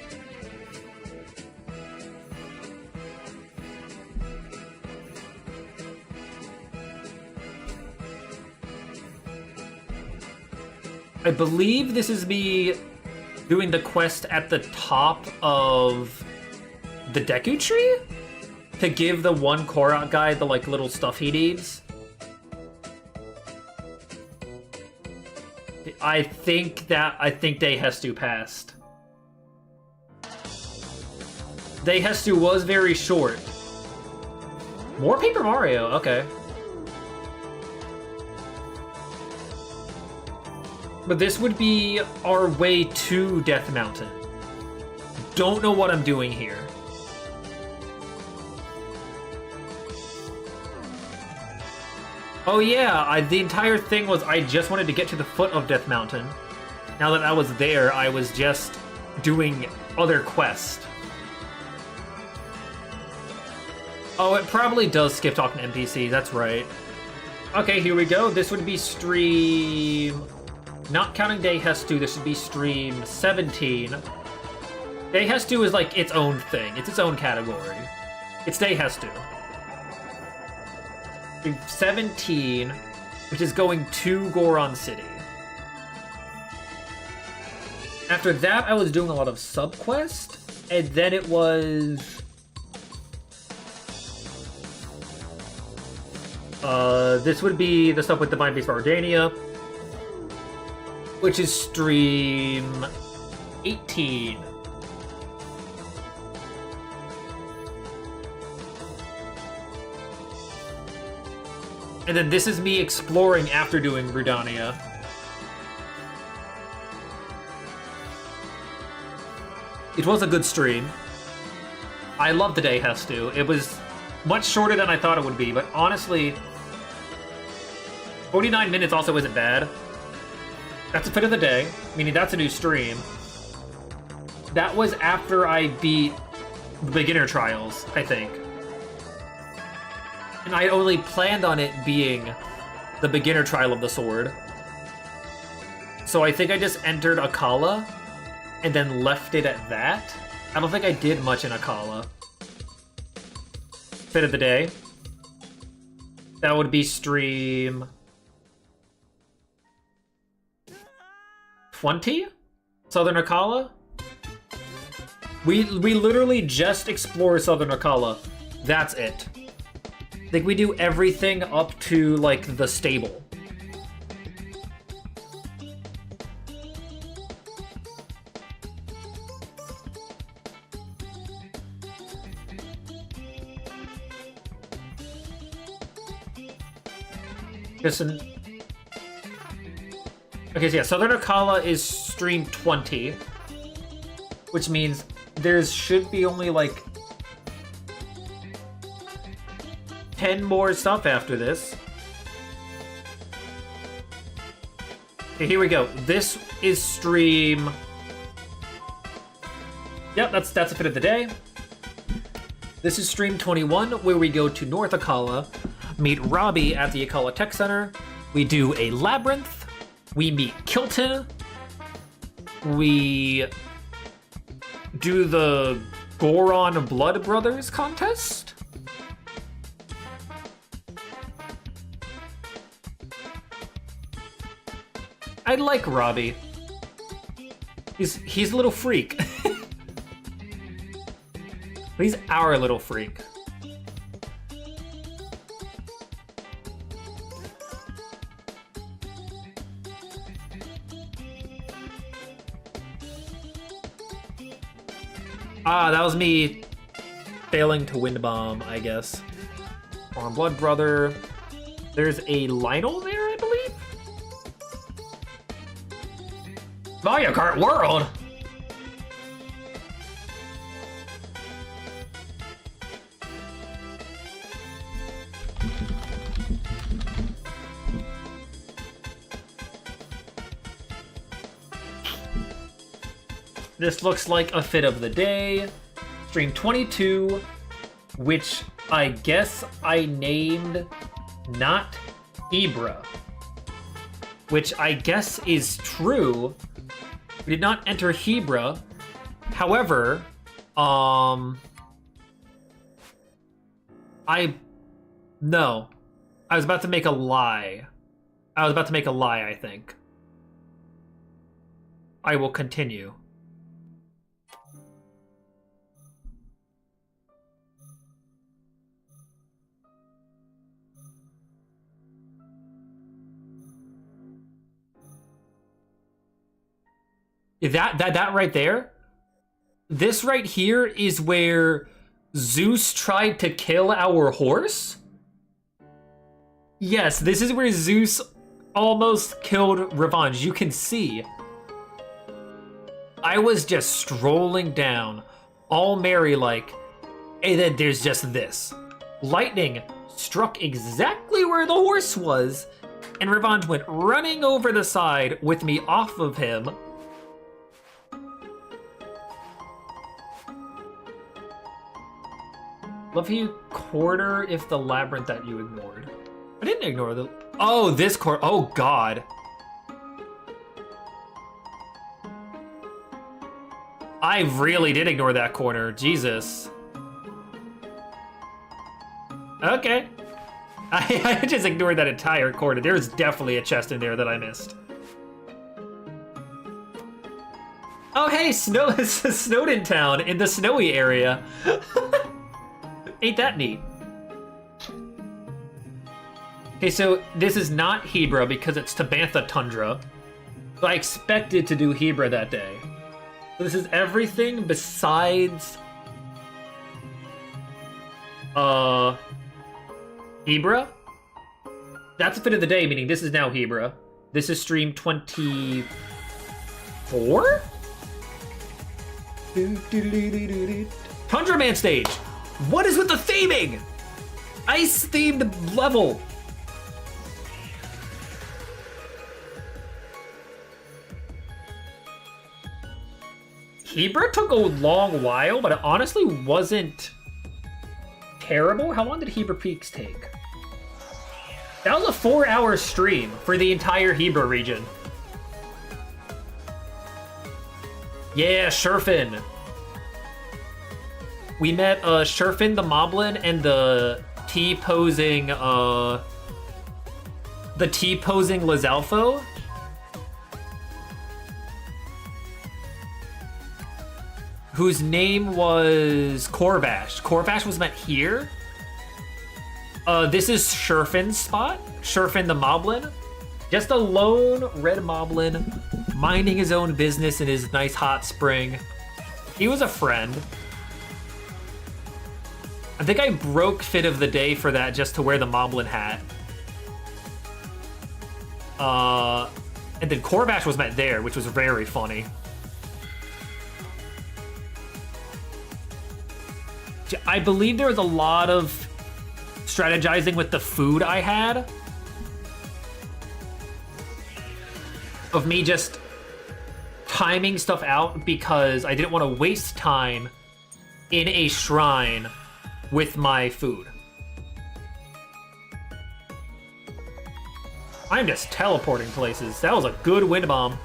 I believe this is me doing the quest at the top of the Deku Tree to give the one Korok guy the like little stuff he needs. I think Deihestu passed. Deihestu was very short. More Paper Mario, okay. But this would be our way to Death Mountain. Don't know what I'm doing here. Oh yeah, the entire thing was I just wanted to get to the foot of Death Mountain. Now that I was there, I was just doing other quests. Oh, it probably does skip talking to NPCs, that's right. Okay, here we go. This would be stream... Not counting Deihestu, this would be stream 17. Deihestu is like its own thing. It's its own category. It's Deihestu. Stream 17, which is going to Goron City. After that, I was doing a lot of sub-quest, and then it was... this would be the stuff with Divine Beast of Ardania, which is stream 18. And then this is me exploring after doing Rudania. It was a good stream. I loved the Deihestu. It was much shorter than I thought it would be, but honestly, 49 minutes also isn't bad. That's a fit of the day, meaning that's a new stream. That was after I beat the beginner trials, I think. And I only planned on it being the beginner trial of the sword. So I think I just entered Akala and then left it at that. I don't think I did much in Akala. Fit of the day. That would be stream 20? Southern Akala? We literally just explore Southern Akala. That's it. Like, we do everything up to, like, the stable. Listen. Okay, so yeah, Southern Akala is stream 20, which means there should be only like 10 more stuff after this. Okay, here we go. This is stream... Yep, that's a fit of the day. This is stream 21, where we go to North Akala, meet Robbie at the Akala Tech Center. We do a labyrinth. We meet Kilton. We do the Goron Blood Brothers contest. I like Robbie. He's a little freak. He's our little freak. Ah, that was me failing to wind bomb, I guess. On Blood Brother. There's a Lionel there, I believe? Mario Kart World! This looks like a fit of the day. Stream 22, which I guess I named not Ibra. Which I guess is true. We did not enter Hebra. However, no. I was about to make a lie. I think. I will continue. That right there, this right here is where Zeus tried to kill our horse? Yes, this is where Zeus almost killed Revenge. You can see. I was just strolling down, all merry like, and then there's just this. Lightning struck exactly where the horse was, and Revenge went running over the side with me off of him. Love how you quarter if the labyrinth that you ignored. I didn't ignore the... Oh, this quarter. Oh, God. I really did ignore that corner. Jesus. Okay. I just ignored that entire corner. There's definitely a chest in there that I missed. Oh, hey, Snowden Town in the snowy area. Ain't that neat? Okay, so this is not Hebra because it's Tabantha Tundra. So I expected to do Hebra that day. So this is everything besides... Hebra? That's a fit of the day, meaning this is now Hebra. This is stream 24? Tundra Man stage! What is with the theming? Ice themed level. Hebra took a long while, but it honestly wasn't terrible. How long did Hebra Peaks take? That was a 4-hour stream for the entire Hebra region. Yeah, Sherfin. We met Sherfin the Moblin and the T-posing Lizalfo. Whose name was Corvash. Corvash was met here. This is Sherfin's spot. Sherfin the Moblin. Just a lone red Moblin minding his own business in his nice hot spring. He was a friend. I think I broke fit of the day for that just to wear the Moblin hat. And then Corvash was met there, which was very funny. I believe there was a lot of strategizing with the food I had. of me just timing stuff out because I didn't want to waste time in a shrine with my food. I'm just teleporting places. That was a good wind bomb.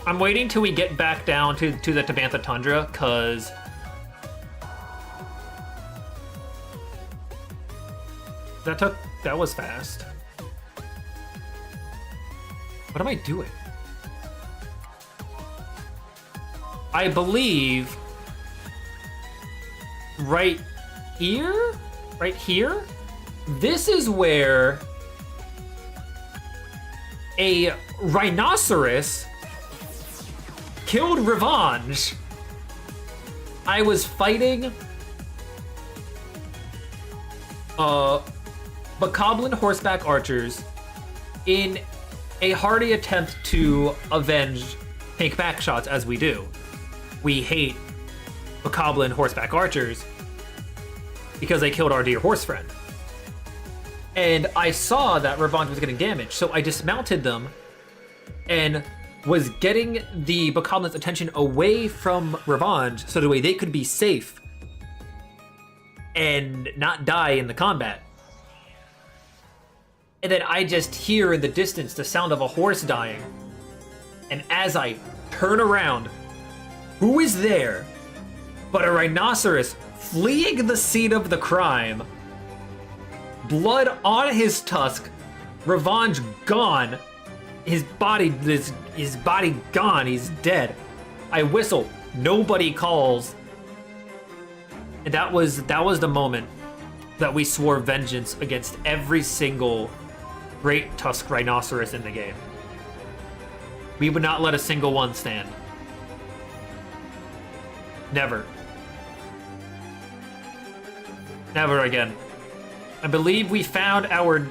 I'm waiting till we get back down to the Tabantha Tundra, because that was fast. What am I doing? I believe right here? Right here? This is where a rhinoceros killed Revenge. I was fighting Bokoblin horseback archers in a hearty attempt to avenge pink backshots, as we do. We hate Bokoblin horseback archers because they killed our dear horse friend. And I saw that Revenge was getting damaged, so I dismounted them and was getting the Bokoblin's attention away from Revenge so the way they could be safe and not die in the combat. And then I just hear in the distance the sound of a horse dying. And as I turn around, who is there but a rhinoceros fleeing the scene of the crime? Blood on his tusk, Revenge gone, his body gone, he's dead. I whistle, nobody calls. And that was the moment that we swore vengeance against every single great tusk rhinoceros in the game. We would not let a single one stand. Never. Never again. I believe we found our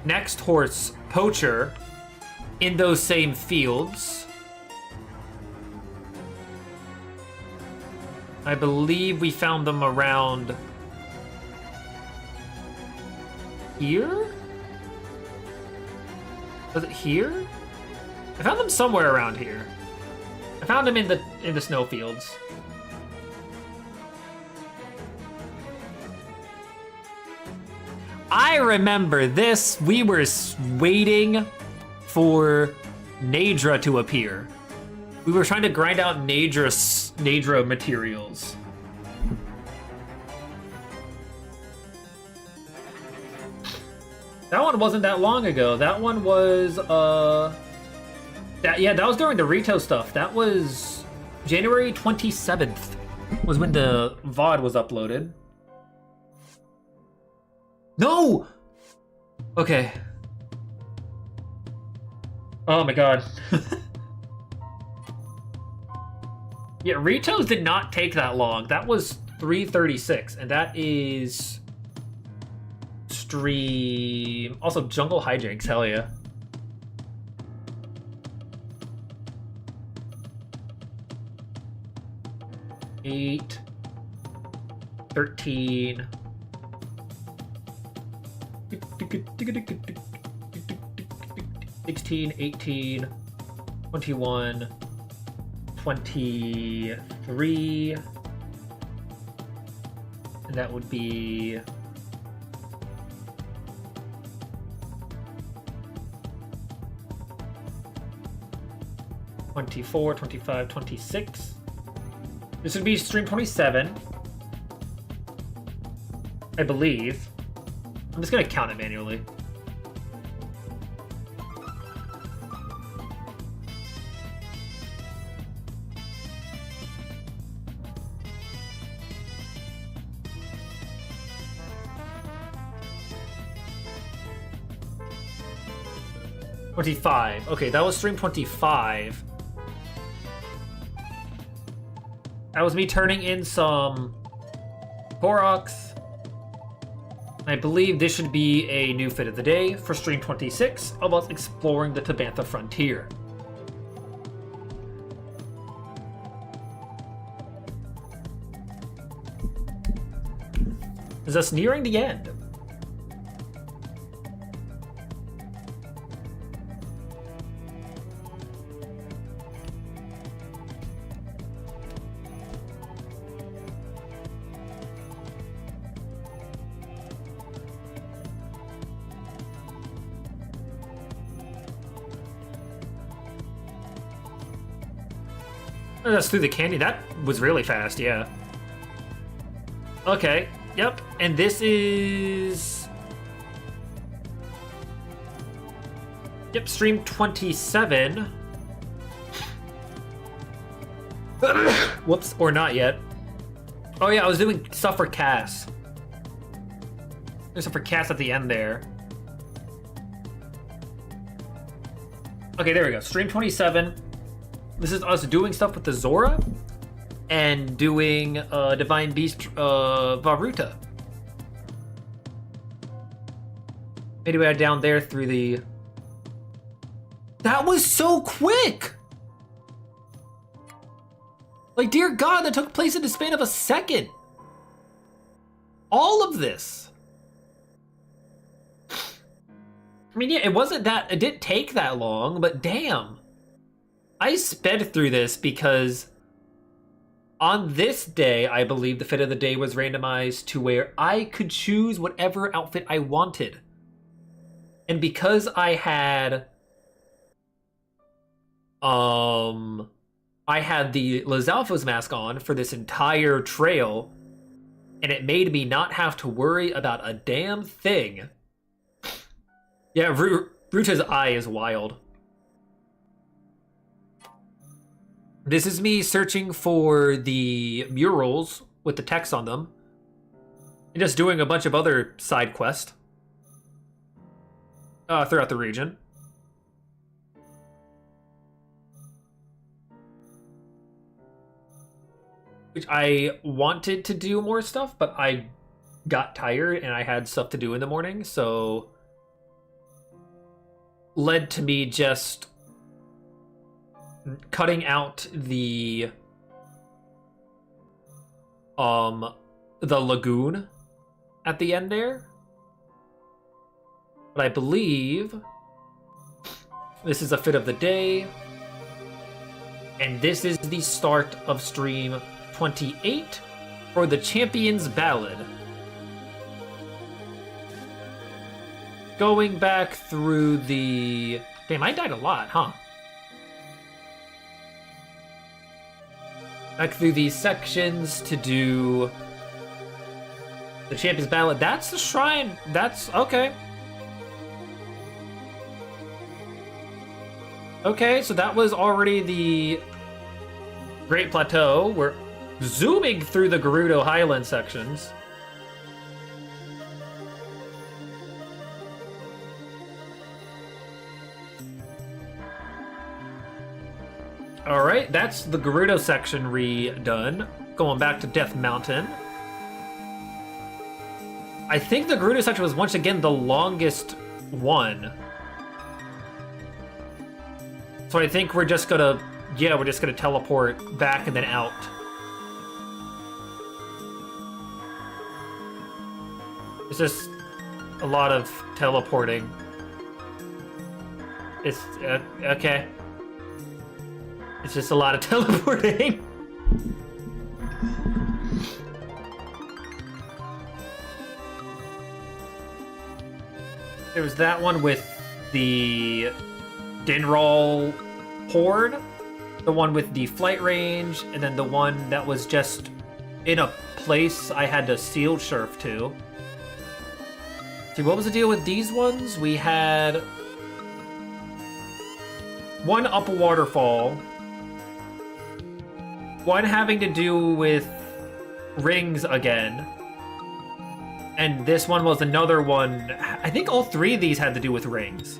next horse, Poacher, in those same fields. I believe we found them around here? Was it here? I found them somewhere around here. I found them in the snowfields. I remember this. We were waiting for Nadra to appear. We were trying to grind out Nadra materials. That one wasn't that long ago. That one was that was during the Rito stuff. That was January 27th was when the VOD was uploaded. No! Okay. Oh my god. Yeah, Rito's did not take that long. That was 3:36, and that is stream. Also, Jungle Hijinks, hell yeah. Eight, 13. 16, 18, 21, 23, and that would be 24, 25, 26. This would be stream 27, I believe. I'm just gonna count it manually. $25. Okay, that was stream 25. That was me turning in some Koroks. I believe this should be a new fit of the day for stream 26 of us exploring the Tabantha Frontier. is us nearing the end. That's through the candy. That was really fast, yeah. Okay, yep. And this is... Yep, stream 27. Whoops, or not yet. Oh yeah, I was doing stuff for Cass. There's stuff for Cass at the end there. Okay, there we go. Stream 27. This is us doing stuff with the Zora and doing Divine Beast Varuta. Made our way down there through the... That was so quick! Like, dear God, that took place in the span of a second. All of this. I mean, yeah, it wasn't that... It didn't take that long, but damn. I sped through this because on this day, I believe the fit of the day was randomized to where I could choose whatever outfit I wanted. And because I had the Lizalfo's mask on for this entire trail, and it made me not have to worry about a damn thing. Yeah, Ruta's eye is wild. This is me searching for the murals with the text on them. And just doing a bunch of other side quests. Throughout the region. Which I wanted to do more stuff, but I got tired and I had stuff to do in the morning, so... led to me just... cutting out the lagoon at the end there. But I believe this is a fit of the day, and this is the start of stream 28 for the Champion's Ballad. Going back through the... Damn, I died a lot, huh? Back through these sections to do the Champion's Ballad. That's the shrine. That's okay. Okay, so that was already the Great Plateau. We're zooming through the Gerudo Highland sections. Alright, that's the Gerudo section redone. Going back to Death Mountain. I think the Gerudo section was once again the longest one. So I think we're just gonna... Yeah, we're just gonna teleport back and then out. It's just a lot of teleporting. It's... okay. It's just a lot of teleporting. There was that one with the Dinral Horde, the one with the flight range, and then the one that was just in a place I had to seal surf to. See, what was the deal with these ones? We had one up a waterfall, one having to do with rings again, and this one was another one. I think all three of these had to do with rings.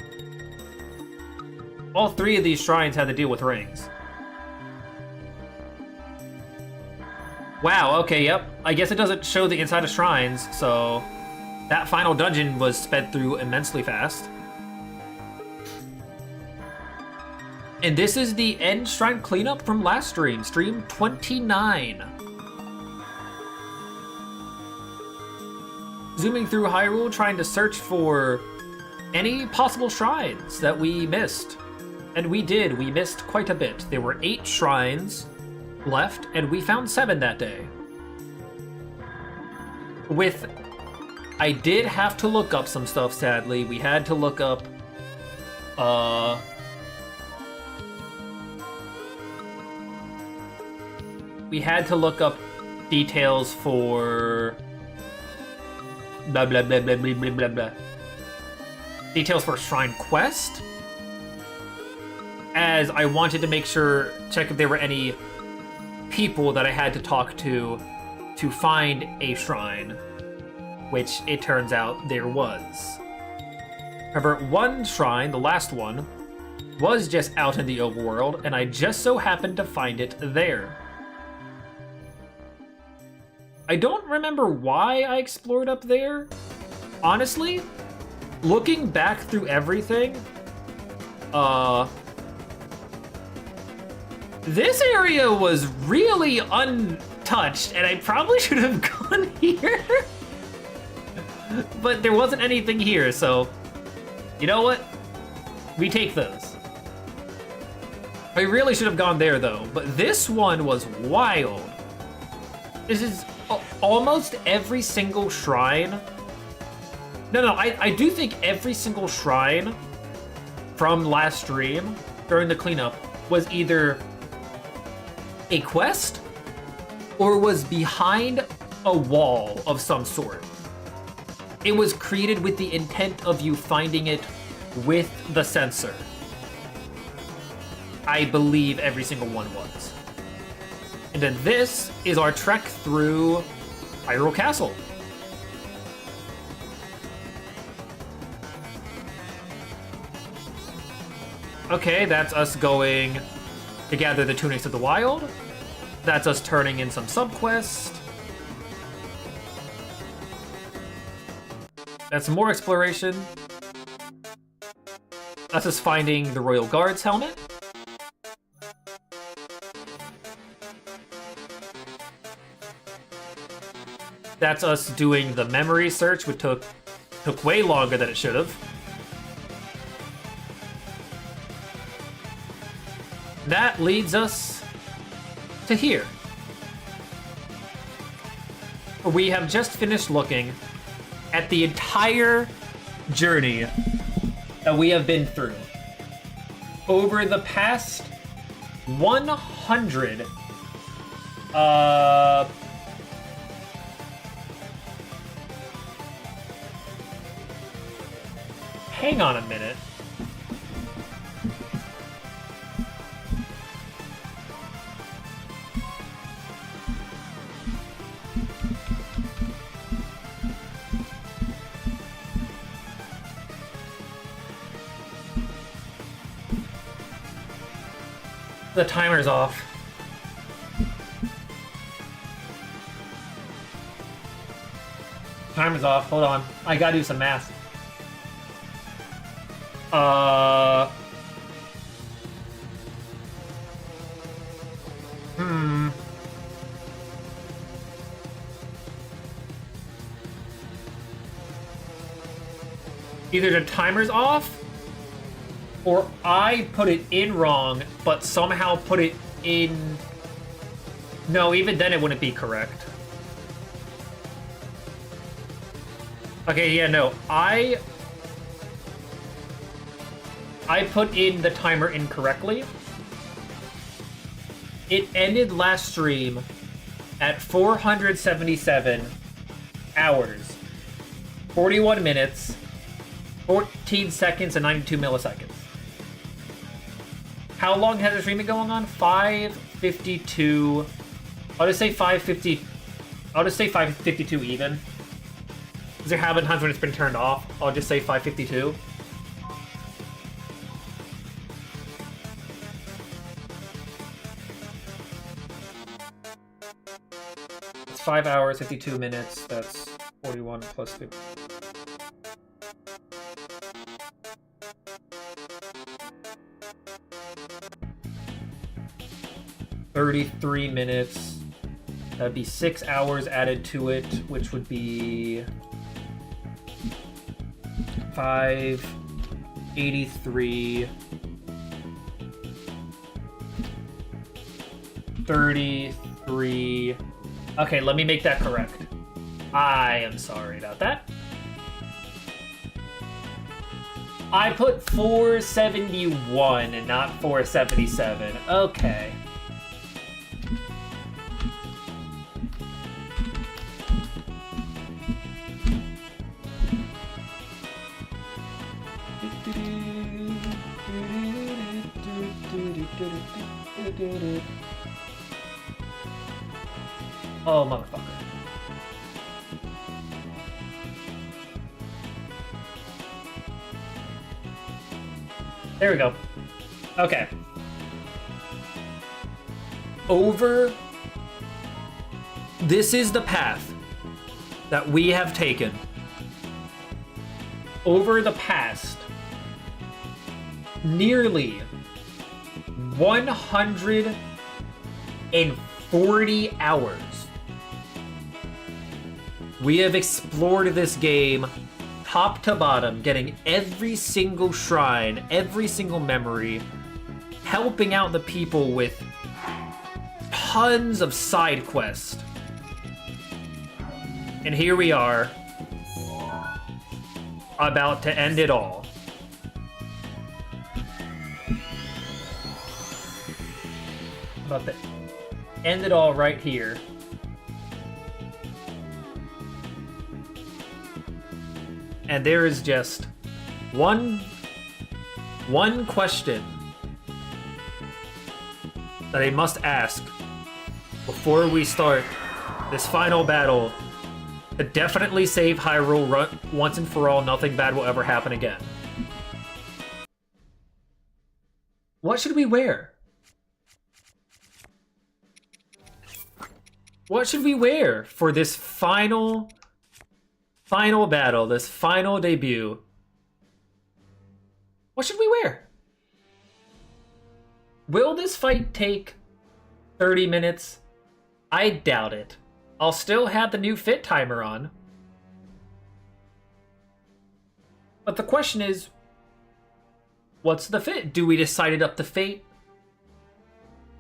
All three of these shrines had to deal with rings. Wow, okay, yep. I guess it doesn't show the inside of shrines, so that final dungeon was sped through immensely fast. And this is the end shrine cleanup from last stream, stream 29. zooming through Hyrule trying to search for any possible shrines that we missed. And we did. We missed quite a bit. There were 8 shrines left, and we found 7 that day. I did have to look up some stuff, sadly. We had to look up, details for blah blah blah blah blah blah blah blah. Details for Shrine Quest, as I wanted to check if there were any people that I had to talk to find a shrine, which it turns out there was. However, one shrine, the last one, was just out in the overworld, and I just so happened to find it there. I don't remember why I explored up there. Honestly, looking back through everything, this area was really untouched, and I probably should have gone here. But there wasn't anything here, so you know what? We take those. I really should have gone there, though, but this one was wild. This is almost every single shrine. No, I do think every single shrine from last stream during the cleanup was either a quest or was behind a wall of some sort. It was created with the intent of you finding it with the sensor. I believe every single one was. And then this is our trek through Hyrule Castle. Okay, that's us going to gather the Tunics of the Wild. That's us turning in some subquests. That's some more exploration. That's us finding the Royal Guard's helmet. That's us doing the memory search, which took way longer than it should have. That leads us to here. We have just finished looking at the entire journey that we have been through. Over the past 100 hang on a minute. The timer's off. Timer's off. Hold on. I gotta do some math. Either the timer's off, or I put it in wrong, but somehow put it in... No, even then it wouldn't be correct. Okay, yeah, no. I put in the timer incorrectly. It ended last stream at 477 hours, 41 minutes, 14 seconds, and 92 milliseconds. How long has the stream been going on? 5:52. I'll just say 5:50. I'll just say 5:52 even. Because there have been times when it's been turned off. I'll just say 5:52. It's 5 hours, 52 minutes. That's 41 plus 50. $33 minutes. That'd be 6 hours added to it, which would be 583 33. Okay, let me make that correct. I am sorry about that. I put 471 and not 477. Okay. Oh, motherfucker. There we go. Okay. Over. This is the path that we have taken over the past nearly 140 hours. We have explored this game top to bottom, getting every single shrine, every single memory, helping out the people with tons of side quests. And here we are, about to end it all. About to end it all right here. And there is just one question that I must ask before we start this final battle to definitely save Hyrule once and for all. Nothing bad will ever happen again. What should we wear? What should we wear for this final battle, this final debut? What should we wear? Will this fight take 30 minutes? I doubt it. I'll still have the new fit timer on. But the question is, what's the fit? Do we decide it up to fate?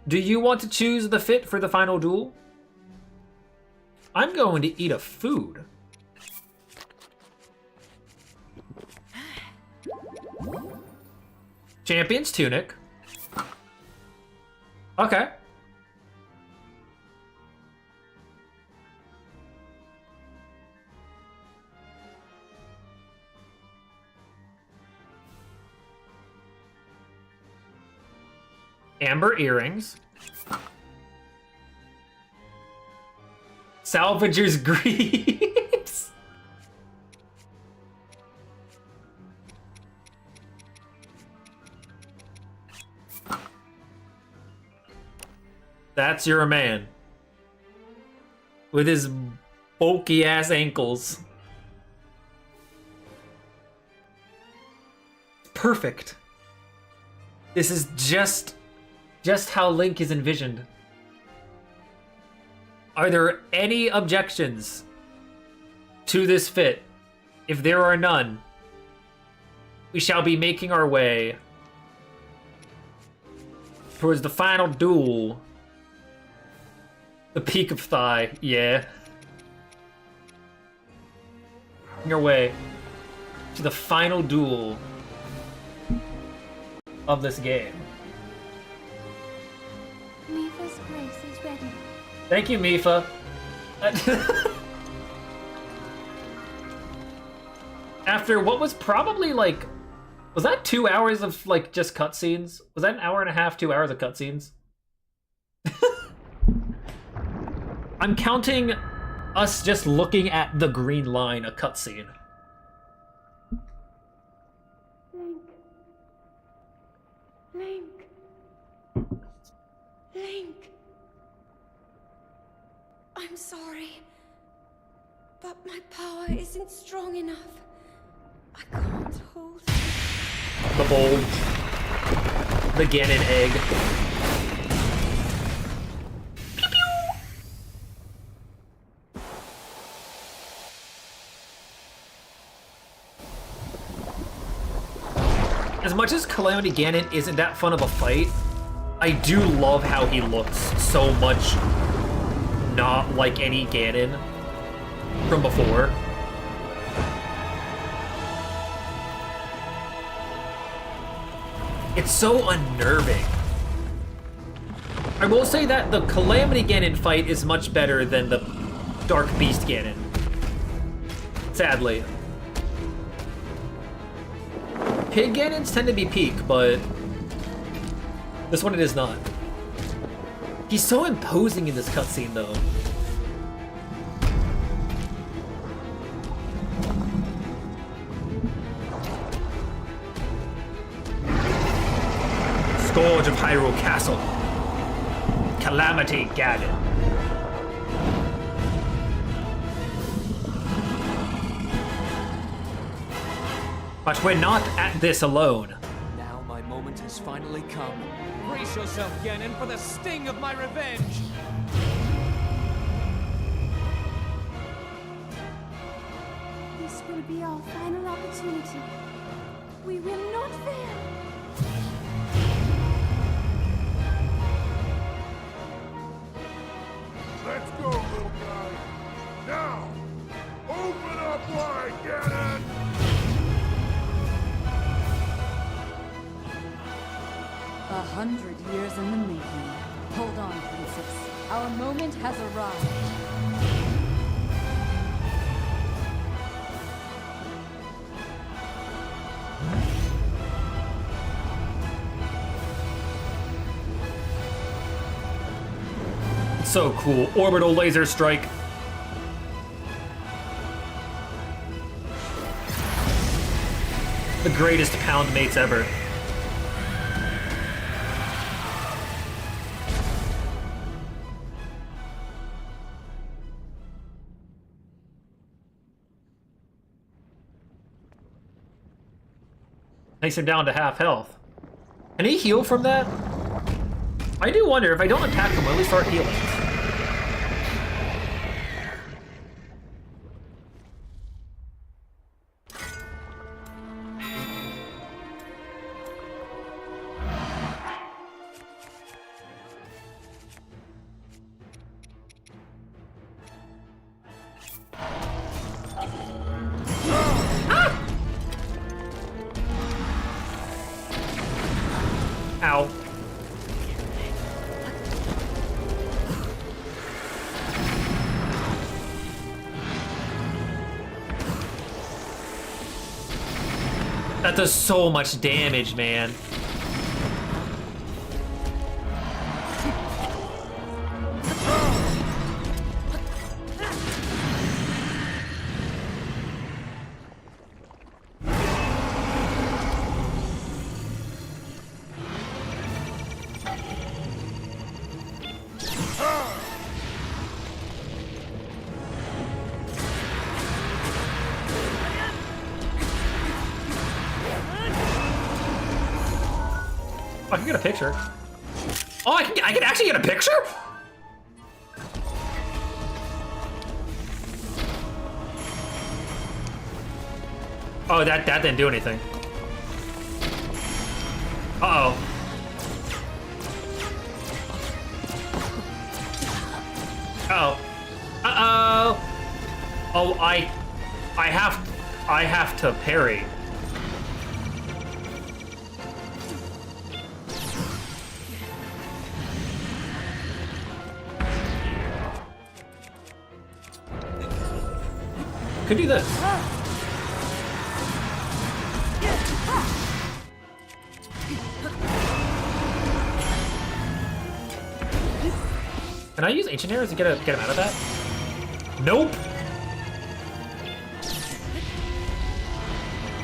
Do you want to choose the fit for the final duel? I'm going to eat a food. Champion's tunic. Okay. Amber earrings. Salvager's greaves. That's your man. With his bulky ass ankles. Perfect. This is just how Link is envisioned. Are there any objections to this fit? If there are none, we shall be making our way towards the final duel. The peak of thigh, yeah. Making our way to the final duel of this game. Mifa's place is ready. Thank you, Mifa. After what was probably like, was that 2 hours of like just cutscenes? Was that an hour and a half, 2 hours of cutscenes? I'm counting us just looking at the green line, a cutscene. Link. Link. I'm sorry, but my power isn't strong enough. I can't hold it. The bulge. The Ganon egg. Pew pew. as much as Calamity Ganon isn't that fun of a fight, I do love how he looks so much not like any Ganon from before. It's so unnerving. I will say that the Calamity Ganon fight is much better than the Dark Beast Ganon. Sadly. Pig Ganons tend to be peak, but this one it is not. He's so imposing in this cutscene, though. Scourge of Hyrule Castle. Calamity Ganon. But we're not at this alone. Now my moment has finally come. Brace yourself, Ganon, for the sting of my revenge! This will be our final opportunity. We will not fail. Let's go, little guy. Now, open up wide, Ganon! 100 years in the making. Hold on, Princess. Our moment has arrived. So cool. Orbital laser strike. The greatest pound mates ever. Takes him down to half health. Can he heal from that? I do wonder if I don't attack him, will he start healing? Ow. That does so much damage, man. I can get a picture. Oh, I can actually get a picture? Oh, that didn't do anything. Uh-oh. Uh-oh. Uh-oh. Oh, I have to parry. Could do this. Can I use ancient arrows to get him out of that? Nope.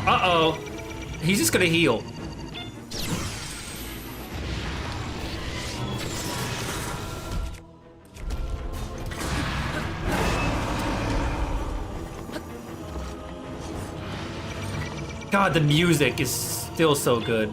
Uh-oh. He's just gonna heal. God, the music is still so good.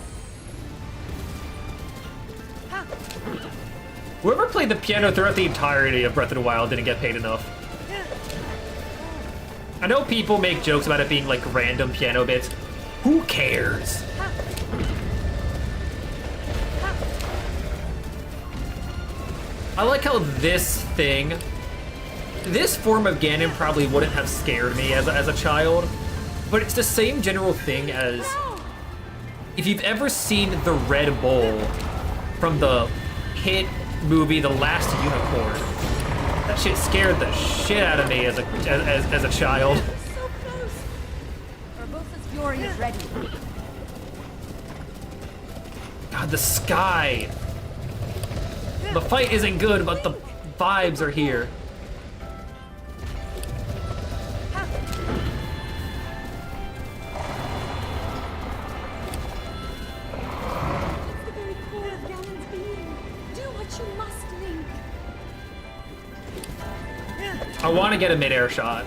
Whoever played the piano throughout the entirety of Breath of the Wild didn't get paid enough. I know people make jokes about it being like random piano bits. Who cares? I like how this form of Ganon probably wouldn't have scared me as a child, but it's the same general thing as if you've ever seen the Red Bull from the hit movie The Last Unicorn. That shit scared the shit out of me as a child. So close. Urbosa's fury is ready. God, the sky. The fight isn't good, but the vibes are here. It's the very core of Ganon's being. Do what you must, Link. I want to get a mid-air shot.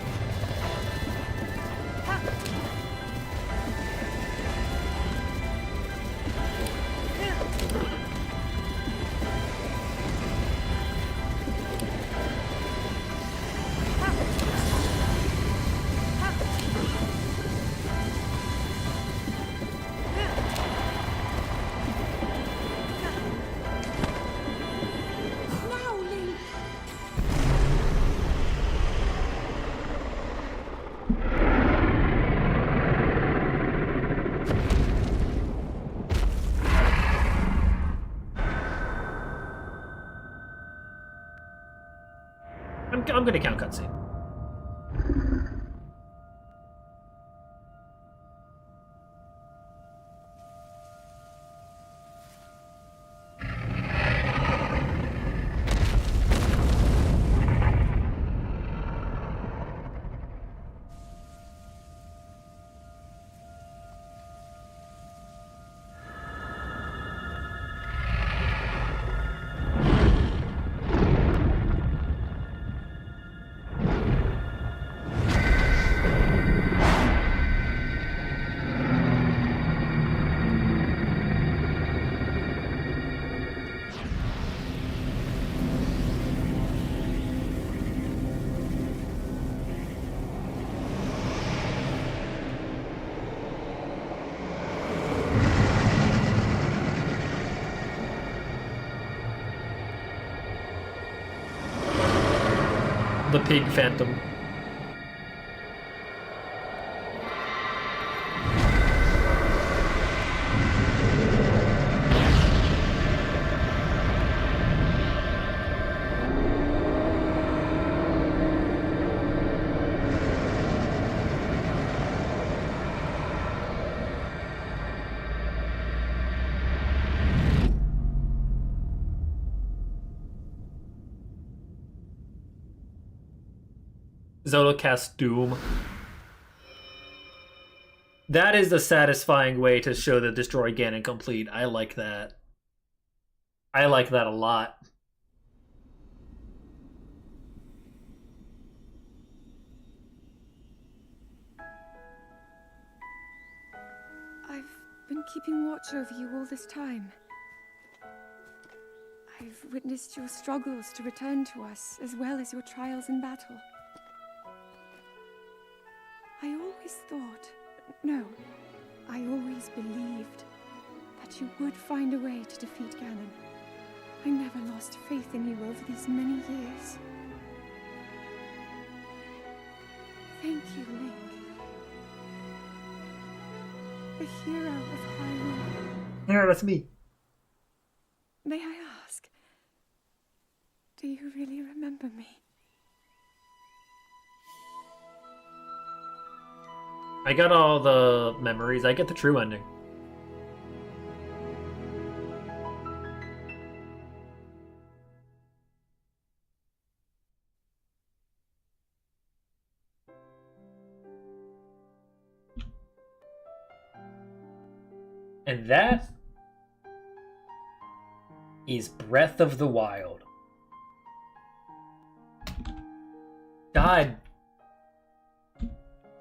Now, Link. I'm gonna count cutscene. The pig phantom. Zelda cast Doom. That is the satisfying way to show the Destroy Ganon complete. I like that. I like that a lot. I've been keeping watch over you all this time. I've witnessed your struggles to return to us, as well as your trials in battle. I always thought, no, I always believed that you would find a way to defeat Ganon. I never lost faith in you over these many years. Thank you, Link. The hero of Hyrule. Yeah, that's me. May I ask, do you really remember me? I got all the memories. I get the true ending. And that is Breath of the Wild. God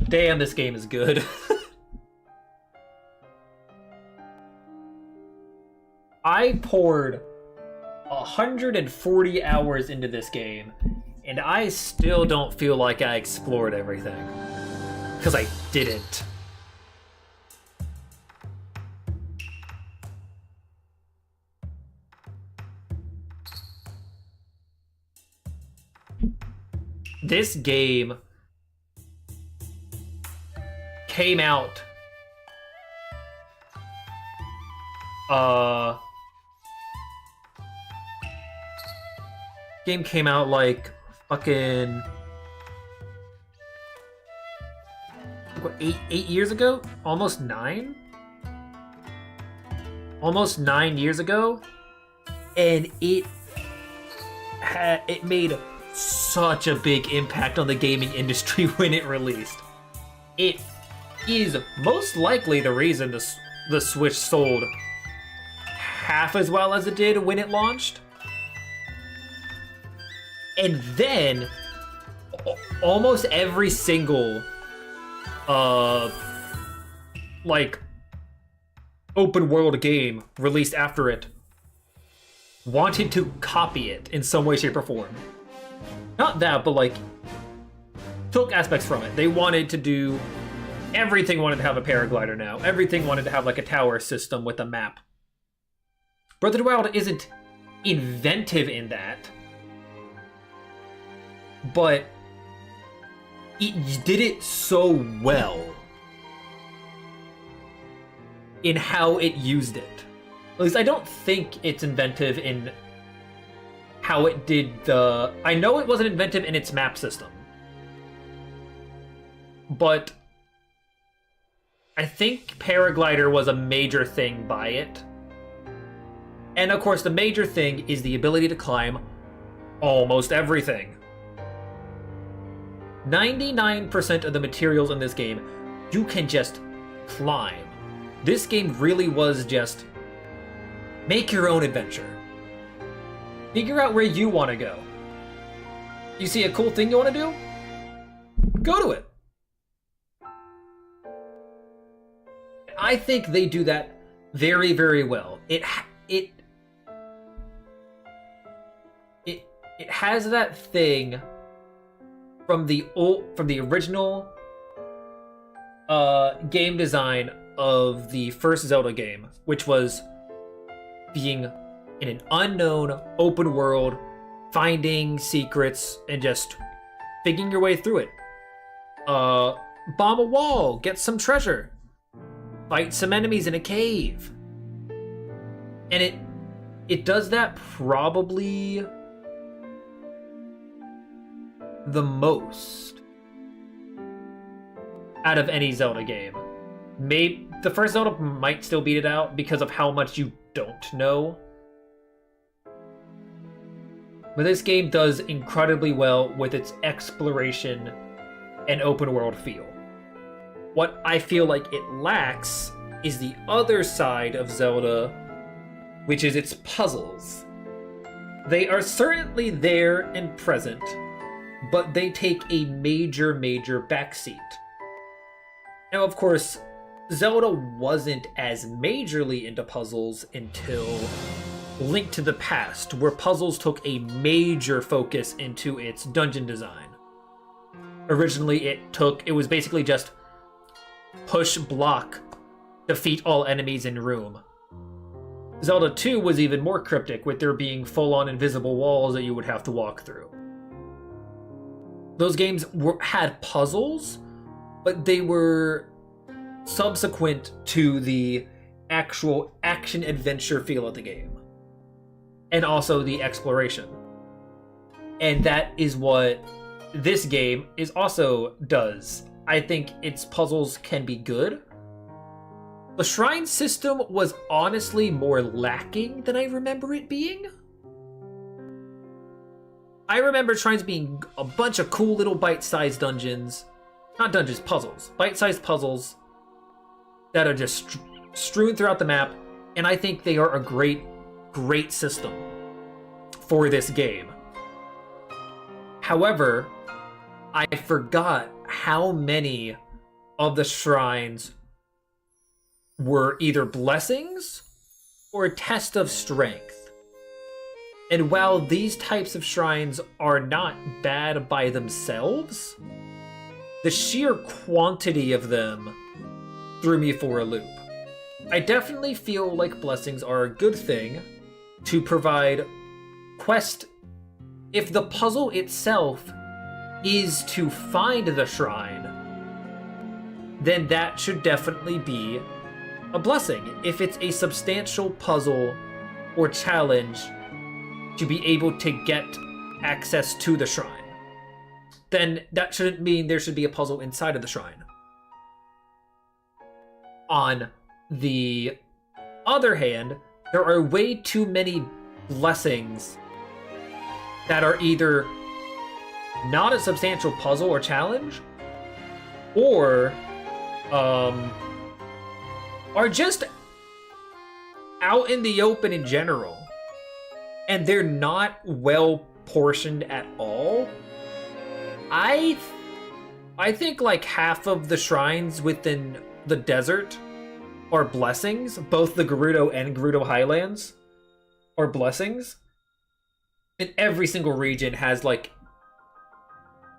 damn, this game is good. I poured 140 hours into this game, and I still don't feel like I explored everything. Because I didn't. This game came out like fucking what, eight years ago? Almost 9 years ago, and it made such a big impact on the gaming industry when it released. It is most likely the reason the Switch sold half as well as it did when it launched. And then almost every single like open world game released after it wanted to copy it in some way, shape, or form. Not that, but like took aspects from it. They wanted to do everything, wanted to have a paraglider now. Everything wanted to have like a tower system with a map. Breath of the Wild isn't inventive in that, but it did it so well in how it used it. At least I don't think it's inventive in how it did the... I know it wasn't inventive in its map system, but I think Paraglider was a major thing by it. And of course, the major thing is the ability to climb almost everything. 99% of the materials in this game, you can just climb. This game really was just make your own adventure. Figure out where you want to go. You see a cool thing you want to do? Go to it. I think they do that very, very well. It has that thing from the original game design of the first Zelda game, which was being in an unknown open world, finding secrets and just figuring your way through it. Bomb a wall, get some treasure, fight some enemies in a cave. And it does that probably the most out of any Zelda game. Maybe the first Zelda might still beat it out because of how much you don't know. But this game does incredibly well with its exploration and open world feel. What I feel like it lacks is the other side of Zelda, which is its puzzles. They are certainly there and present, but they take a major, major backseat. Now, of course, Zelda wasn't as majorly into puzzles until Link to the Past, where puzzles took a major focus into its dungeon design. Originally, it was basically just push, block, defeat all enemies in room. Zelda 2 was even more cryptic, with there being full-on invisible walls that you would have to walk through. Those games had puzzles, but they were subsequent to the actual action-adventure feel of the game. And also the exploration. And that is what this game also does. I think its puzzles can be good. The shrine system was honestly more lacking than I remember it being. I remember shrines being a bunch of cool little bite-sized dungeons. Not dungeons, puzzles. Bite-sized puzzles that are just strewn throughout the map. And I think they are a great, great system for this game. However, I forgot how many of the shrines were either blessings or a test of strength. And while these types of shrines are not bad by themselves, the sheer quantity of them threw me for a loop. I definitely feel like blessings are a good thing to provide quest. If the puzzle itself is to find the shrine, then that should definitely be a blessing. If it's a substantial puzzle or challenge to be able to get access to the shrine, then that shouldn't mean there should be a puzzle inside of the shrine. On the other hand, there are way too many blessings that are either not a substantial puzzle or challenge, or are just out in the open in general, and they're not well portioned at all. I think like half of the shrines within the desert are blessings. Both the Gerudo and Gerudo Highlands are blessings. And every single region has like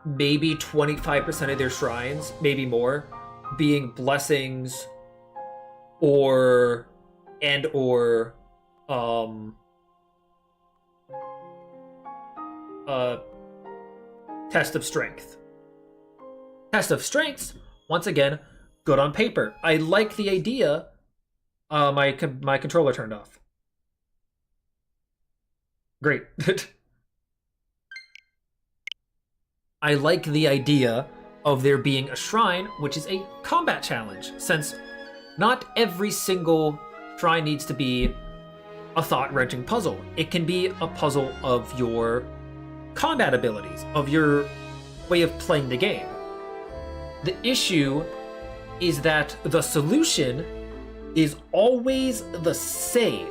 maybe 25% of their shrines, maybe more, being blessings or test of strength. Test of strengths, once again, good on paper. I like the idea. My controller turned off. Great. I like the idea of there being a shrine, which is a combat challenge, since not every single shrine needs to be a thought-wrenching puzzle. It can be a puzzle of your combat abilities, of your way of playing the game. The issue is that the solution is always the same.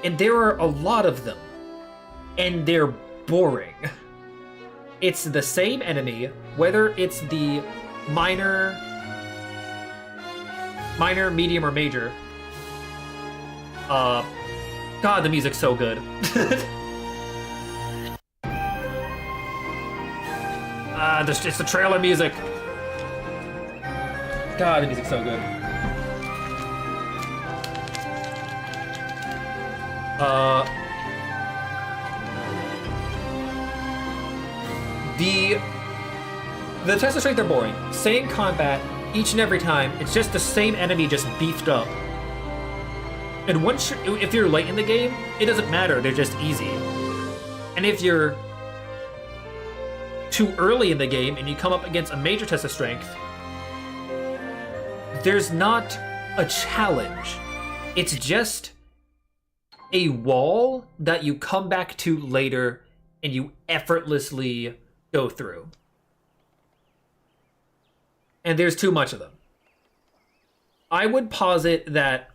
And there are a lot of them. And they're boring. It's the same enemy, whether it's the minor, medium, or major. God, the music's so good. It's the trailer music. God, the music's so good. The tests of strength are boring. Same combat each and every time. It's just the same enemy just beefed up. And once if you're late in the game, it doesn't matter. They're just easy. And if you're too early in the game and you come up against a major test of strength, there's not a challenge. It's just a wall that you come back to later and you effortlessly go through. And there's too much of them. I would posit that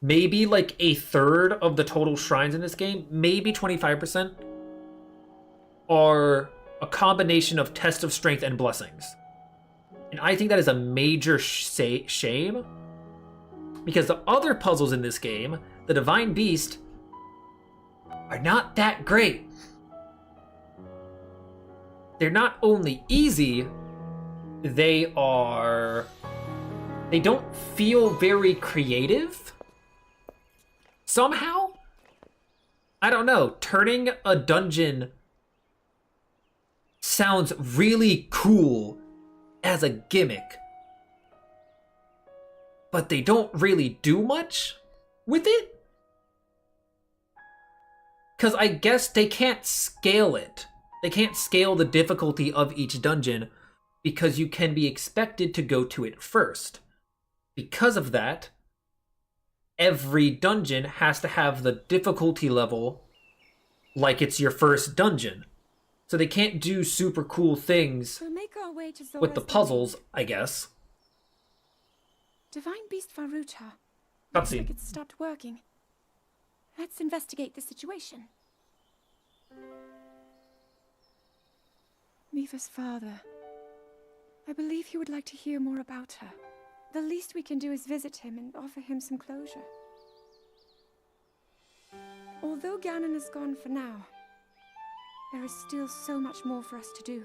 maybe like a third of the total shrines in this game, maybe 25%, are a combination of test of strength and blessings. And I think that is a major shame, because the other puzzles in this game, the Divine Beast, are not that great. They're not only easy, they don't feel very creative. Somehow, I don't know, turning a dungeon sounds really cool as a gimmick, but they don't really do much with it. Because I guess they can't scale it. They can't scale the difficulty of each dungeon because you can be expected to go to it first. Because of that, every dungeon has to have the difficulty level like it's your first dungeon. So they can't do super cool things We'll make our way to with the Zora's puzzles, I guess. Divine Beast Faruta. Looks Cutscene. like it's stopped working. Let's investigate the situation. Miva's father. I believe he would like to hear more about her. The least we can do is visit him and offer him some closure. Although Ganon is gone for now, there is still so much more for us to do,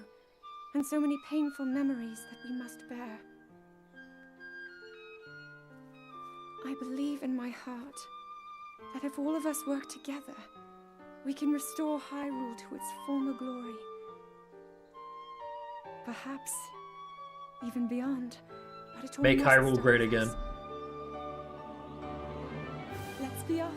and so many painful memories that we must bear. I believe in my heart that if all of us work together, we can restore Hyrule to its former glory. Perhaps even beyond. But it all Make must Hyrule start great with again. us. Let's be off.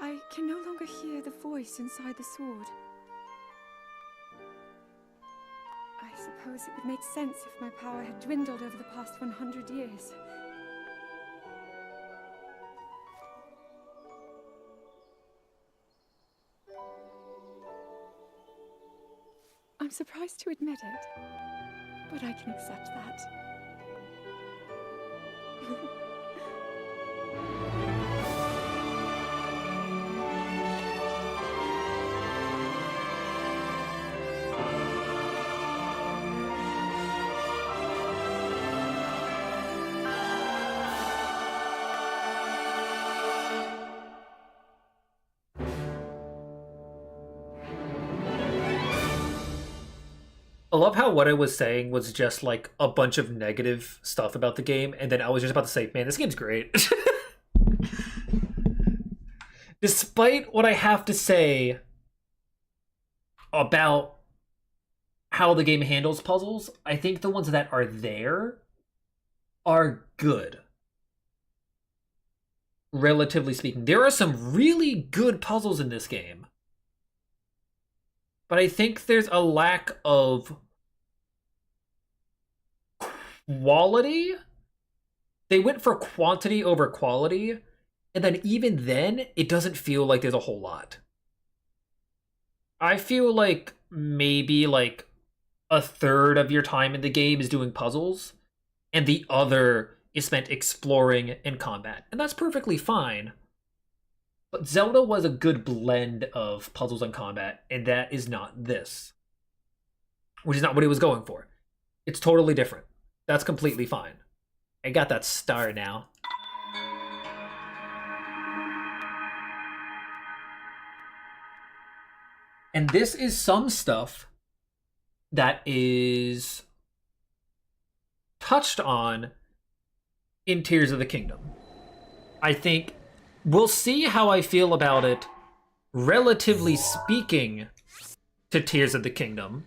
I can no longer hear the voice inside the sword. I suppose it would make sense if my power had dwindled over the past 100 years. I'm surprised to admit it, but I can accept that. I love how what I was saying was just like a bunch of negative stuff about the game, and then I was just about to say, man, this game's great. Despite what I have to say about how the game handles puzzles, I think the ones that are there are good. Relatively speaking. There are some really good puzzles in this game. But I think there's a lack of quality. They went for quantity over quality, and then even then, it doesn't feel like there's a whole lot. I feel like maybe like a third of your time in the game is doing puzzles, and the other is spent exploring and combat. And that's perfectly fine. But Zelda was a good blend of puzzles and combat, and that is not this. Which is not what it was going for. It's totally different. That's completely fine. I got that star now. And this is some stuff that is touched on in Tears of the Kingdom. I think we'll see how I feel about it, relatively speaking, to Tears of the Kingdom.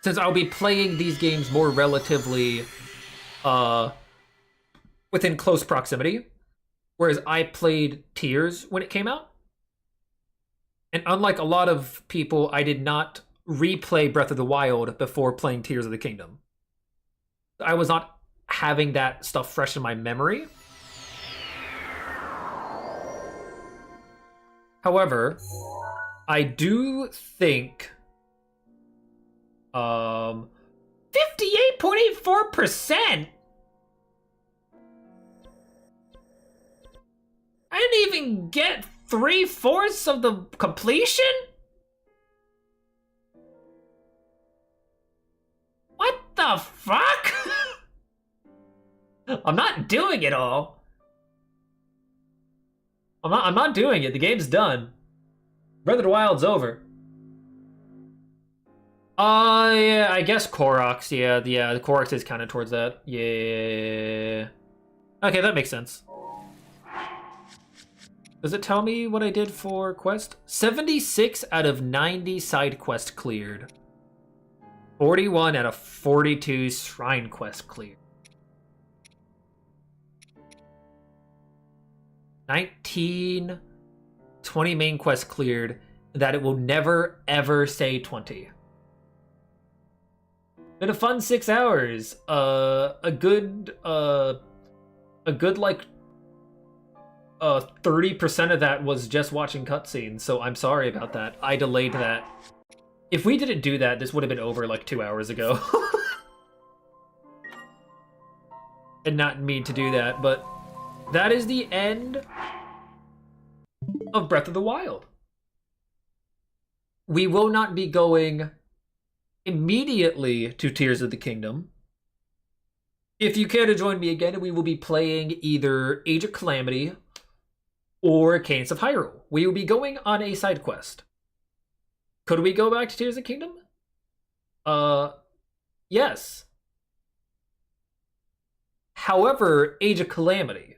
Since I'll be playing these games more relatively within close proximity. Whereas I played Tears when it came out. And unlike a lot of people, I did not replay Breath of the Wild before playing Tears of the Kingdom. I was not having that stuff fresh in my memory. However, I do think 58.84%? I didn't even get 3/4 of the completion? What the fuck? I'm not doing it all. I'm not doing it. The game's done. Breath of the Wild's over. Yeah, I guess Koroks. Yeah, the Koroks is kind of towards that. Yeah. Okay, that makes sense. Does it tell me what I did for quest? 76 out of 90 side quest cleared. 41 out of 42 shrine quest cleared. 19, 20 main quest cleared. That it will never ever say 20. Been a fun 6 hours. A good like 30% of that was just watching cutscenes, so I'm sorry about that. I delayed that. If we didn't do that, this would have been over like 2 hours ago. And not mean to do that, but that is the end of Breath of the Wild. we will not be going immediately to Tears of the Kingdom. If you care to join me again, we will be playing either Age of Calamity or Cadence of Hyrule. We will be going on a side quest. Could we go back to Tears of the Kingdom? Yes. However, Age of Calamity,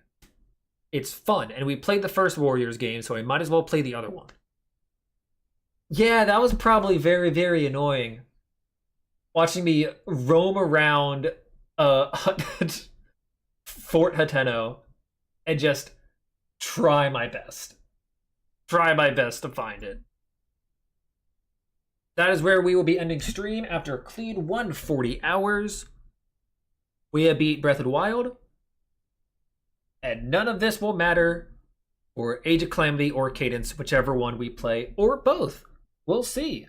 it's fun, and we played the first Warriors game, so I might as well play the other one. Yeah, that was probably very, very annoying. Watching me roam around Fort Hateno and just try my best. Try my best to find it. That is where we will be ending stream after a clean 140 hours. We have beat Breath of the Wild. And none of this will matter for Age of Calamity or Cadence, whichever one we play, or both. We'll see.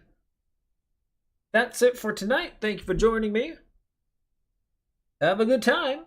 That's it for tonight. Thank you for joining me. Have a good time.